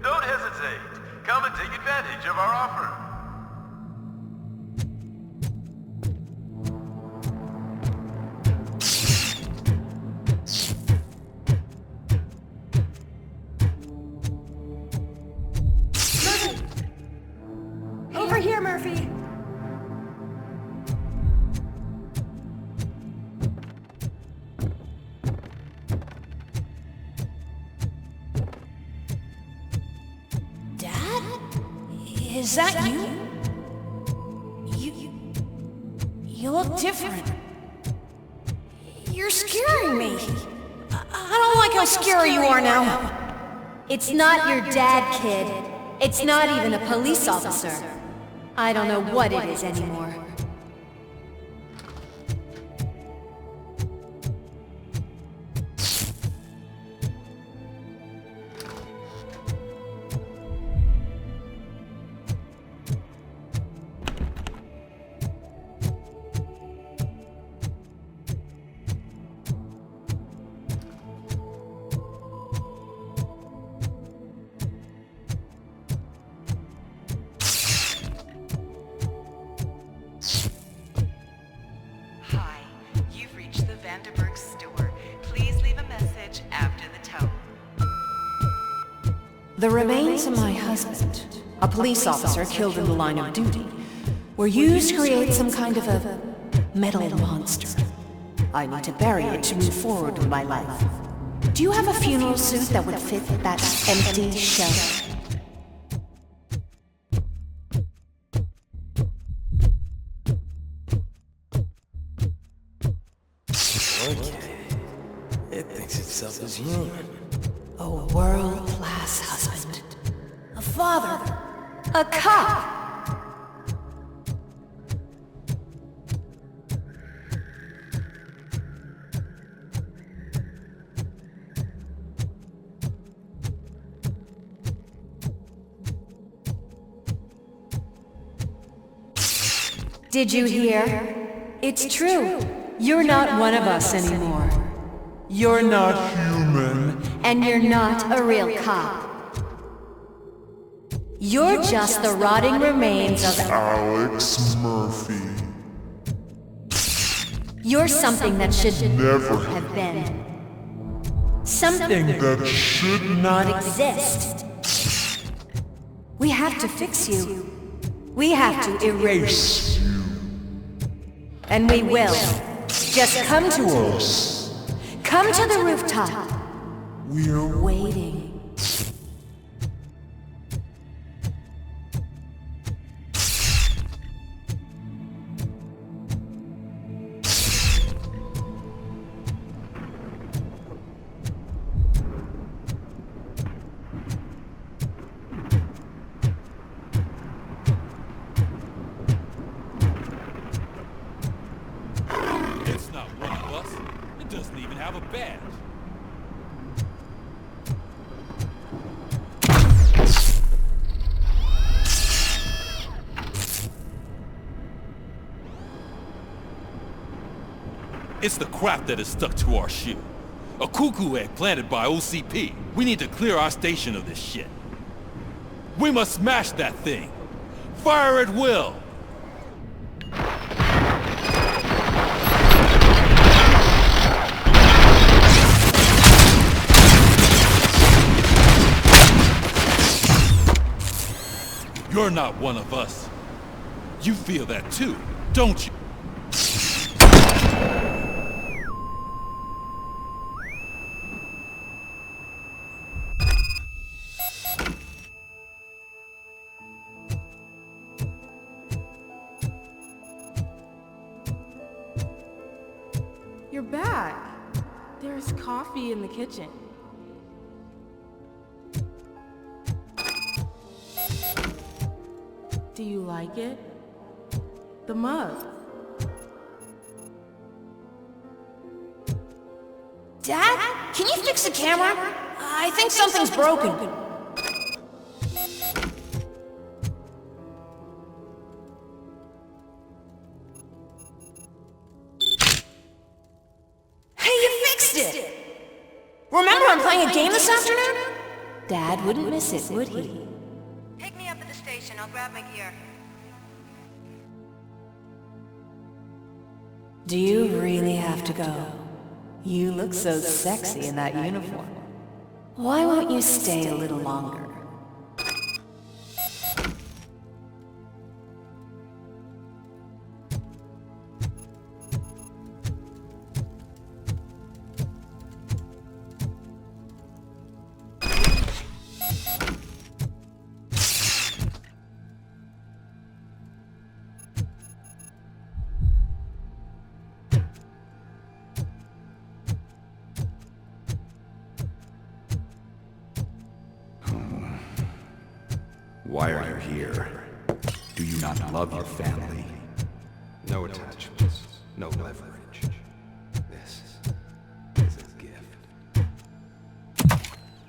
Don't hesitate. Come and take advantage of our offer. Over here, Murphy. Dad? Is that you? You look different. You're scaring me. I don't like how scary you are now. It's not your dad, kid. It's not even a police officer. I don't know what it is anymore. The remains of my husband, a police officer killed in the line of duty, were used to create some kind of a metal monster. I need to bury it to move forward with my life. Do you have a funeral suit that would fit that empty shell? Okay. It thinks itself as human. A world-class husband. A father. A cop. Did you hear? It's true. You're not one of us anymore. You're not human. And you're not a real cop. You're just the rotting remains of Alex Murphy. You're something that should never have been. Something that should not exist. We have to fix you. We have to erase you. And we will. Just come to us. Come to the rooftop. We're waiting. It's the crap that is stuck to our shoe. A cuckoo egg planted by OCP. We need to clear our station of this shit. We must smash that thing. Fire at will. You're not one of us. You feel that too, don't you? You're back. There's coffee in the kitchen. Do you like it? The mug. Dad, can you fix the camera? I think something's broken. Hey, you fixed it! Remember I'm playing a game this afternoon? Dad wouldn't miss it, would he? Pick me up at the station. I'll grab my gear. Do you really have to go? You look so sexy in that uniform. Why won't you stay a little longer? Why are you here? Do you not love your family? No attachments, no leverage. This is a gift.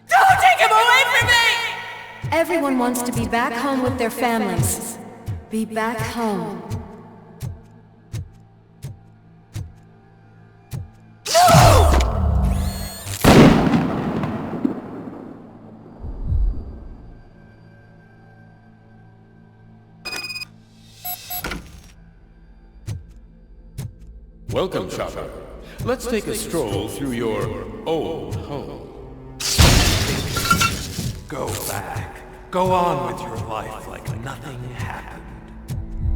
Don't take him away from me! Everyone wants to be back home with their families. Be back home. Welcome, shopper. Let's take a stroll through your old home. Go back. Go on with your life like nothing happened.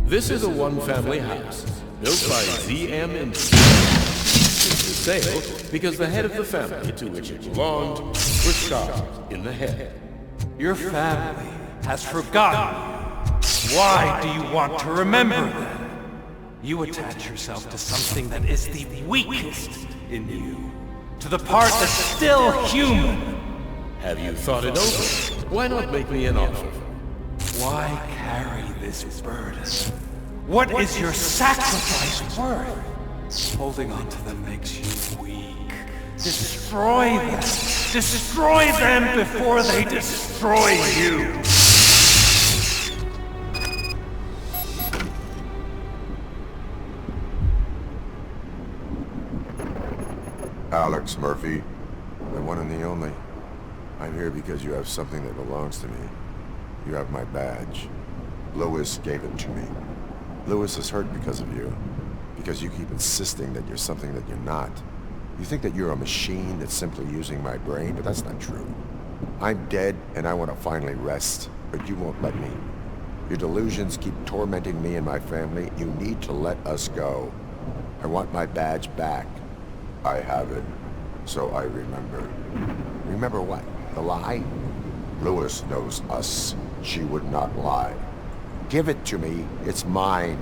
This is a one-family house, built by ZM Industries. It's for sale because the head of the family to which it belonged was shot in the head. Your family has forgotten you. Why do you want to remember them? You attach yourself to something that is the weakest in you. To the part that's still human. Have you thought it over? Why not make me an offer? Why carry this burden? What is your sacrifice worth? Holding on to them makes you weak. Destroy them! Destroy them before they destroy you! Alex Murphy, the one and the only. I'm here because you have something that belongs to me. You have my badge. Lewis gave it to me. Lewis is hurt because of you. because you keep insisting that you're something that you're not. You think that you're a machine that's simply using my brain, but that's not true. I'm dead, and I want to finally rest, but you won't let me. Your delusions keep tormenting me and my family. You need to let us go. I want my badge back. I have it, so I remember. Remember what? The lie? Lewis knows us. She would not lie. Give it to me. It's mine.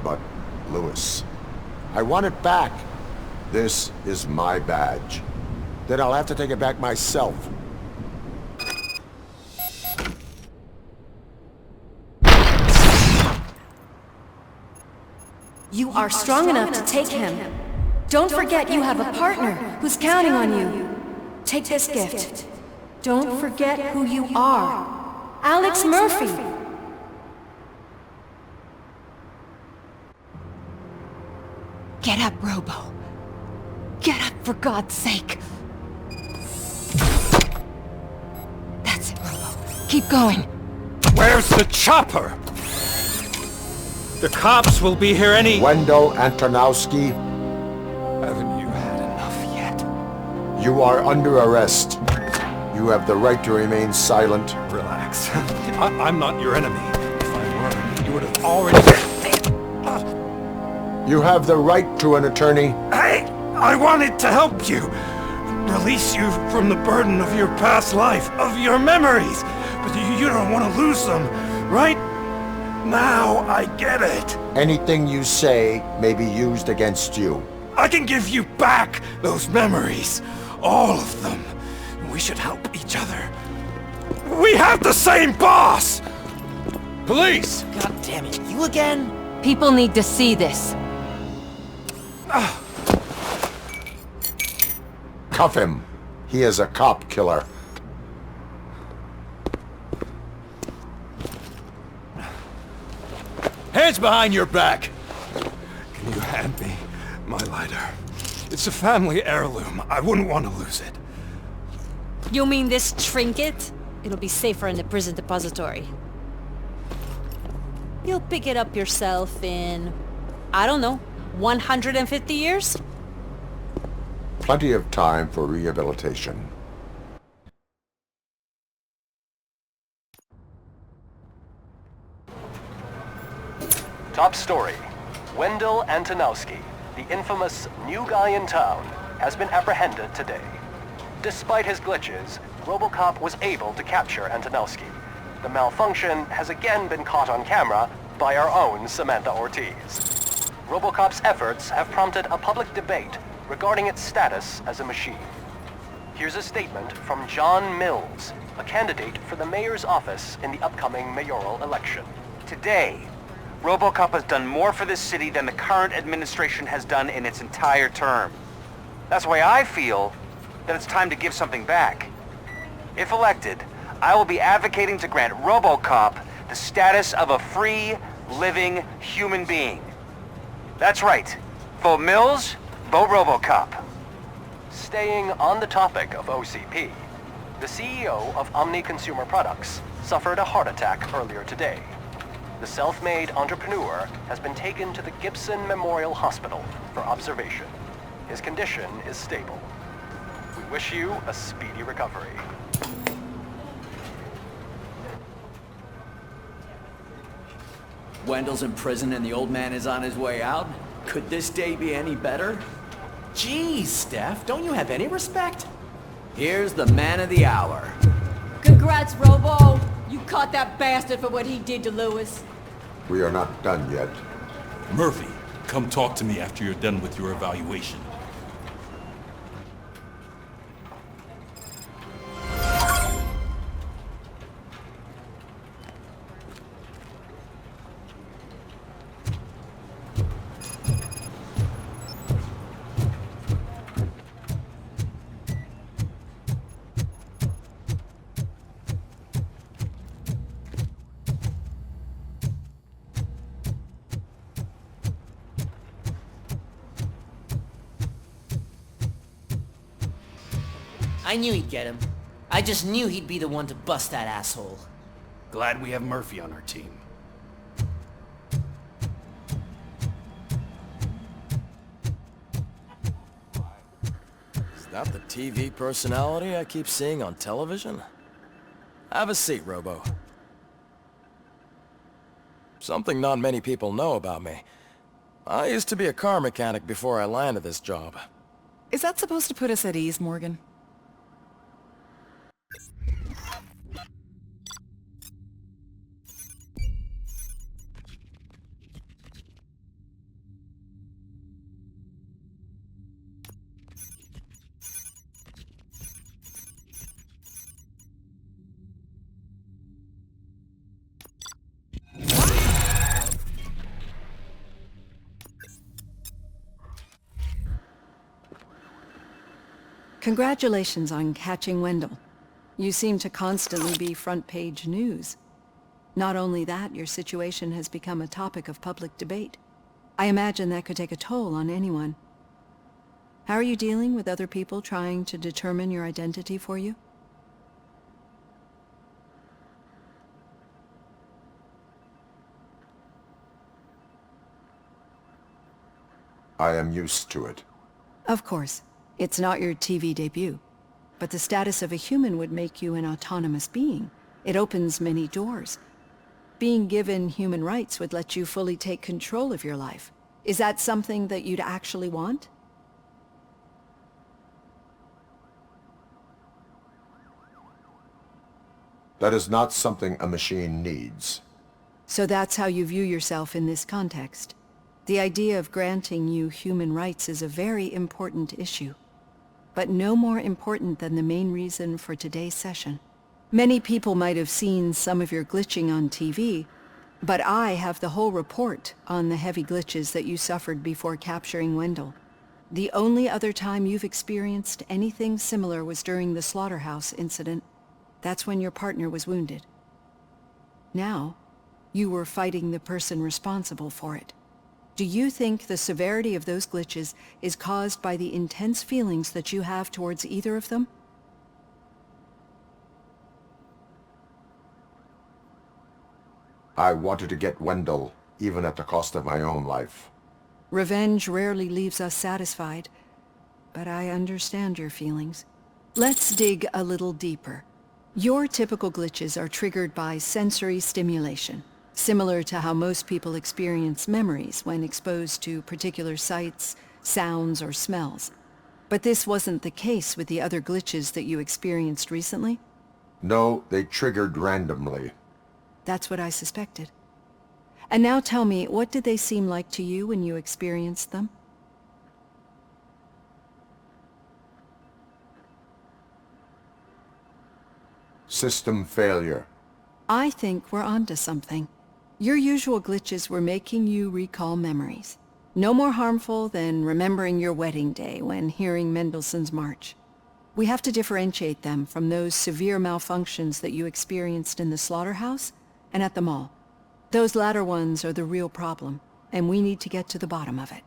But, Lewis, I want it back. This is my badge. Then I'll have to take it back myself. You are strong enough to take him. Don't forget you have a partner who's counting on you. Take this gift. Don't forget who you are. Alex Murphy. Get up, Robo. Get up, for God's sake. That's it, Robo. Keep going. Where's the chopper? The cops will be here any... Wendell Antonowski. Haven't you had enough yet? You are under arrest. You have the right to remain silent. Relax. I'm not your enemy. If I were, you would have already... You have the right to an attorney. I wanted to help you. Release you from the burden of your past life, of your memories. But you don't want to lose them, right? Now I get it. Anything you say may be used against you. I can give you back those memories. All of them. We should help each other. We have the same boss! Police! God damn it, you again? People need to see this. Cuff him. He is a cop killer. Hands behind your back! Can you hand me my lighter? It's a family heirloom. I wouldn't want to lose it. You mean this trinket? It'll be safer in the prison depository. You'll pick it up yourself in, I don't know, 150 years? Plenty of time for rehabilitation. Top story. Wendell Antonowski, the infamous new guy in town, has been apprehended today. Despite his glitches, RoboCop was able to capture Antonowski. The malfunction has again been caught on camera by our own Samantha Ortiz. RoboCop's efforts have prompted a public debate regarding its status as a machine. Here's a statement from John Mills, a candidate for the mayor's office in the upcoming mayoral election. Today, RoboCop has done more for this city than the current administration has done in its entire term. That's why I feel that it's time to give something back. If elected, I will be advocating to grant RoboCop the status of a free, living human being. That's right. Vote Mills, vote RoboCop. Staying on the topic of OCP, the CEO of Omni Consumer Products suffered a heart attack earlier today. The self-made entrepreneur has been taken to the Gibson Memorial Hospital for observation. His condition is stable. We wish you a speedy recovery. Wendell's in prison and the old man is on his way out? Could this day be any better? Jeez, Steph, don't you have any respect? Here's the man of the hour. Congrats, Robo! You caught that bastard for what he did to Lewis. We are not done yet. Murphy, come talk to me after you're done with your evaluation. I knew he'd get him. I just knew he'd be the one to bust that asshole. Glad we have Murphy on our team. Not the TV personality I keep seeing on television? Have a seat, Robo. Something not many people know about me. I used to be a car mechanic before I landed this job. Is that supposed to put us at ease, Morgan? Congratulations on catching Wendell. You seem to constantly be front-page news. Not only that, your situation has become a topic of public debate. I imagine that could take a toll on anyone. How are you dealing with other people trying to determine your identity for you? I am used to it. Of course. It's not your TV debut. But the status of a human would make you an autonomous being. It opens many doors. Being given human rights would let you fully take control of your life. Is that something that you'd actually want? That is not something a machine needs. So that's how you view yourself in this context. The idea of granting you human rights is a very important issue. But no more important than the main reason for today's session. Many people might have seen some of your glitching on TV, but I have the whole report on the heavy glitches that you suffered before capturing Wendell. The only other time you've experienced anything similar was during the slaughterhouse incident. That's when your partner was wounded. Now, you were fighting the person responsible for it. Do you think the severity of those glitches is caused by the intense feelings that you have towards either of them? I wanted to get Wendell, even at the cost of my own life. Revenge rarely leaves us satisfied, but I understand your feelings. Let's dig a little deeper. Your typical glitches are triggered by sensory stimulation, similar to how most people experience memories when exposed to particular sights, sounds, or smells. But this wasn't the case with the other glitches that you experienced recently? No, they triggered randomly. That's what I suspected. And now tell me, what did they seem like to you when you experienced them? System failure. I think we're onto something. Your usual glitches were making you recall memories. No more harmful than remembering your wedding day when hearing Mendelssohn's March. We have to differentiate them from those severe malfunctions that you experienced in the slaughterhouse and at the mall. Those latter ones are the real problem, and we need to get to the bottom of it.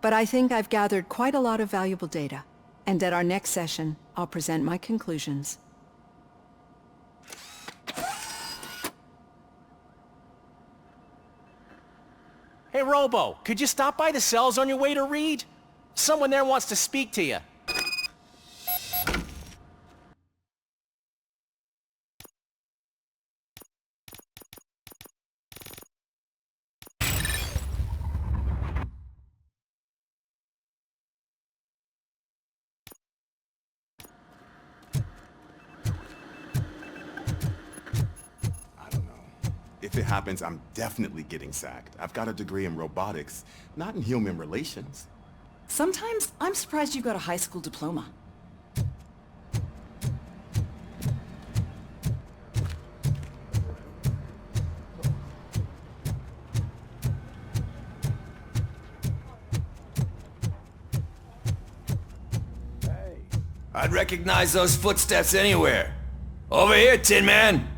But I think I've gathered quite a lot of valuable data, and at our next session, I'll present my conclusions. Hey, Robo, could you stop by the cells on your way to read? Someone there wants to speak to you. If it happens, I'm definitely getting sacked. I've got a degree in robotics, not in human relations. Sometimes I'm surprised you got a high school diploma. I'd recognize those footsteps anywhere. Over here, Tin Man!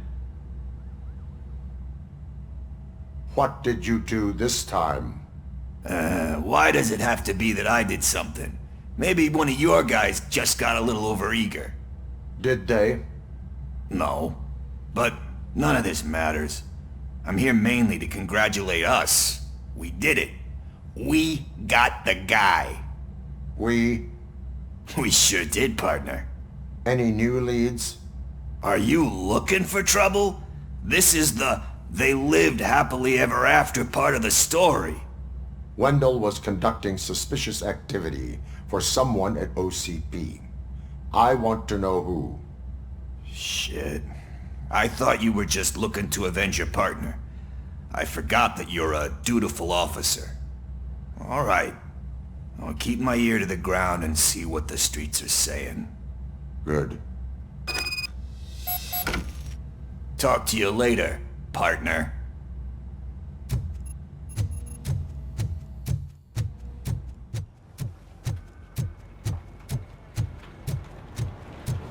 What did you do this time? Why does it have to be that I did something? Maybe one of your guys just got a little overeager. Did they? No. But none of this matters. I'm here mainly to congratulate us. We did it. We got the guy. We We sure did, partner. Any new leads? Are you looking for trouble? This is the "they lived happily ever after" part of the story. Wendell was conducting suspicious activity for someone at OCP. I want to know who. Shit. I thought you were just looking to avenge your partner. I forgot that you're a dutiful officer. All right. I'll keep my ear to the ground and see what the streets are saying. Good. Talk to you later, partner.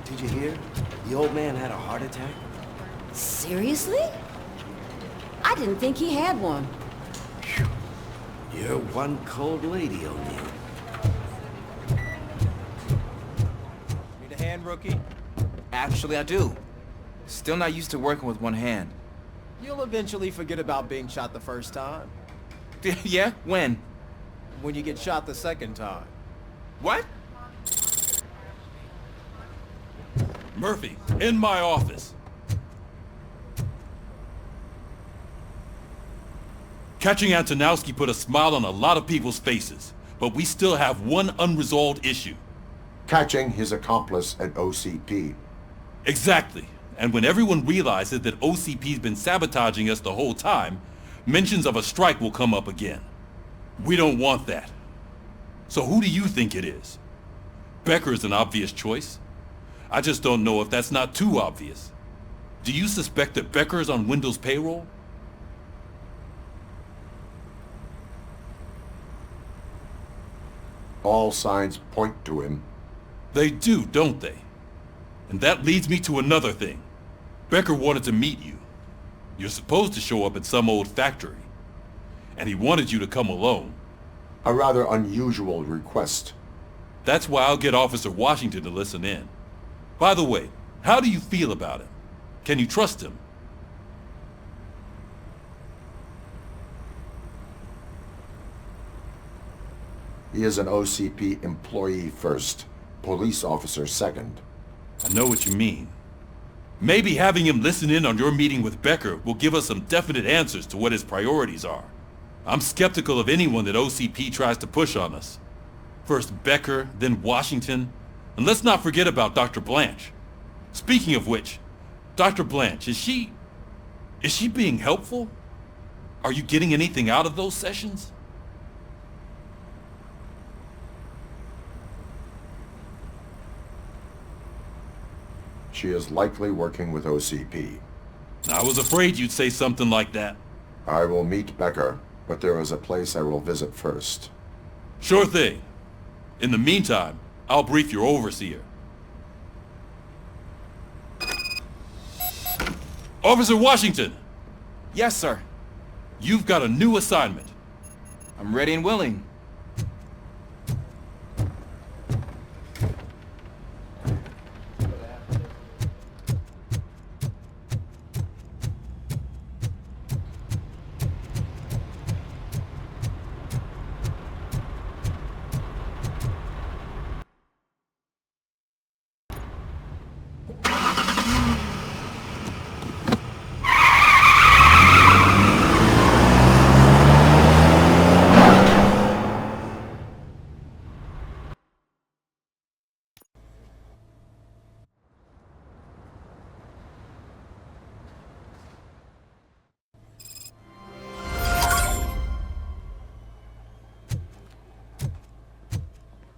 Did you hear? The old man had a heart attack. Seriously? I didn't think he had one. You're one cold lady, O'Neill. Need a hand, rookie? Actually, I do. Still not used to working with one hand. You'll eventually forget about being shot the first time. Yeah? When? When you get shot the second time. What? Murphy, in my office. Catching Antonowski put a smile on a lot of people's faces, but we still have one unresolved issue. Catching his accomplice at OCP. Exactly. And when everyone realizes that OCP's been sabotaging us the whole time, mentions of a strike will come up again. We don't want that. So who do you think it is? Becker is an obvious choice. I just don't know if that's not too obvious. Do you suspect that Becker is on Wendell's payroll? All signs point to him. They do, don't they? And that leads me to another thing. Becker wanted to meet you. You're supposed to show up at some old factory. And he wanted you to come alone. A rather unusual request. That's why I'll get Officer Washington to listen in. By the way, how do you feel about him? Can you trust him? He is an OCP employee first, police officer second. I know what you mean. Maybe having him listen in on your meeting with Becker will give us some definite answers to what his priorities are. I'm skeptical of anyone that OCP tries to push on us. First Becker, then Washington, and let's not forget about Dr. Blanche. Speaking of which, Dr. Blanche, is she being helpful? Are you getting anything out of those sessions? She is likely working with OCP. I was afraid you'd say something like that. I will meet Becker, but there is a place I will visit first. Sure thing. In the meantime, I'll brief your overseer. Officer Washington! Yes, sir. You've got a new assignment. I'm ready and willing.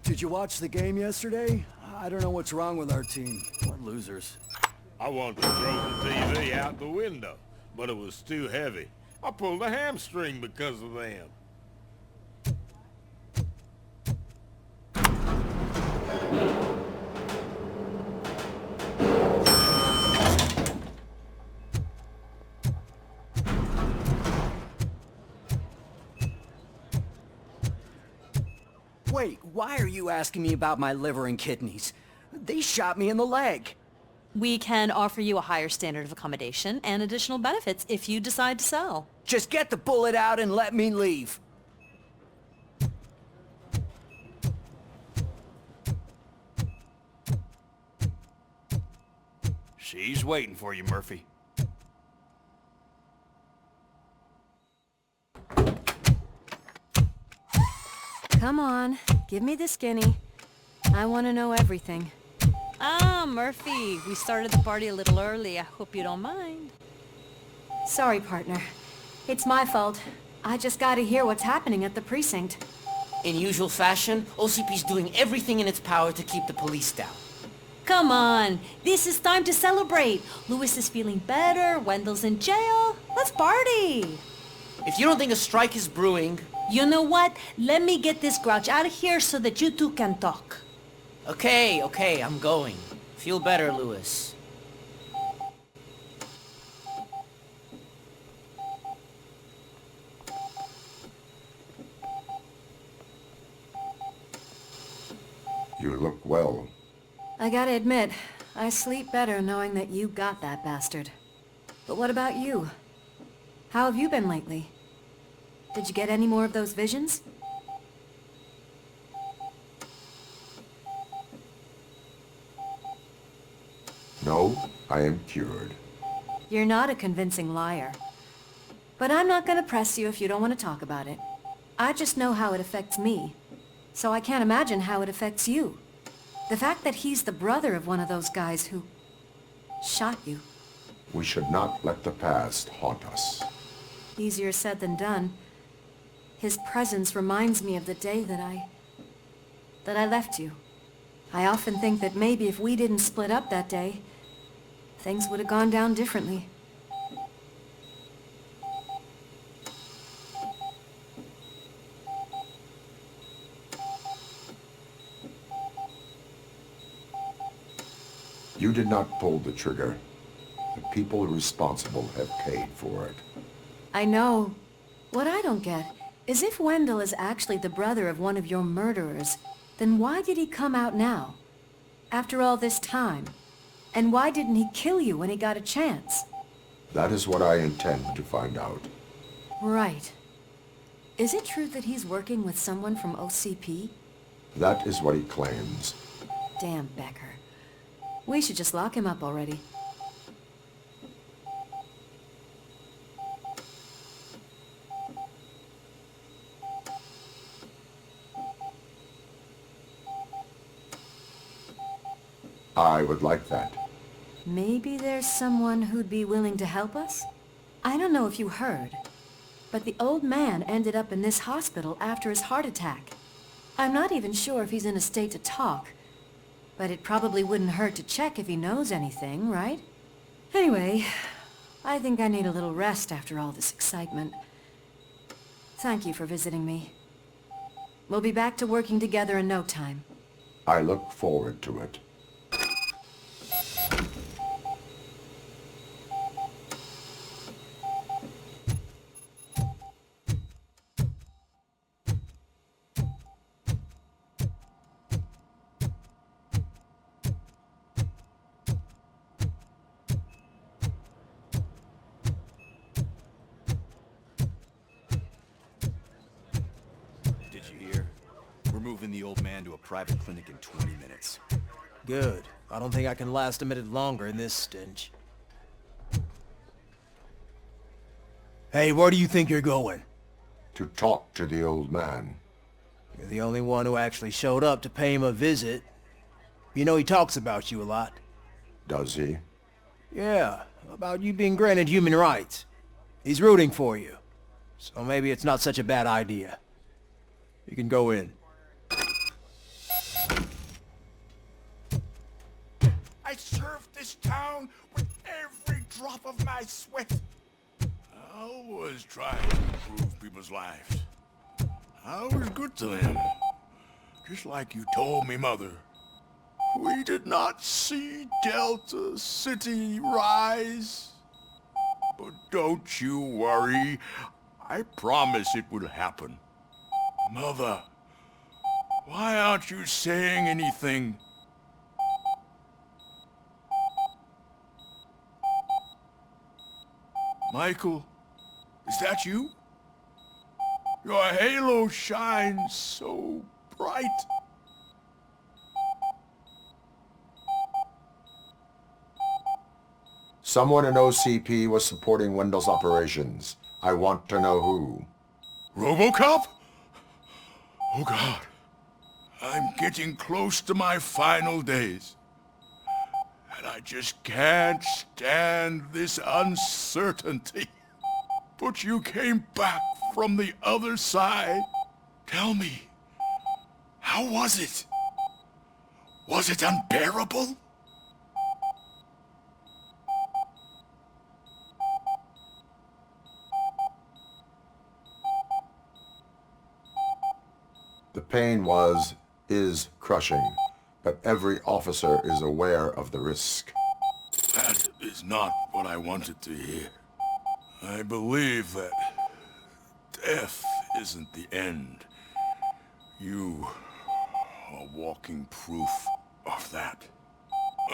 Did you watch the game yesterday? I don't know what's wrong with our team. What losers. I wanted to throw the TV out the window, but it was too heavy. I pulled a hamstring because of them. Wait, why are you asking me about my liver and kidneys? They shot me in the leg. We can offer you a higher standard of accommodation and additional benefits if you decide to sell. Just get the bullet out and let me leave. She's waiting for you, Murphy. Come on, give me the skinny. I want to know everything. Ah, Murphy, we started the party a little early. I hope you don't mind. Sorry, partner. It's my fault. I just gotta hear what's happening at the precinct. In usual fashion, OCP's doing everything in its power to keep the police down. Come on, this is time to celebrate. Louis is feeling better, Wendell's in jail. Let's party. If you don't think a strike is brewing... You know what? Let me get this grouch out of here so that you two can talk. Okay, I'm going. Feel better, Louis. You look well. I gotta admit, I sleep better knowing that you got that bastard. But what about you? How have you been lately? Did you get any more of those visions? No, I am cured. You're not a convincing liar. But I'm not gonna press you if you don't want to talk about it. I just know how it affects me. So I can't imagine how it affects you. The fact that he's the brother of one of those guys who... shot you. We should not let the past haunt us. Easier said than done. His presence reminds me of the day that I left you. I often think that maybe if we didn't split up that day, things would have gone down differently. You did not pull the trigger. The people responsible have paid for it. I know. What I don't get is if Wendell is actually the brother of one of your murderers, then why did he come out now? After all this time? And why didn't he kill you when he got a chance? That is what I intend to find out. Right. Is it true that he's working with someone from OCP? That is what he claims. Damn Becker. We should just lock him up already. I would like that. Maybe there's someone who'd be willing to help us? I don't know if you heard, but the old man ended up in this hospital after his heart attack. I'm not even sure if he's in a state to talk, but it probably wouldn't hurt to check if he knows anything, right? Anyway, I think I need a little rest after all this excitement. Thank you for visiting me. We'll be back to working together in no time. I look forward to it. The old man to a private clinic in 20 minutes. Good. I don't think I can last a minute longer in this stench. Hey, where do you think you're going? To talk to the old man. You're the only one who actually showed up to pay him a visit. You know he talks about you a lot. Does he? Yeah, about you being granted human rights. He's rooting for you. So maybe it's not such a bad idea. You can go in. I served this town with every drop of my sweat. I was trying to improve people's lives. I was good to them. Just like you told me, Mother. We did not see Delta City rise. But don't you worry. I promise it will happen. Mother, why aren't you saying anything? Michael, is that you? Your halo shines so bright. Someone in OCP was supporting Wendell's operations. I want to know who. RoboCop? Oh God. I'm getting close to my final days. And I just can't stand this uncertainty. But you came back from the other side. Tell me, how was it? Was it unbearable? The pain is crushing, but every officer is aware of the risk. That is not what I wanted to hear. I believe that death isn't the end. You are walking proof of that.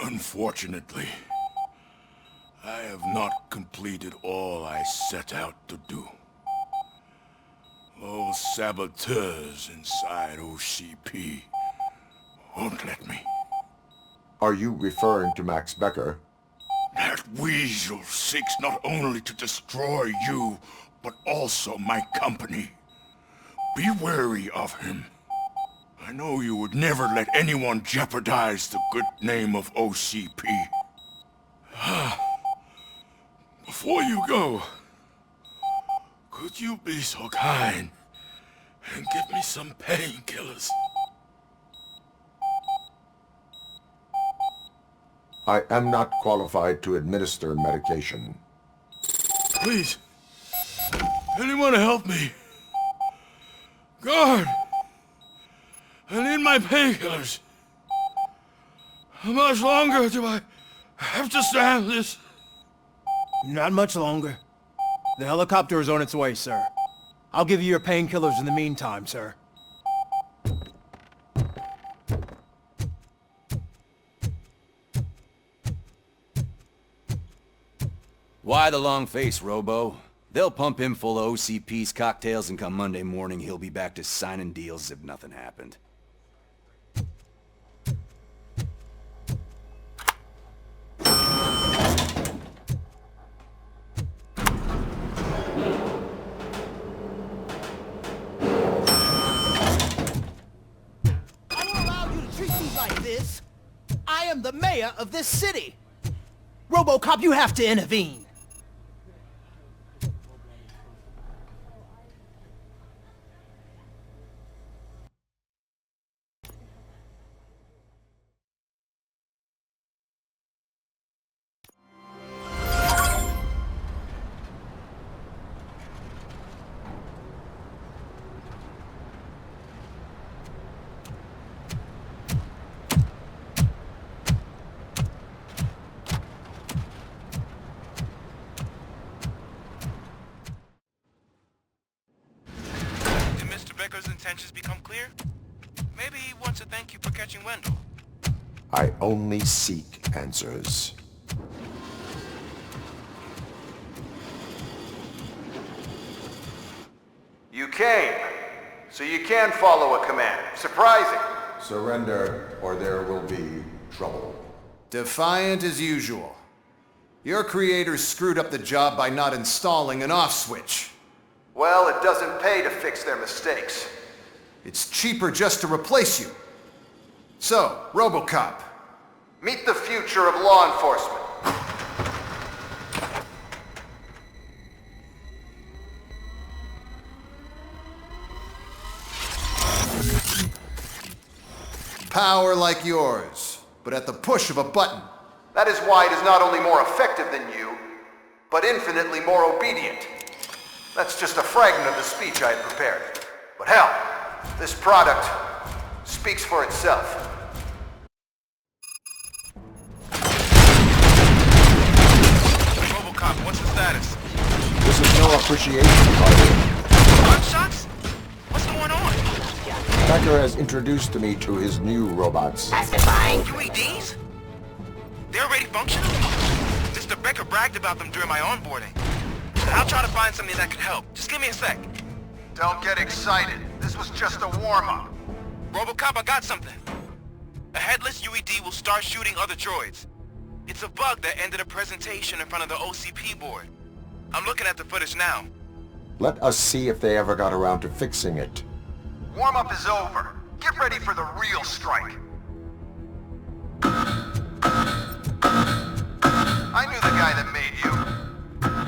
Unfortunately, I have not completed all I set out to do. Those saboteurs inside OCP won't let me. Are you referring to Max Becker? That weasel seeks not only to destroy you, but also my company. Be wary of him. I know you would never let anyone jeopardize the good name of OCP. Before you go, could you be so kind and give me some painkillers? I am not qualified to administer medication. Please, anyone help me? Guard! I need my painkillers. How much longer do I have to stand this? Not much longer. The helicopter is on its way, sir. I'll give you your painkillers in the meantime, sir. Why the long face, Robo? They'll pump him full of OCP's cocktails and come Monday morning he'll be back to signing deals as if nothing happened. I am the mayor of this city. RoboCop, you have to intervene. Becker's intentions become clear? Maybe he wants to thank you for catching Wendell. I only seek answers. You came, so you can follow a command. Surprising. Surrender, or there will be trouble. Defiant as usual. Your creators screwed up the job by not installing an off switch. Well, it doesn't pay to fix their mistakes. It's cheaper just to replace you. So, RoboCop, meet the future of law enforcement. Power like yours, but at the push of a button. That is why it is not only more effective than you, but infinitely more obedient. That's just a fragment of the speech I had prepared. But hell, this product speaks for itself. RoboCop, what's the status? This is no appreciation party. Gunshots? What's going on? Becker has introduced me to his new robots. UEDs? They're already functional? Mr. Becker bragged about them during my onboarding. I'll try to find something that could help. Just give me a sec. Don't get excited. This was just a warm-up. RoboCop, I got something. A headless UED will start shooting other droids. It's a bug that ended a presentation in front of the OCP board. I'm looking at the footage now. Let us see if they ever got around to fixing it. Warm-up is over. Get ready for the real strike. I knew the guy that made you.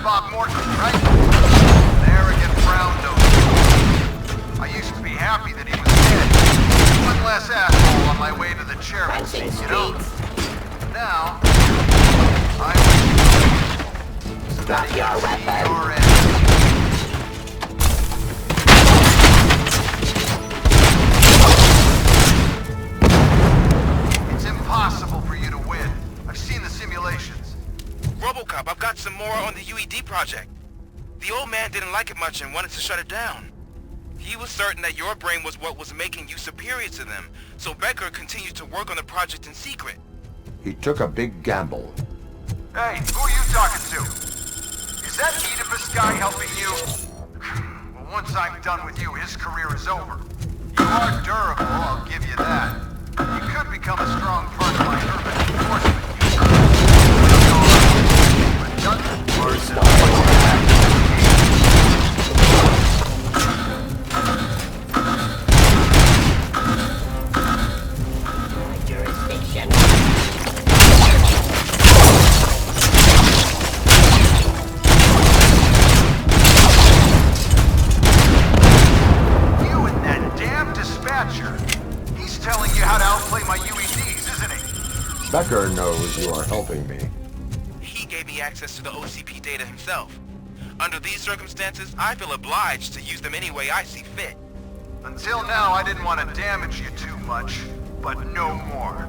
Bob Morton, right? Arrogant brown nose. I used to be happy that he was dead. One less asshole on my way to the chairman seat, you know? Now, I wish Drop your weapon! your end. It's impossible for you to win. I've seen the simulations. RoboCop, I've got some more on the UED project. The old man didn't like it much and wanted to shut it down. He was certain that your brain was what was making you superior to them, so Becker continued to work on the project in secret. He took a big gamble. Hey, who are you talking to? Is that Oedipus guy helping you? Well, once I'm done with you, his career is over. You are durable, I'll give you that. You could become a strong part of my urban enforcement unit. Redundant person. Jurisdiction. You and that damn dispatcher. He's telling you how to outplay my UEDs, isn't he? Becker knows you are helping me. He gave me access to the OCP data himself. Under these circumstances, I feel obliged to use them any way I see fit. Until now, I didn't want to damage you too much, but no more.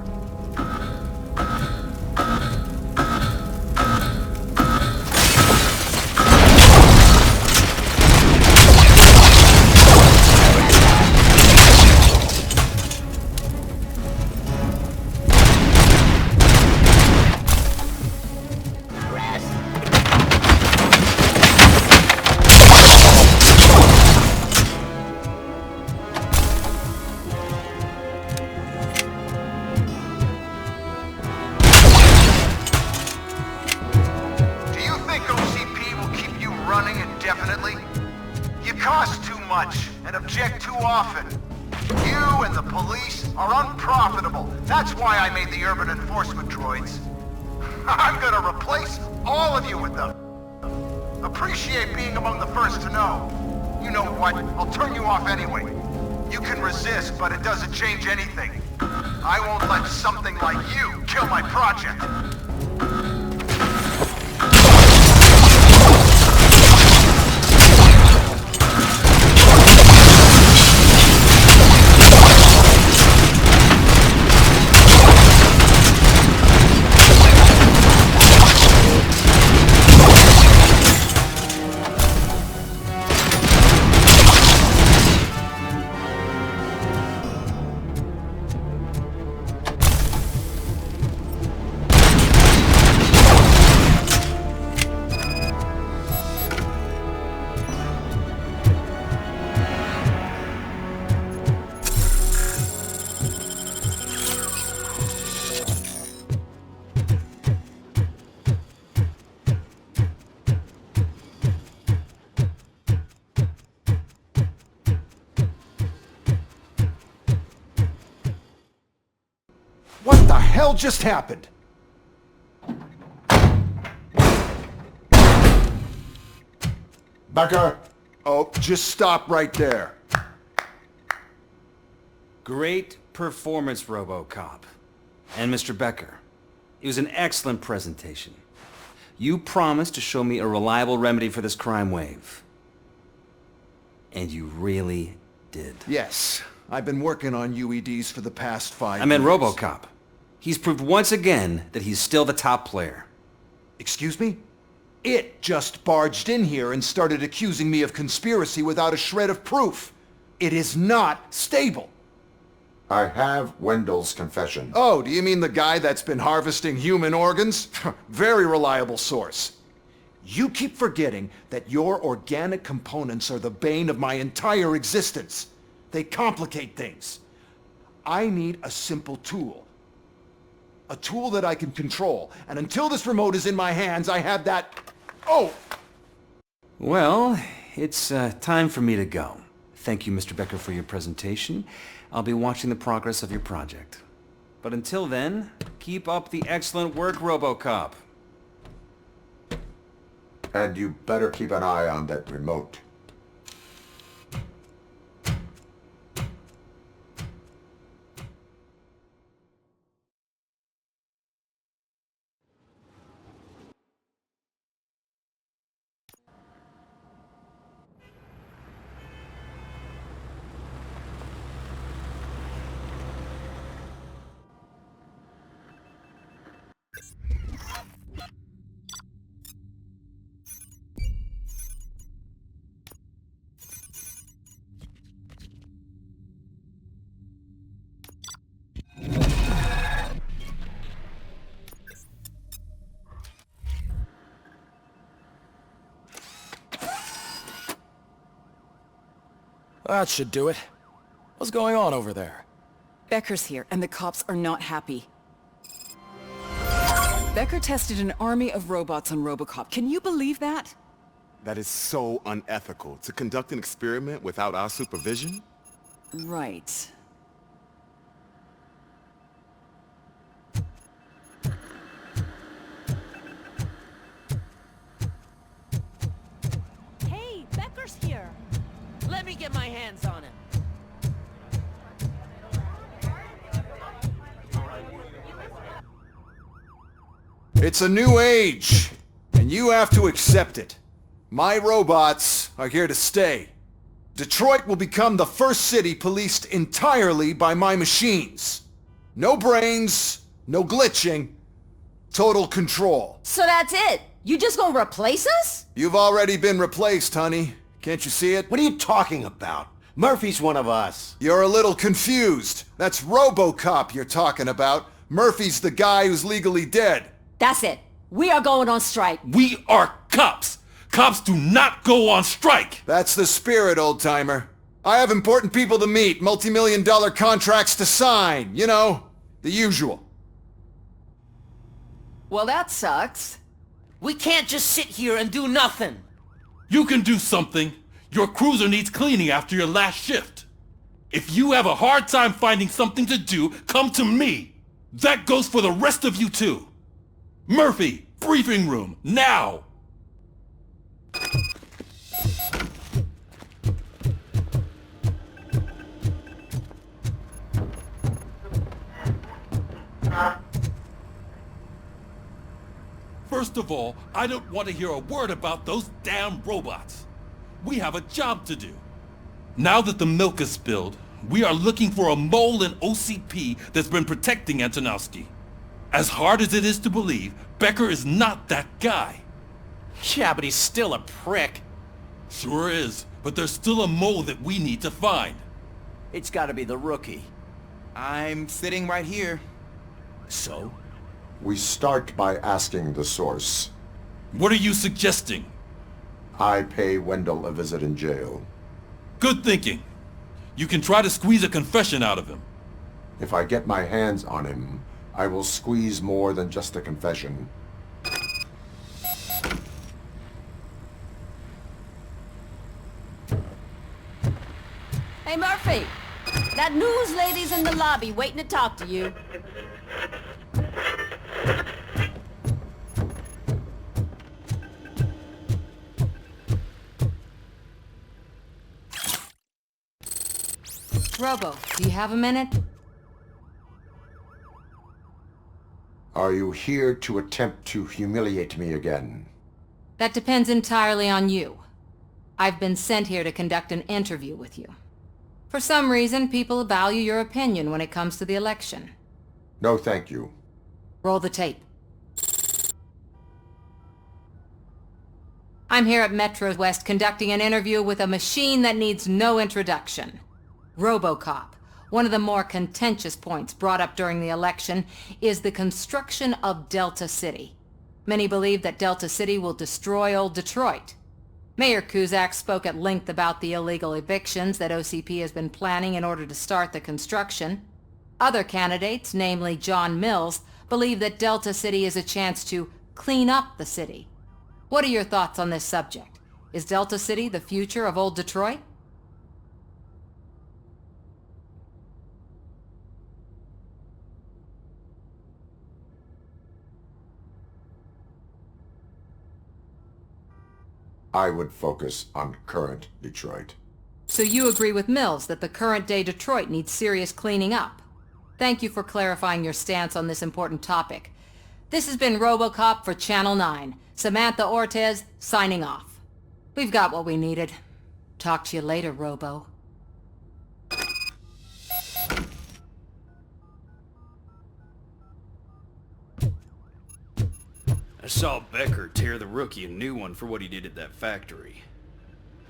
That's why I made the urban enforcement droids. I'm gonna replace all of you with them. Appreciate being among the first to know. You know what? I'll turn you off anyway. You can resist, but it doesn't change anything. I won't let something like you kill my project. What the hell just happened? Becker! Oh, just stop right there. Great performance, RoboCop. And Mr. Becker, it was an excellent presentation. You promised to show me a reliable remedy for this crime wave. And you really did. Yes, I've been working on UEDs for the past 5 years. I meant RoboCop. He's proved once again that he's still the top player. Excuse me? It just barged in here and started accusing me of conspiracy without a shred of proof. It is not stable. I have Wendell's confession. Oh, do you mean the guy that's been harvesting human organs? Very reliable source. You keep forgetting that your organic components are the bane of my entire existence. They complicate things. I need a simple tool. A tool that I can control. And until this remote is in my hands, I have that... Oh! Well, it's time for me to go. Thank you, Mr. Becker, for your presentation. I'll be watching the progress of your project. But until then, keep up the excellent work, RoboCop. And you better keep an eye on that remote. That should do it. What's going on over there? Becker's here, and the cops are not happy. Becker tested an army of robots on RoboCop. Can you believe that? That is so unethical. To conduct an experiment without our supervision? Right. Hey, Becker's here. Let me get my hands on him. It's a new age, and you have to accept it. My robots are here to stay. Detroit will become the first city policed entirely by my machines. No brains, no glitching, total control. So that's it? You just gonna replace us? You've already been replaced, honey. Can't you see it? What are you talking about? Murphy's one of us. You're a little confused. That's RoboCop you're talking about. Murphy's the guy who's legally dead. That's it. We are going on strike. We are cops. Cops do not go on strike. That's the spirit, old-timer. I have important people to meet, multi-million-dollar contracts to sign. You know, the usual. Well, that sucks. We can't just sit here and do nothing. You can do something. Your cruiser needs cleaning after your last shift. If you have a hard time finding something to do, come to me. That goes for the rest of you too. Murphy, briefing room, now! First of all, I don't want to hear a word about those damn robots. We have a job to do. Now that the milk is spilled, we are looking for a mole in OCP that's been protecting Antonowski. As hard as it is to believe, Becker is not that guy. Yeah, but he's still a prick. Sure is, but there's still a mole that we need to find. It's gotta be the rookie. I'm sitting right here. So? We start by asking the source. What are you suggesting? I pay Wendell a visit in jail. Good thinking. You can try to squeeze a confession out of him. If I get my hands on him, I will squeeze more than just a confession. Hey, Murphy. That news lady's in the lobby waiting to talk to you. Robo, do you have a minute? Are you here to attempt to humiliate me again? That depends entirely on you. I've been sent here to conduct an interview with you. For some reason, people value your opinion when it comes to the election. No, thank you. Roll the tape. I'm here at Metro West conducting an interview with a machine that needs no introduction. RoboCop. One of the more contentious points brought up during the election is the construction of Delta City. Many believe that Delta City will destroy old Detroit. Mayor Cusack spoke at length about the illegal evictions that OCP has been planning in order to start the construction. Other candidates, namely John Mills, believe that Delta City is a chance to clean up the city. What are your thoughts on this subject? Is Delta City the future of old Detroit? I would focus on current Detroit. So you agree with Mills that the current-day Detroit needs serious cleaning up? Thank you for clarifying your stance on this important topic. This has been RoboCop for Channel 9. Samantha Ortez, signing off. We've got what we needed. Talk to you later, Robo. I saw Becker tear the rookie a new one for what he did at that factory.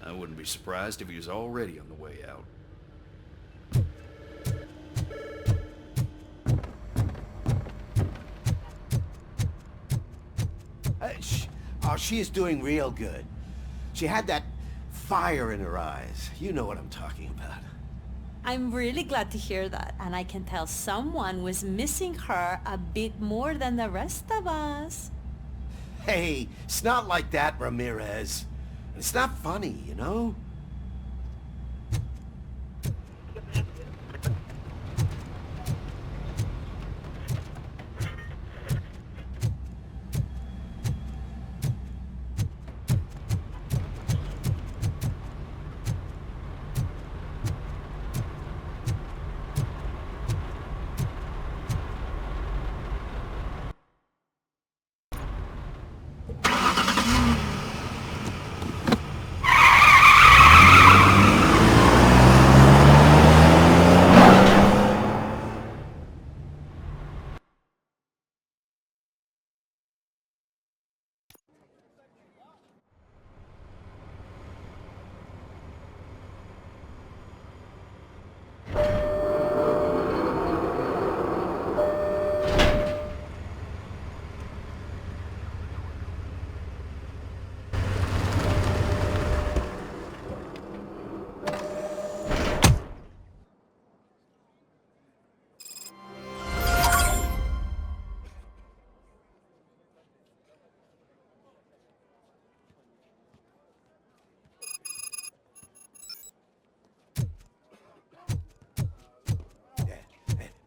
I wouldn't be surprised if he was already on the way out. Oh, she is doing real good. She had that fire in her eyes. You know what I'm talking about. I'm really glad to hear that, and I can tell someone was missing her a bit more than the rest of us. Hey, it's not like that, Ramirez. It's not funny, you know?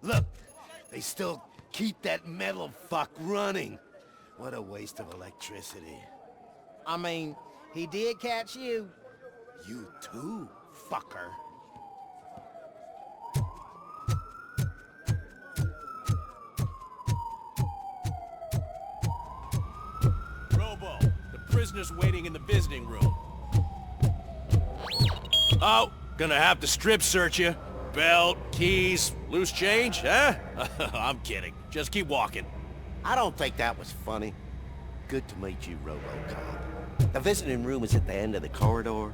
Look, they still keep that metal fuck running. What a waste of electricity. I mean, he did catch you. You too, fucker. Robo, the prisoner's waiting in the visiting room. Oh, gonna have to strip search you. Belt, keys, loose change, huh? I'm kidding. Just keep walking. I don't think that was funny. Good to meet you, RoboCop. The visiting room is at the end of the corridor.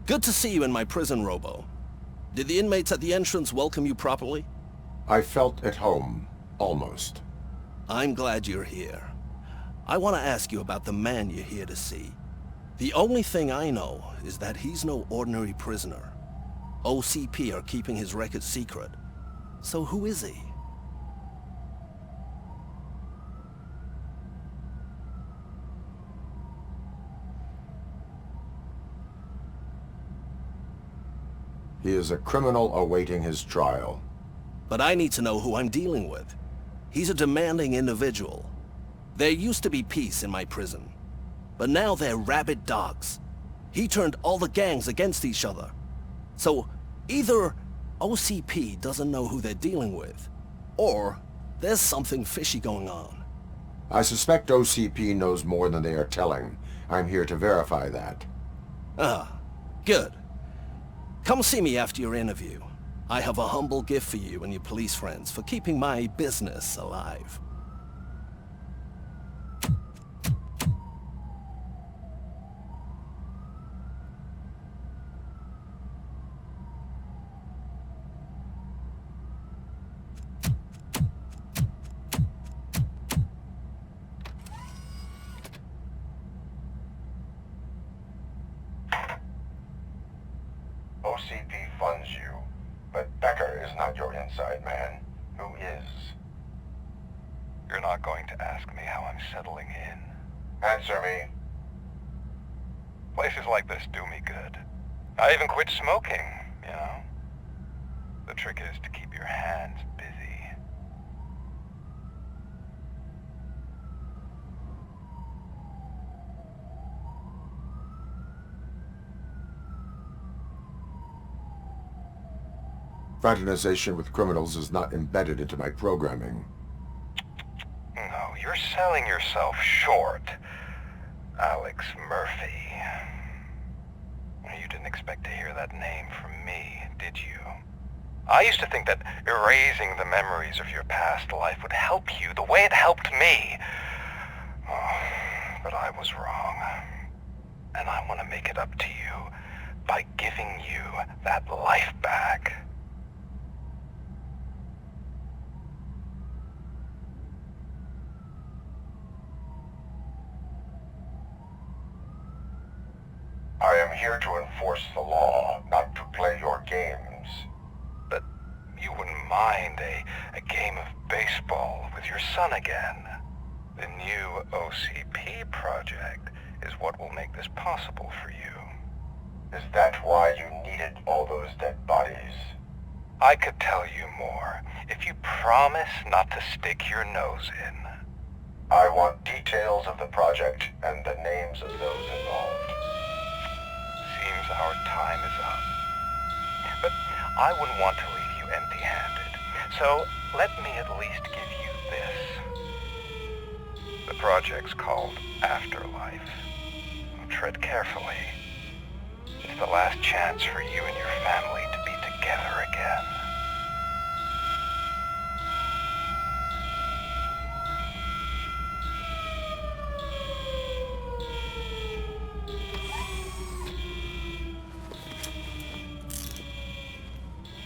Good to see you in my prison, Robo. Did the inmates at the entrance welcome you properly? I felt at home, almost. I'm glad you're here. I want to ask you about the man you're here to see. The only thing I know is that he's no ordinary prisoner. OCP are keeping his record secret. So who is he? He is a criminal awaiting his trial. But I need to know who I'm dealing with. He's a demanding individual. There used to be peace in my prison, but now they're rabid dogs. He turned all the gangs against each other. So either OCP doesn't know who they're dealing with, or there's something fishy going on. I suspect OCP knows more than they are telling. I'm here to verify that. Ah, good. Come see me after your interview. I have a humble gift for you and your police friends for keeping my business alive. inside man. Who is? You're not going to ask me how I'm settling in. Answer me. Places like this do me good. I even quit smoking, you know? The trick is to keep your hands busy. Fraternization with criminals is not embedded into my programming. No, you're selling yourself short, Alex Murphy. You didn't expect to hear that name from me, did you? I used to think that erasing the memories of your past life would help you the way it helped me. Oh, but I was wrong. And I want to make it up to you by giving you that life back. I am here to enforce the law, not to play your games. But you wouldn't mind a game of baseball with your son again. The new OCP project is what will make this possible for you. Is that why you needed all those dead bodies? I could tell you more if you promise not to stick your nose in. I want details of the project and the names of those involved. Seems our time is up. But I wouldn't want to leave you empty-handed, so let me at least give you this. The project's called Afterlife. Tread carefully. It's the last chance for you and your family to be together again.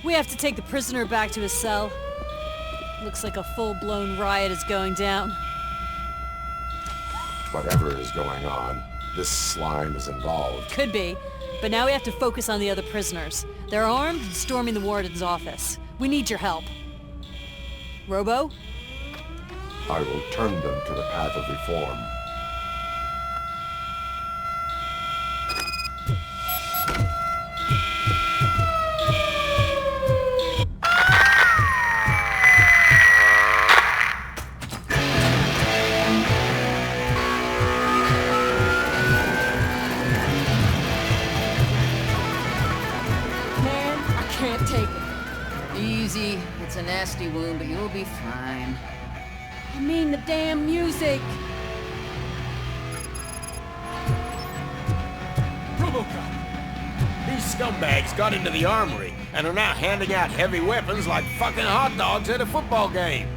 We have to take the prisoner back to his cell. Looks like a full-blown riot is going down. Whatever is going on, this slime is involved. Could be, but now we have to focus on the other prisoners. They're armed and storming the warden's office. We need your help. Robo? I will turn them to the path of reform. Easy. It's a nasty wound, but you'll be fine. I mean the damn music. RoboCop! These scumbags got into the armory and are now handing out heavy weapons like fucking hot dogs at a football game.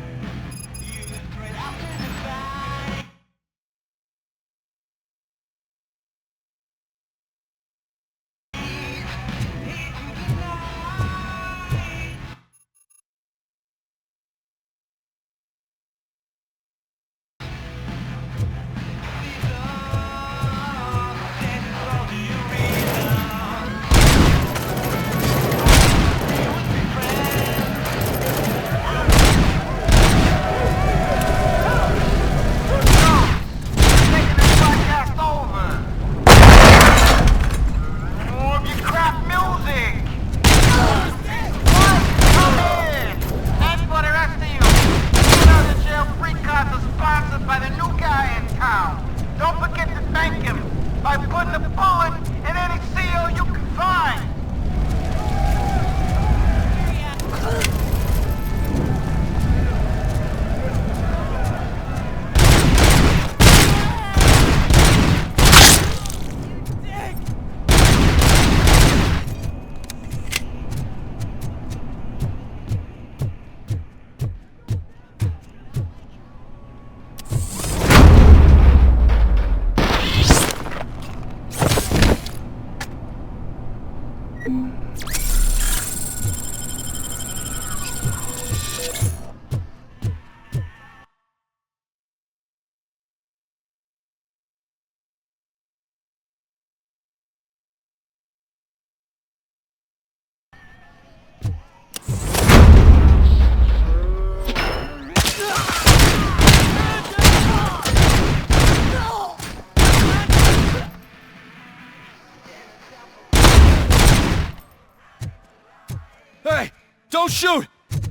Don't shoot!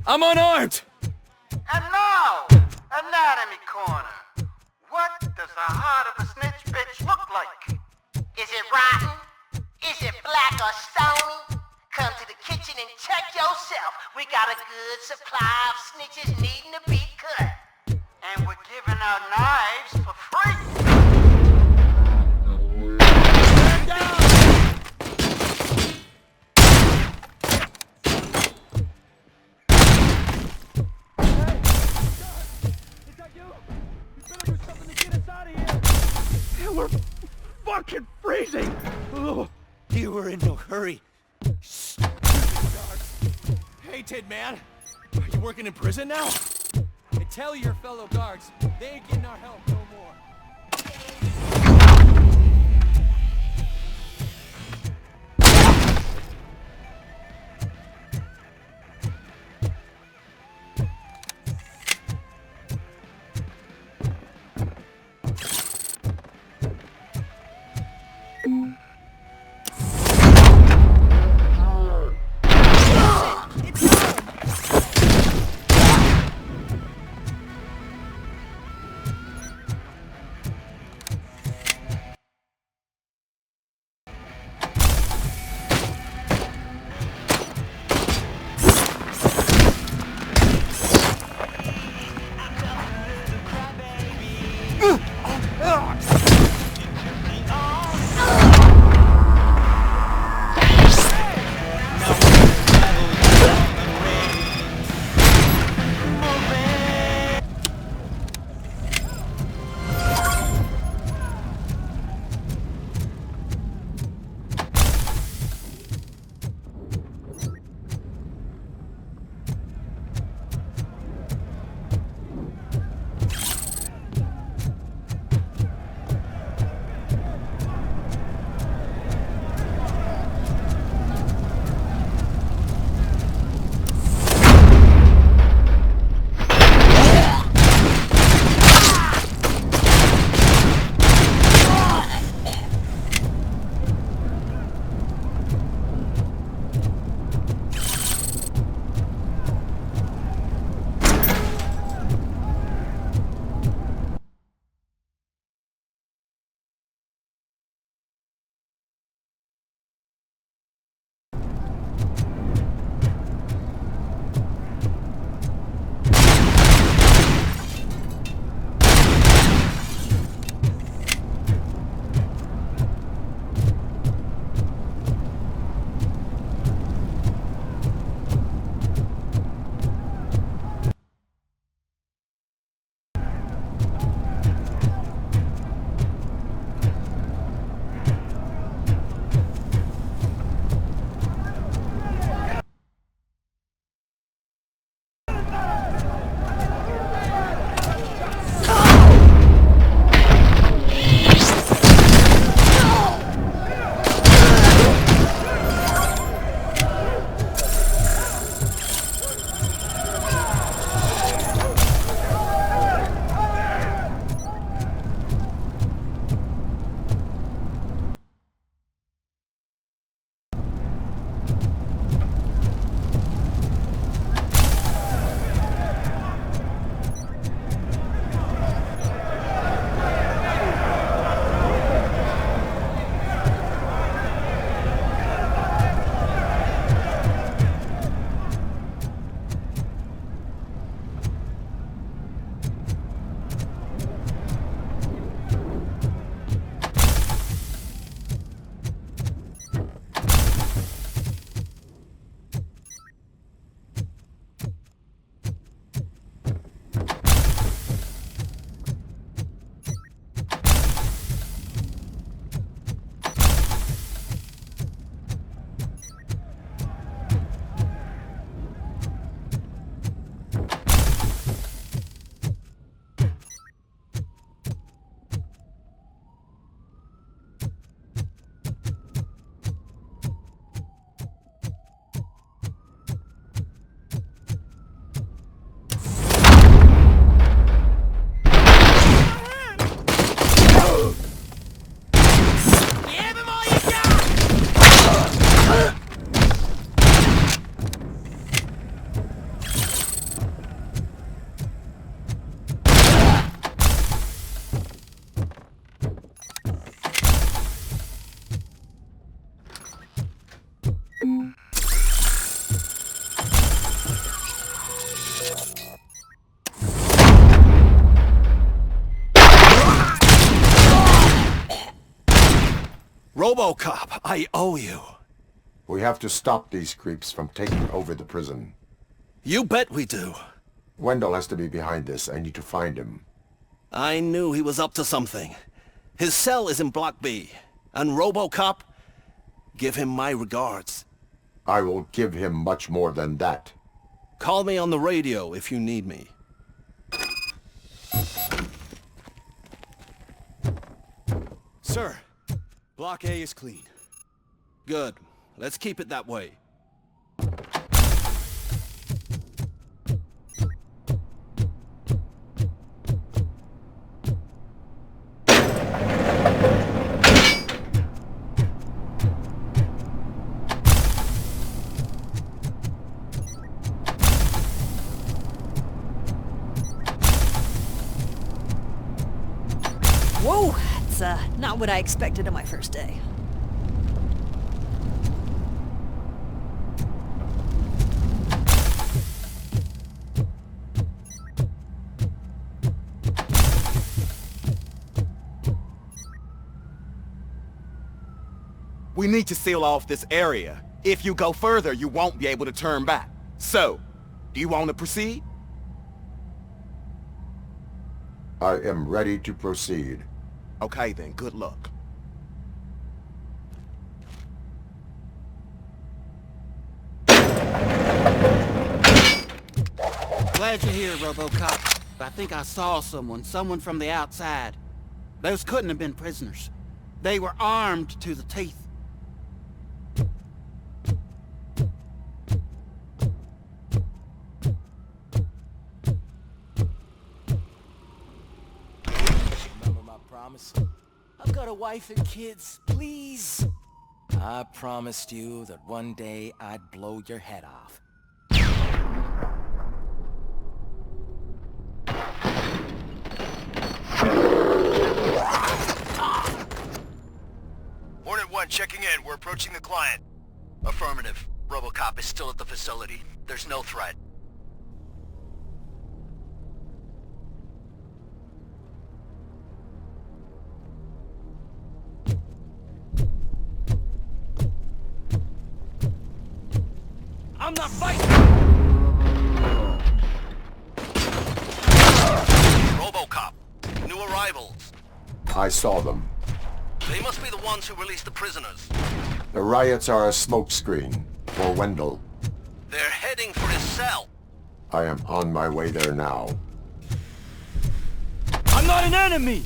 I'm unarmed! And now, Anatomy Corner. What does the heart of a snitch bitch look like? Is it rotten? Is it black or stony? Come to the kitchen and check yourself. We got a good supply of snitches needing to be cut. And we're giving out knives for free. Stand down! We're fucking freezing! Ugh. You were in no hurry. Hey, Tid, man. Are you working in prison now? And tell your fellow guards, they ain't getting our help no more. RoboCop, I owe you. We have to stop these creeps from taking over the prison. You bet we do. Wendell has to be behind this. I need to find him. I knew he was up to something. His cell is in Block B. And RoboCop, give him my regards. I will give him much more than that. Call me on the radio if you need me. Sir, Block A is clean. Good. Let's keep it that way. Whoa, it's not what I expected on my first day. We need to seal off this area. If you go further, you won't be able to turn back. So, do you want to proceed? I am ready to proceed. Okay then, good luck. Glad you're here, RoboCop. I think I saw someone from the outside. Those couldn't have been prisoners. They were armed to the teeth. Remember my promise? I've got a wife and kids, please. I promised you that one day I'd blow your head off. Hornet 1 checking in. We're approaching the client. Affirmative. RoboCop is still at the facility. There's no threat. I'm not fighting! RoboCop. New arrivals. I saw them. They must be the ones who released the prisoners. The riots are a smokescreen for Wendell. They're heading for his cell. I am on my way there now. I'm not an enemy!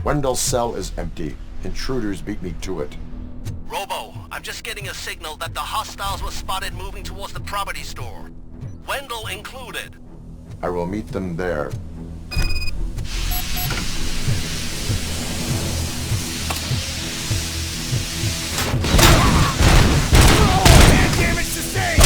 Wendell's cell is empty. Intruders beat me to it. Robo, I'm just getting a signal that the hostiles were spotted moving towards the property store. Wendell included. I will meet them there. Damage sustained!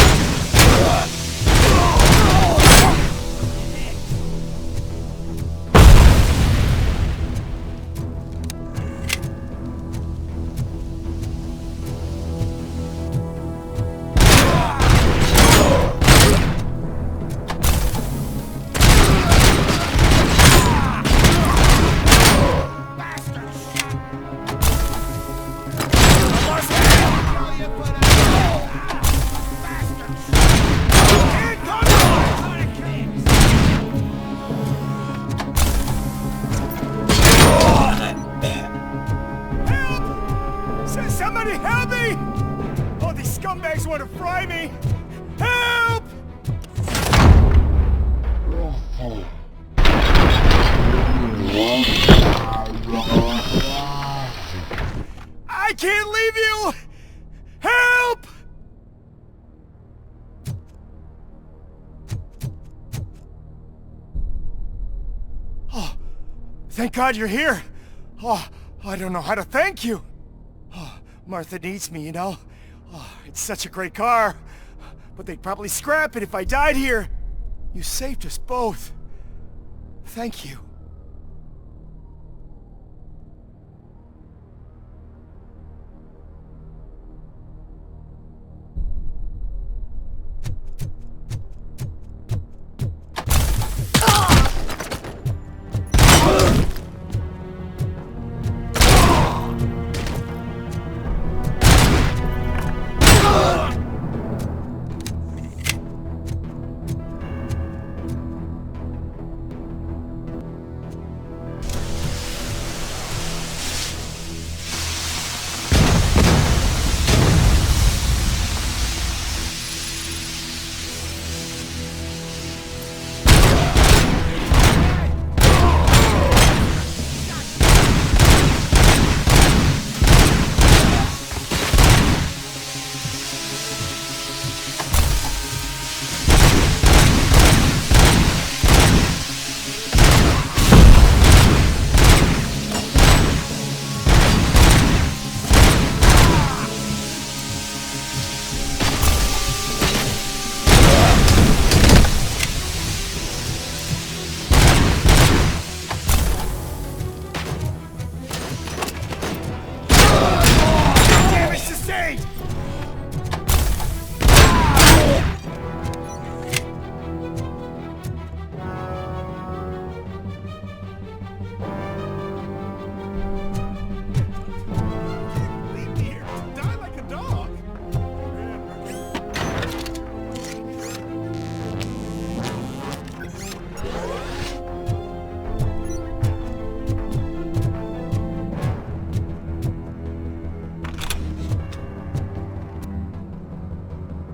Somebody help me! Oh, these scumbags want to fry me! Help! I can't leave you! Help! Thank God you're here. Oh, I don't know how to thank you. Oh, Martha needs me, you know. Oh, it's such a great car. But they'd probably scrap it if I died here. You saved us both. Thank you.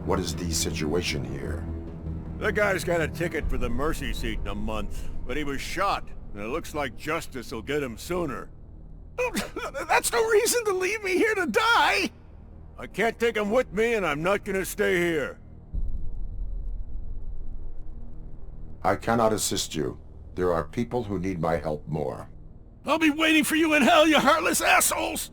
What is the situation here? The guy's got a ticket for the mercy seat in a month, but he was shot, and it looks like justice will get him sooner. That's no reason to leave me here to die! I can't take him with me, and I'm not gonna stay here. I cannot assist you. There are people who need my help more. I'll be waiting for you in hell, you heartless assholes!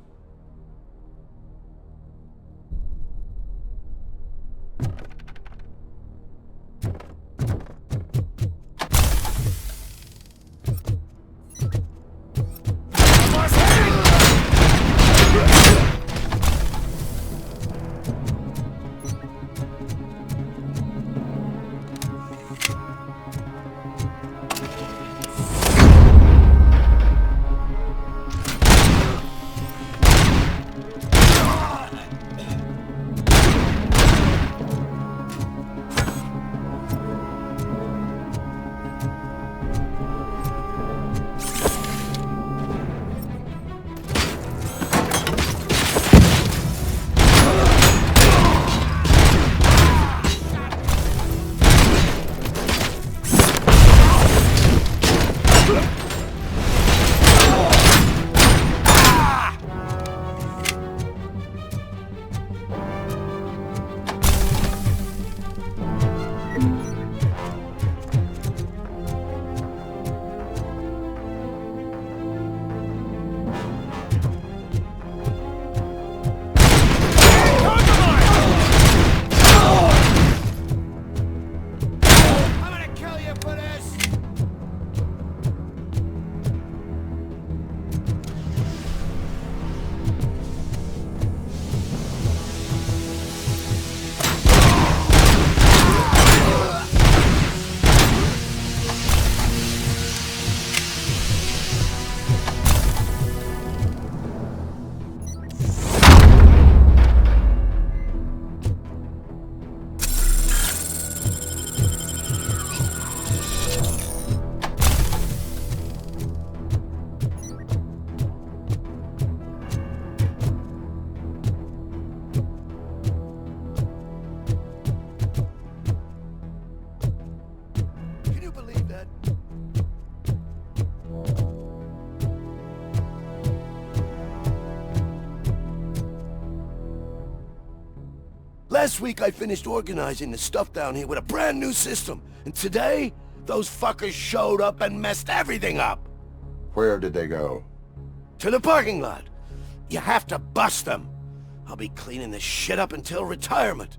Last week I finished organizing the stuff down here with a brand new system. And today, those fuckers showed up and messed everything up. Where did they go? To the parking lot. You have to bust them. I'll be cleaning this shit up until retirement.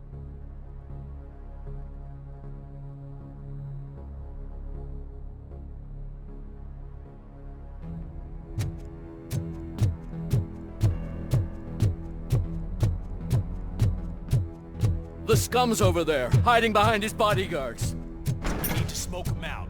The scum's over there, hiding behind his bodyguards. We need to smoke him out.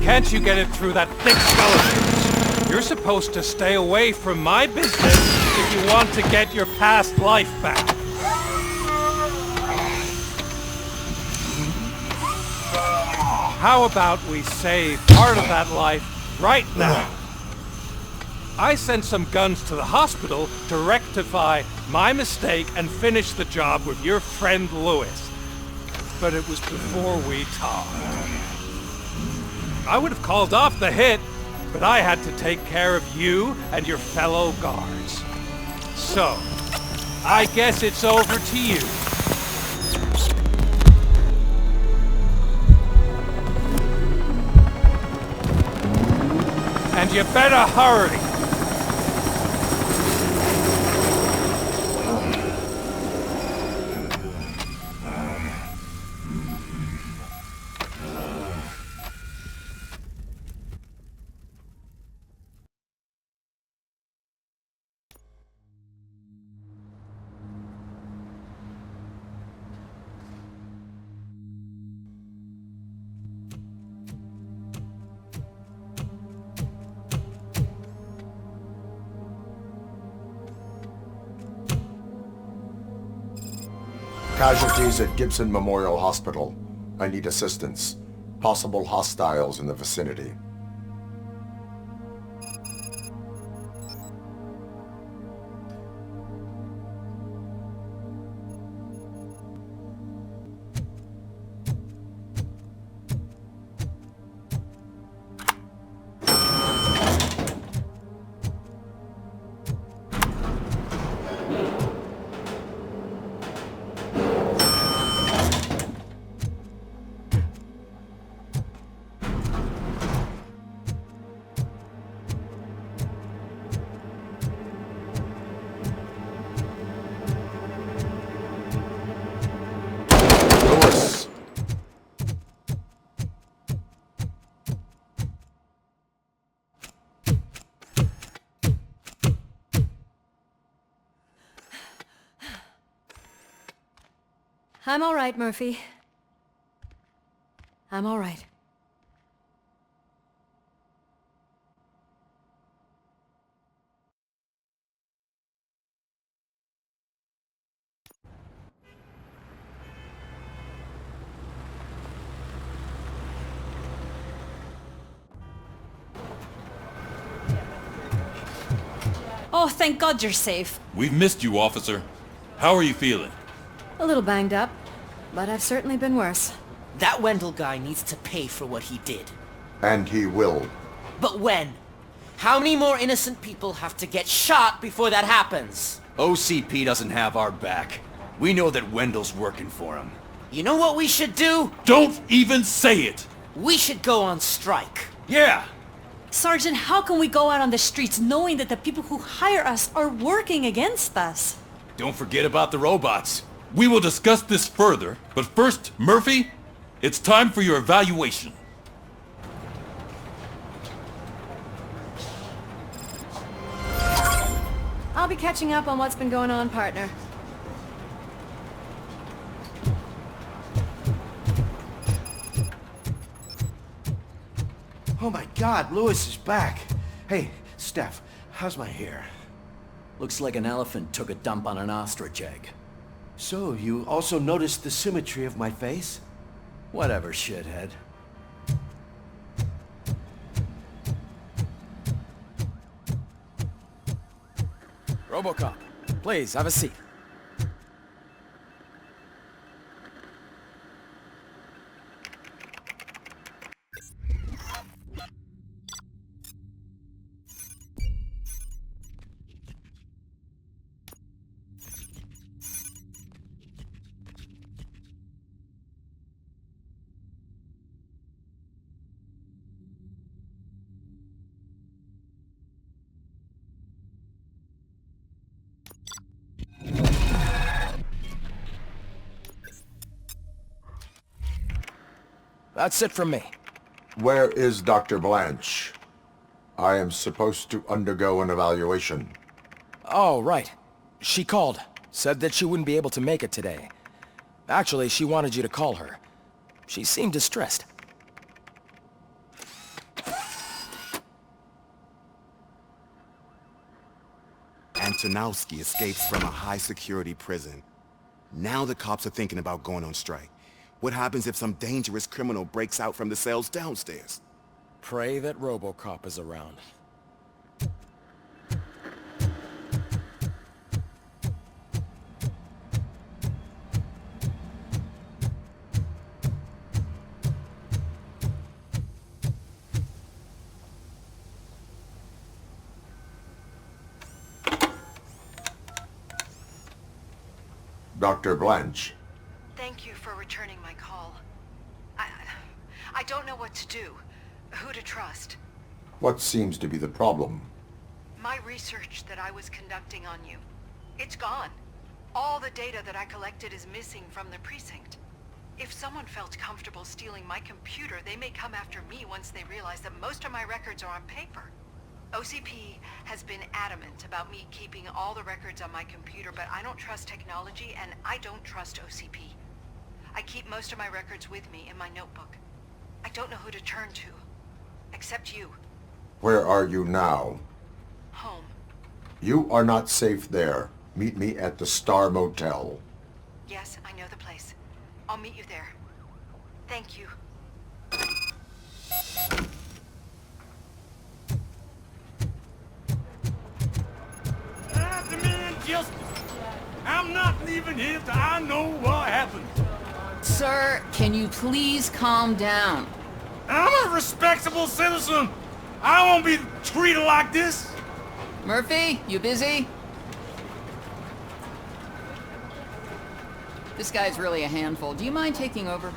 Can't you get it through that thick skeleton? You're supposed to stay away from my business if you want to get your past life back. How about we save part of that life right now? I sent some guns to the hospital to rectify my mistake and finish the job with your friend Lewis. But it was before we talked. I would have called off the hit, but I had to take care of you and your fellow guards. So, I guess it's over to you. And you better hurry. Casualties at Gibson Memorial Hospital. I need assistance. Possible hostiles in the vicinity. I'm all right, Murphy. I'm all right. Oh, thank God you're safe. We've missed you, officer. How are you feeling? A little banged up, but I've certainly been worse. That Wendell guy needs to pay for what he did. And he will. But when? How many more innocent people have to get shot before that happens? OCP doesn't have our back. We know that Wendell's working for him. You know what we should do? Don't even say it! We should go on strike. Yeah! Sergeant, how can we go out on the streets knowing that the people who hire us are working against us? Don't forget about the robots. We will discuss this further, but first, Murphy, it's time for your evaluation. I'll be catching up on what's been going on, partner. Oh my God, Lewis is back. Hey, Steph, how's my hair? Looks like an elephant took a dump on an ostrich egg. So, you also noticed the symmetry of my face? Whatever, shithead. RoboCop, please, have a seat. That's it from me. Where is Dr. Blanche? I am supposed to undergo an evaluation. Oh, right. She called. Said that she wouldn't be able to make it today. Actually, she wanted you to call her. She seemed distressed. Antonowski escapes from a high-security prison. Now the cops are thinking about going on strike. What happens if some dangerous criminal breaks out from the cells downstairs? Pray that RoboCop is around. Dr. Blanche. Thank you for returning my call. I don't know what to do. Who to trust. What seems to be the problem? My research that I was conducting on you. It's gone. All the data that I collected is missing from the precinct. If someone felt comfortable stealing my computer, they may come after me once they realize that most of my records are on paper. OCP has been adamant about me keeping all the records on my computer, but I don't trust technology and I don't trust OCP. I keep most of my records with me in my notebook. I don't know who to turn to, except you. Where are you now? Home. You are not safe there. Meet me at the Star Motel. Yes, I know the place. I'll meet you there. Thank you. I demand justice. I'm not leaving here till I know what happened. Sir, can you please calm down? I'm a respectable citizen. I won't be treated like this. Murphy, you busy? This guy's really a handful. Do you mind taking over?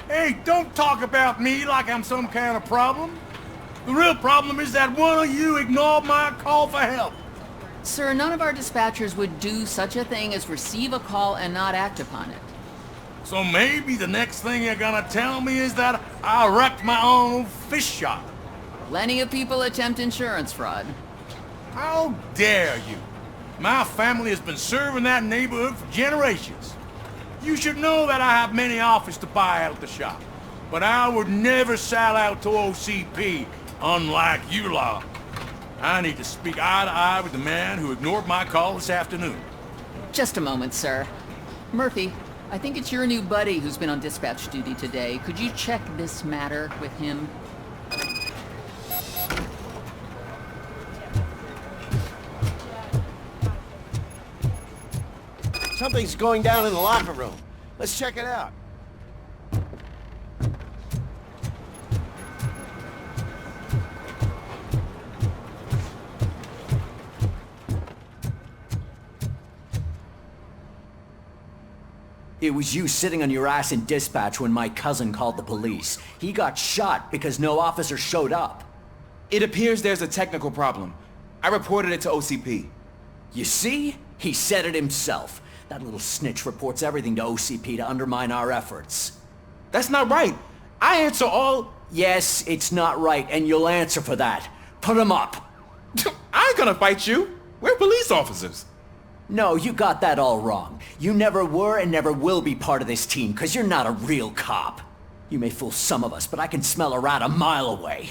Hey, don't talk about me like I'm some kind of problem. The real problem is that one of you ignored my call for help. Sir, none of our dispatchers would do such a thing as receive a call and not act upon it. So maybe the next thing you're gonna tell me is that I wrecked my own fish shop. Plenty of people attempt insurance fraud. How dare you? My family has been serving that neighborhood for generations. You should know that I have many offers to buy out the shop. But I would never sell out to OCP, unlike you lot. I need to speak eye to eye with the man who ignored my call this afternoon. Just a moment, sir. Murphy, I think it's your new buddy who's been on dispatch duty today. Could you check this matter with him? Something's going down in the locker room. Let's check it out. It was you sitting on your ass in dispatch when my cousin called the police. He got shot because no officer showed up. It appears there's a technical problem. I reported it to OCP. You see? He said it himself. That little snitch reports everything to OCP to undermine our efforts. That's not right. I answer all... Yes, it's not right, and you'll answer for that. Put him up. I ain't gonna fight you. We're police officers. No, you got that all wrong. You never were and never will be part of this team, because you're not a real cop. You may fool some of us, but I can smell a rat a mile away.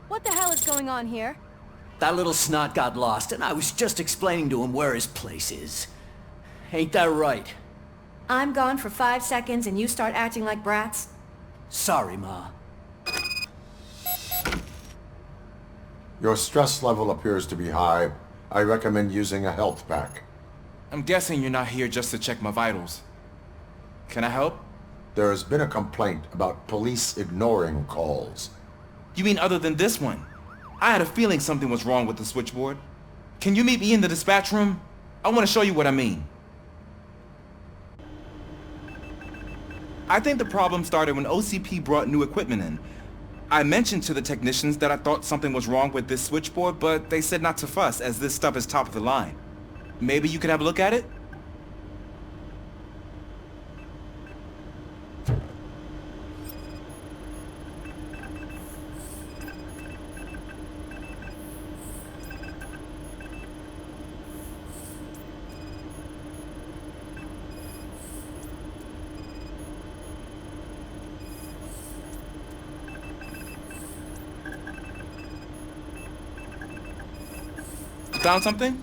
What the hell is going on here? That little snot got lost, and I was just explaining to him where his place is. Ain't that right? I'm gone for 5 seconds and you start acting like brats? Sorry, Ma. Your stress level appears to be high. I recommend using a health pack. I'm guessing you're not here just to check my vitals. Can I help? There has been a complaint about police ignoring calls. You mean other than this one? I had a feeling something was wrong with the switchboard. Can you meet me in the dispatch room? I want to show you what I mean. I think the problem started when OCP brought new equipment in. I mentioned to the technicians that I thought something was wrong with this switchboard, but they said not to fuss as this stuff is top of the line. Maybe you could have a look at it? Found something?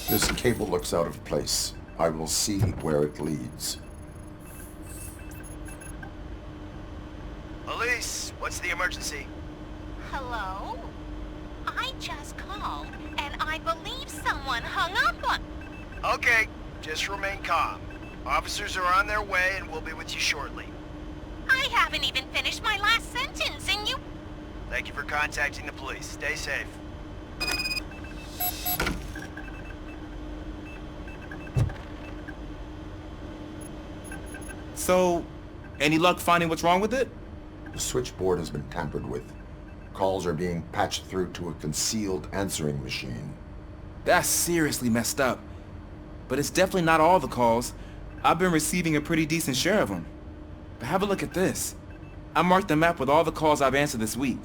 This cable looks out of place. I will see where it leads. Police, what's the emergency? Hello? I just called, and I believe someone hung up on... Okay, just remain calm. Officers are on their way and we'll be with you shortly. I haven't even finished my last sentence, and you... Thank you for contacting the police. Stay safe. So, any luck finding what's wrong with it? The switchboard has been tampered with. Calls are being patched through to a concealed answering machine. That's seriously messed up. But it's definitely not all the calls. I've been receiving a pretty decent share of them. But have a look at this. I marked the map with all the calls I've answered this week.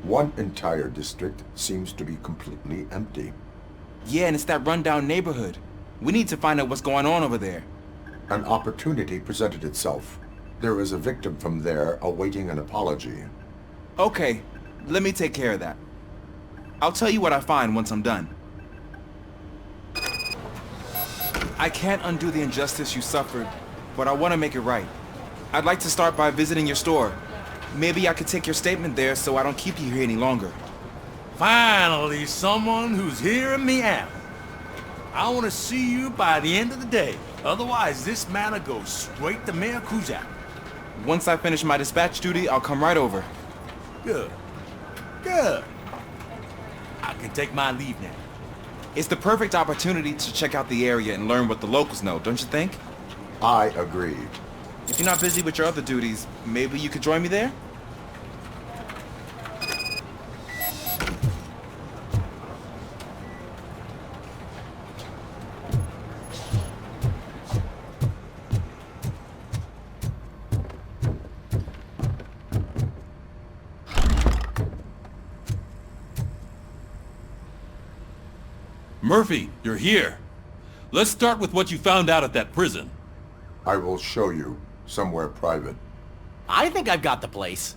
One entire district seems to be completely empty. Yeah, and it's that rundown neighborhood. We need to find out what's going on over there. An opportunity presented itself. There is a victim from there awaiting an apology. Okay, let me take care of that. I'll tell you what I find once I'm done. I can't undo the injustice you suffered, but I want to make it right. I'd like to start by visiting your store. Maybe I could take your statement there so I don't keep you here any longer. Finally, someone who's hearing me out. I want to see you by the end of the day. Otherwise, this matter goes straight to Mayor Kuzak. Once I finish my dispatch duty, I'll come right over. Good. Good. I can take my leave now. It's the perfect opportunity to check out the area and learn what the locals know, don't you think? I agree. If you're not busy with your other duties, maybe you could join me there? Murphy, you're here. Let's start with what you found out at that prison. I will show you, somewhere private. I think I've got the place.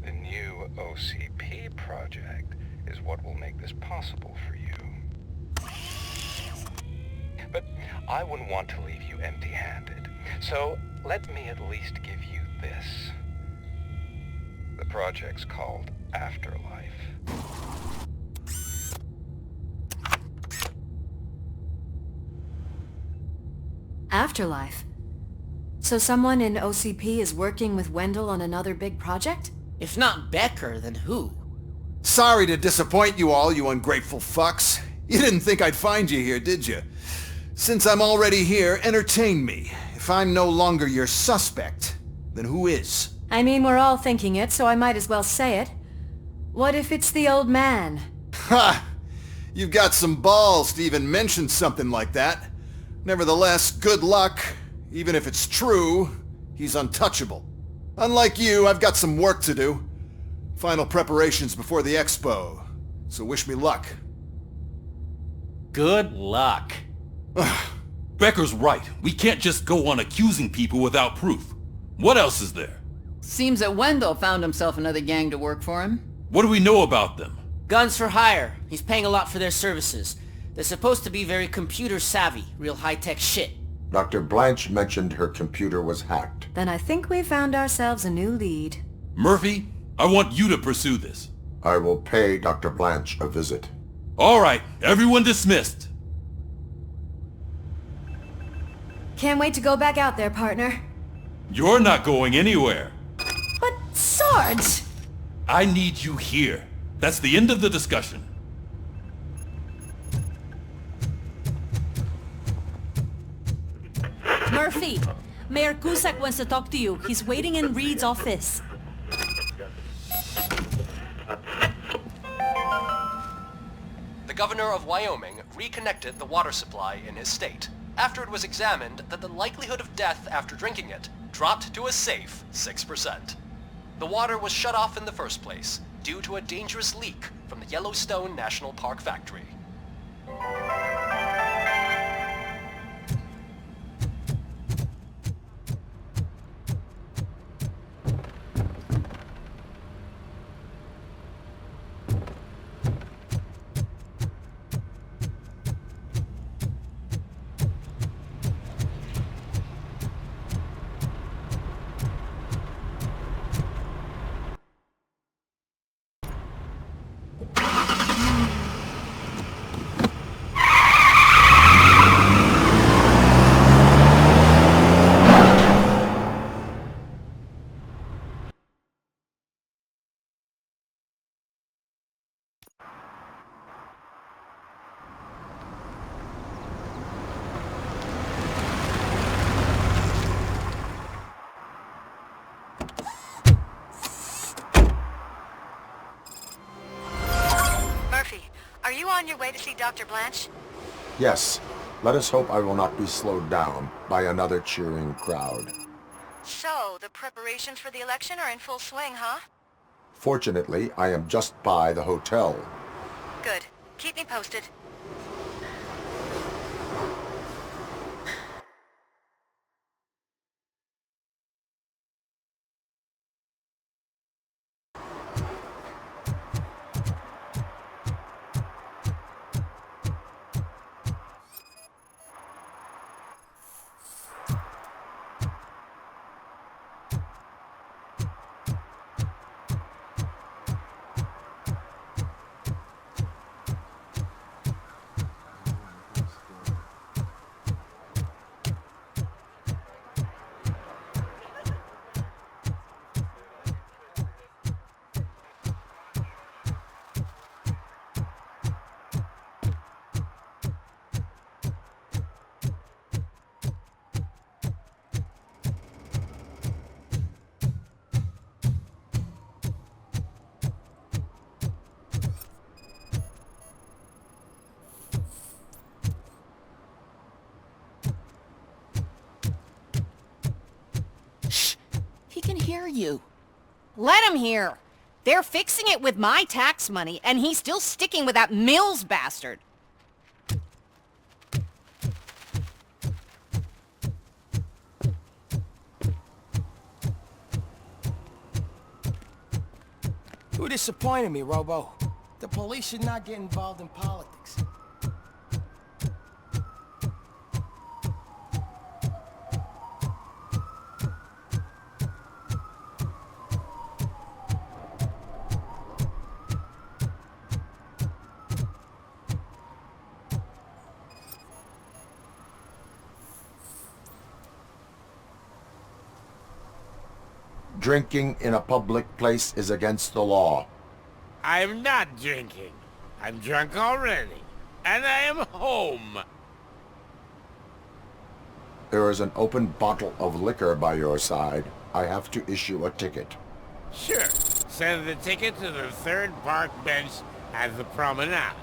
The new OCP project is what will make this possible for you. But I wouldn't want to leave you empty-handed, so let me at least give you this. The project's called Afterlife. Afterlife? So someone in OCP is working with Wendell on another big project? If not Becker, then who? Sorry to disappoint you all, you ungrateful fucks. You didn't think I'd find you here, did you? Since I'm already here, entertain me. If I'm no longer your suspect, then who is? I mean, we're all thinking it, so I might as well say it. What if it's the old man? Ha! You've got some balls to even mention something like that. Nevertheless, good luck. Even if it's true, he's untouchable. Unlike you, I've got some work to do. Final preparations before the expo. So wish me luck. Good luck. Becker's right. We can't just go on accusing people without proof. What else is there? Seems that Wendell found himself another gang to work for him. What do we know about them? Guns for hire. He's paying a lot for their services. They're supposed to be very computer savvy, real high-tech shit. Dr. Blanche mentioned her computer was hacked. Then I think we found ourselves a new lead. Murphy, I want you to pursue this. I will pay Dr. Blanche a visit. All right, everyone dismissed. Can't wait to go back out there, partner. You're not going anywhere. But, Sarge! I need you here. That's the end of the discussion. Murphy, Mayor Cusack wants to talk to you. He's waiting in Reed's office. The governor of Wyoming reconnected the water supply in his state after it was examined that the likelihood of death after drinking it dropped to a safe 6%. The water was shut off in the first place due to a dangerous leak from the Yellowstone National Park factory. Are you on your way to see Dr. Blanche? Yes. Let us hope I will not be slowed down by another cheering crowd. So, the preparations for the election are in full swing, huh? Fortunately, I am just by the hotel. Good. Keep me posted. He can hear you. Let him hear. They're fixing it with my tax money, and he's still sticking with that Mills bastard. Who disappointed me, Robo? The police should not get involved in politics. Drinking in a public place is against the law. I'm not drinking. I'm drunk already. And I am home. There is an open bottle of liquor by your side. I have to issue a ticket. Sure. Send the ticket to the third park bench at the promenade.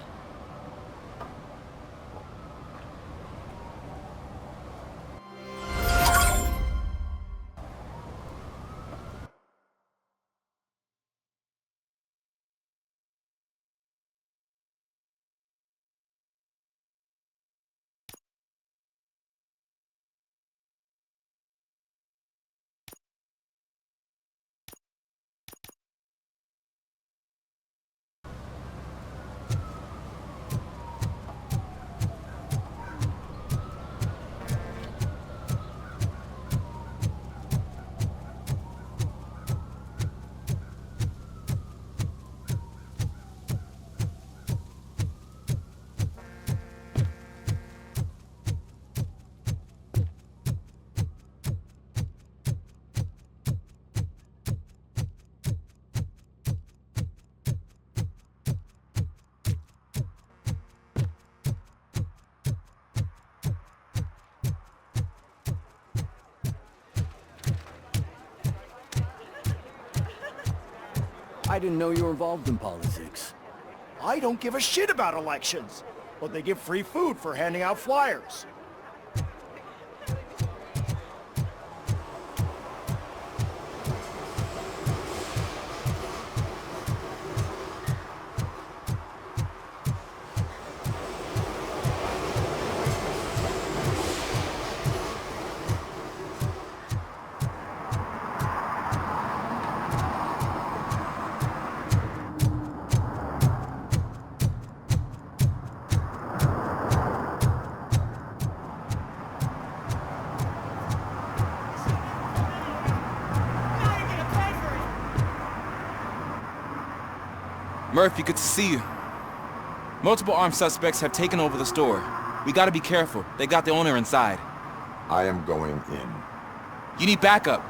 I didn't know you were involved in politics. I don't give a shit about elections, but they give free food for handing out flyers. Murphy, good to see you. Multiple armed suspects have taken over the store. We gotta be careful. They got the owner inside. I am going in. You need backup.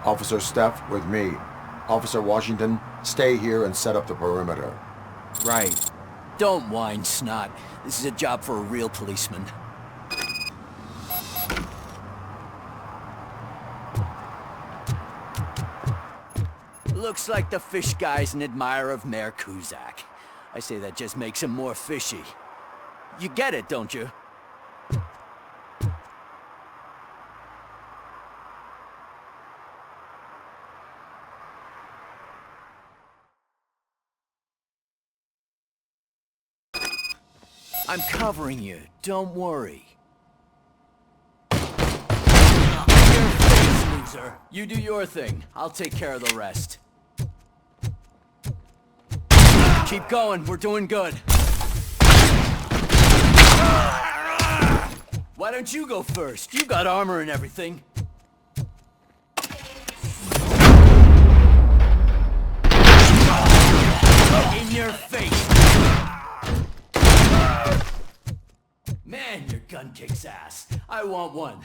Officer Steph, with me. Officer Washington, stay here and set up the perimeter. Right. Don't whine, Snot. This is a job for a real policeman. Looks like the fish guy's an admirer of Mayor Kuzak. I say that just makes him more fishy. You get it, don't you? I'm covering you. Don't worry. Your face, loser. You do your thing. I'll take care of the rest. Keep going. We're doing good. Why don't you go first? You got armor and everything. In your face. Man, your gun kicks ass. I want one.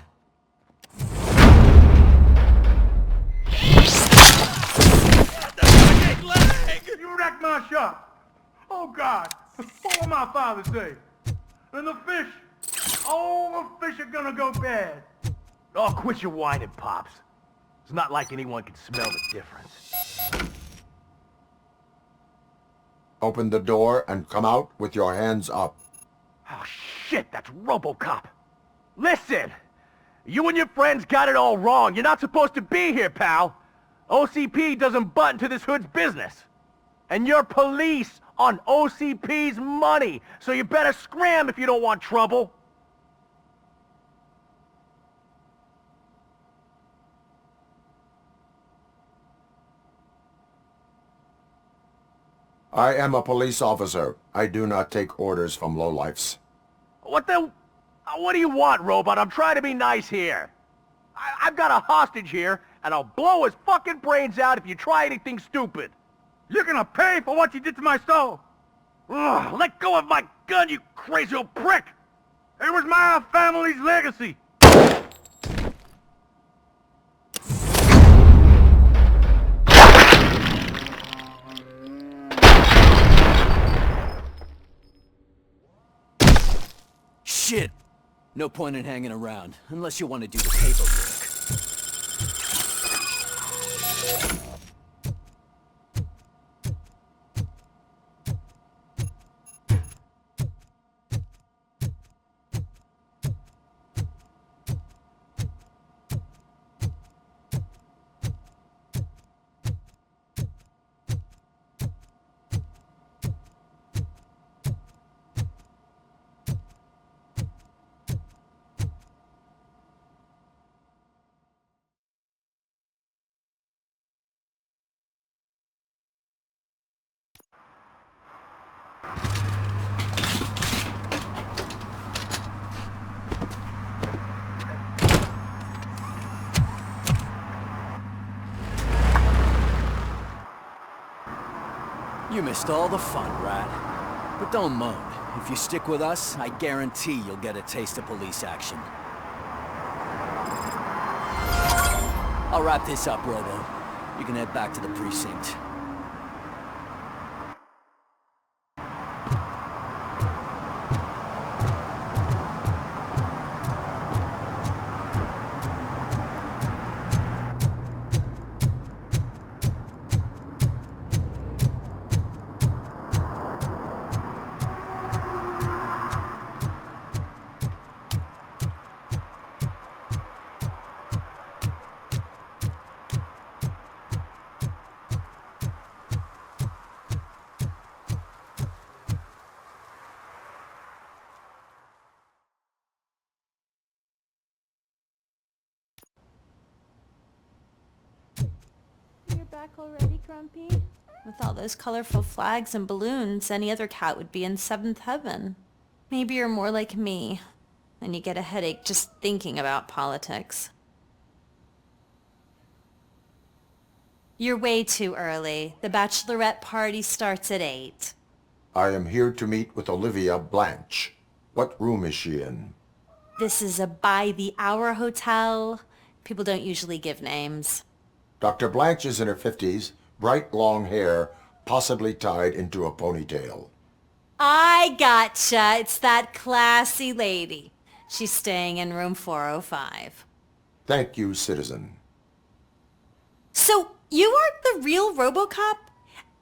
You wrecked my shop. Oh, God. What will my father say? And the fish? Oh, the fish are gonna go bad. Oh, quit your whining, Pops. It's not like anyone can smell the difference. Open the door and come out with your hands up. Oh, shit, that's RoboCop. Listen, you and your friends got it all wrong. You're not supposed to be here, pal. OCP doesn't butt into this hood's business. And you're police on OCP's money, so you better scram if you don't want trouble. I am a police officer. I do not take orders from lowlifes. What do you want, Robot? I'm trying to be nice here. I've got a hostage here, and I'll blow his fucking brains out if you try anything stupid. You're gonna pay for what you did to my soul! Ugh, let go of my gun, you crazy old prick! It was my family's legacy! Shit! No point in hanging around, unless you want to do the paperwork. You missed all the fun, Rat. But don't moan. If you stick with us, I guarantee you'll get a taste of police action. I'll wrap this up, Robo. You can head back to the precinct. Back already, Grumpy? With all those colorful flags and balloons, any other cat would be in seventh heaven. Maybe you're more like me, and you get a headache just thinking about politics. You're way too early. The bachelorette party starts at 8. I am here to meet with Olivia Blanche. What room is she in? This is a by-the-hour hotel. People don't usually give names. Dr. Blanche is in her 50s, bright long hair, possibly tied into a ponytail. I gotcha. It's that classy lady. She's staying in room 405. Thank you, citizen. So, you aren't the real RoboCop?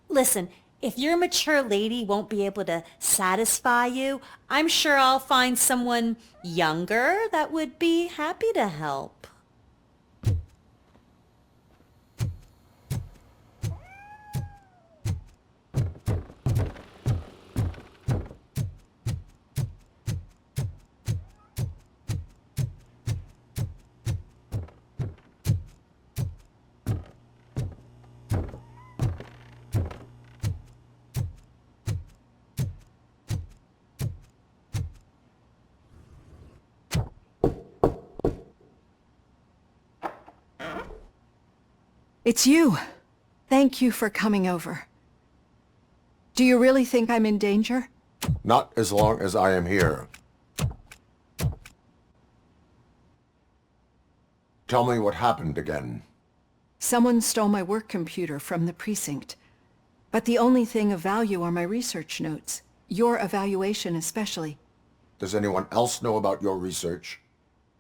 Listen, if your mature lady won't be able to satisfy you, I'm sure I'll find someone younger that would be happy to help. It's you. Thank you for coming over. Do you really think I'm in danger? Not as long as I am here. Tell me what happened again. Someone stole my work computer from the precinct. But the only thing of value are my research notes. Your evaluation especially. Does anyone else know about your research?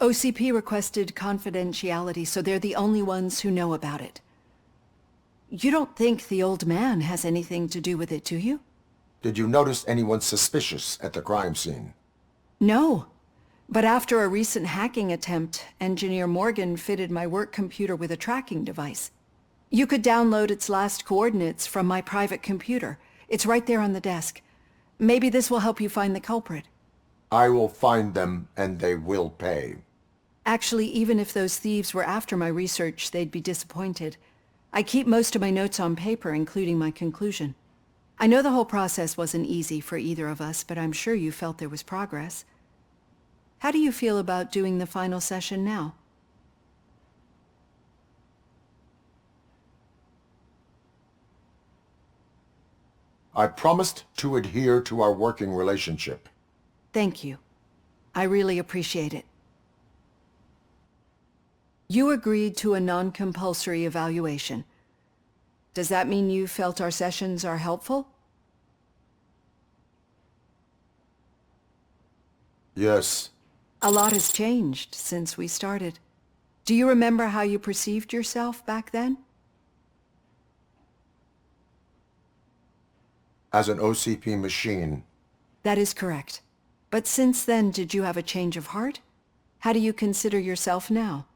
OCP requested confidentiality, so they're the only ones who know about it. You don't think the old man has anything to do with it, do you? Did you notice anyone suspicious at the crime scene? No. But after a recent hacking attempt, Engineer Morgan fitted my work computer with a tracking device. You could download its last coordinates from my private computer. It's right there on the desk. Maybe this will help you find the culprit. I will find them, and they will pay. Actually, even if those thieves were after my research, they'd be disappointed. I keep most of my notes on paper, including my conclusion. I know the whole process wasn't easy for either of us, but I'm sure you felt there was progress. How do you feel about doing the final session now? I promised to adhere to our working relationship. Thank you. I really appreciate it. You agreed to a non-compulsory evaluation. Does that mean you felt our sessions are helpful? Yes. A lot has changed since we started. Do you remember how you perceived yourself back then? As an OCP machine. That is correct. But since then, did you have a change of heart? How do you consider yourself now?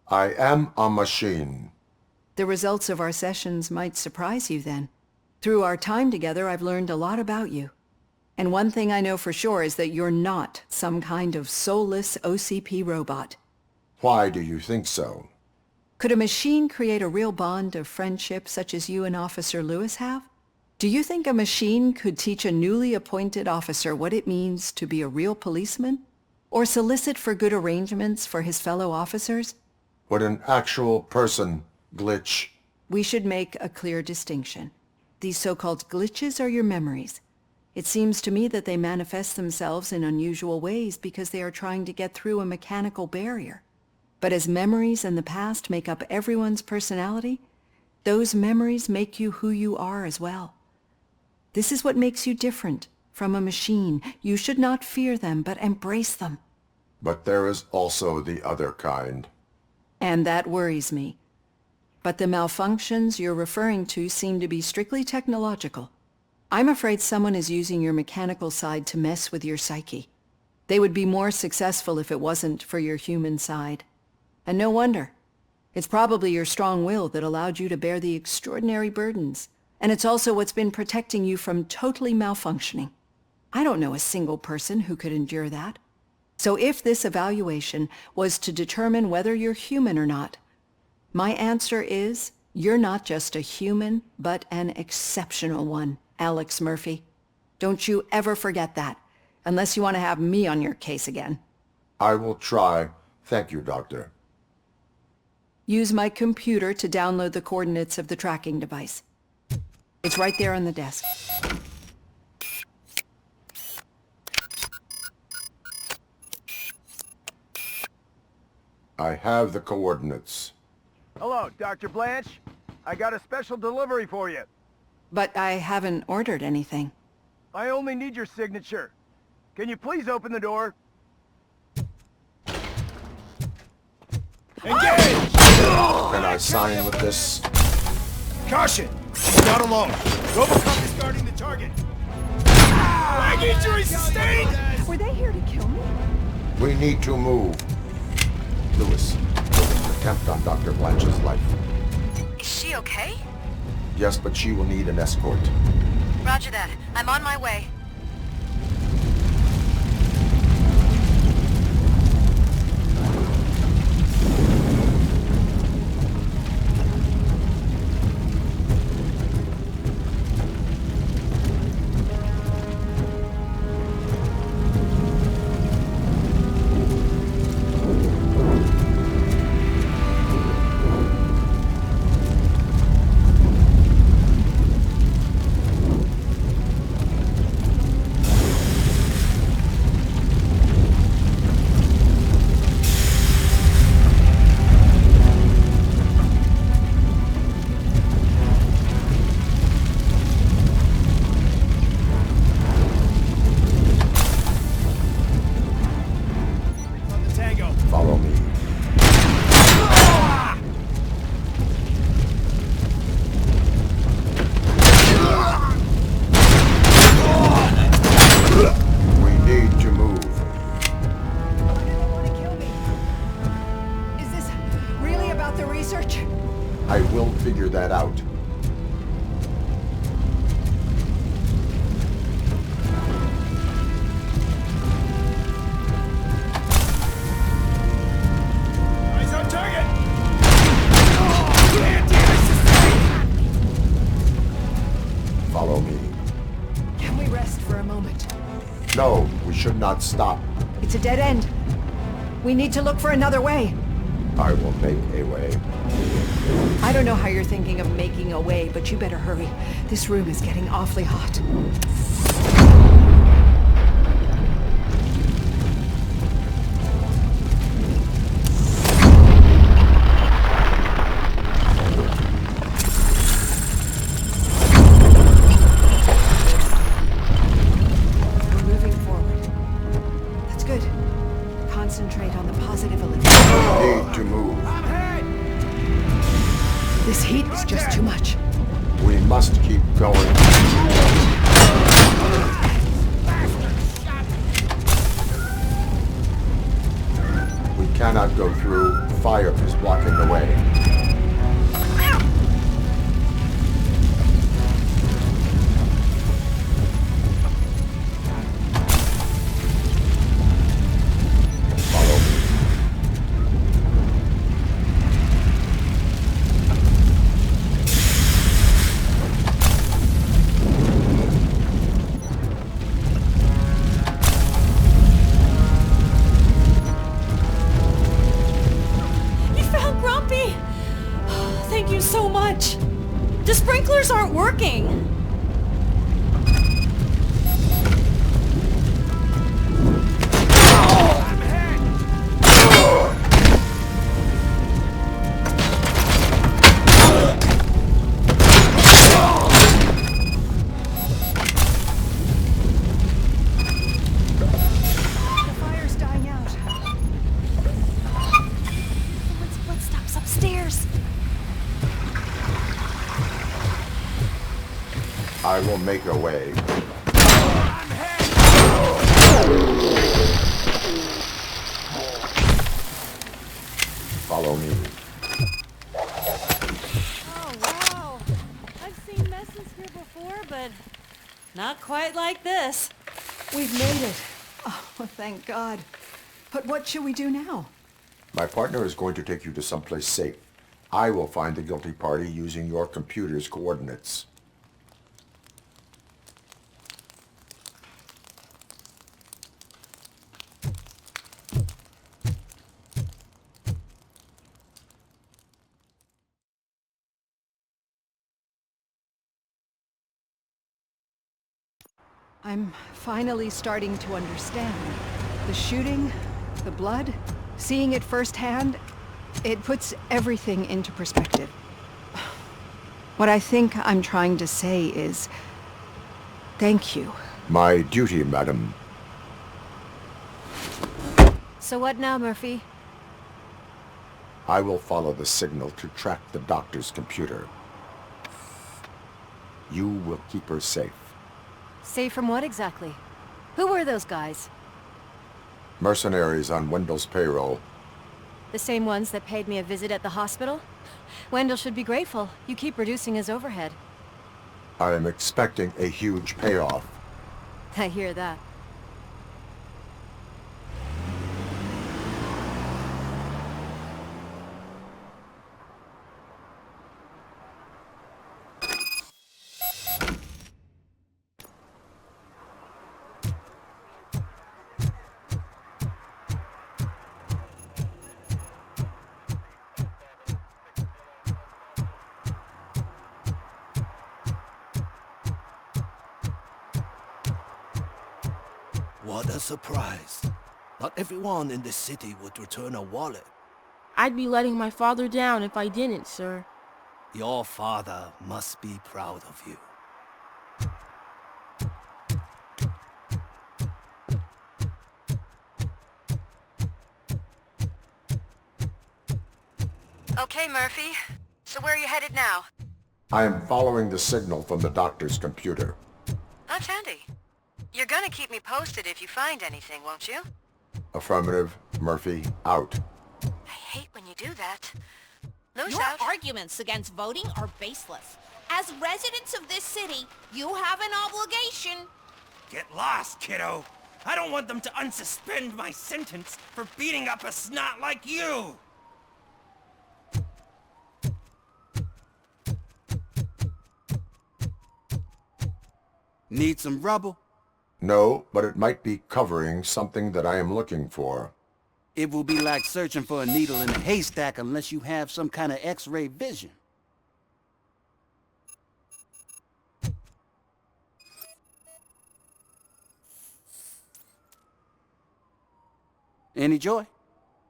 I am a machine. The results of our sessions might surprise you then. Through our time together, I've learned a lot about you. And one thing I know for sure is that you're not some kind of soulless OCP robot. Why do you think so? Could a machine create a real bond of friendship such as you and Officer Lewis have? Do you think a machine could teach a newly appointed officer what it means to be a real policeman? Or solicit for good arrangements for his fellow officers? Would an actual person glitch? We should make a clear distinction. These so-called glitches are your memories. It seems to me that they manifest themselves in unusual ways because they are trying to get through a mechanical barrier. But as memories in the past make up everyone's personality, those memories make you who you are as well. This is what makes you different from a machine. You should not fear them, but embrace them. But there is also the other kind. And that worries me. But the malfunctions you're referring to seem to be strictly technological. I'm afraid someone is using your mechanical side to mess with your psyche. They would be more successful if it wasn't for your human side. And no wonder. It's probably your strong will that allowed you to bear the extraordinary burdens. And it's also what's been protecting you from totally malfunctioning. I don't know a single person who could endure that. So if this evaluation was to determine whether you're human or not, my answer is, you're not just a human, but an exceptional one, Alex Murphy. Don't you ever forget that, unless you want to have me on your case again. I will try. Thank you, Doctor. Use my computer to download the coordinates of the tracking device. It's right there on the desk. I have the coordinates. Hello, Dr. Blanche. I got a special delivery for you. But I haven't ordered anything. I only need your signature. Can you please open the door? Engage! Can I sign with this? Caution! You're not alone. RoboCop is guarding the target. Leg injury sustained! Were they here to kill me? We need to move. Lewis, attempt on Dr. Blanche's life. Is she okay? Yes, but she will need an escort. Roger that. I'm on my way. Follow me. We need to move. Why do they want to kill me? Is this really about the research? I will figure that out. Eyes on target! Follow me. Can we rest for a moment? No, we should not stop. It's a dead end. We need to look for another way. I will make a way. I don't know how you're thinking of making a way, but you better hurry. This room is getting awfully hot. We're moving forward. That's good. Concentrate on the positive elimination. Need to move. This heat is just too much. We must keep going. We cannot go through. Fire is blocking the way. Follow me. You found Grumpy! Thank you so much. The sprinklers aren't working. The fire's dying out. Someone's footsteps upstairs. I will make a way. Follow me. Oh, wow. I've seen messes here before, but not quite like this. We've made it. Oh, thank God. But what should we do now? My partner is going to take you to someplace safe. I will find the guilty party using your computer's coordinates. I'm finally starting to understand. The shooting, the blood, seeing it firsthand, it puts everything into perspective. What I think I'm trying to say is, thank you. My duty, madam. So what now, Murphy? I will follow the signal to track the doctor's computer. You will keep her safe. Safe from what exactly? Who were those guys? Mercenaries on Wendell's payroll. The same ones that paid me a visit at the hospital? Wendell should be grateful. You keep reducing his overhead. I am expecting a huge payoff. I hear that. What a surprise. Not everyone in this city would return a wallet. I'd be letting my father down if I didn't, sir. Your father must be proud of you. Okay, Murphy. So where are you headed now? I am following the signal from the doctor's computer. That's handy. You're gonna keep me posted if you find anything, won't you? Affirmative. Murphy, out. I hate when you do that. Loose Your out. arguments against voting are baseless. As residents of this city, you have an obligation. Get lost, kiddo. I don't want them to unsuspend my sentence for beating up a snot like you. Need some rubble? No, but it might be covering something that I am looking for. It will be like searching for a needle in a haystack unless you have some kind of X-ray vision. Any joy?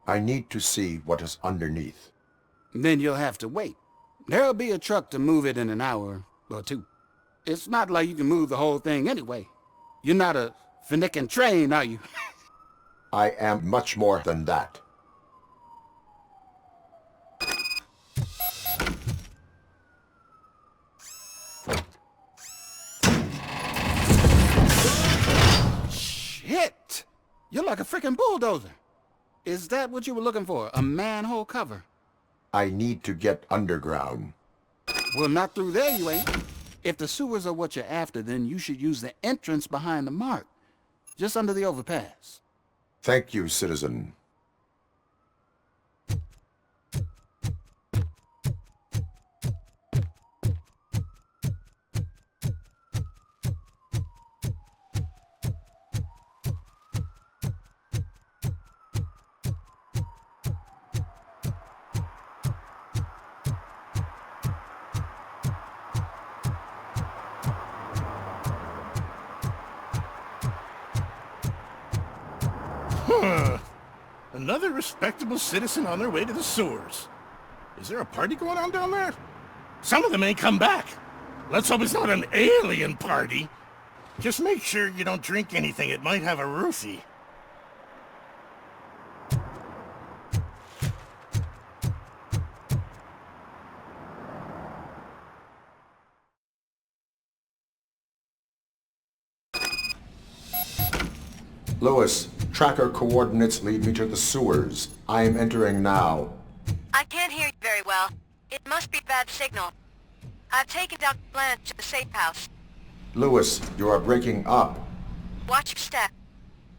I need to see what is underneath. Then you'll have to wait. There'll be a truck to move it in an hour or two. It's not like you can move the whole thing anyway. You're not a finicking train, are you? I am much more than that. Shit! You're like a freaking bulldozer. Is that what you were looking for? A manhole cover? I need to get underground. Well, not through there you ain't. If the sewers are what you're after, then you should use the entrance behind the mark. Just under the overpass. Thank you, citizen. Another respectable citizen on their way to the sewers. Is there a party going on down there? Some of them ain't come back. Let's hope it's not an alien party. Just make sure you don't drink anything. It might have a roofie. Lewis, tracker coordinates lead me to the sewers. I am entering now. I can't hear you very well. It must be bad signal. I've taken Dr. Blanche to the safe house. Lewis, you are breaking up. Watch your step.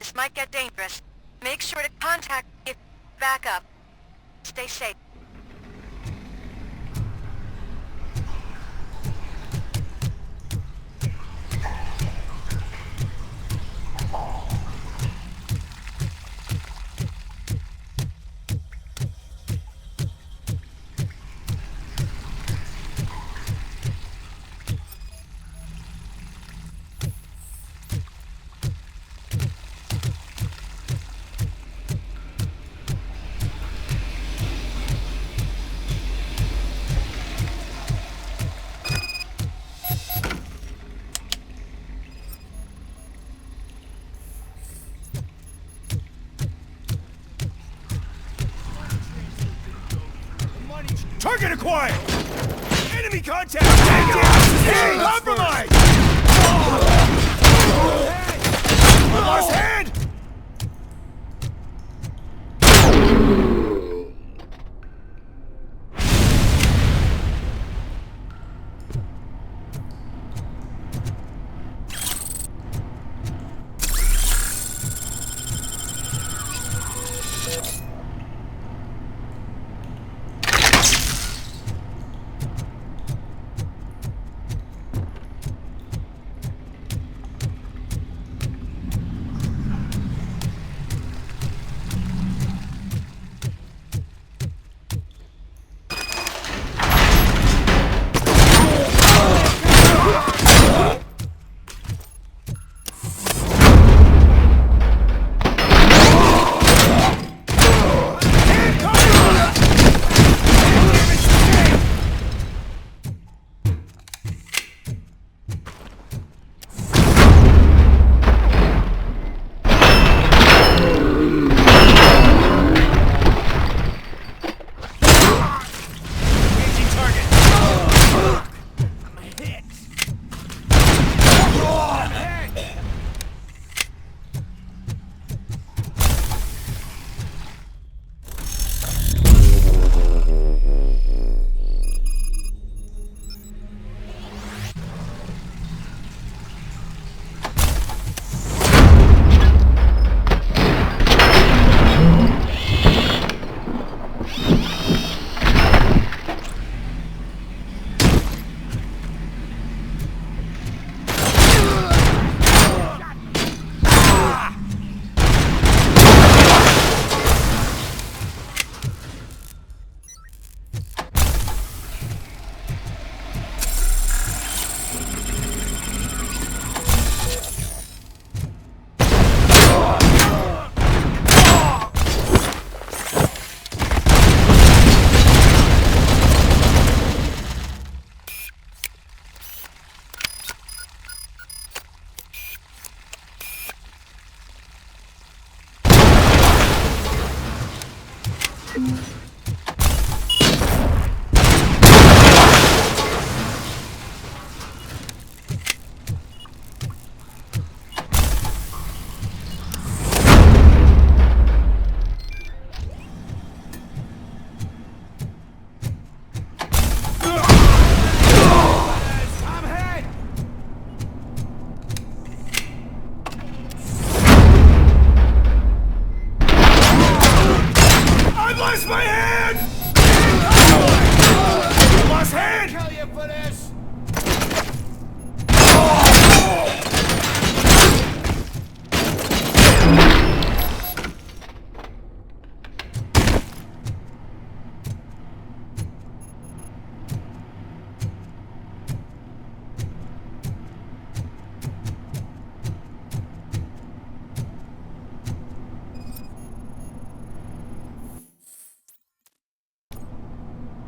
This might get dangerous. Make sure to contact me if back up. Stay safe. Target acquired! Enemy contact! Hey, compromise! I lost head!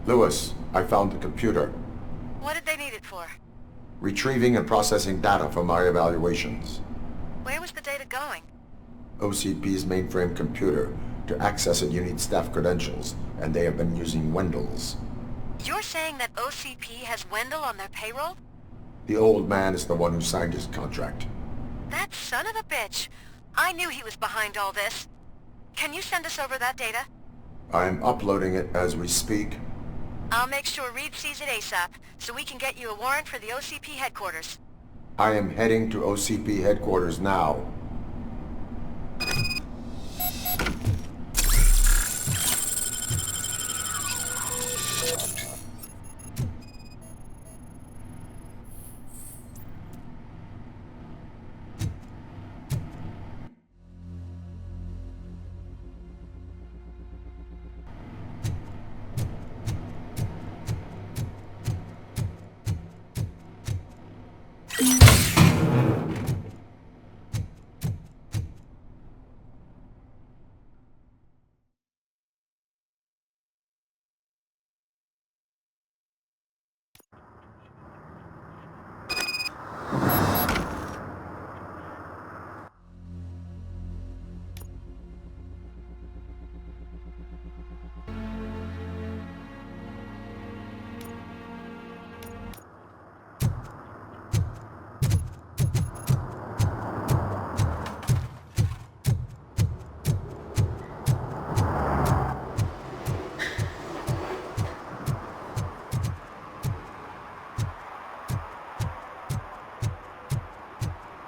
Lewis, I found the computer. What did they need it for? Retrieving and processing data from our evaluations. Where was the data going? OCP's mainframe computer. To access it, you need staff credentials, and they have been using Wendell's. You're saying that OCP has Wendell on their payroll? The old man is the one who signed his contract. That son of a bitch. I knew he was behind all this. Can you send us over that data? I'm uploading it as we speak. I'll make sure Reed sees it ASAP, so we can get you a warrant for the OCP headquarters. I am heading to OCP headquarters now.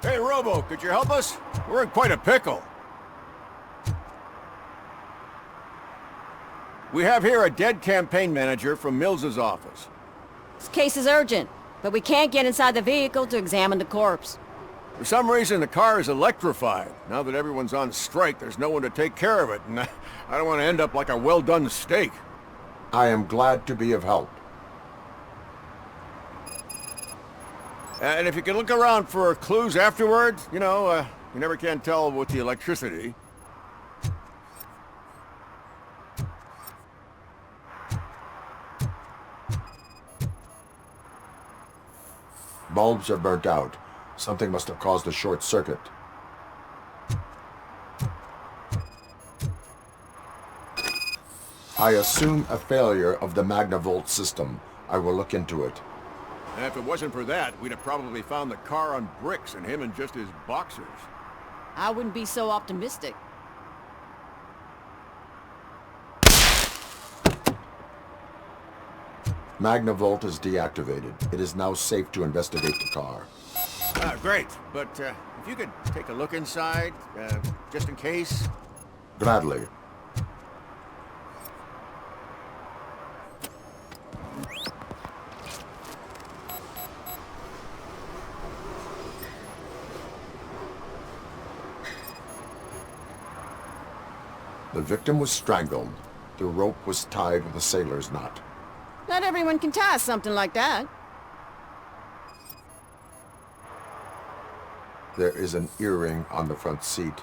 Hey, Robo, could you help us? We're in quite a pickle. We have here a dead campaign manager from Mills's office. This case is urgent, but we can't get inside the vehicle to examine the corpse. For some reason, the car is electrified. Now that everyone's on strike, there's no one to take care of it, and I don't want to end up like a well-done steak. I am glad to be of help. And if you can look around for clues afterwards, you know, you never can tell with the electricity. Bulbs are burnt out. Something must have caused a short circuit. I assume a failure of the Magnavolt system. I will look into it. And if it wasn't for that, we'd have probably found the car on bricks and him in just his boxers. I wouldn't be so optimistic. Magnavolt is deactivated. It is now safe to investigate the car. Great, but if you could take a look inside, just in case. Gladly. The victim was strangled. The rope was tied with a sailor's knot. Not everyone can tie something like that. There is an earring on the front seat.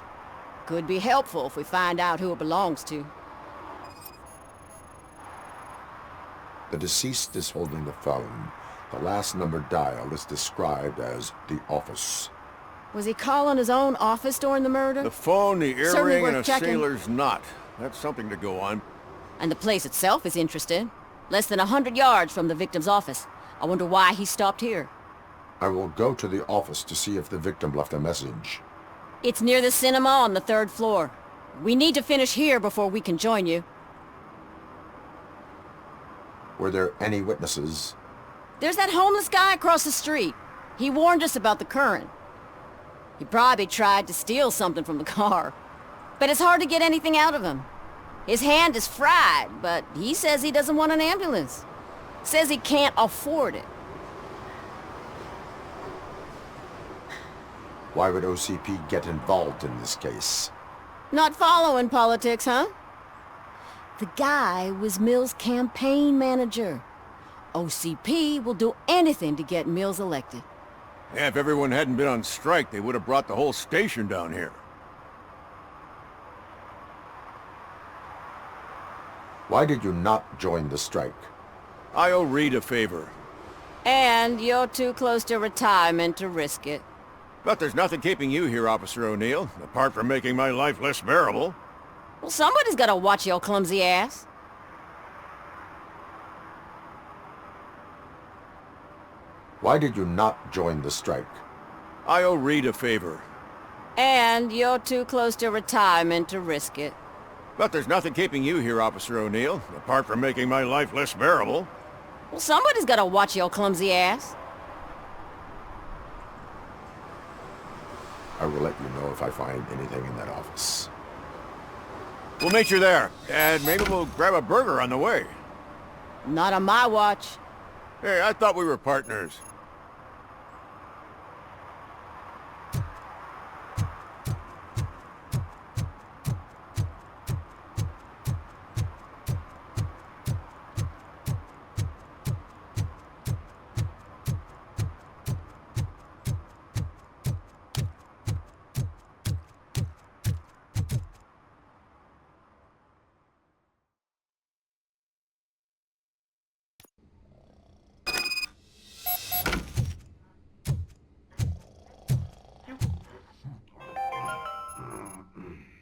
Could be helpful if we find out who it belongs to. The deceased is holding the phone. The last number dialed is described as the office. Was he calling his own office during the murder? The phone, the Certainly earring, and a worth checking. sailor's knot. That's something to go on. And the place itself is interesting. Less than 100 yards from the victim's office. I wonder why he stopped here. I will go to the office to see if the victim left a message. It's near the cinema on the 3rd floor. We need to finish here before we can join you. Were there any witnesses? There's that homeless guy across the street. He warned us about the current. He probably tried to steal something from the car. But it's hard to get anything out of him. His hand is fried, but he says he doesn't want an ambulance. Says he can't afford it. Why would OCP get involved in this case? Not following politics, huh? The guy was Mills' campaign manager. OCP will do anything to get Mills elected. Yeah, if everyone hadn't been on strike, they would have brought the whole station down here. Why did you not join the strike? I owe Reed a favor. And you're too close to retirement to risk it. But there's nothing keeping you here, Officer O'Neill, apart from making my life less bearable. Well, somebody's gotta watch your clumsy ass. Why did you not join the strike? I owe Reed a favor. And you're too close to retirement to risk it. But there's nothing keeping you here, Officer O'Neill, apart from making my life less bearable. Well, somebody's gotta watch your clumsy ass. I will let you know if I find anything in that office. We'll meet you there, and maybe we'll grab a burger on the way. Not on my watch. Hey, I thought we were partners.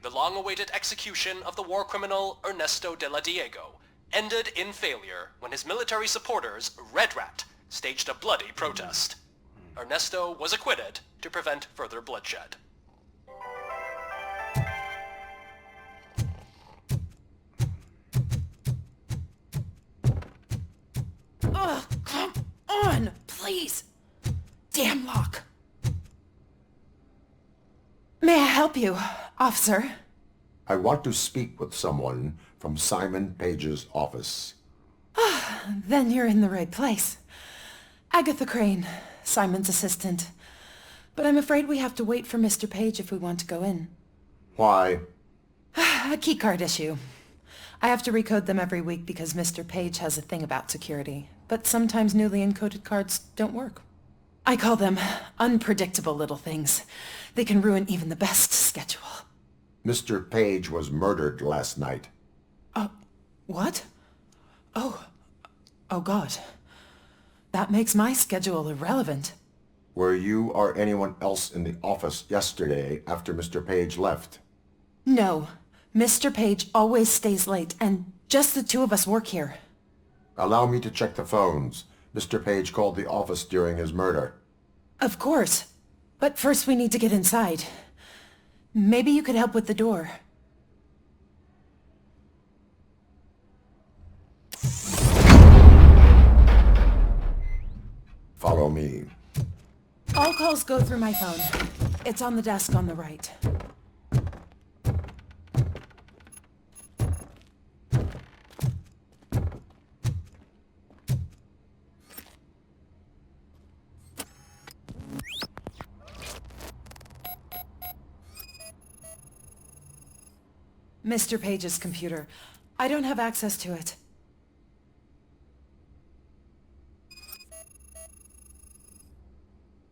The long-awaited execution of the war criminal Ernesto de la Diego ended in failure when his military supporters, Red Rat, staged a bloody protest. Ernesto was acquitted to prevent further bloodshed. Ugh, come on, please. Damn lock. May I help you, officer? I want to speak with someone from Simon Page's office. Then you're in the right place. Agatha Crane, Simon's assistant. But I'm afraid we have to wait for Mr. Page if we want to go in. Why? A keycard issue. I have to recode them every week because Mr. Page has a thing about security. But sometimes newly encoded cards don't work. I call them unpredictable little things. They can ruin even the best schedule. Mr. Page was murdered last night. What? Oh God. That makes my schedule irrelevant. Were you or anyone else in the office yesterday after Mr. Page left? No. Mr. Page always stays late, and just the two of us work here. Allow me to check the phones. Mr. Page called the office during his murder. Of course. But first we need to get inside. Maybe you could help with the door. Follow me. All calls go through my phone. It's on the desk on the right. Mr. Page's computer. I don't have access to it.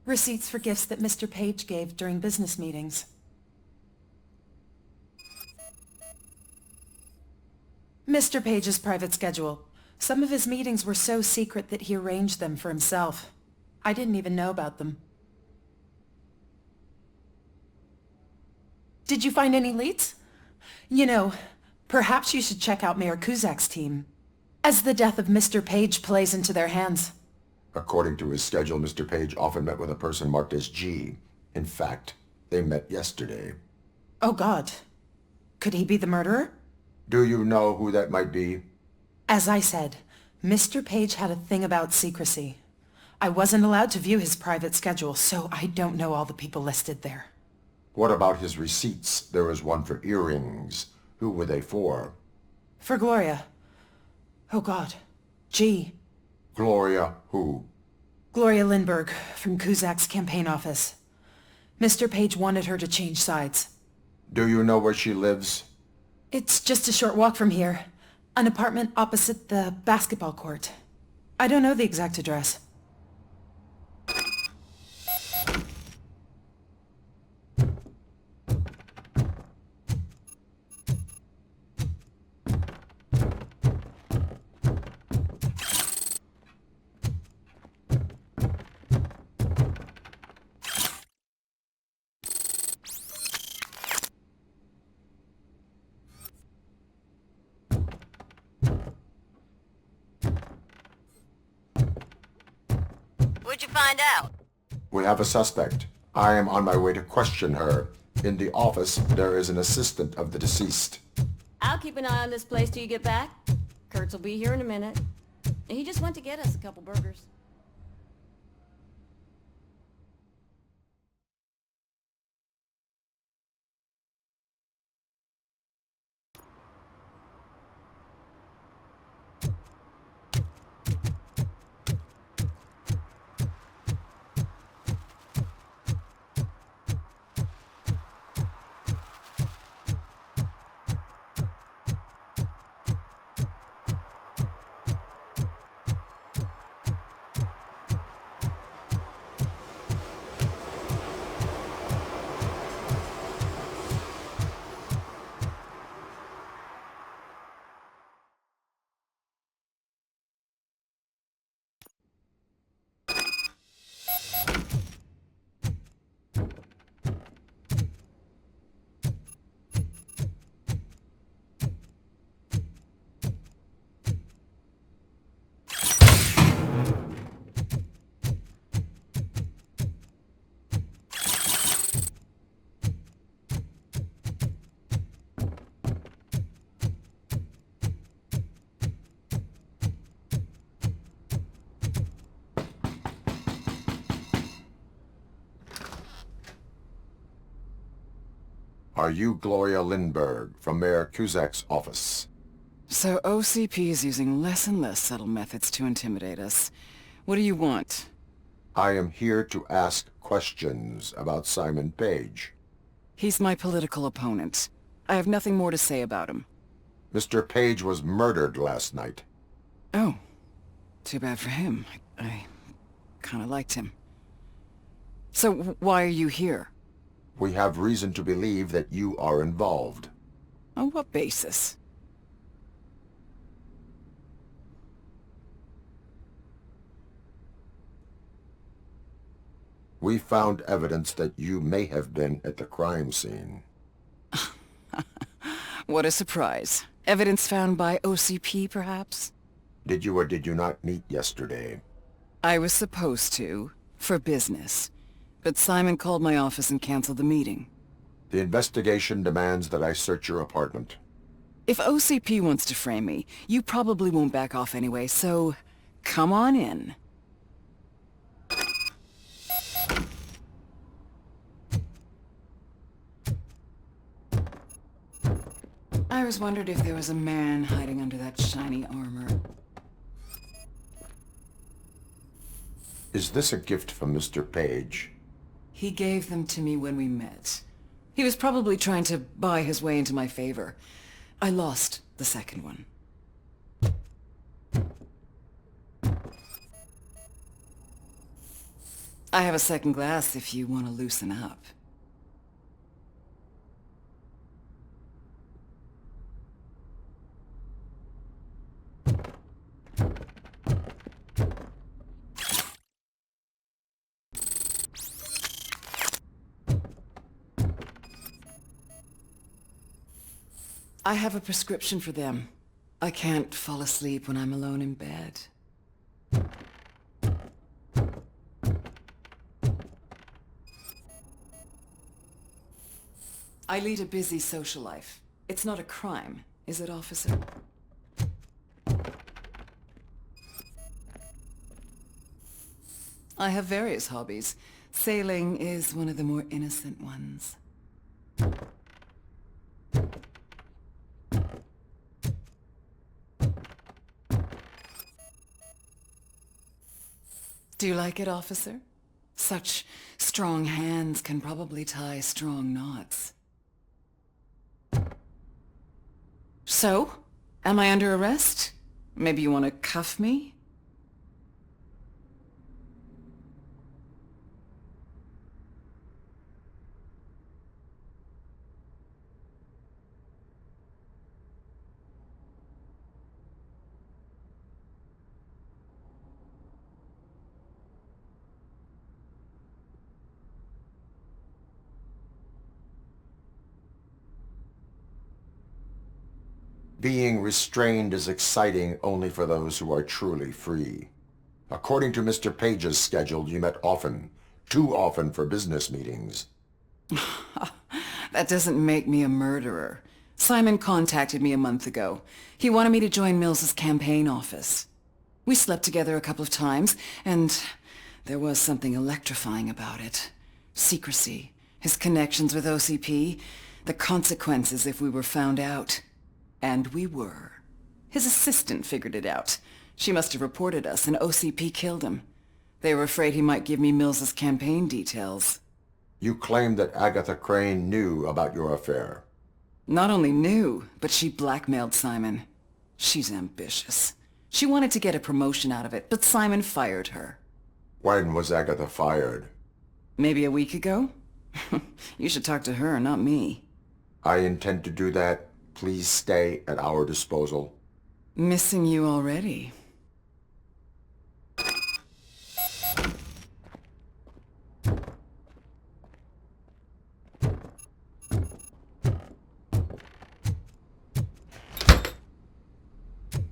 Receipts for gifts that Mr. Page gave during business meetings. Mr. Page's private schedule. Some of his meetings were so secret that he arranged them for himself. I didn't even know about them. Did you find any leads? You know, perhaps you should check out Mayor Kuzak's team, as the death of Mr. Page plays into their hands. According to his schedule, Mr. Page often met with a person marked as G. In fact, they met yesterday. Oh God. Could he be the murderer? Do you know who that might be? As I said, Mr. Page had a thing about secrecy. I wasn't allowed to view his private schedule, so I don't know all the people listed there. What about his receipts? There was one for earrings. Who were they for? For Gloria. Oh God. G. Gloria who? Gloria Lindbergh, from Kuzak's campaign office. Mr. Page wanted her to change sides. Do you know where she lives? It's just a short walk from here. An apartment opposite the basketball court. I don't know the exact address. you find out? We have a suspect. I am on my way to question her. In the office, there is an assistant of the deceased. I'll keep an eye on this place till you get back. Kurtz will be here in a minute. He just went to get us a couple burgers. Are you Gloria Lindbergh from Mayor Cusack's office? So OCP is using less and less subtle methods to intimidate us. What do you want? I am here to ask questions about Simon Page. He's my political opponent. I have nothing more to say about him. Mr. Page was murdered last night. Oh. Too bad for him. I kinda liked him. So why are you here? We have reason to believe that you are involved. On what basis? We found evidence that you may have been at the crime scene. What a surprise. Evidence found by OCP, perhaps? Did you or did you not meet yesterday? I was supposed to, for business. But Simon called my office and canceled the meeting. The investigation demands that I search your apartment. If OCP wants to frame me, you probably won't back off anyway, so come on in. I always wondered if there was a man hiding under that shiny armor. Is this a gift from Mr. Page? He gave them to me when we met. He was probably trying to buy his way into my favor. I lost the second one. I have a second glass if you want to loosen up. I have a prescription for them. I can't fall asleep when I'm alone in bed. I lead a busy social life. It's not a crime, is it, officer? I have various hobbies. Sailing is one of the more innocent ones. Do you like it, officer? Such strong hands can probably tie strong knots. So, am I under arrest? Maybe you want to cuff me? Being restrained is exciting only for those who are truly free. According to Mr. Page's schedule, you met often. Too often for business meetings. That doesn't make me a murderer. Simon contacted me a month ago. He wanted me to join Mills's campaign office. We slept together a couple of times, and there was something electrifying about it. Secrecy, his connections with OCP, the consequences if we were found out. And we were. His assistant figured it out. She must have reported us, and OCP killed him. They were afraid he might give me Mills's campaign details. You claim that Agatha Crane knew about your affair. Not only knew, but she blackmailed Simon. She's ambitious. She wanted to get a promotion out of it, but Simon fired her. When was Agatha fired? Maybe a week ago? You should talk to her, not me. I intend to do that. Please stay at our disposal. Missing you already.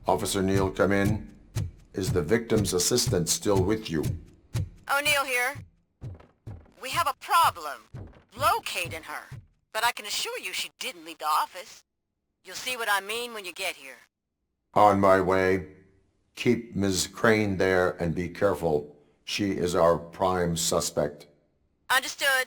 Officer Neal, come in. Is the victim's assistant still with you? O'Neill here. We have a problem locating her, but I can assure you she didn't leave the office. You'll see what I mean when you get here. On my way. Keep Ms. Crane there and be careful. She is our prime suspect. Understood.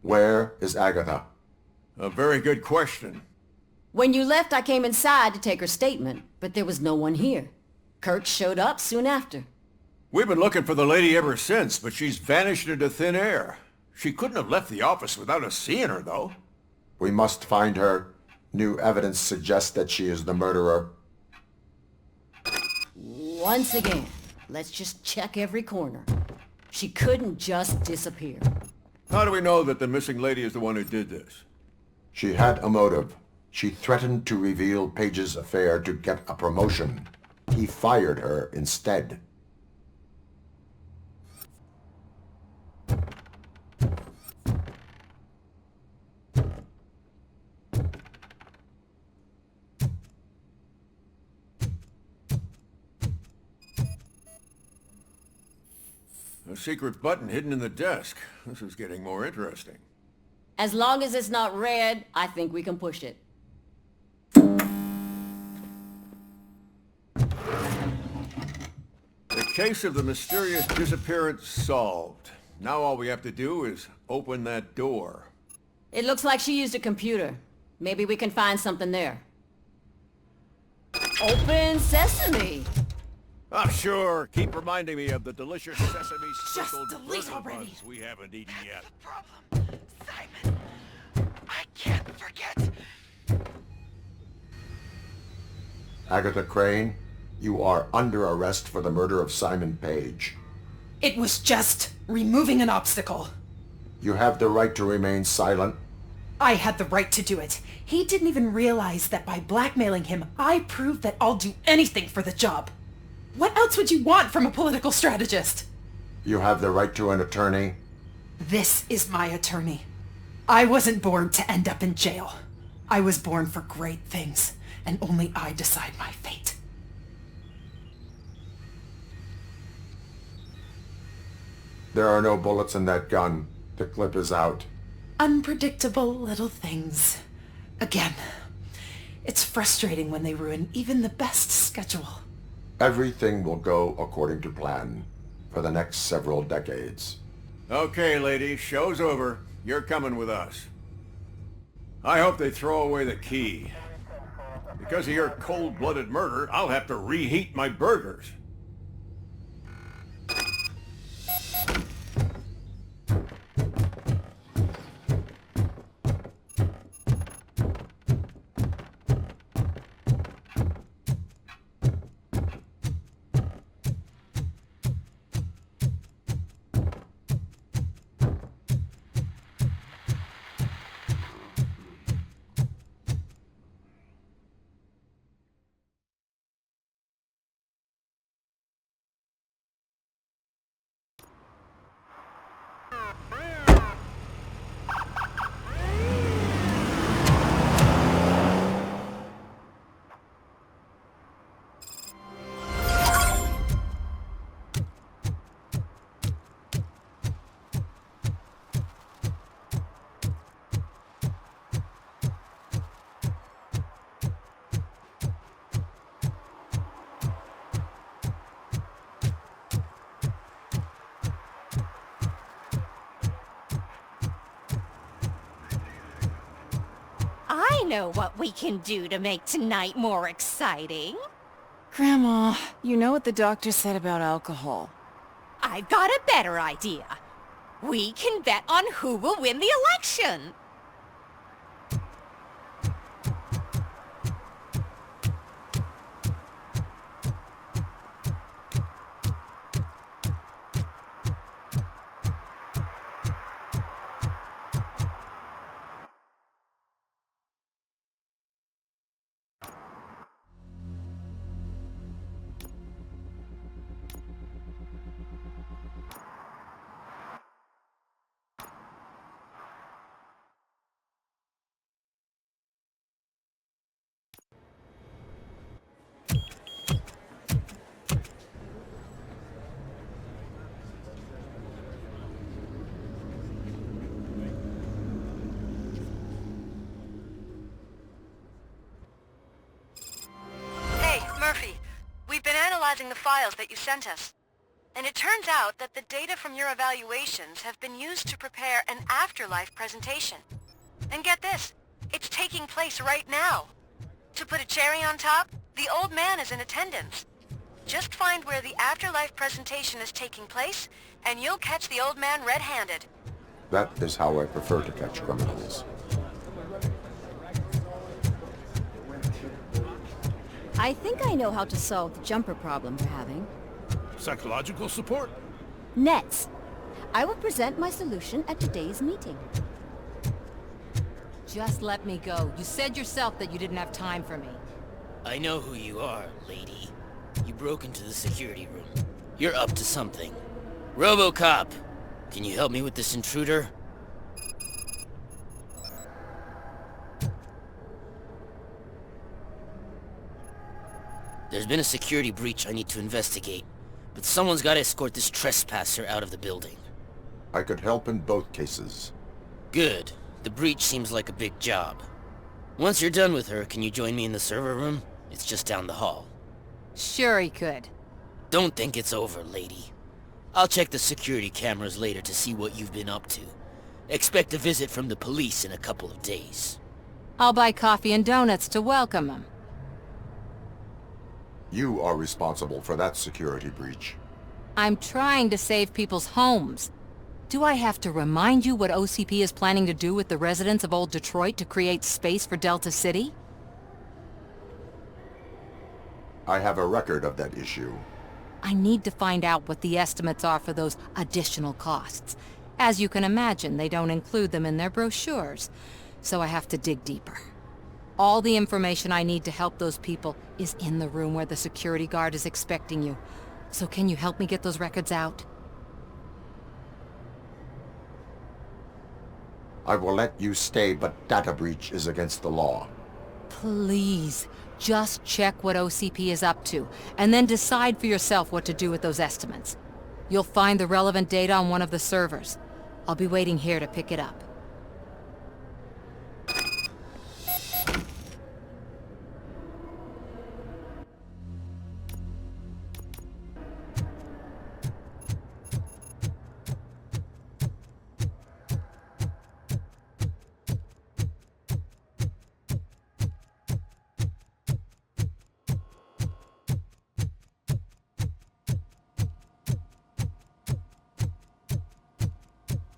Where is Agatha? A very good question. When you left, I came inside to take her statement, but there was no one here. Kurt showed up soon after. We've been looking for the lady ever since, but she's vanished into thin air. She couldn't have left the office without us seeing her, though. We must find her. New evidence suggests that she is the murderer. Once again, let's just check every corner. She couldn't just disappear. How do we know that the missing lady is the one who did this? She had a motive. She threatened to reveal Page's affair to get a promotion. He fired her instead. A secret button hidden in the desk. This is getting more interesting. As long as it's not red, I think we can push it. The case of the mysterious disappearance solved. Now all we have to do is open that door. It looks like she used a computer. Maybe we can find something there. Open sesame! Oh, sure. Keep reminding me of the delicious sesame sprinkled delete burger already. buns we haven't eaten yet. Simon, I can't forget. Agatha Crane, you are under arrest for the murder of Simon Page. It was just removing an obstacle. You have the right to remain silent. I had the right to do it. He didn't even realize that by blackmailing him, I proved that I'll do anything for the job. What else would you want from a political strategist? You have the right to an attorney. This is my attorney. I wasn't born to end up in jail. I was born for great things, and only I decide my fate. There are no bullets in that gun. The clip is out. Unpredictable little things. Again, it's frustrating when they ruin even the best schedule. Everything will go according to plan for the next several decades. Okay, lady, show's over. You're coming with us. I hope they throw away the key. Because of your cold-blooded murder, I'll have to reheat my burgers. I know what we can do to make tonight more exciting. Grandma, you know what the doctor said about alcohol. I've got a better idea. We can bet on who will win the election. The files that you sent us. And it turns out that the data from your evaluations have been used to prepare an afterlife presentation. And get this, it's taking place right now. To put a cherry on top, the old man is in attendance. Just find where the afterlife presentation is taking place, and you'll catch the old man red-handed. That is how I prefer to catch criminals. I think I know how to solve the jumper problem you're having. Psychological support? Nets. I will present my solution at today's meeting. Just let me go. You said yourself that you didn't have time for me. I know who you are, lady. You broke into the security room. You're up to something. RoboCop! Can you help me with this intruder? There's been a security breach I need to investigate, but someone's got to escort this trespasser out of the building. I could help in both cases. Good. The breach seems like a big job. Once you're done with her, can you join me in the server room? It's just down the hall. Sure he could. Don't think it's over, lady. I'll check the security cameras later to see what you've been up to. Expect a visit from the police in a couple of days. I'll buy coffee and donuts to welcome him. You are responsible for that security breach. I'm trying to save people's homes. Do I have to remind you what OCP is planning to do with the residents of Old Detroit to create space for Delta City? I have a record of that issue. I need to find out what the estimates are for those additional costs. As you can imagine, they don't include them in their brochures, so I have to dig deeper. All the information I need to help those people is in the room where the security guard is expecting you. So can you help me get those records out? I will let you stay, but data breach is against the law. Please, just check what OCP is up to, and then decide for yourself what to do with those estimates. You'll find the relevant data on one of the servers. I'll be waiting here to pick it up.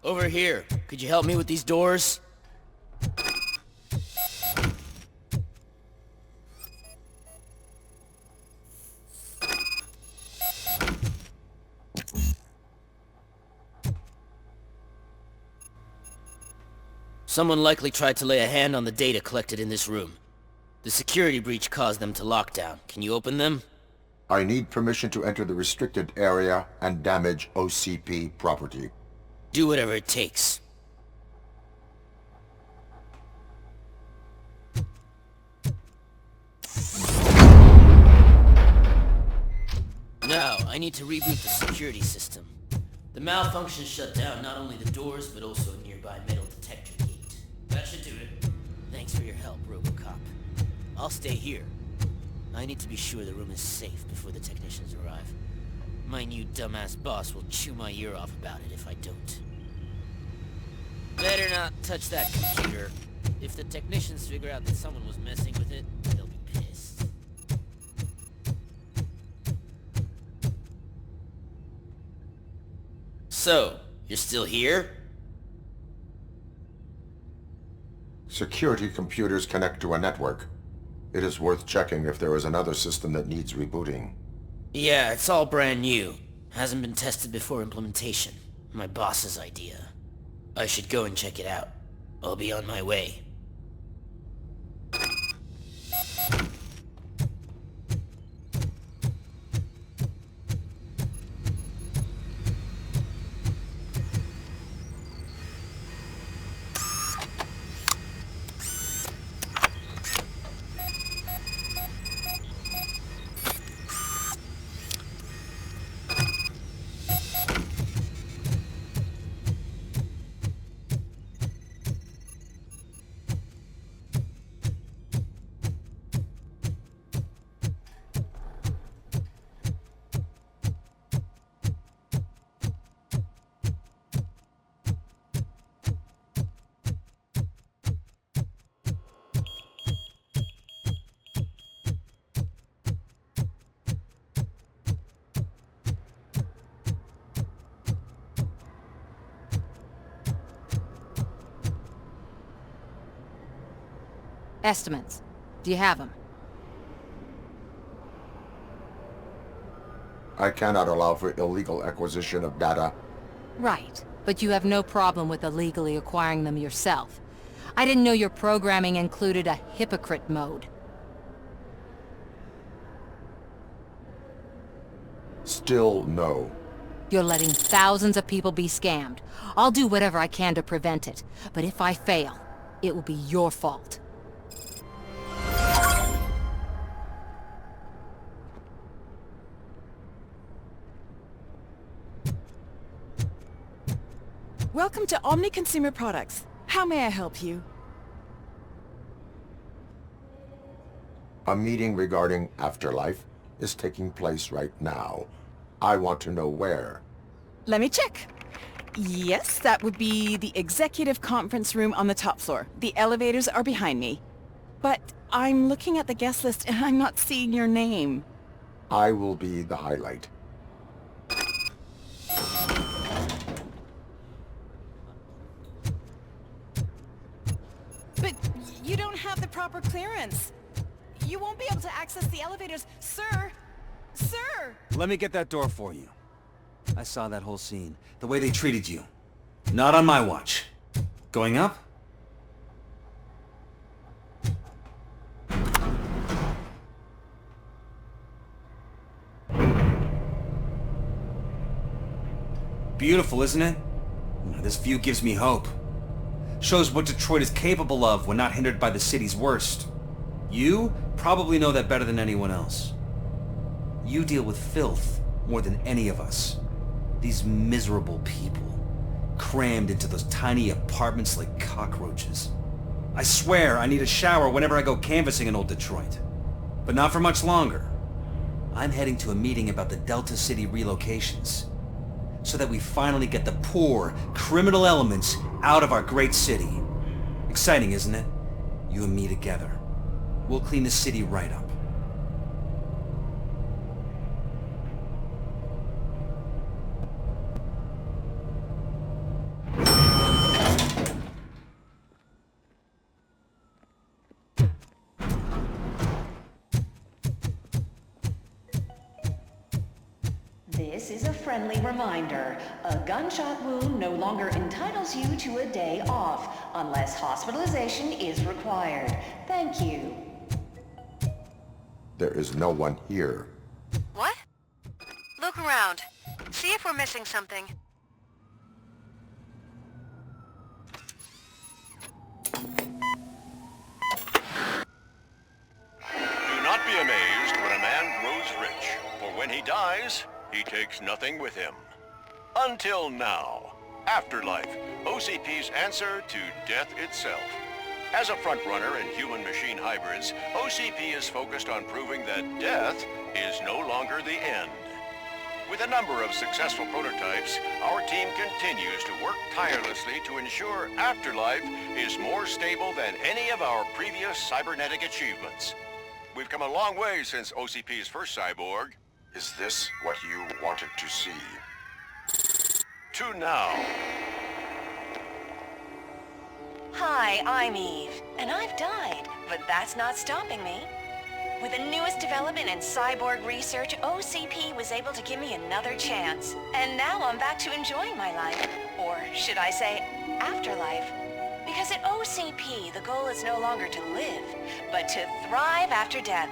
Over here. Could you help me with these doors? Someone likely tried to lay a hand on the data collected in this room. The security breach caused them to lock down. Can you open them? I need permission to enter the restricted area and damage OCP property. Do whatever it takes. Now, I need to reboot the security system. The malfunction shut down not only the doors, but also a nearby metal detector gate. That should do it. Thanks for your help, RoboCop. I'll stay here. I need to be sure the room is safe before the technicians arrive. My new dumbass boss will chew my ear off about it if I don't. Better not touch that computer. If the technicians figure out that someone was messing with it, they'll be pissed. So, you're still here? Security computers connect to a network. It is worth checking if there is another system that needs rebooting. Yeah, it's all brand new. Hasn't been tested before implementation. My boss's idea. I should go and check it out. I'll be on my way. Estimates. Do you have them? I cannot allow for illegal acquisition of data. Right. But you have no problem with illegally acquiring them yourself. I didn't know your programming included a hypocrite mode. Still no. You're letting thousands of people be scammed. I'll do whatever I can to prevent it. But if I fail, it will be your fault. Welcome to Omni Consumer Products. How may I help you? A meeting regarding Afterlife is taking place right now. I want to know where. Let me check. Yes, that would be the executive conference room on the top floor. The elevators are behind me. But I'm looking at the guest list and I'm not seeing your name. I will be the highlight. But you don't have the proper clearance. You won't be able to access the elevators, sir. Sir! Let me get that door for you. I saw that whole scene. The way they treated you. Not on my watch. Going up? Beautiful, isn't it? This view gives me hope. Shows what Detroit is capable of when not hindered by the city's worst. You probably know that better than anyone else. You deal with filth more than any of us. These miserable people, crammed into those tiny apartments like cockroaches. I swear I need a shower whenever I go canvassing in old Detroit. But not for much longer. I'm heading to a meeting about the Delta City relocations, so that we finally get the poor, criminal elements out of our great city. Exciting, isn't it? You and me together. We'll clean the city right up. This is a friendly reminder. A gunshot wound no longer entitles you to a day off, unless hospitalization is required. Thank you. There is no one here. What? Look around. See if we're missing something. Do not be amazed when a man grows rich, for when he dies, he takes nothing with him. Until now. Afterlife, OCP's answer to death itself. As a frontrunner in human-machine hybrids, OCP is focused on proving that death is no longer the end. With a number of successful prototypes, our team continues to work tirelessly to ensure Afterlife is more stable than any of our previous cybernetic achievements. We've come a long way since OCP's first cyborg. Is this what you wanted to see? To now. Hi, I'm Eve, and I've died, but that's not stopping me. With the newest development in cyborg research, OCP was able to give me another chance. And now I'm back to enjoying my life. Or should I say, afterlife. Because at OCP, the goal is no longer to live, but to thrive after death.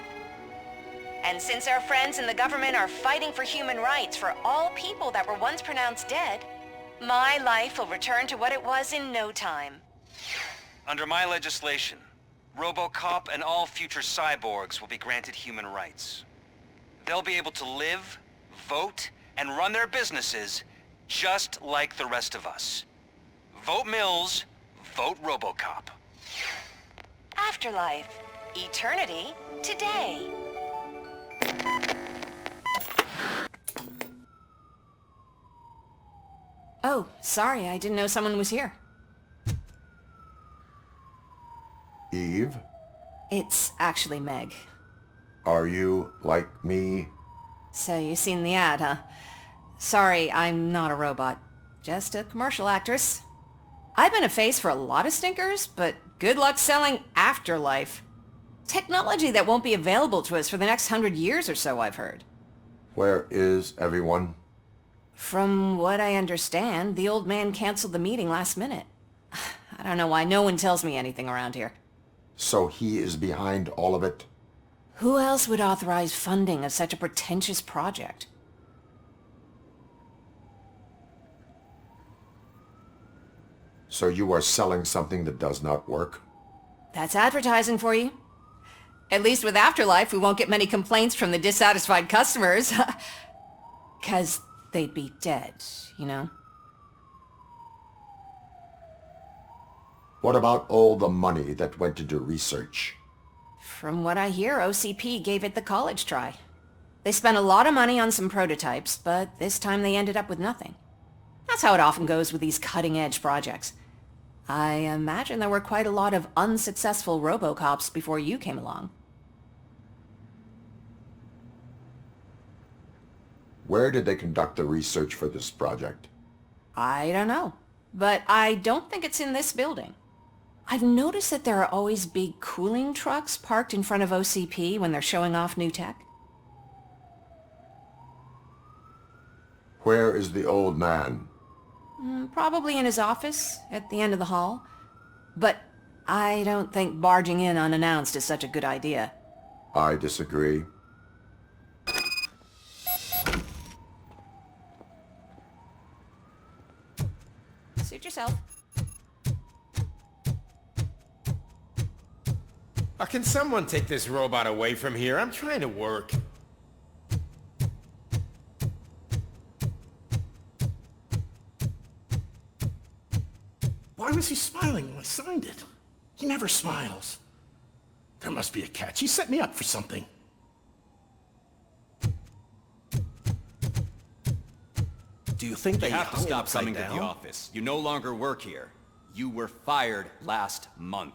And since our friends in the government are fighting for human rights for all people that were once pronounced dead, my life will return to what it was in no time. Under my legislation, RoboCop and all future cyborgs will be granted human rights. They'll be able to live, vote, and run their businesses just like the rest of us. Vote Mills, vote RoboCop. Afterlife. Eternity. Today. Oh, sorry, I didn't know someone was here. Eve? It's actually Meg. Are you like me? So you've seen the ad, huh? Sorry, I'm not a robot. Just a commercial actress. I've been a face for a lot of stinkers, but good luck selling Afterlife. Technology that won't be available to us for the next 100 years or so, I've heard. Where is everyone? From what I understand, the old man canceled the meeting last minute. I don't know why no one tells me anything around here. So he is behind all of it? Who else would authorize funding of such a pretentious project? So you are selling something that does not work? That's advertising for you. At least with Afterlife, we won't get many complaints from the dissatisfied customers. 'Cause they'd be dead, you know? What about all the money that went into research? From what I hear, OCP gave it the college try. They spent a lot of money on some prototypes, but this time they ended up with nothing. That's how it often goes with these cutting-edge projects. I imagine there were quite a lot of unsuccessful RoboCops before you came along. Where did they conduct the research for this project? I don't know, but I don't think it's in this building. I've noticed that there are always big cooling trucks parked in front of OCP when they're showing off new tech. Where is the old man? Probably in his office, at the end of the hall. But I don't think barging in unannounced is such a good idea. I disagree. Suit yourself. Can someone take this robot away from here? I'm trying to work. Why was he smiling when I signed it? He never smiles. There must be a catch. He set me up for something. Do you think You have to stop coming to the down? office. You no longer work here. You were fired last month.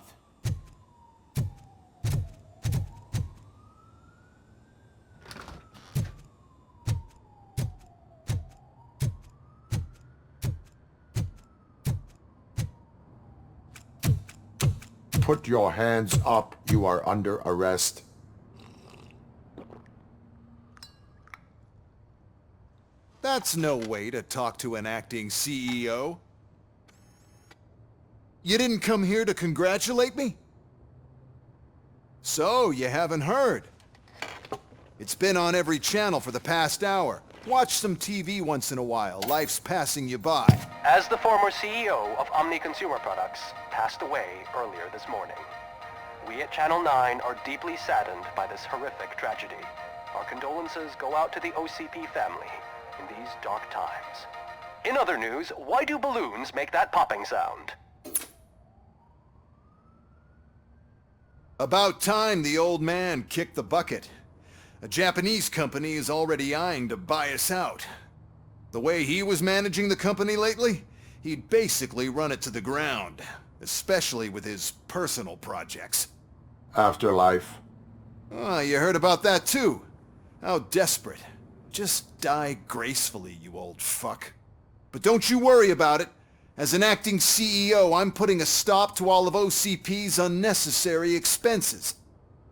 Put your hands up. You are under arrest. That's no way to talk to an acting CEO. You didn't come here to congratulate me? So, you haven't heard. It's been on every channel for the past hour. Watch some TV once in a while. Life's passing you by. As the former CEO of Omni Consumer Products passed away earlier this morning, we at Channel 9 are deeply saddened by this horrific tragedy. Our condolences go out to the OCP family in these dark times. In other news, why do balloons make that popping sound? About time the old man kicked the bucket. A Japanese company is already eyeing to buy us out. The way he was managing the company lately, he'd basically run it to the ground, especially with his personal projects. Afterlife. Oh, you heard about that too. How desperate. Just die gracefully, you old fuck. But don't you worry about it. As an acting CEO, I'm putting a stop to all of OCP's unnecessary expenses.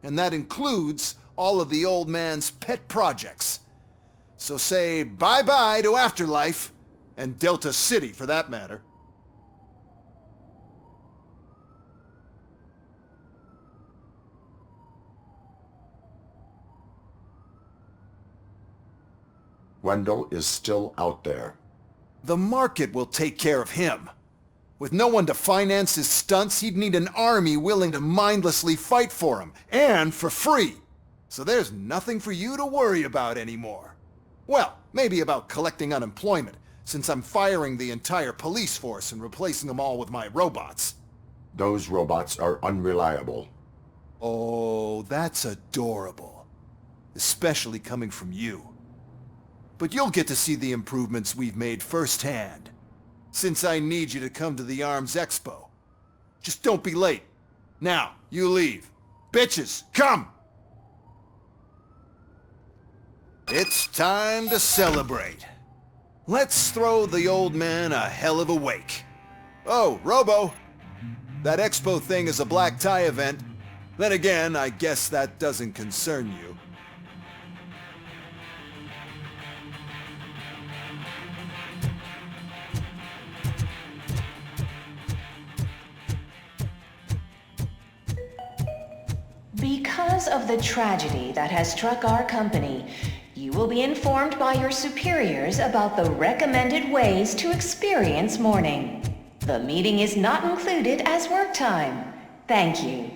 And that includes all of the old man's pet projects. So say bye-bye to Afterlife, and Delta City for that matter. Wendell is still out there. The market will take care of him. With no one to finance his stunts, he'd need an army willing to mindlessly fight for him, and for free. So there's nothing for you to worry about anymore. Well, maybe about collecting unemployment, since I'm firing the entire police force and replacing them all with my robots. Those robots are unreliable. Oh, that's adorable. Especially coming from you. But you'll get to see the improvements we've made firsthand. Since I need you to come to the Arms Expo. Just don't be late. Now, you leave. Bitches, come! It's time to celebrate. Let's throw the old man a hell of a wake. Oh, Robo! That expo thing is a black tie event. Then again, I guess that doesn't concern you. Because of the tragedy that has struck our company, you will be informed by your superiors about the recommended ways to experience mourning. The meeting is not included as work time. Thank you.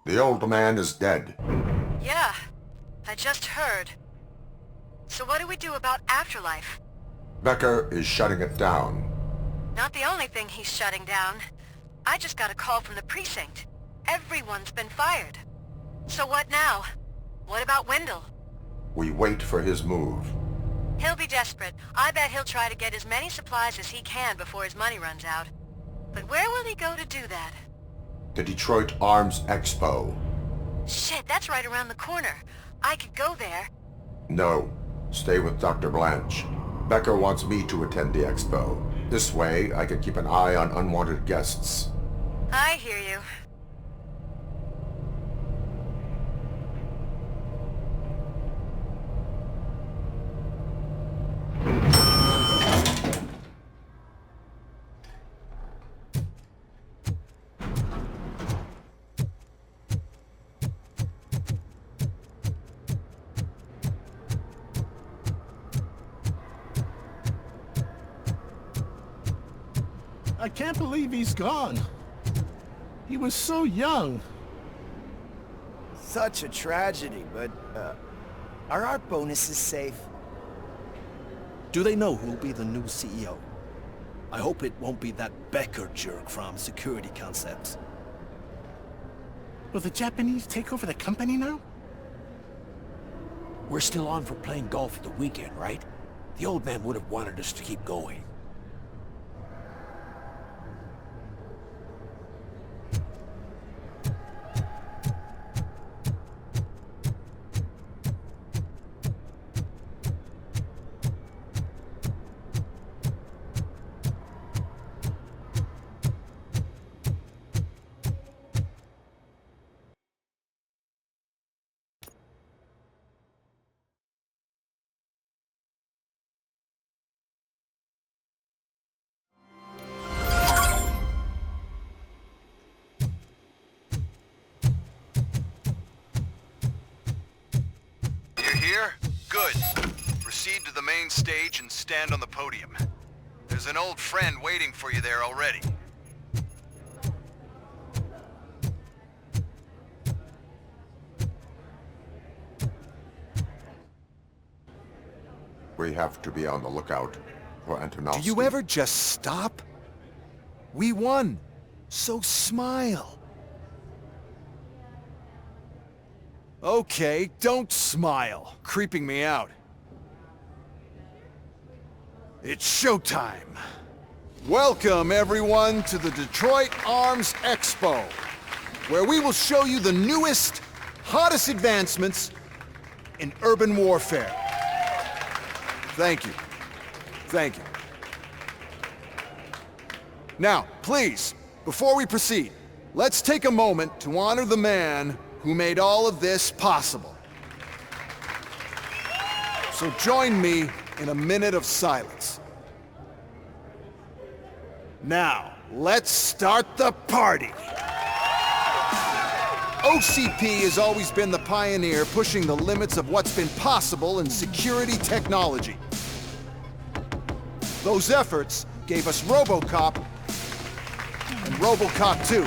The old man is dead. Yeah, I just heard. So what do we do about Afterlife? Becker is shutting it down. Not the only thing he's shutting down. I just got a call from the precinct. Everyone's been fired. So what now? What about Wendell? We wait for his move. He'll be desperate. I bet he'll try to get as many supplies as he can before his money runs out. But where will he go to do that? The Detroit Arms Expo. Shit, that's right around the corner. I could go there. No. Stay with Dr. Blanche. Becker wants me to attend the expo. This way, I can keep an eye on unwanted guests. I hear you. I can't believe he's gone. He was so young. Such a tragedy, but, are our bonuses safe? Do they know who'll be the new CEO? I hope it won't be that Becker jerk from Security Concepts. Will the Japanese take over the company now? We're still on for playing golf at the weekend, right? The old man would have wanted us to keep going. Good. Proceed to the main stage and stand on the podium. There's an old friend waiting for you there already. We have to be on the lookout for Antonovsky. Do you ever just stop? We won, so smile. Okay, don't smile. Creeping me out. It's showtime. Welcome, everyone, to the Detroit Arms Expo, where we will show you the newest, hottest advancements in urban warfare. Thank you. Thank you. Now, please, before we proceed, let's take a moment to honor the man who made all of this possible. So join me in a minute of silence. Now, let's start the party! OCP has always been the pioneer pushing the limits of what's been possible in security technology. Those efforts gave us RoboCop and RoboCop 2.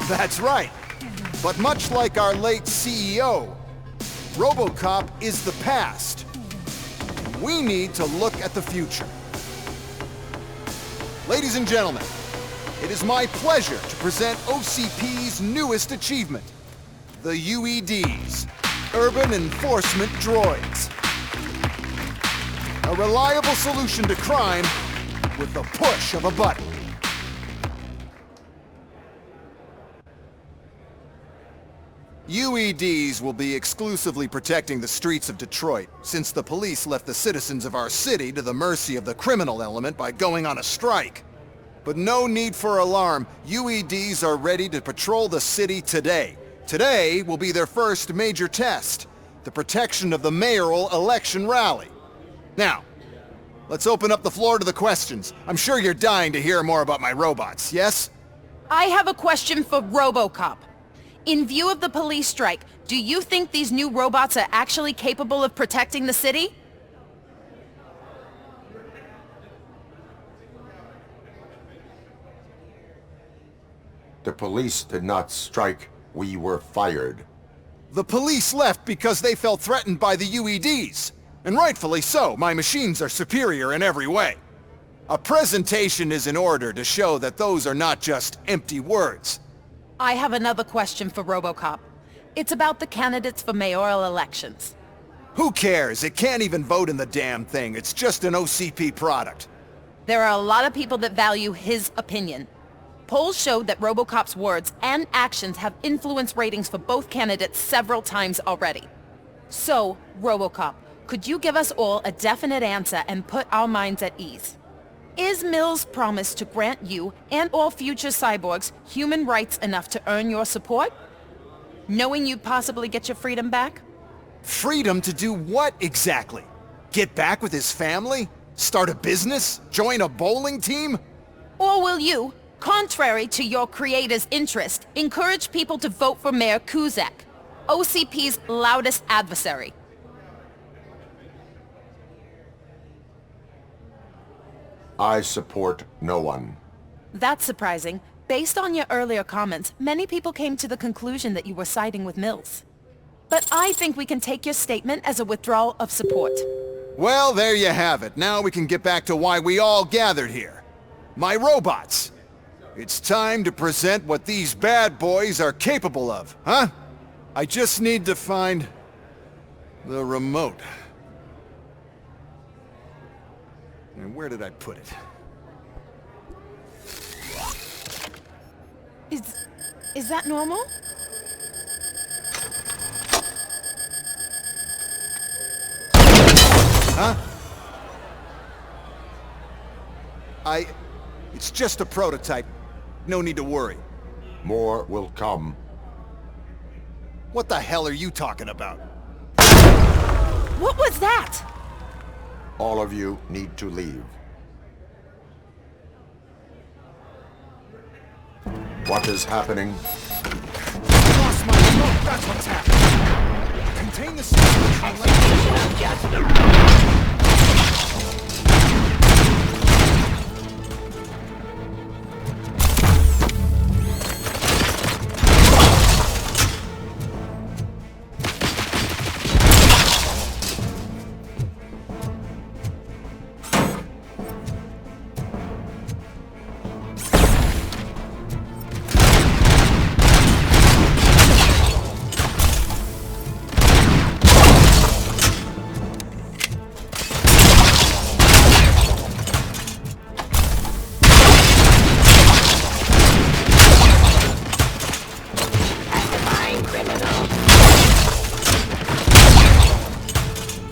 That's right. But much like our late CEO, RoboCop is the past. We need to look at the future. Ladies and gentlemen, it is my pleasure to present OCP's newest achievement, the UEDs, Urban Enforcement Droids. A reliable solution to crime with the push of a button. UEDs will be exclusively protecting the streets of Detroit, since the police left the citizens of our city to the mercy of the criminal element by going on a strike. But no need for alarm. UEDs are ready to patrol the city today. Today will be their first major test, the protection of the mayoral election rally. Now, let's open up the floor to the questions. I'm sure you're dying to hear more about my robots, yes? I have a question for RoboCop. In view of the police strike, do you think these new robots are actually capable of protecting the city? The police did not strike. We were fired. The police left because they felt threatened by the UEDs. And rightfully so. My machines are superior in every way. A presentation is in order to show that those are not just empty words. I have another question for RoboCop. It's about the candidates for mayoral elections. Who cares? It can't even vote in the damn thing. It's just an OCP product. There are a lot of people that value his opinion. Polls showed that RoboCop's words and actions have influenced ratings for both candidates several times already. So, RoboCop, could you give us all a definite answer and put our minds at ease? Is Mills' promise to grant you and all future cyborgs human rights enough to earn your support? Knowing you'd possibly get your freedom back? Freedom to do what exactly? Get back with his family? Start a business? Join a bowling team? Or will you, contrary to your creator's interest, encourage people to vote for Mayor Kuzak, OCP's loudest adversary? I support no one. That's surprising. Based on your earlier comments, many people came to the conclusion that you were siding with Mills. But I think we can take your statement as a withdrawal of support. Well, there you have it. Now we can get back to why we all gathered here. My robots. It's time to present what these bad boys are capable of, huh? I just need to find the remote. And where did I put it? Is that normal? Huh? It's just a prototype. No need to worry. More will come. What the hell are you talking about? What was that? All of you need to leave. What is happening? Lost my remote. That's what's happening. Contain the situation and let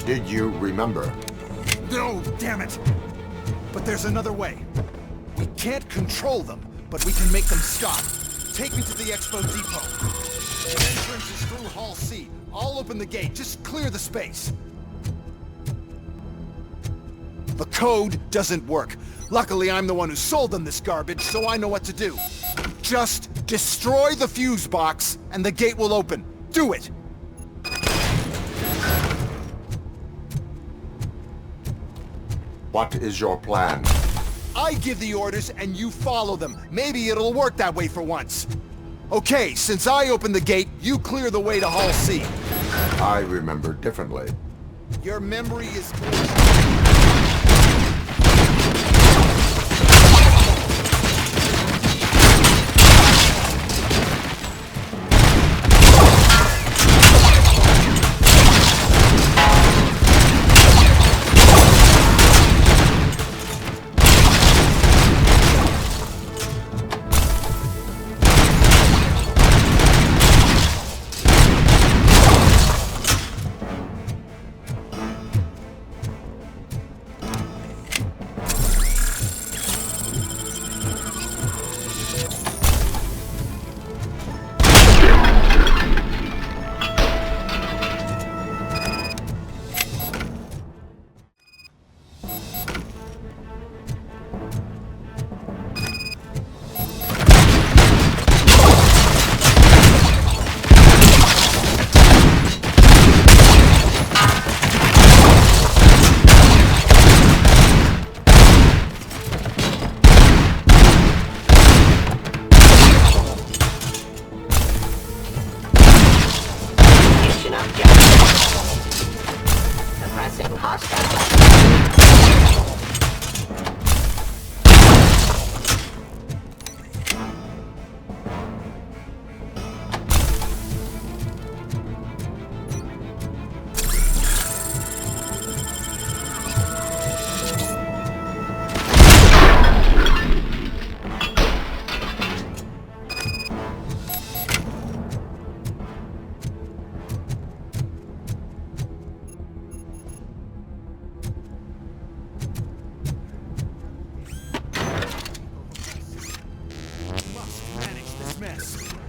Did you remember? No, damn it! But there's another way. We can't control them, but we can make them stop. Take me to the Expo Depot. The entrance is through Hall C. I'll open the gate. Just clear the space. The code doesn't work. Luckily, I'm the one who sold them this garbage, so I know what to do. Just destroy the fuse box, and the gate will open. Do it! What is your plan? I give the orders and you follow them. Maybe it'll work that way for once. Okay, since I opened the gate, you clear the way to Hall C. I remember differently. Your memory is...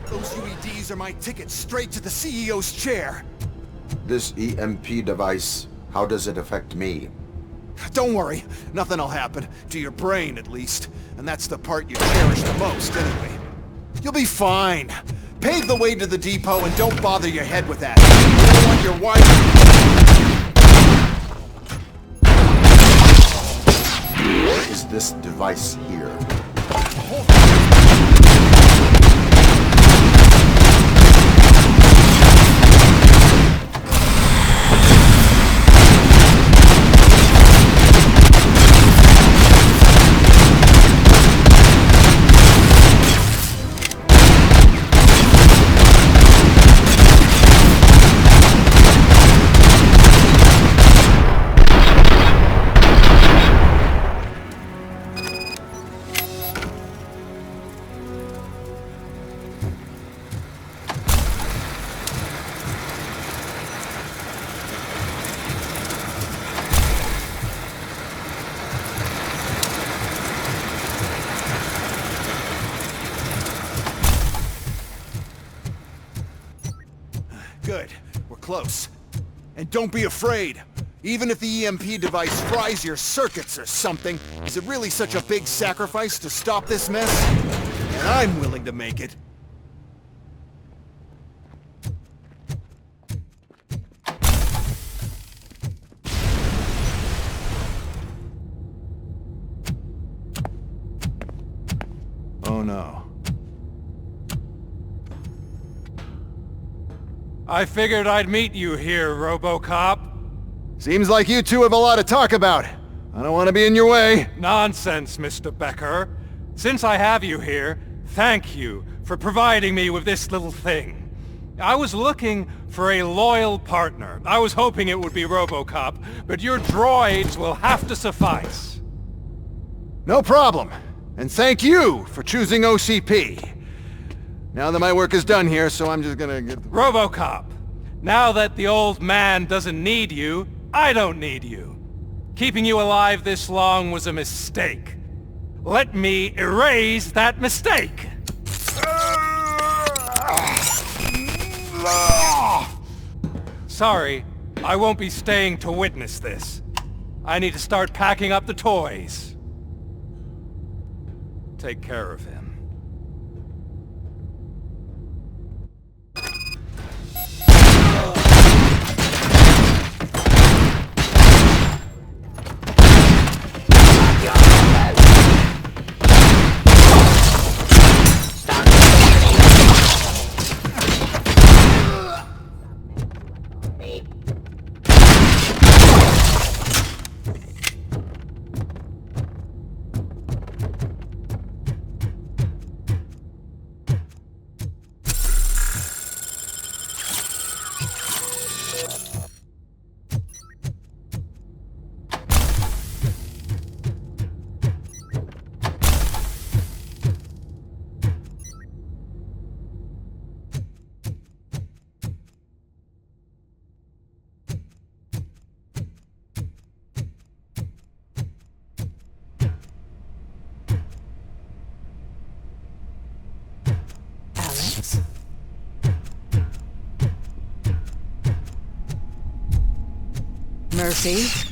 Those UEDs are my ticket straight to the CEO's chair. This EMP device, how does it affect me? Don't worry, nothing'll happen. To your brain, at least. And that's the part you cherish the most, anyway. You'll be fine. Pave the way to the depot and don't bother your head with that. You don't want your wife... What is this device here? Good. We're close. And don't be afraid. Even if the EMP device fries your circuits or something, is it really such a big sacrifice to stop this mess? And I'm willing to make it. Oh no. I figured I'd meet you here, RoboCop. Seems like you two have a lot to talk about. I don't want to be in your way. Nonsense, Mr. Becker. Since I have you here, thank you for providing me with this little thing. I was looking for a loyal partner. I was hoping it would be RoboCop, but your droids will have to suffice. No problem. And thank you for choosing OCP. Now that my work is done here, so I'm just gonna get... RoboCop, now that the old man doesn't need you, I don't need you. Keeping you alive this long was a mistake. Let me erase that mistake! Sorry, I won't be staying to witness this. I need to start packing up the toys. Take care of him. Murphy?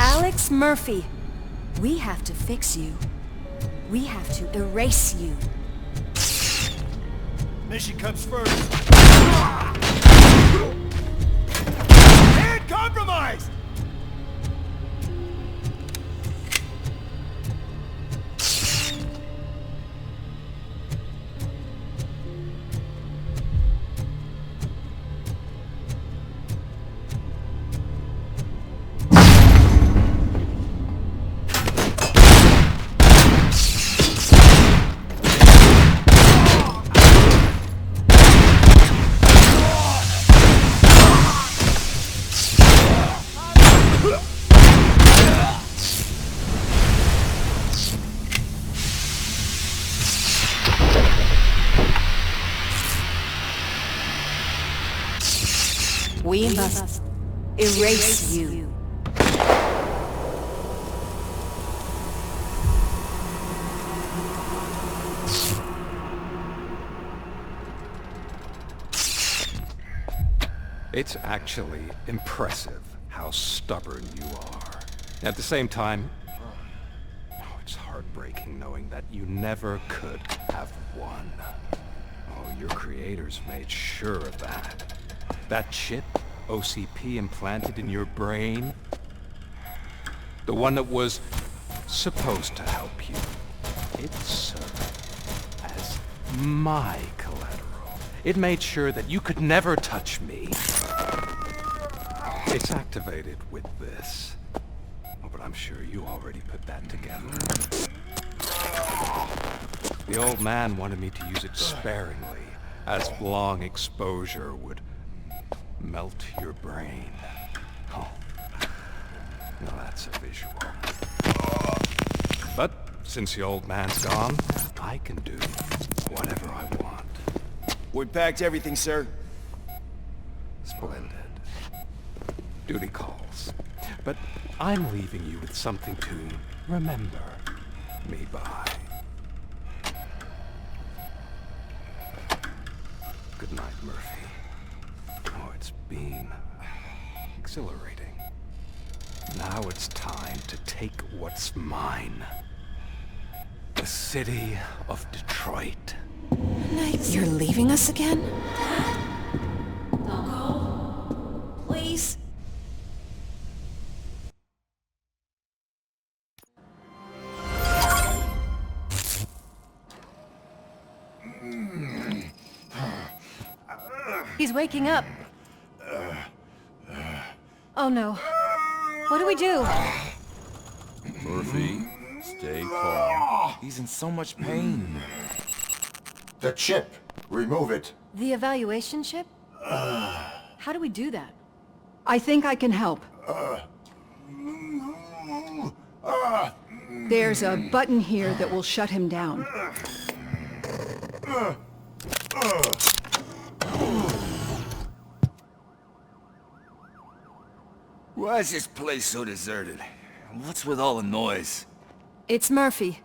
Alex Murphy, we have to fix you. We have to erase you. Mission comes first. And compromised! We must erase you. It's actually impressive how stubborn you are. At the same time, it's heartbreaking knowing that you never could have won. Oh, your creators made sure of that. That chip OCP implanted in your brain, the one that was supposed to help you, it served as my collateral. It made sure that you could never touch me. It's activated with this. Oh, but I'm sure you already put that together. The old man wanted me to use it sparingly, as long exposure would melt your brain. Oh, now that's a visual. But since the old man's gone, I can do whatever I want. We packed everything, sir. Splendid. Duty calls. But I'm leaving you with something to remember me by. Good night, Murphy. Oh, it's been exhilarating. Now it's time to take what's mine. The city of Detroit. You're leaving us again? Don't go. Please. He's waking up. Oh no. What do we do? Murphy, stay calm. He's in so much pain. The chip. Remove it. The evaluation chip? How do we do that? I think I can help. There's a button here that will shut him down. Why is this place so deserted? What's with all the noise? It's Murphy.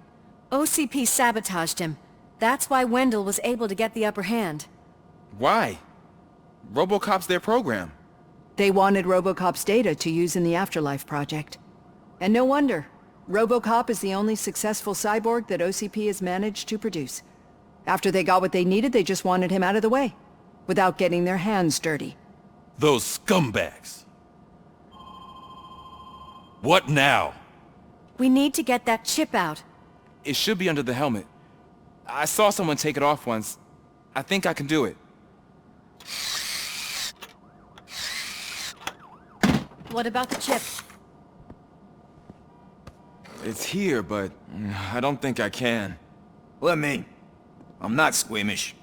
OCP sabotaged him. That's why Wendell was able to get the upper hand. Why? RoboCop's their program. They wanted RoboCop's data to use in the Afterlife project. And no wonder. RoboCop is the only successful cyborg that OCP has managed to produce. After they got what they needed, they just wanted him out of the way, without getting their hands dirty. Those scumbags. What now? We need to get that chip out. It should be under the helmet. I saw someone take it off once. I think I can do it. What about the chip? It's here, but I don't think I can. Let me. I'm not squeamish.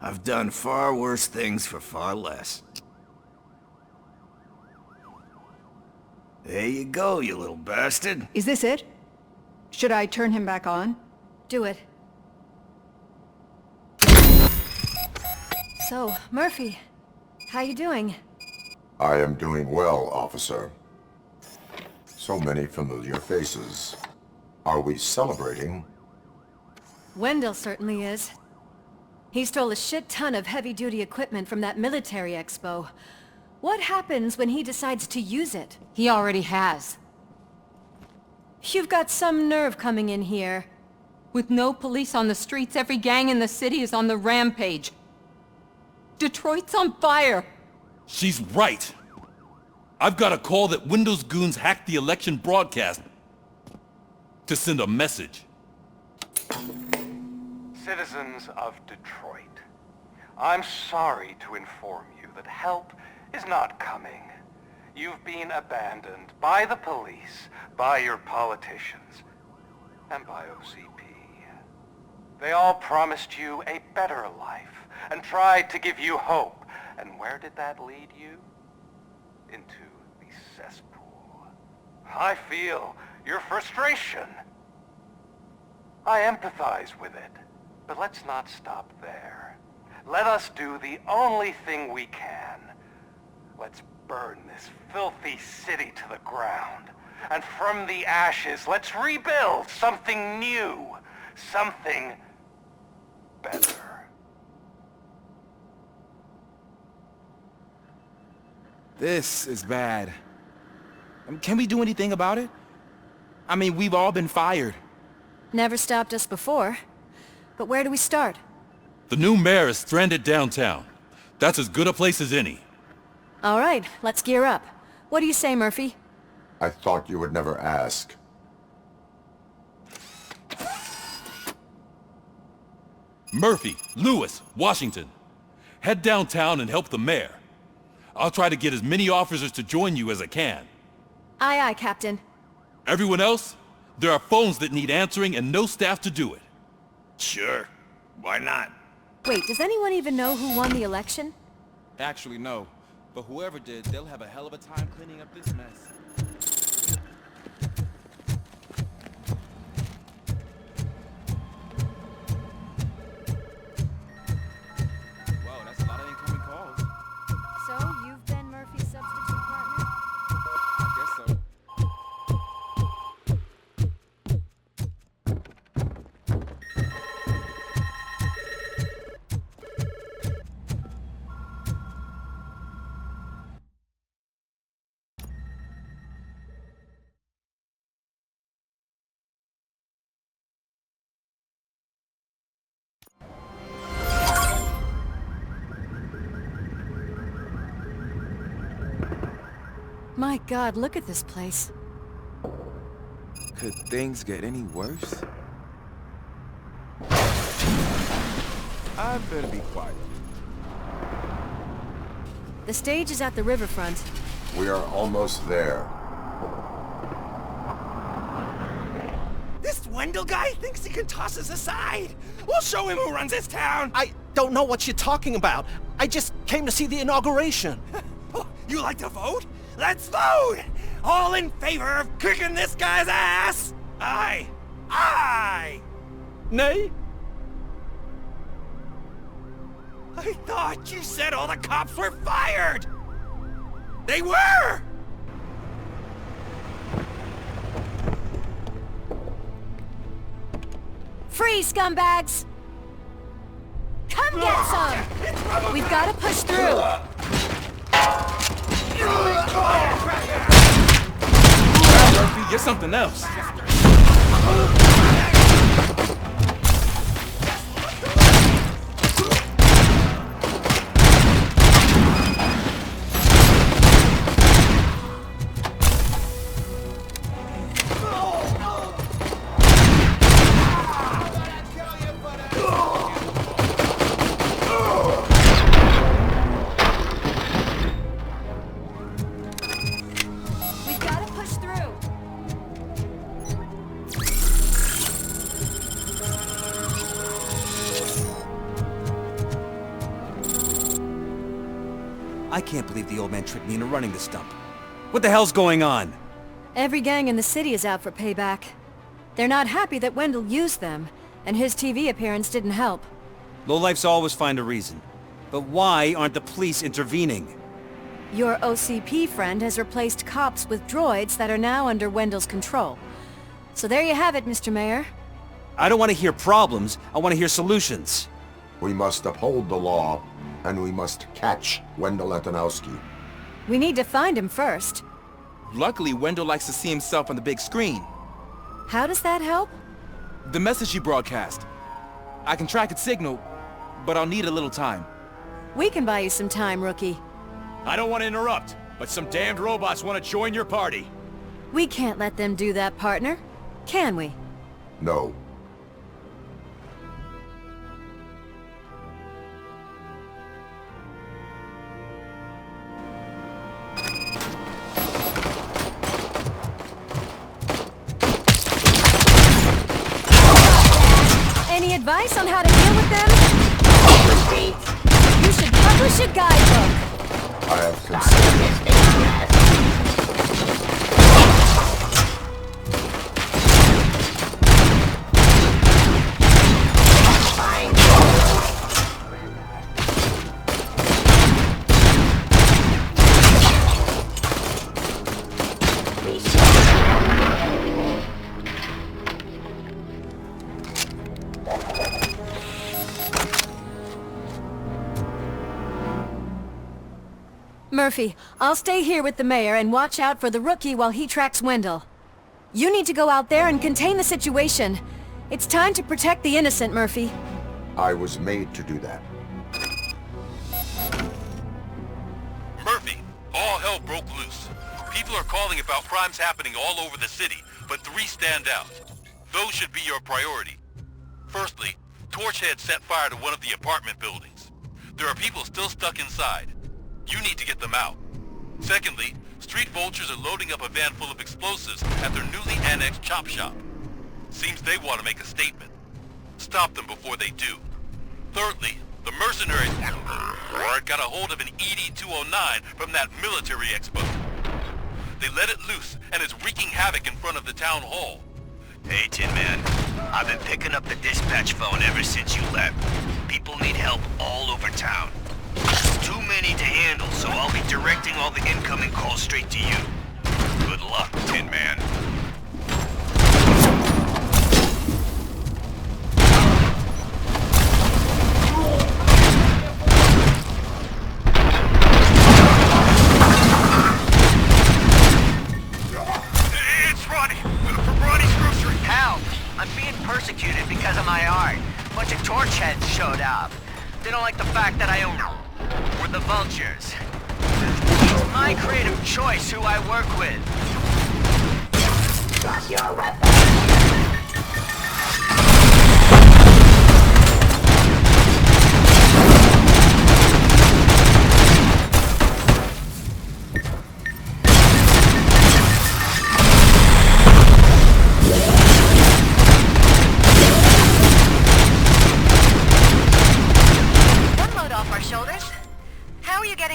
I've done far worse things for far less. There you go, you little bastard. Is this it? Should I turn him back on? Do it. So, Murphy, how you doing? I am doing well, officer. So many familiar faces. Are we celebrating? Wendell certainly is. He stole a shit ton of heavy-duty equipment from that military expo. What happens when he decides to use it? He already has. You've got some nerve coming in here. With no police on the streets, every gang in the city is on the rampage. Detroit's on fire! She's right. I've got a call that Windows goons hacked the election broadcast to send a message. Citizens of Detroit, I'm sorry to inform you that help is not coming. You've been abandoned by the police, by your politicians, and by OCP. They all promised you a better life and tried to give you hope. And where did that lead you? Into the cesspool. I feel your frustration. I empathize with it. But let's not stop there. Let us do the only thing we can. Let's burn this filthy city to the ground. And from the ashes, let's rebuild something new. Something better. This is bad. Can we do anything about it? I mean, we've all been fired. Never stopped us before. But where do we start? The new mayor is stranded downtown. That's as good a place as any. All right, let's gear up. What do you say, Murphy? I thought you would never ask. Murphy, Lewis, Washington. Head downtown and help the mayor. I'll try to get as many officers to join you as I can. Aye, aye, Captain. Everyone else? There are phones that need answering and no staff to do it. Sure. Why not? Wait, does anyone even know who won the election? Actually, no. But whoever did, they'll have a hell of a time cleaning up this mess. Whoa, that's My God, look at this place. Could things get any worse? I better be quiet. The stage is at the riverfront. We are almost there. This Wendell guy thinks he can toss us aside. We'll show him who runs this town. I don't know what you're talking about. I just came to see the inauguration. Oh, you like to vote? Let's vote! All in favor of kicking this guy's ass? Aye. Aye! Nay? I thought you said all the cops were fired! They were! Freeze, scumbags! Come get some! We've got to push through. Murphy, you're something else. I can't believe the old man tricked me into running this dump. What the hell's going on? Every gang in the city is out for payback. They're not happy that Wendell used them, and his TV appearance didn't help. Lowlifes always find a reason. But why aren't the police intervening? Your OCP friend has replaced cops with droids that are now under Wendell's control. So there you have it, Mr. Mayor. I don't want to hear problems, I want to hear solutions. We must uphold the law, and we must catch Wendell Antonowski. We need to find him first. Luckily, Wendell likes to see himself on the big screen. How does that help? The message you broadcast. I can track its signal, but I'll need a little time. We can buy you some time, rookie. I don't want to interrupt, but some damned robots want to join your party. We can't let them do that, partner. Can we? No. Any advice on how to deal with them? You should publish a guidebook. I have considered it. Murphy, I'll stay here with the mayor and watch out for the rookie while he tracks Wendell. You need to go out there and contain the situation. It's time to protect the innocent, Murphy. I was made to do that. Murphy, all hell broke loose. People are calling about crimes happening all over the city, but 3 stand out. Those should be your priority. Firstly, Torchhead set fire to one of the apartment buildings. There are people still stuck inside. You need to get them out. Secondly, street vultures are loading up a van full of explosives at their newly annexed chop shop. Seems they want to make a statement. Stop them before they do. Thirdly, the mercenaries got a hold of an ED-209 from that military expo. They let it loose and is wreaking havoc in front of the town hall. Hey, Tin Man. I've been picking up the dispatch phone ever since you left. People need help all over town. Too many to handle, so I'll be directing all the incoming calls straight to you. Good luck, Tin Man. It's Ronnie! From Ronnie's grocery! Help! I'm being persecuted because of my art. A bunch of torchheads showed up. They don't like the fact that I own... We're the vultures. It's my creative choice who I work with. Drop your weapon.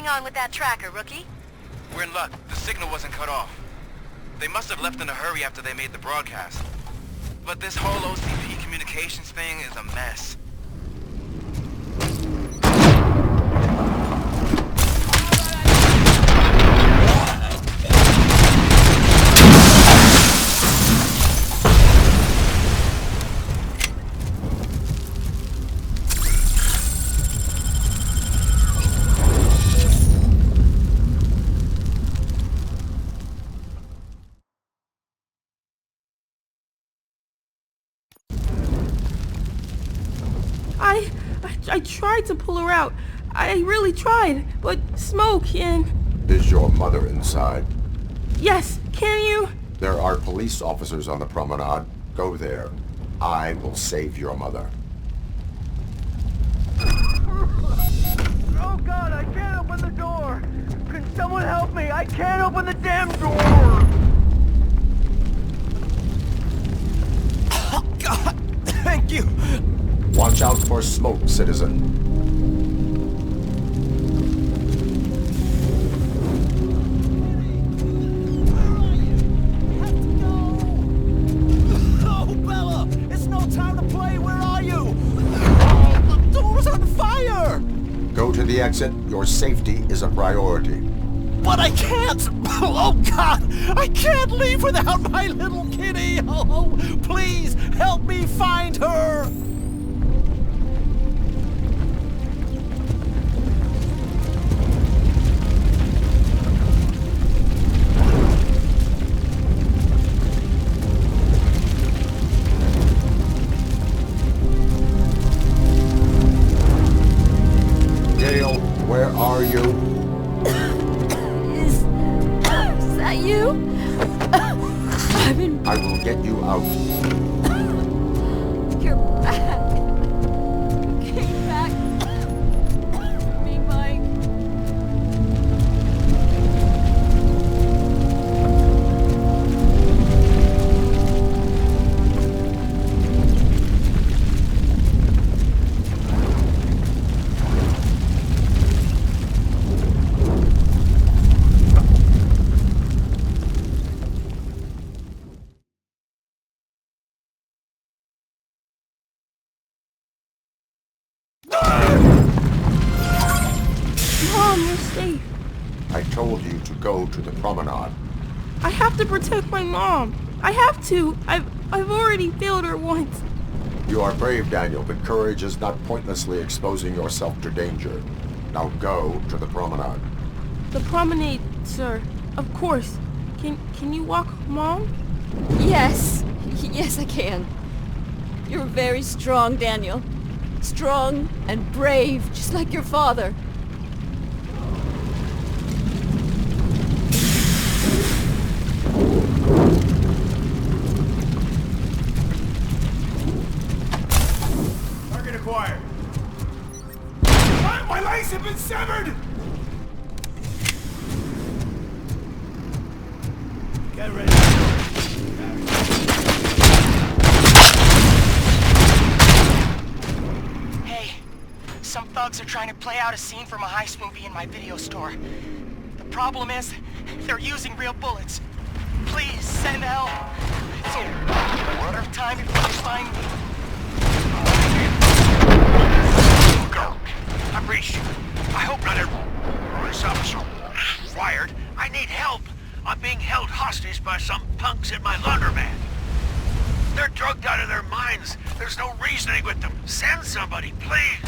On with that tracker, rookie? We're in luck. The signal wasn't cut off. They must have left in a hurry after they made the broadcast. But this whole OCP communications thing is a mess. I tried to pull her out. I really tried, but smoke and... Is your mother inside? Yes, can you? There are police officers on the promenade. Go there. I will save your mother. Oh God, I can't open the door! Can someone help me? I can't open the damn door! Oh God, thank you! Watch out for smoke, citizen. Oh, Bella! It's no time to play! Where are you? Oh, the door's on fire! Go to the exit. Your safety is a priority. But I can't! Oh, God! I can't leave without my little kitty! Oh, please, help me find her! Where are you? Is that you? I will get you out. You're back. You came back. Me, Mike. Mom, you're safe. I told you to go to the promenade. I have to protect my mom. I have to. I've already failed her once. You are brave, Daniel, but courage is not pointlessly exposing yourself to danger. Now go to the promenade. The promenade, sir. Of course. Can you walk, Mom? Yes. Yes, I can. You're very strong, Daniel. Strong and brave, just like your father. Target acquired. My legs have been severed! Get ready. Hey, some thugs are trying to play out a scene from a heist movie in my video store. The problem is, they're using real bullets. Please, send help. It's a matter of time before they find me. Go. I've reached you. I hope not everyone. Police officer. Wired. I need help. I'm being held hostage by some punks in my laundromat. They're drugged out of their minds. There's no reasoning with them. Send somebody, please.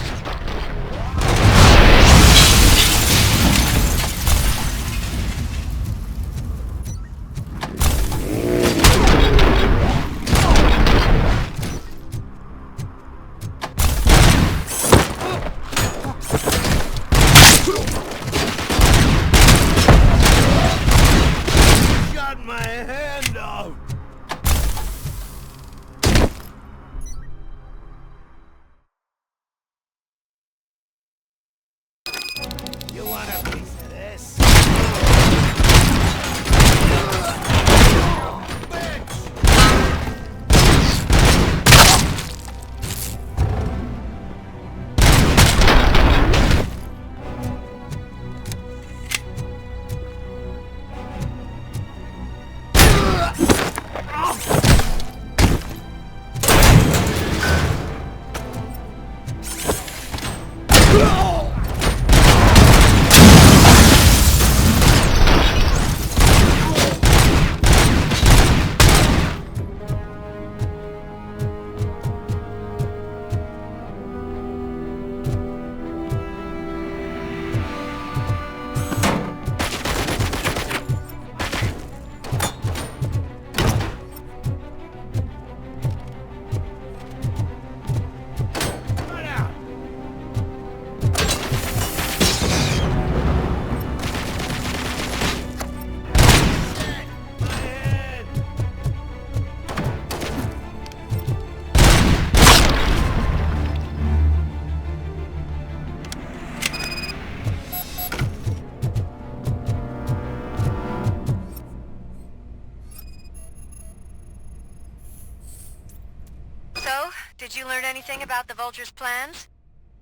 anything about the Vulture's plans?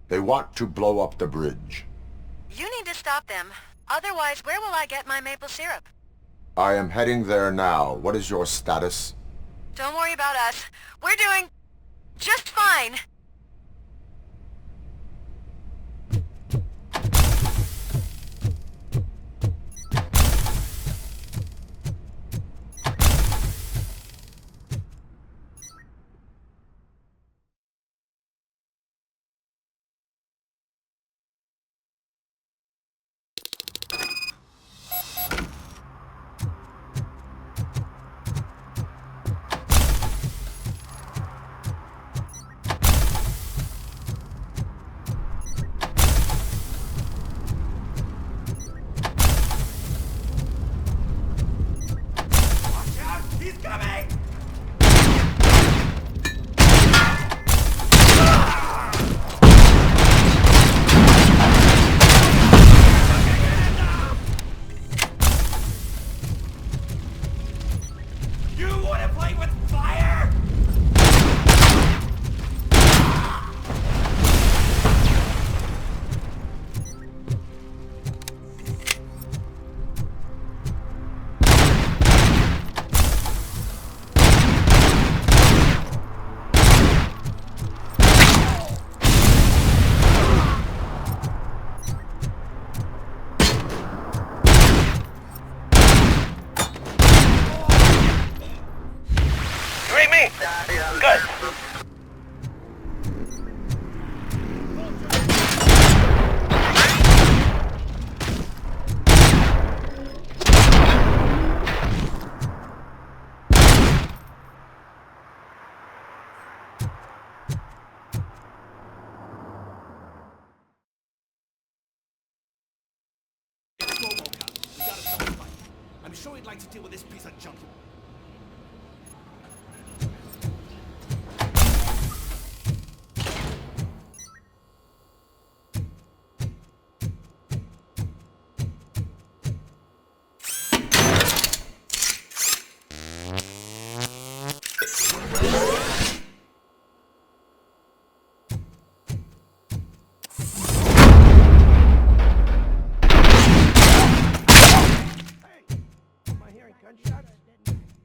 They want to blow up the bridge. You need to stop them. Otherwise, where will I get my maple syrup? I am heading there now. What is your status? Don't worry about us. We're doing just fine. I'm sure he'd like to deal with this piece of junk.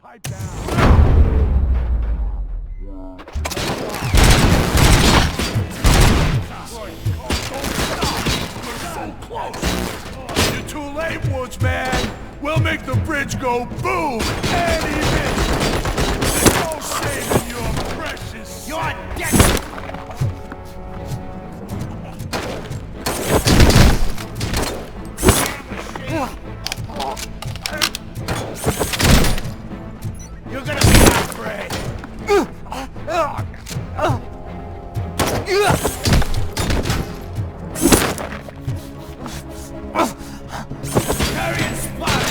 Pipe down. So close. You're too late, Woodsman. We'll make the bridge go boom any minute. There's no saving your precious. You're dead. You're gonna be afraid. Carry and spot.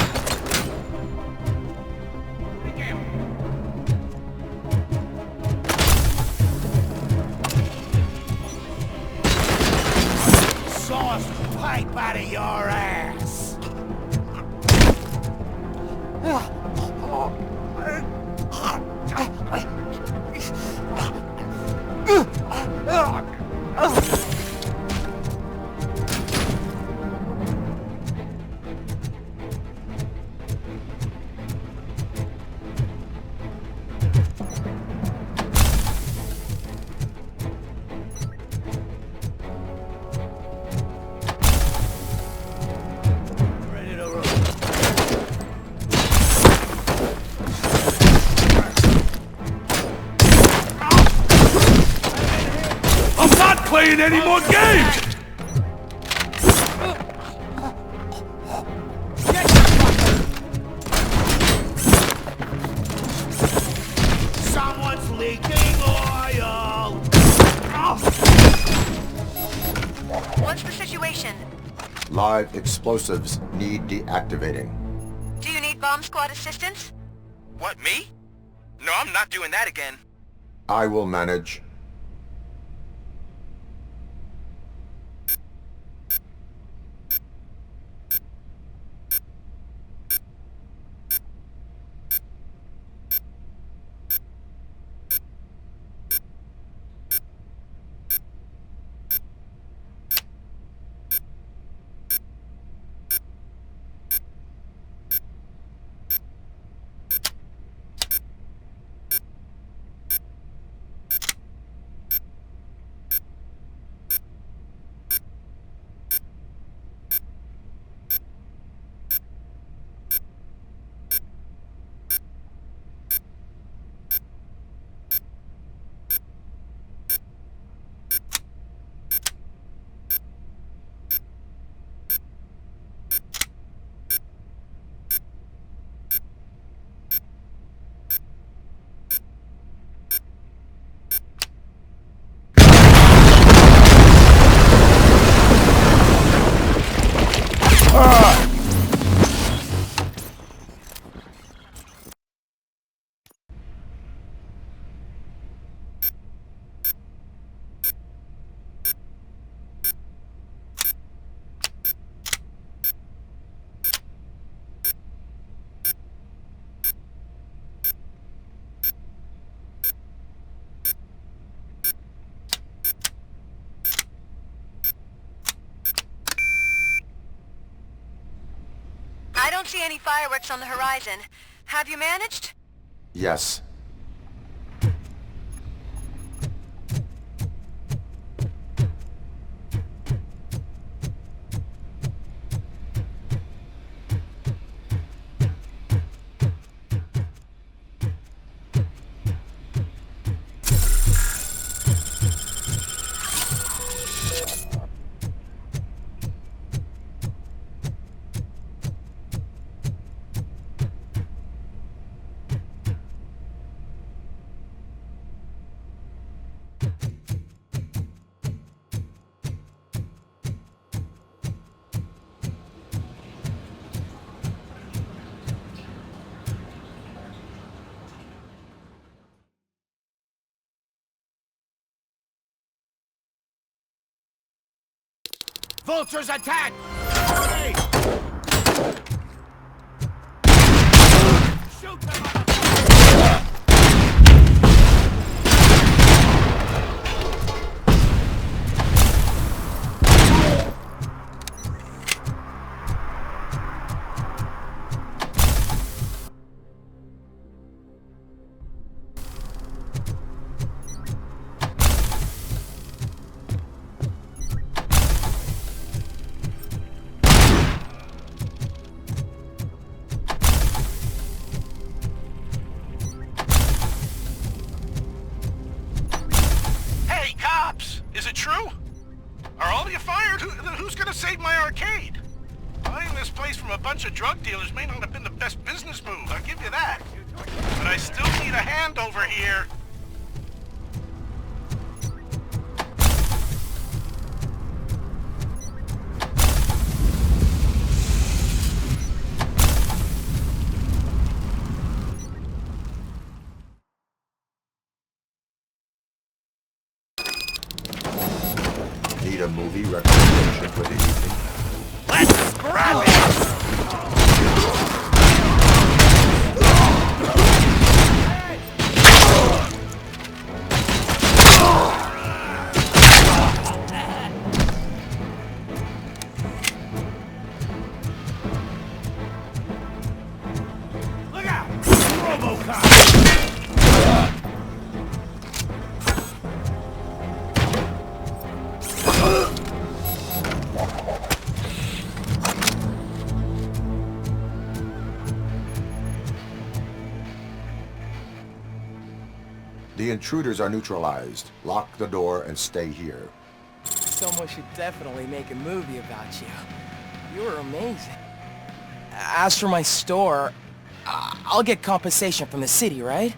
Sauce pipe out of your ass. Playing any more games! Someone's leaking oil! What's the situation? Live explosives need deactivating. Do you need bomb squad assistance? What, me? No, I'm not doing that again. I will manage. see any fireworks on the horizon. Have you managed? Yes. Vultures attack! Hey! Shoot them! Is it true? Are all of you fired? Who's gonna save my arcade? Buying this place from a bunch of drug dealers may not have been the best business move, I'll give you that. But I still need a hand over here. Need a movie recommendation for the evening? Let's grab it! Look out! RoboCop! The intruders are neutralized. Lock the door and stay here. Someone should definitely make a movie about you. You were amazing. As for my store, I'll get compensation from the city, right?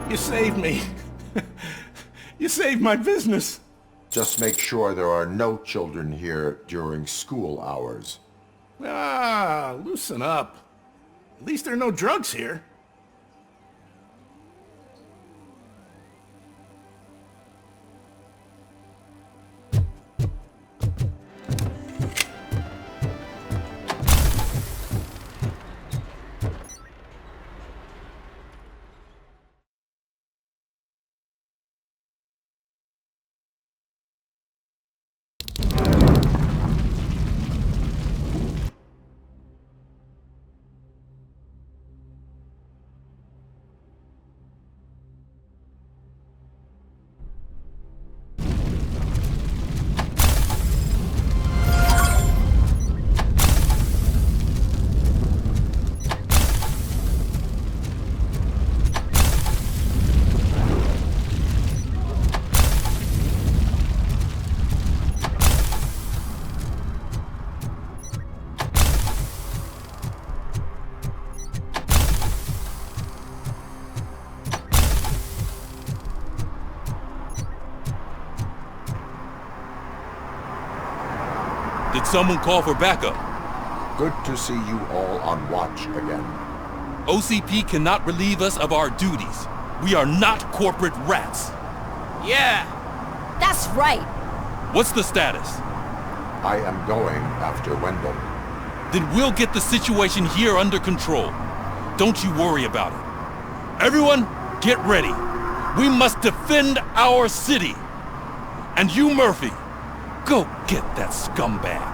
You saved me. You saved my business. Just make sure there are no children here during school hours. Ah, loosen up. At least there are no drugs here. Did someone call for backup? Good to see you all on watch again. OCP cannot relieve us of our duties. We are not corporate rats. Yeah. That's right. What's the status? I am going after Wendell. Then we'll get the situation here under control. Don't you worry about it. Everyone, get ready. We must defend our city. And you, Murphy, go get that scumbag.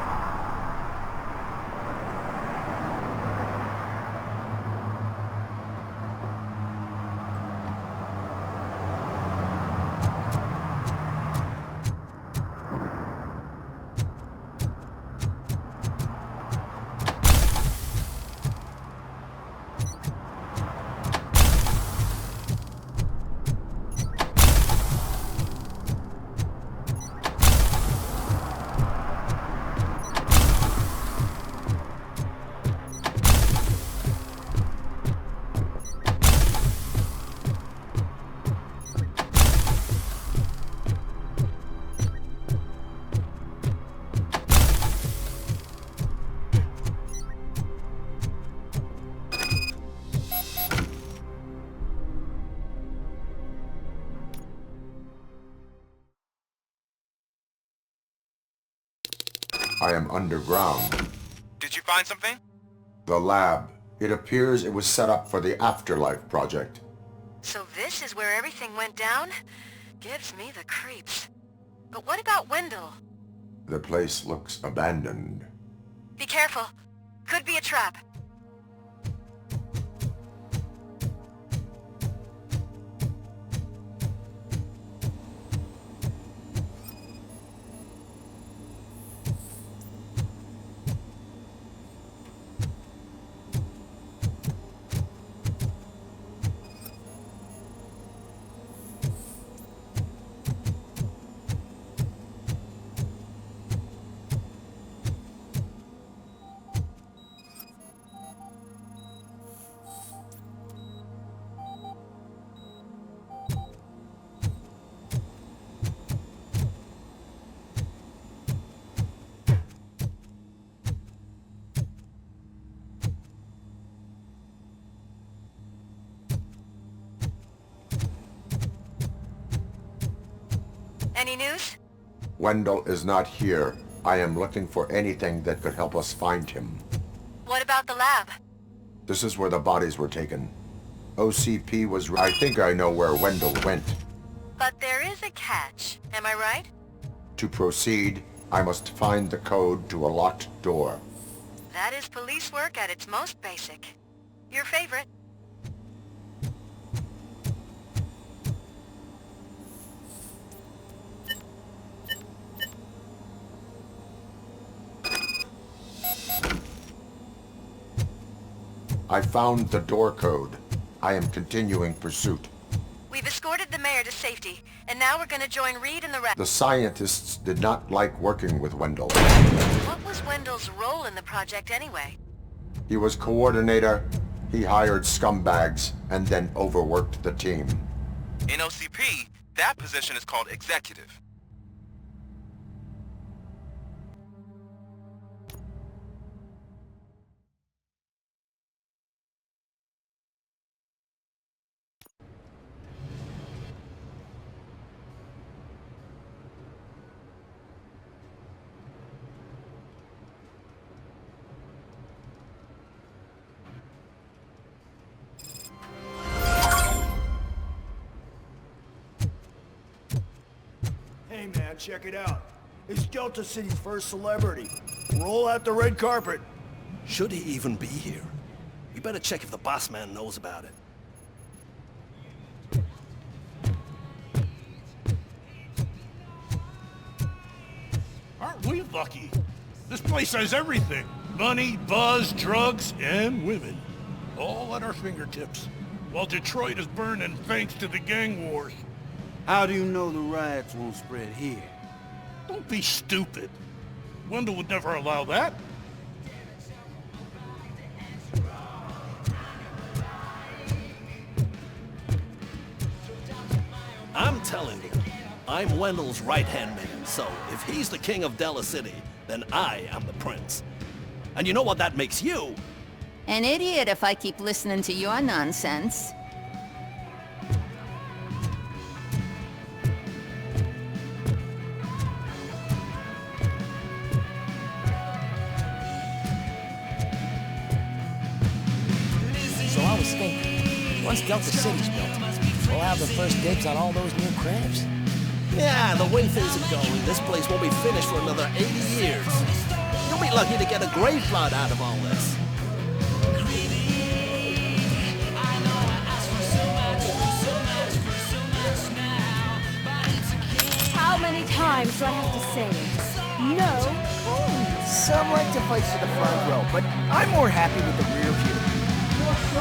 I am underground. Did you find something? The lab. It appears it was set up for the Afterlife project. So this is where everything went down? Gives me the creeps. But what about Wendell? The place looks abandoned. Be careful. Could be a trap. Any news? Wendell is not here. I am looking for anything that could help us find him. What about the lab? This is where the bodies were taken. OCP was I think I know where Wendell went. But there is a catch, am I right? To proceed, I must find the code to a locked door. That is police work at its most basic. Your favorite. I found the door code. I am continuing pursuit. We've escorted the mayor to safety, and now we're gonna join Reed and the rest. The scientists did not like working with Wendell. What was Wendell's role in the project anyway? He was coordinator, he hired scumbags, and then overworked the team. In OCP, that position is called executive. Hey man, check it out. It's Delta City's first celebrity. Roll out the red carpet. Should he even be here? We better check if the boss man knows about it. Aren't we lucky? This place has everything. Money, buzz, drugs, and women. All at our fingertips. While Detroit is burning thanks to the gang wars. How do you know the riots won't spread here? Don't be stupid. Wendell would never allow that. I'm telling you, I'm Wendell's right-hand man, so if he's the king of Della City, then I am the prince. And you know what that makes you? An idiot if I keep listening to your nonsense. So I was thinking, once Delta City's built, we'll have the first dibs on all those new cribs. Yeah, the way things are going, this place won't be finished for another 80 years. You'll be lucky to get a grave plot out of all this. How many times do I have to say it? No. Some like to fight to the front row, but I'm more happy with the rear view. I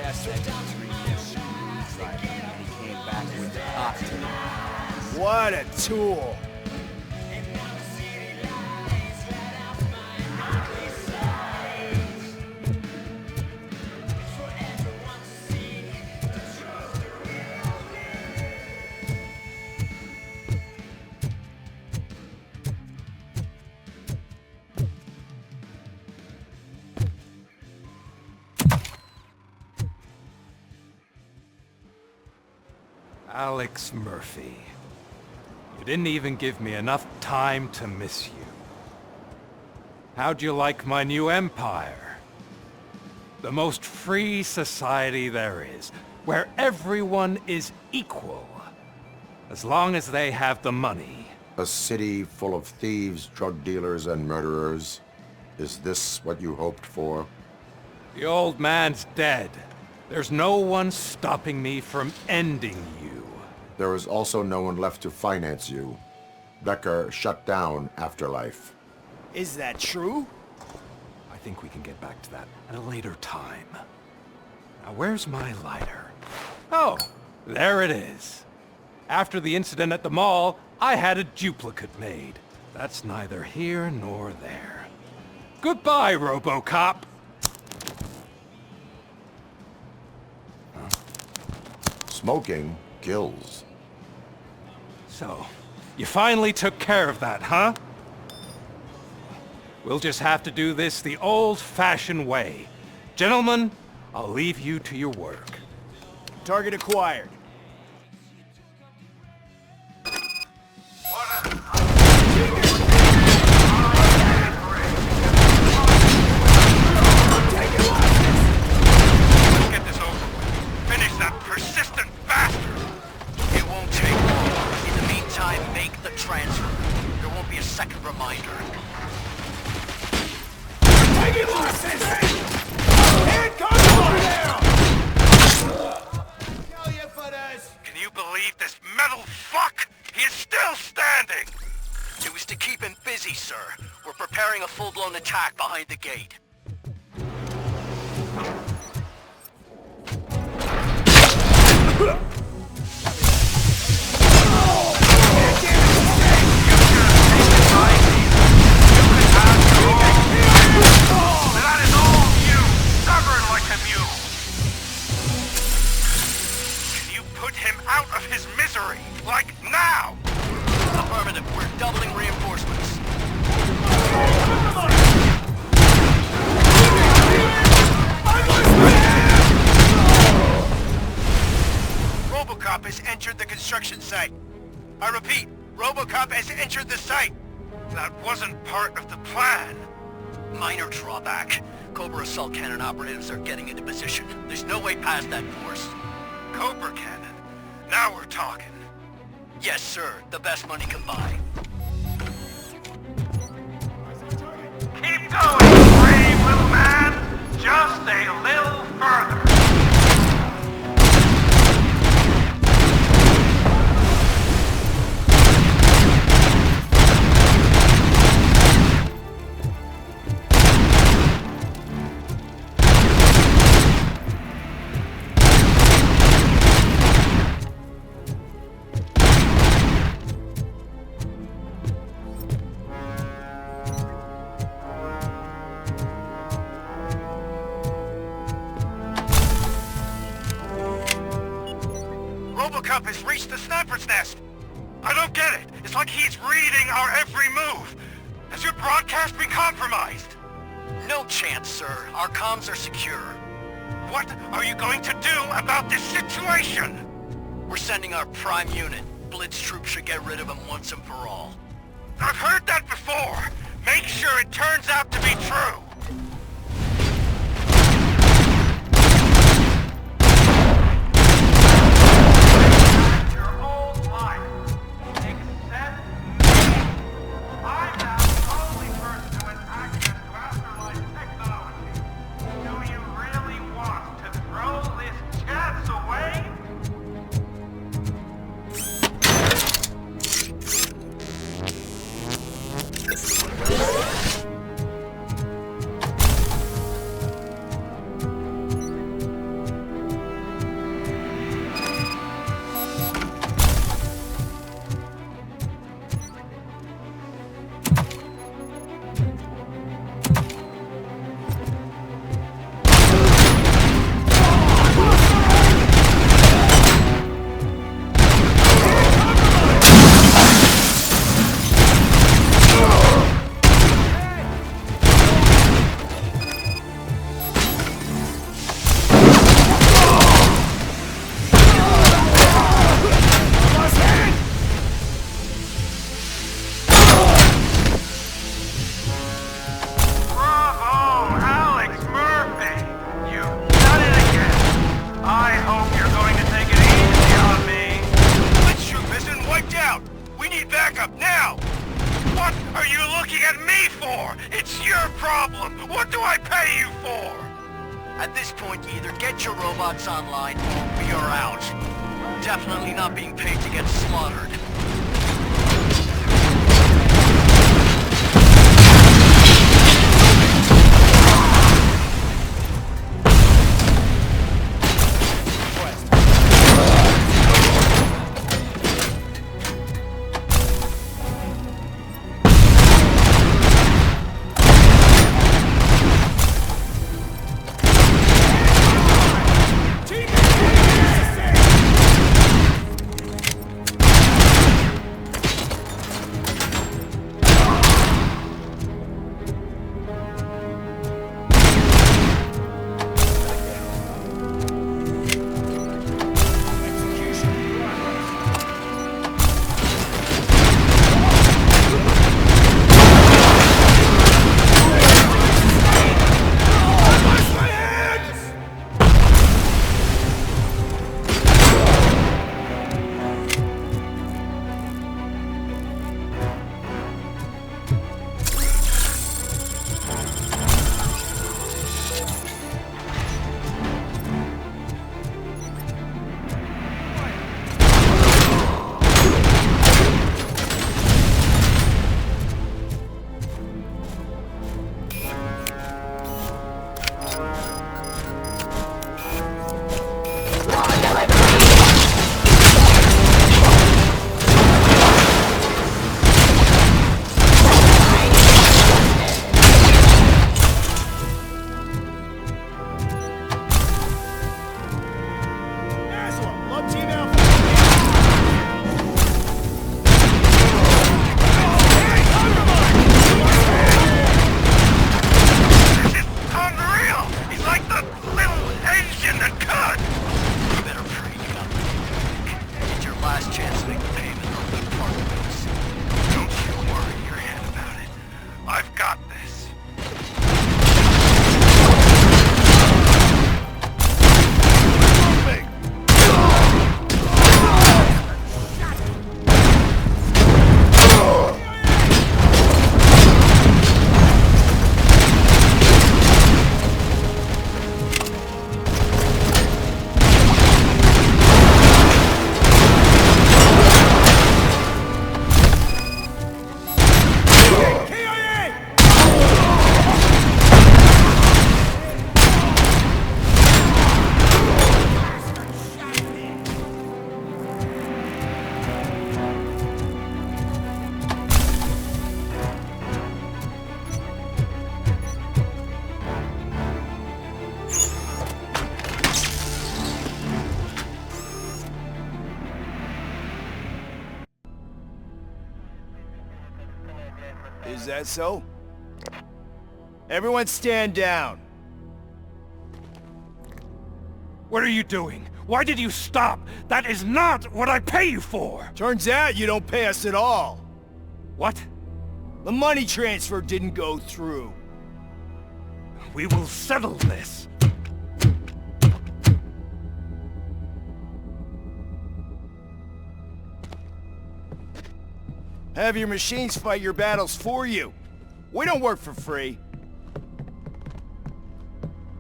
asked that to and he came back with a cocktail. What a tool. Alex Murphy. You didn't even give me enough time to miss you. How'd you like my new empire? The most free society there is, where everyone is equal, as long as they have the money. A city full of thieves, drug dealers, and murderers. Is this what you hoped for? The old man's dead. There's no one stopping me from ending you. There is also no one left to finance you. Becker shut down Afterlife. Is that true? I think we can get back to that at a later time. Now, where's my lighter? Oh, there it is. After the incident at the mall, I had a duplicate made. That's neither here nor there. Goodbye, RoboCop! Smoking kills. So, you finally took care of that, huh? We'll just have to do this the old-fashioned way. Gentlemen, I'll leave you to your work. Target acquired. Get this over with. Finish that persistent bastard! It won't take long. In the meantime, make the transfer. There won't be a second reminder. Taking losses! Hand over there! Can you believe this metal fuck? He is still standing! It was to keep him busy, sir. We're preparing a full-blown attack behind the gate. That is all construction site. I repeat, RoboCop has entered the site. That wasn't part of the plan. Minor drawback. Cobra assault cannon operatives are getting into position. There's no way past that force. Cobra cannon? Now we're talking. Yes, sir. The best money can buy. Keep going, brave little man! Just a little further. RoboCop has reached the sniper's nest. I don't get it. It's like he's reading our every move. Has your broadcast been compromised? No chance, sir. Our comms are secure. What are you going to do about this situation? We're sending our prime unit. Blitz troops should get rid of him once and for all. I've heard that before. Make sure it turns out to be true. At this point, you either get your robots online or we are out. Definitely not being paid to get slaughtered. Is that so? Everyone stand down. What are you doing? Why did you stop? That is not what I pay you for! Turns out you don't pay us at all. What? The money transfer didn't go through. We will settle this. Have your machines fight your battles for you. We don't work for free.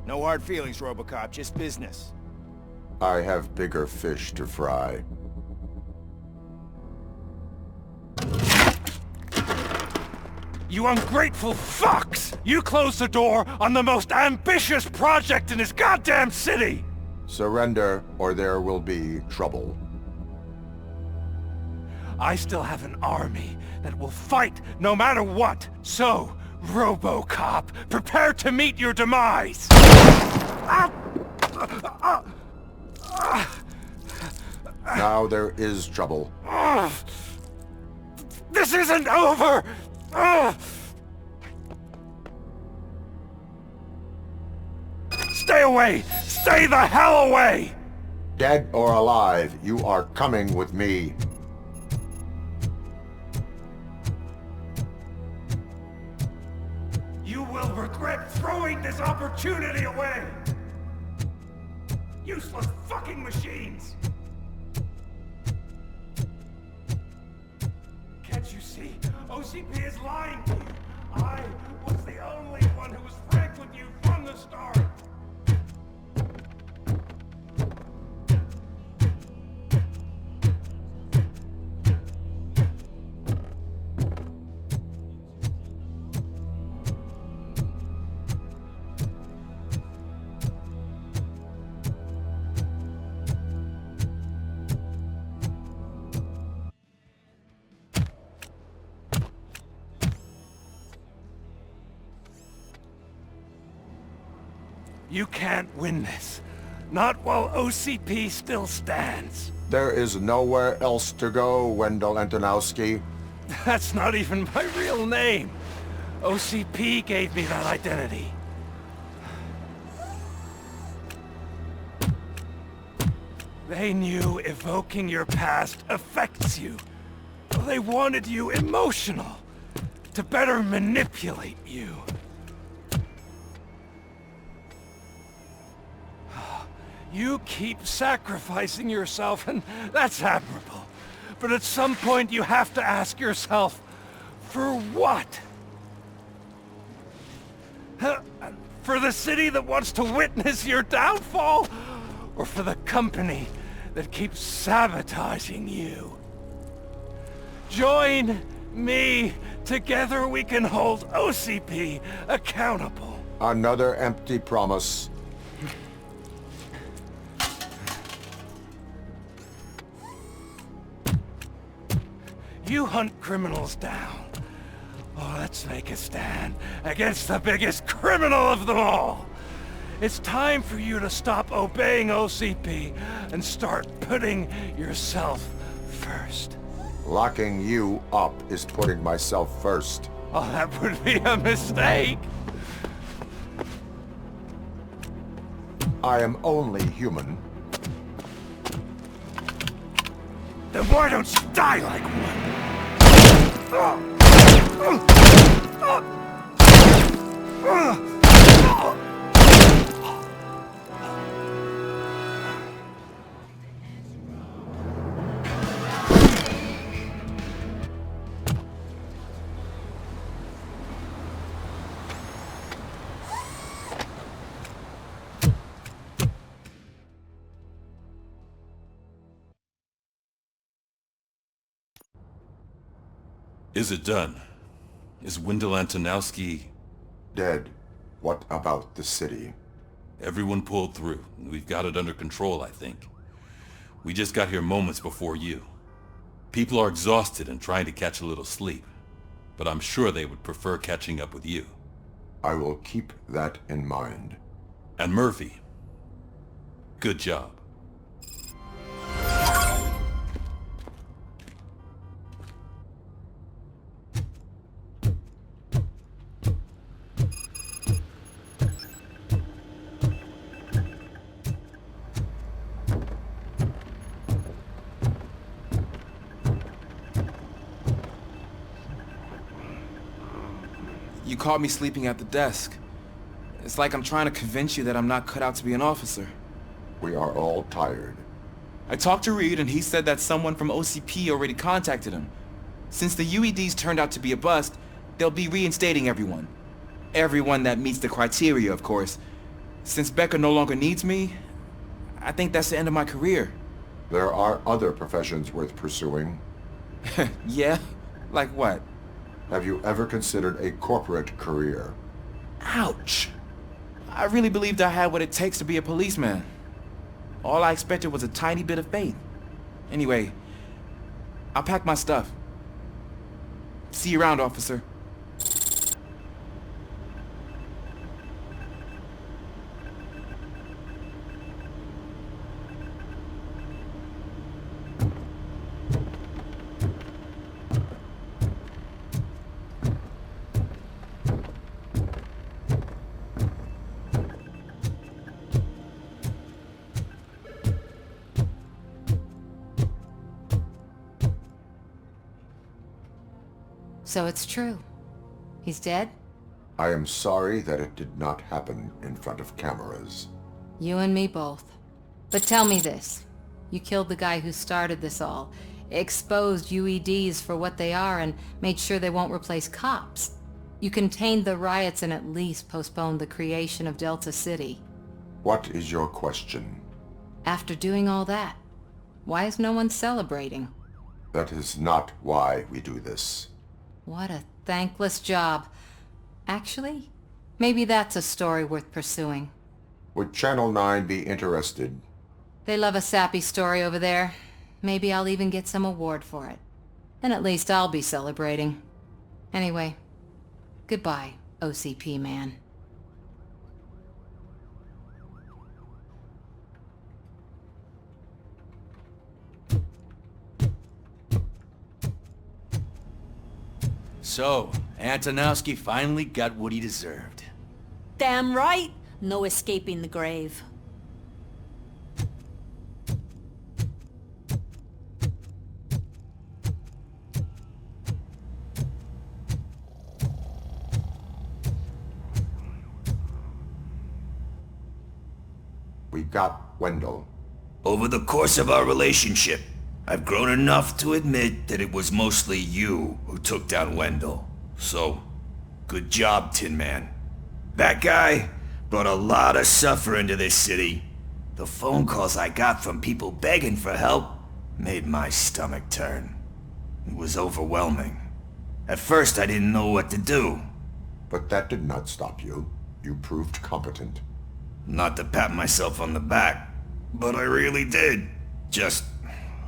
No hard feelings, RoboCop, just business. I have bigger fish to fry. You ungrateful fucks! You closed the door on the most ambitious project in this goddamn city! Surrender, or there will be trouble. I still have an army that will fight no matter what. So, RoboCop, prepare to meet your demise! Now there is trouble. This isn't over! Stay away! Stay the hell away! Dead or alive, you are coming with me. You will regret throwing this opportunity away! Useless fucking machines! Can't you see? OCP is lying to you! I was the only one who was frank with you from the start! You can't win this. Not while OCP still stands. There is nowhere else to go, Wendell Antonowski. That's not even my real name. OCP gave me that identity. They knew evoking your past affects you. They wanted you emotional, to better manipulate you. You keep sacrificing yourself, and that's admirable. But at some point you have to ask yourself, for what? For the city that wants to witness your downfall? Or for the company that keeps sabotaging you? Join me. Together we can hold OCP accountable. Another empty promise. You hunt criminals down. Oh, let's make a stand against the biggest criminal of them all. It's time for you to stop obeying OCP and start putting yourself first. Locking you up is putting myself first. Oh, that would be a mistake. I am only human. Then why don't you die like one? Is it done? Is Wendell Antonowski... dead? What about the city? Everyone pulled through. We've got it under control, I think. We just got here moments before you. People are exhausted and trying to catch a little sleep. But I'm sure they would prefer catching up with you. I will keep that in mind. And Murphy, good job. You caught me sleeping at the desk. It's like I'm trying to convince you that I'm not cut out to be an officer. We are all tired. I talked to Reed and he said that someone from OCP already contacted him. Since the UEDs turned out to be a bust, they'll be reinstating everyone. Everyone that meets the criteria, of course. Since Becca no longer needs me, I think that's the end of my career. There are other professions worth pursuing. Yeah? Like what? Have you ever considered a corporate career? Ouch! I really believed I had what it takes to be a policeman. All I expected was a tiny bit of faith. Anyway, I'll pack my stuff. See you around, officer. So it's true. He's dead? I am sorry that it did not happen in front of cameras. You and me both. But tell me this. You killed the guy who started this all, exposed UEDs for what they are, and made sure they won't replace cops. You contained the riots and at least postponed the creation of Delta City. What is your question? After doing all that, why is no one celebrating? That is not why we do this. What a thankless job. Actually, maybe that's a story worth pursuing. Would Channel 9 be interested? They love a sappy story over there. Maybe I'll even get some award for it. And at least I'll be celebrating. Anyway, goodbye, OCP man. So, Antonowski finally got what he deserved. Damn right. No escaping the grave. We got Wendell. Over the course of our relationship, I've grown enough to admit that it was mostly you who took down Wendell. So, good job, Tin Man. That guy brought a lot of suffering to this city. The phone calls I got from people begging for help made my stomach turn. It was overwhelming. At first I didn't know what to do. But that did not stop you. You proved competent. Not to pat myself on the back, but I really did. Just,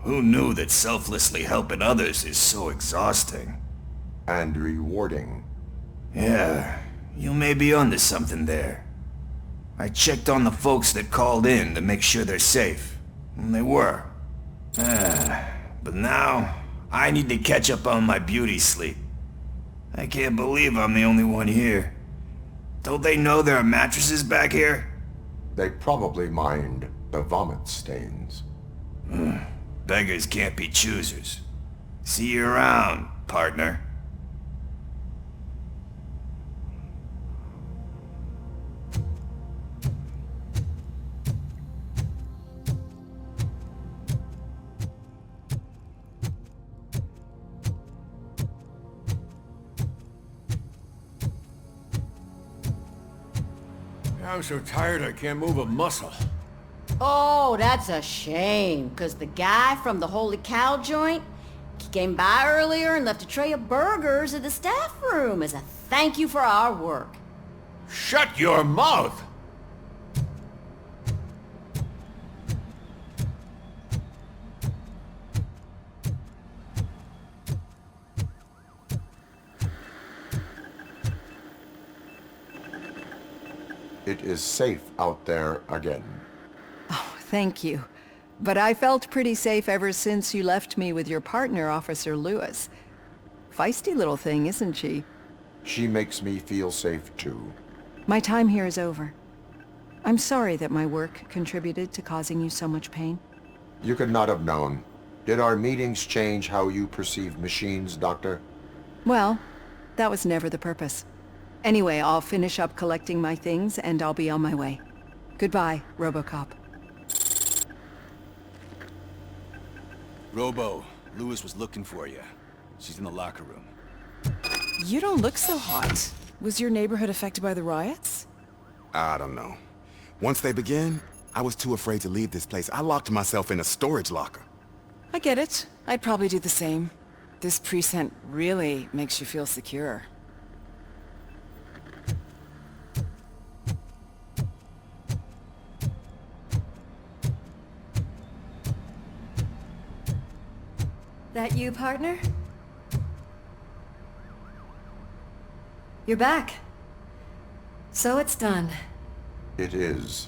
who knew that selflessly helping others is so exhausting? And rewarding. Yeah, you may be onto something there. I checked on the folks that called in to make sure they're safe. And they were. But now, I need to catch up on my beauty sleep. I can't believe I'm the only one here. Don't they know there are mattresses back here? They probably mind the vomit stains. Beggars can't be choosers. See you around, partner. I'm so tired I can't move a muscle. Oh, that's a shame, because the guy from the Holy Cow joint, he came by earlier and left a tray of burgers in the staff room as a thank you for our work. Shut your mouth! It is safe out there again. Oh, thank you. But I felt pretty safe ever since you left me with your partner, Officer Lewis. Feisty little thing, isn't she? She makes me feel safe too. My time here is over. I'm sorry that my work contributed to causing you so much pain. You could not have known. Did our meetings change how you perceive machines, Doctor? Well, that was never the purpose. Anyway, I'll finish up collecting my things and I'll be on my way. Goodbye, RoboCop. Robo, Lewis was looking for you. She's in the locker room. You don't look so hot. Was your neighborhood affected by the riots? I don't know. Once they began, I was too afraid to leave this place. I locked myself in a storage locker. I get it. I'd probably do the same. This precinct really makes you feel secure. That you, partner? You're back. So it's done. It is.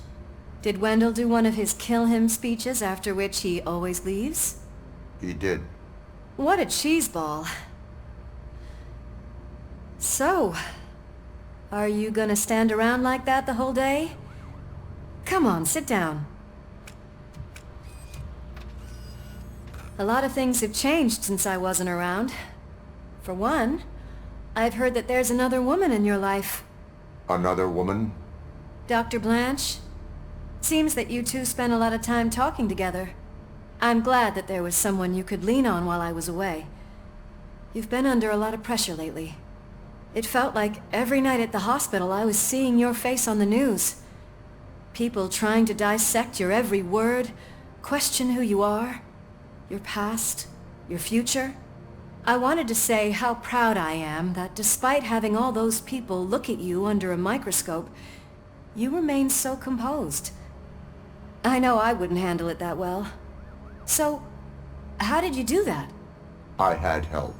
Did Wendell do one of his kill him speeches after which he always leaves? He did. What a cheeseball. So, are you gonna stand around like that the whole day? Come on, sit down. A lot of things have changed since I wasn't around. For one, I've heard that there's another woman in your life. Another woman? Dr. Blanche? Seems that you two spent a lot of time talking together. I'm glad that there was someone you could lean on while I was away. You've been under a lot of pressure lately. It felt like every night at the hospital I was seeing your face on the news. People trying to dissect your every word, question who you are, your past, your future. I wanted to say how proud I am that despite having all those people look at you under a microscope, you remain so composed. I know I wouldn't handle it that well. So, how did you do that? I had help.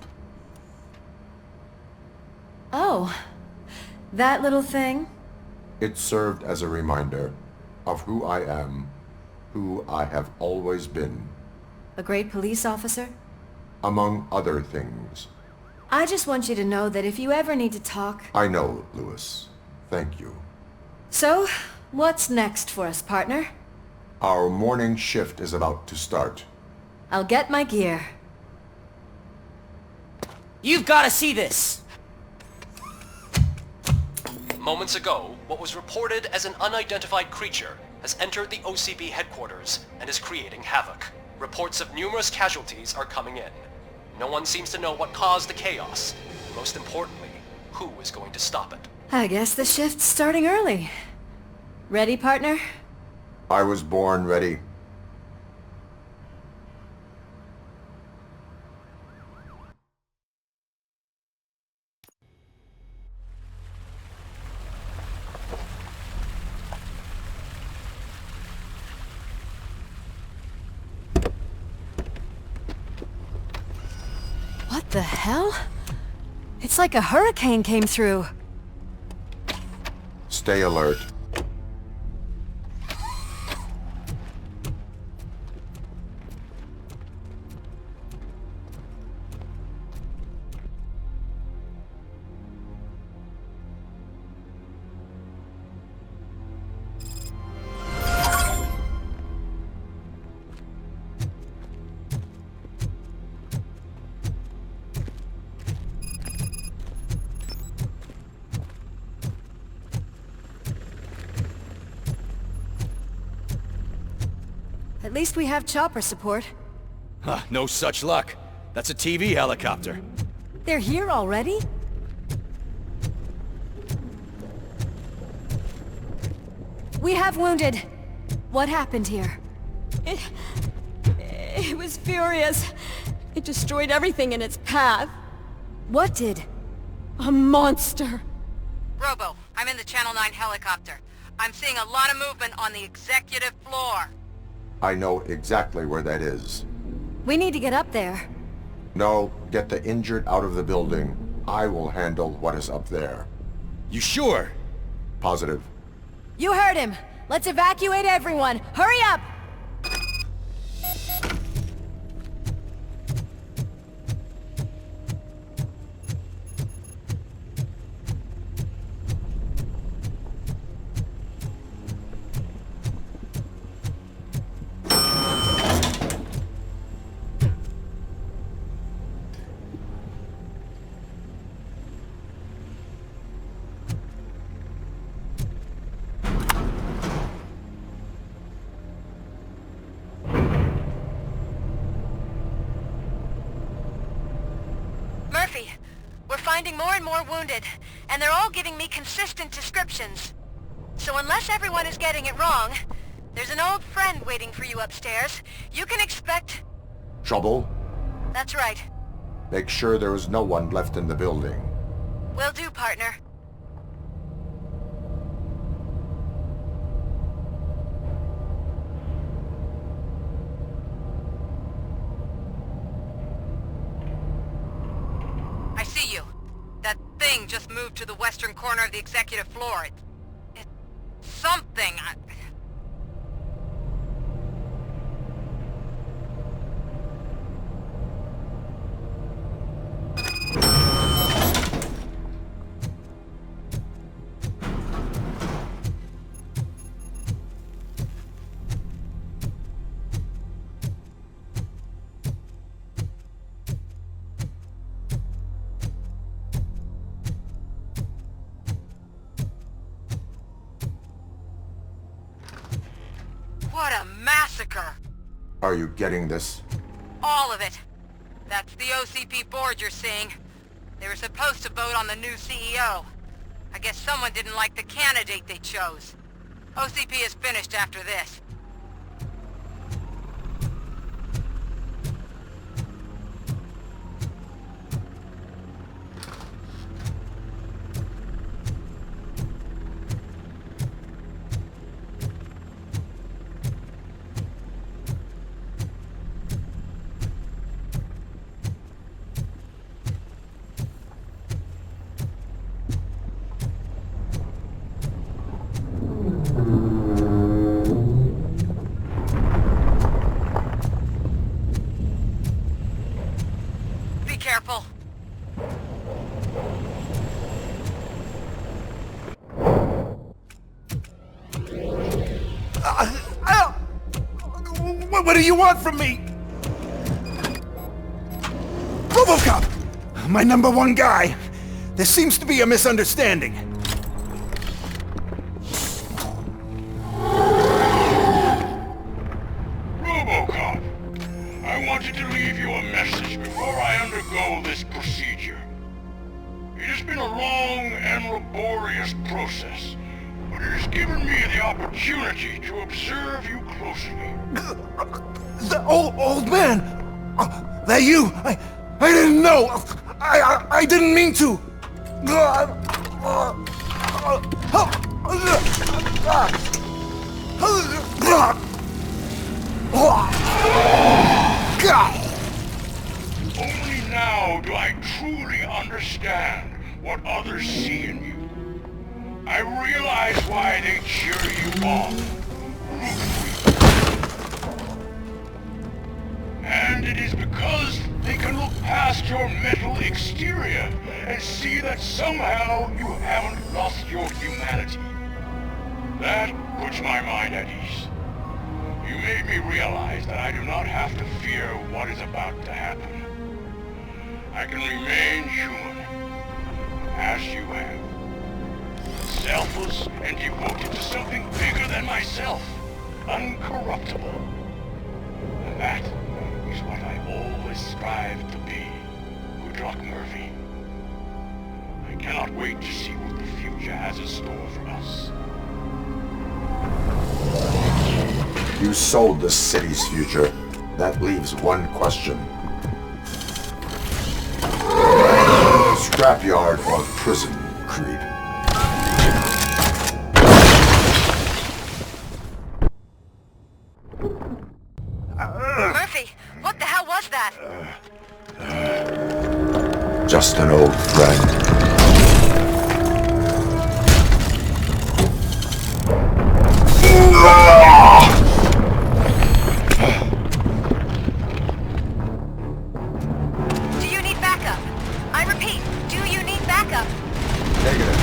Oh, that little thing? It served as a reminder of who I am, who I have always been. A great police officer? Among other things. I just want you to know that if you ever need to talk... I know, Lewis. Thank you. So, what's next for us, partner? Our morning shift is about to start. I'll get my gear. You've got to see this! Moments ago, what was reported as an unidentified creature has entered the OCP headquarters and is creating havoc. Reports of numerous casualties are coming in. No one seems to know what caused the chaos. Most importantly, who is going to stop it? I guess the shift's starting early. Ready, partner? I was born ready. What the hell? It's like a hurricane came through. Stay alert. At least we have chopper support. Huh, no such luck. That's a TV helicopter. They're here already? We have wounded. What happened here? It was furious. It destroyed everything in its path. What did? A monster. Robo, I'm in the Channel 9 helicopter. I'm seeing a lot of movement on the executive floor. I know exactly where that is. We need to get up there. No, get the injured out of the building. I will handle what is up there. You sure? Positive. You heard him. Let's evacuate everyone. Hurry up! finding more and more wounded, and they're all giving me consistent descriptions. So unless everyone is getting it wrong, there's an old friend waiting for you upstairs. You can expect... Trouble? That's right. Make sure there is no one left in the building. Will do, partner. I see you. That thing just moved to the western corner of the executive floor. It's something. What a massacre! Are you getting this? All of it. That's the OCP board you're seeing. They were supposed to vote on the new CEO. I guess someone didn't like the candidate they chose. OCP is finished after this. Careful. What do you want from me? RoboCop! My #1 guy. There seems to be a misunderstanding. RoboCop, I wanted to leave you a message before I undergo this procedure. It has been a long and laborious process, but it has given me the opportunity to observe you closely. The old man! That you! I didn't know! I didn't mean to! Only now do I truly understand what others see in you. I realize why they cheer you on. And it is because they can look past your metal exterior and see that somehow you haven't lost your humanity. That puts my mind at ease. You made me realize that I do not have to fear what is about to happen. I can remain human, as you have. Selfless and devoted to something bigger than myself. Uncorruptible. And that is what I always strive to be, Good luck, Murphy. I cannot wait to see what the future has in store for us. You sold the city's future. That leaves one question. Scrapyard or prison, Creed? Murphy, what the hell was that? Just an old friend. Do you need backup? I repeat, do you need backup? Negative.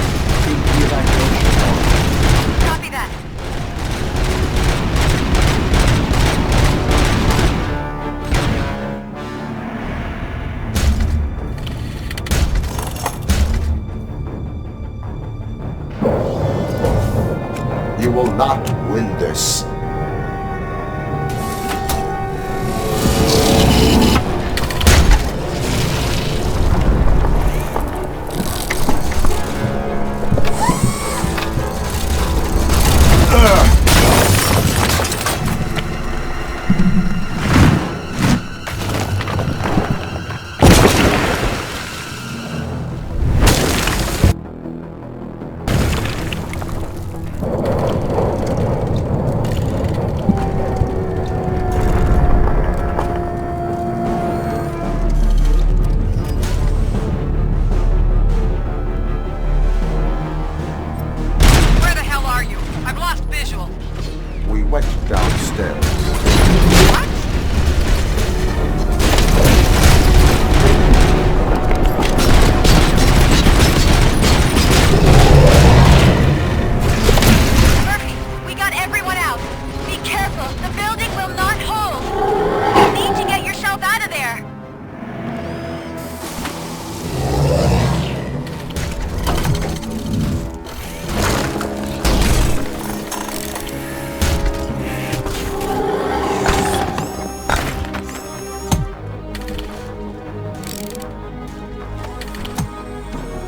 Copy that. You will not win this.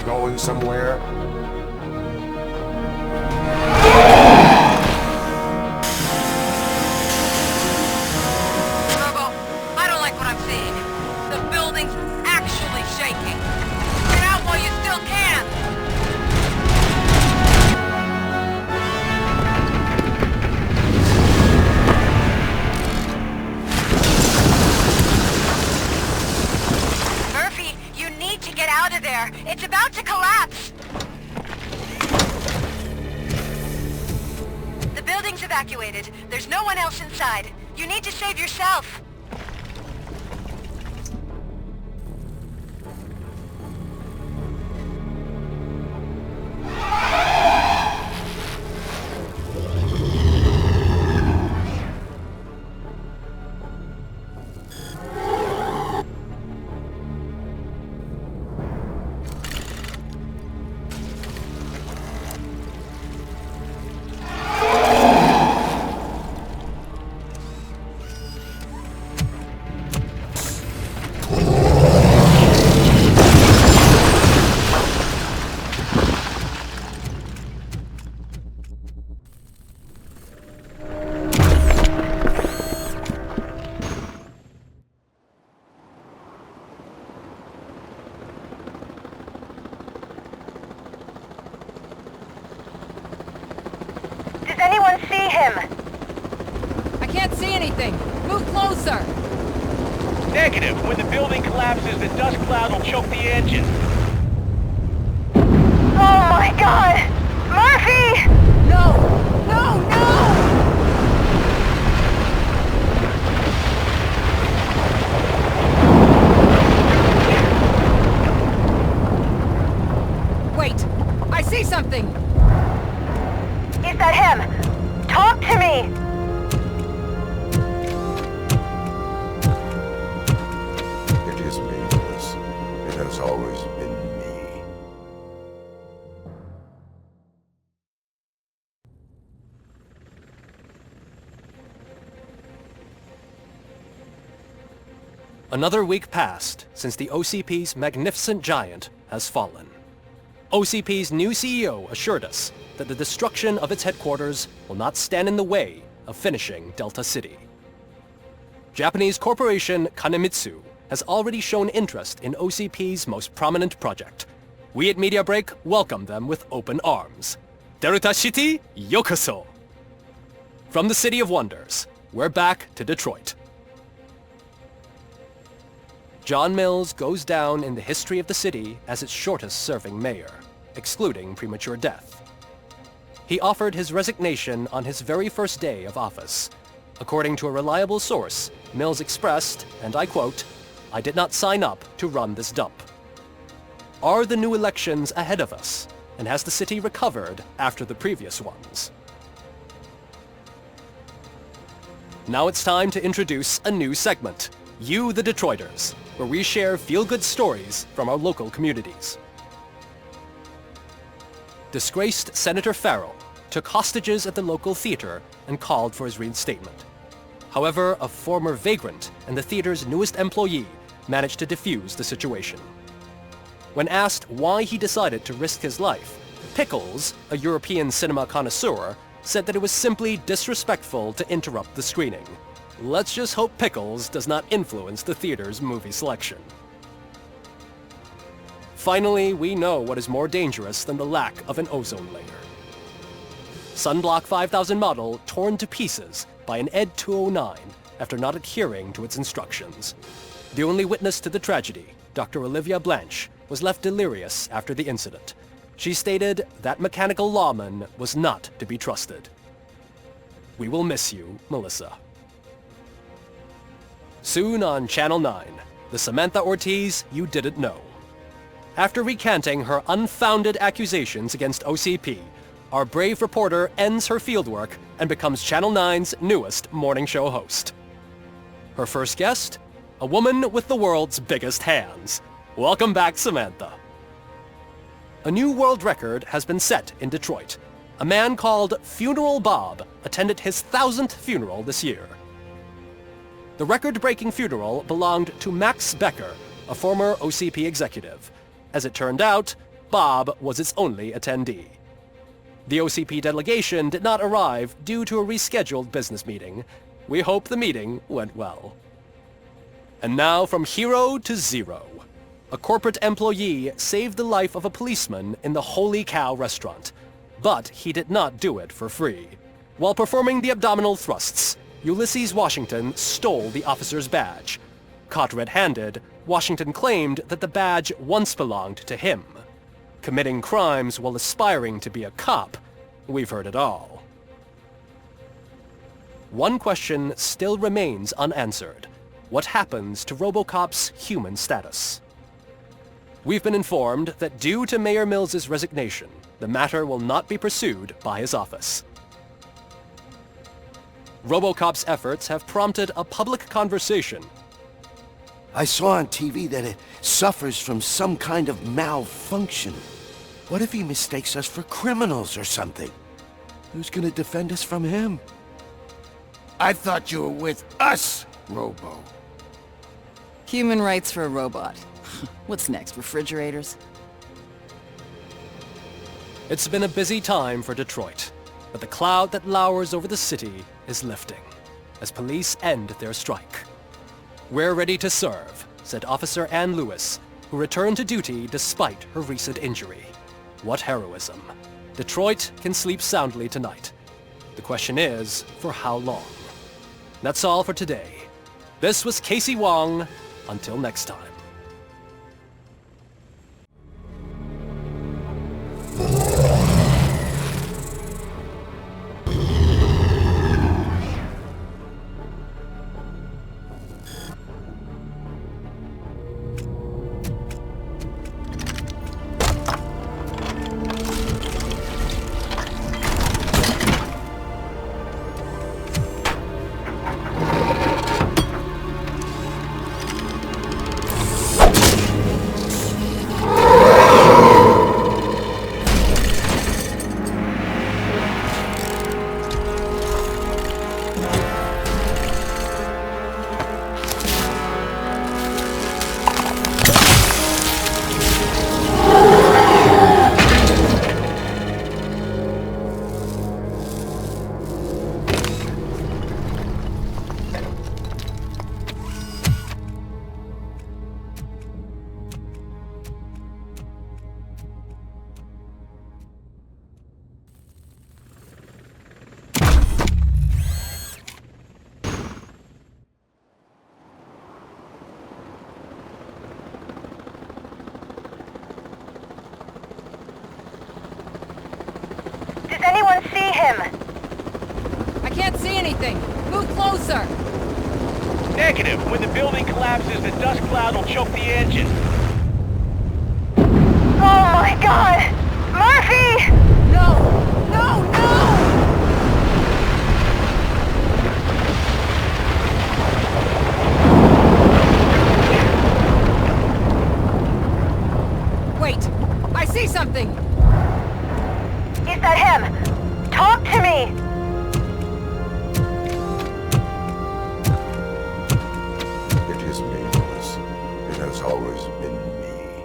going somewhere? Robo, I don't like what I'm seeing. The building's actually shaking. Get out while you still can! Murphy, you need to get out of there. It's about to collapse. The building's evacuated. There's no one else inside. You need to save yourself. Does anyone see him? I can't see anything. Move closer. Negative. When the building collapses, the dust cloud will choke the engine. Oh my god! Murphy! No! No, no! Wait! I see something! Is that him? Talk to me! It is me, Louis. It has always been me. Another week passed since the OCP's magnificent giant has fallen. OCP's new CEO assured us that the destruction of its headquarters will not stand in the way of finishing Delta City. Japanese corporation Kanemitsu has already shown interest in OCP's most prominent project. We at Media Break welcome them with open arms. Delta City, yokoso! From the City of Wonders, we're back to Detroit. John Mills goes down in the history of the city as its shortest-serving mayor, excluding premature death. He offered his resignation on his very first day of office. According to a reliable source, Mills expressed, and I quote, "I did not sign up to run this dump." Are the new elections ahead of us, and has the city recovered after the previous ones? Now it's time to introduce a new segment, You the Detroiters, where we share feel-good stories from our local communities. Disgraced Senator Farrell took hostages at the local theater and called for his reinstatement. However, a former vagrant and the theater's newest employee managed to defuse the situation. When asked why he decided to risk his life, Pickles, a European cinema connoisseur, said that it was simply disrespectful to interrupt the screening. Let's just hope Pickles does not influence the theater's movie selection. Finally, we know what is more dangerous than the lack of an ozone layer. Sunblock 5000 model torn to pieces by an Ed 209 after not adhering to its instructions. The only witness to the tragedy, Dr. Olivia Blanche, was left delirious after the incident. She stated that mechanical lawman was not to be trusted. We will miss you, Melissa. Soon on Channel 9, the Samantha Ortiz you didn't know. After recanting her unfounded accusations against OCP, our brave reporter ends her fieldwork and becomes Channel 9's newest morning show host. Her first guest? A woman with the world's biggest hands. Welcome back, Samantha. A new world record has been set in Detroit. A man called Funeral Bob attended his 1000th funeral this year. The record-breaking funeral belonged to Max Becker, a former OCP executive. As it turned out, Bob was its only attendee. The OCP delegation did not arrive due to a rescheduled business meeting. We hope the meeting went well. And now from hero to zero. A corporate employee saved the life of a policeman in the Holy Cow restaurant. But he did not do it for free. While performing the abdominal thrusts, Ulysses Washington stole the officer's badge. Caught red-handed, Washington claimed that the badge once belonged to him. Committing crimes while aspiring to be a cop, we've heard it all. One question still remains unanswered. What happens to RoboCop's human status? We've been informed that due to Mayor Mills's resignation, the matter will not be pursued by his office. RoboCop's efforts have prompted a public conversation. I saw on TV that it suffers from some kind of malfunction. What if he mistakes us for criminals or something? Who's gonna defend us from him? I thought you were with us, Robo. Human rights for a robot. What's next, refrigerators? It's been a busy time for Detroit, but the cloud that lowers over the city is lifting as police end their strike. "We're ready to serve," said Officer Ann Lewis, who returned to duty despite her recent injury. What heroism. Detroit can sleep soundly tonight. The question is, for how long? That's all for today. This was Casey Wong. Until next time. Does anyone see him? I can't see anything. Move closer. Negative. When the building collapses, the dust cloud will choke the engine. Oh my god! Murphy! No! No, no! Wait! I see something! Is that him? Talk to me! It is me, Lewis. It has always been me.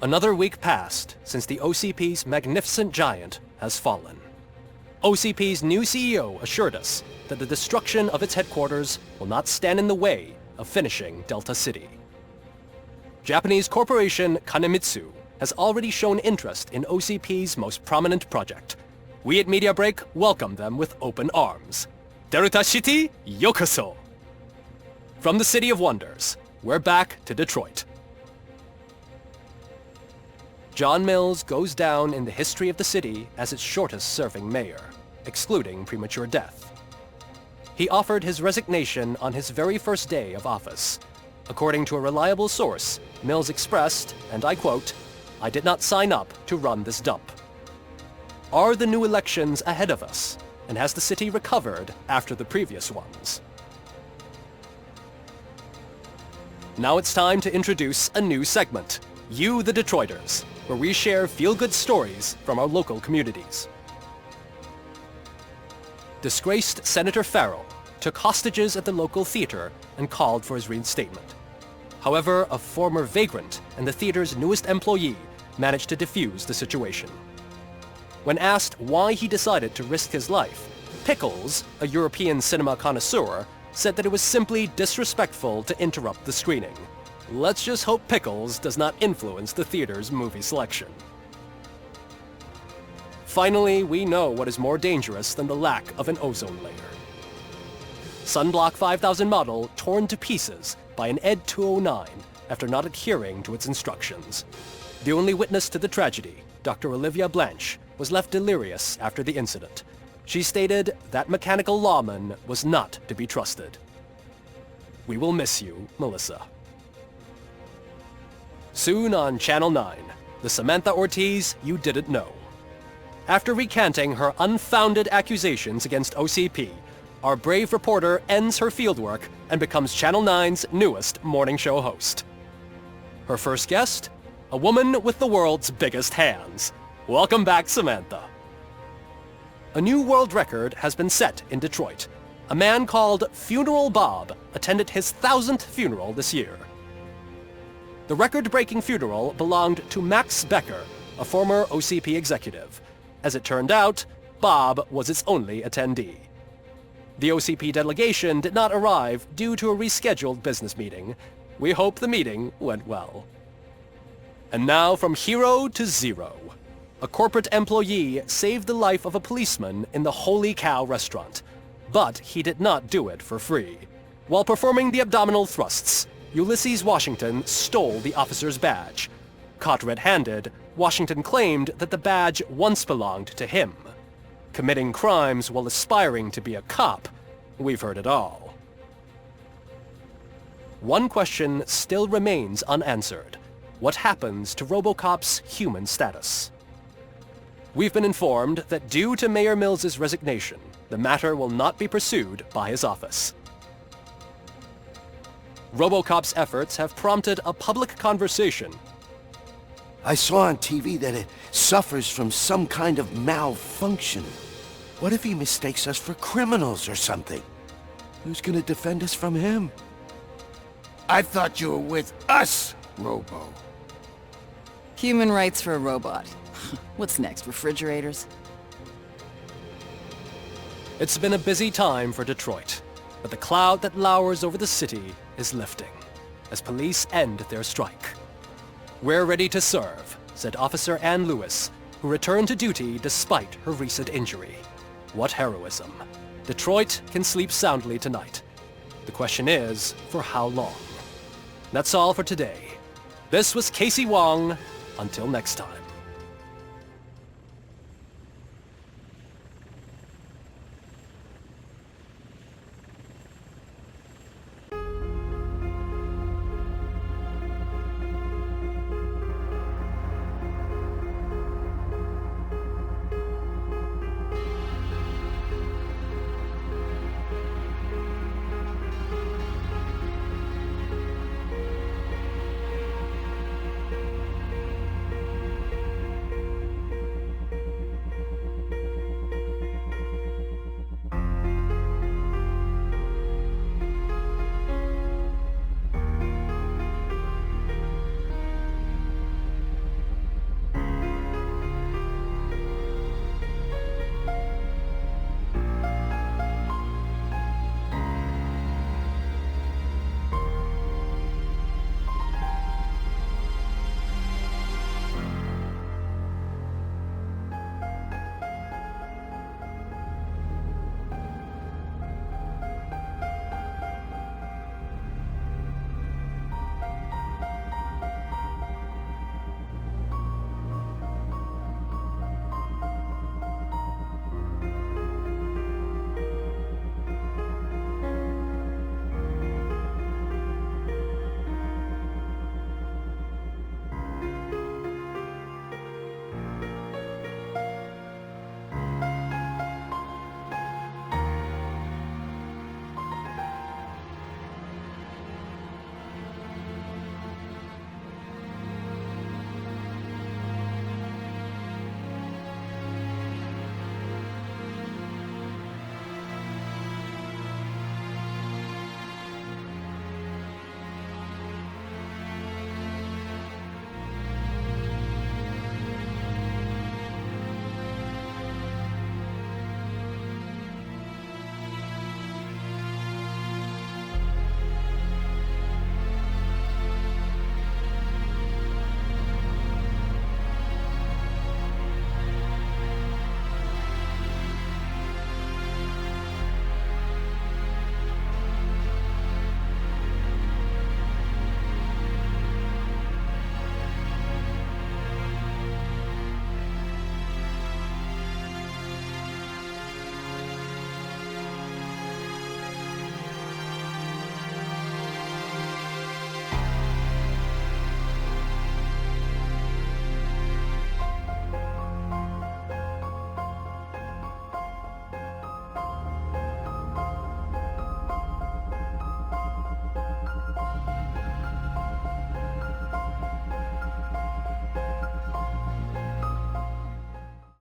Another week passed since the OCP's magnificent giant has fallen. OCP's new CEO assured us that the destruction of its headquarters will not stand in the way of finishing Delta City. Japanese corporation Kanemitsu has already shown interest in OCP's most prominent project. We at Media Break welcome them with open arms. Delta City, yokoso! From the City of Wonders, we're back to Detroit. John Mills goes down in the history of the city as its shortest-serving mayor, excluding premature death. He offered his resignation on his very first day of office. According to a reliable source, Mills expressed, and I quote, "I did not sign up to run this dump." Are the new elections ahead of us, and has the city recovered after the previous ones? Now it's time to introduce a new segment, You the Detroiters, where we share feel-good stories from our local communities. Disgraced Senator Farrell took hostages at the local theater and called for his reinstatement. However, a former vagrant and the theater's newest employee managed to defuse the situation. When asked why he decided to risk his life, Pickles, a European cinema connoisseur, said that it was simply disrespectful to interrupt the screening. Let's just hope Pickles does not influence the theater's movie selection. Finally, we know what is more dangerous than the lack of an ozone layer. Sunblock 5000 model torn to pieces by an Ed 209 after not adhering to its instructions. The only witness to the tragedy, Dr. Olivia Blanche, was left delirious after the incident. She stated that mechanical lawman was not to be trusted. We will miss you, Melissa. Soon on Channel 9, the Samantha Ortiz you didn't know. After recanting her unfounded accusations against OCP, our brave reporter ends her fieldwork and becomes Channel 9's newest morning show host. Her first guest? A woman with the world's biggest hands. Welcome back, Samantha. A new world record has been set in Detroit. A man called Funeral Bob attended his 1000th funeral this year. The record-breaking funeral belonged to Max Becker, a former OCP executive. As it turned out, Bob was its only attendee. The OCP delegation did not arrive due to a rescheduled business meeting. We hope the meeting went well. And now from hero to zero. A corporate employee saved the life of a policeman in the Holy Cow restaurant. But he did not do it for free. While performing the abdominal thrusts, Ulysses Washington stole the officer's badge. Caught red-handed, Washington claimed that the badge once belonged to him. Committing crimes while aspiring to be a cop, we've heard it all. One question still remains unanswered. What happens to RoboCop's human status? We've been informed that due to Mayor Mills's resignation, the matter will not be pursued by his office. RoboCop's efforts have prompted a public conversation. I saw on TV that it suffers from some kind of malfunction. What if he mistakes us for criminals or something? Who's gonna defend us from him? I thought you were with us, Robo. Human rights for a robot. What's next, refrigerators? It's been a busy time for Detroit, but the cloud that lowers over the city is lifting as police end their strike. We're ready to serve, said Officer Ann Lewis, who returned to duty despite her recent injury. What heroism. Detroit can sleep soundly tonight. The question is, for how long? That's all for today. This was Casey Wong. Until next time.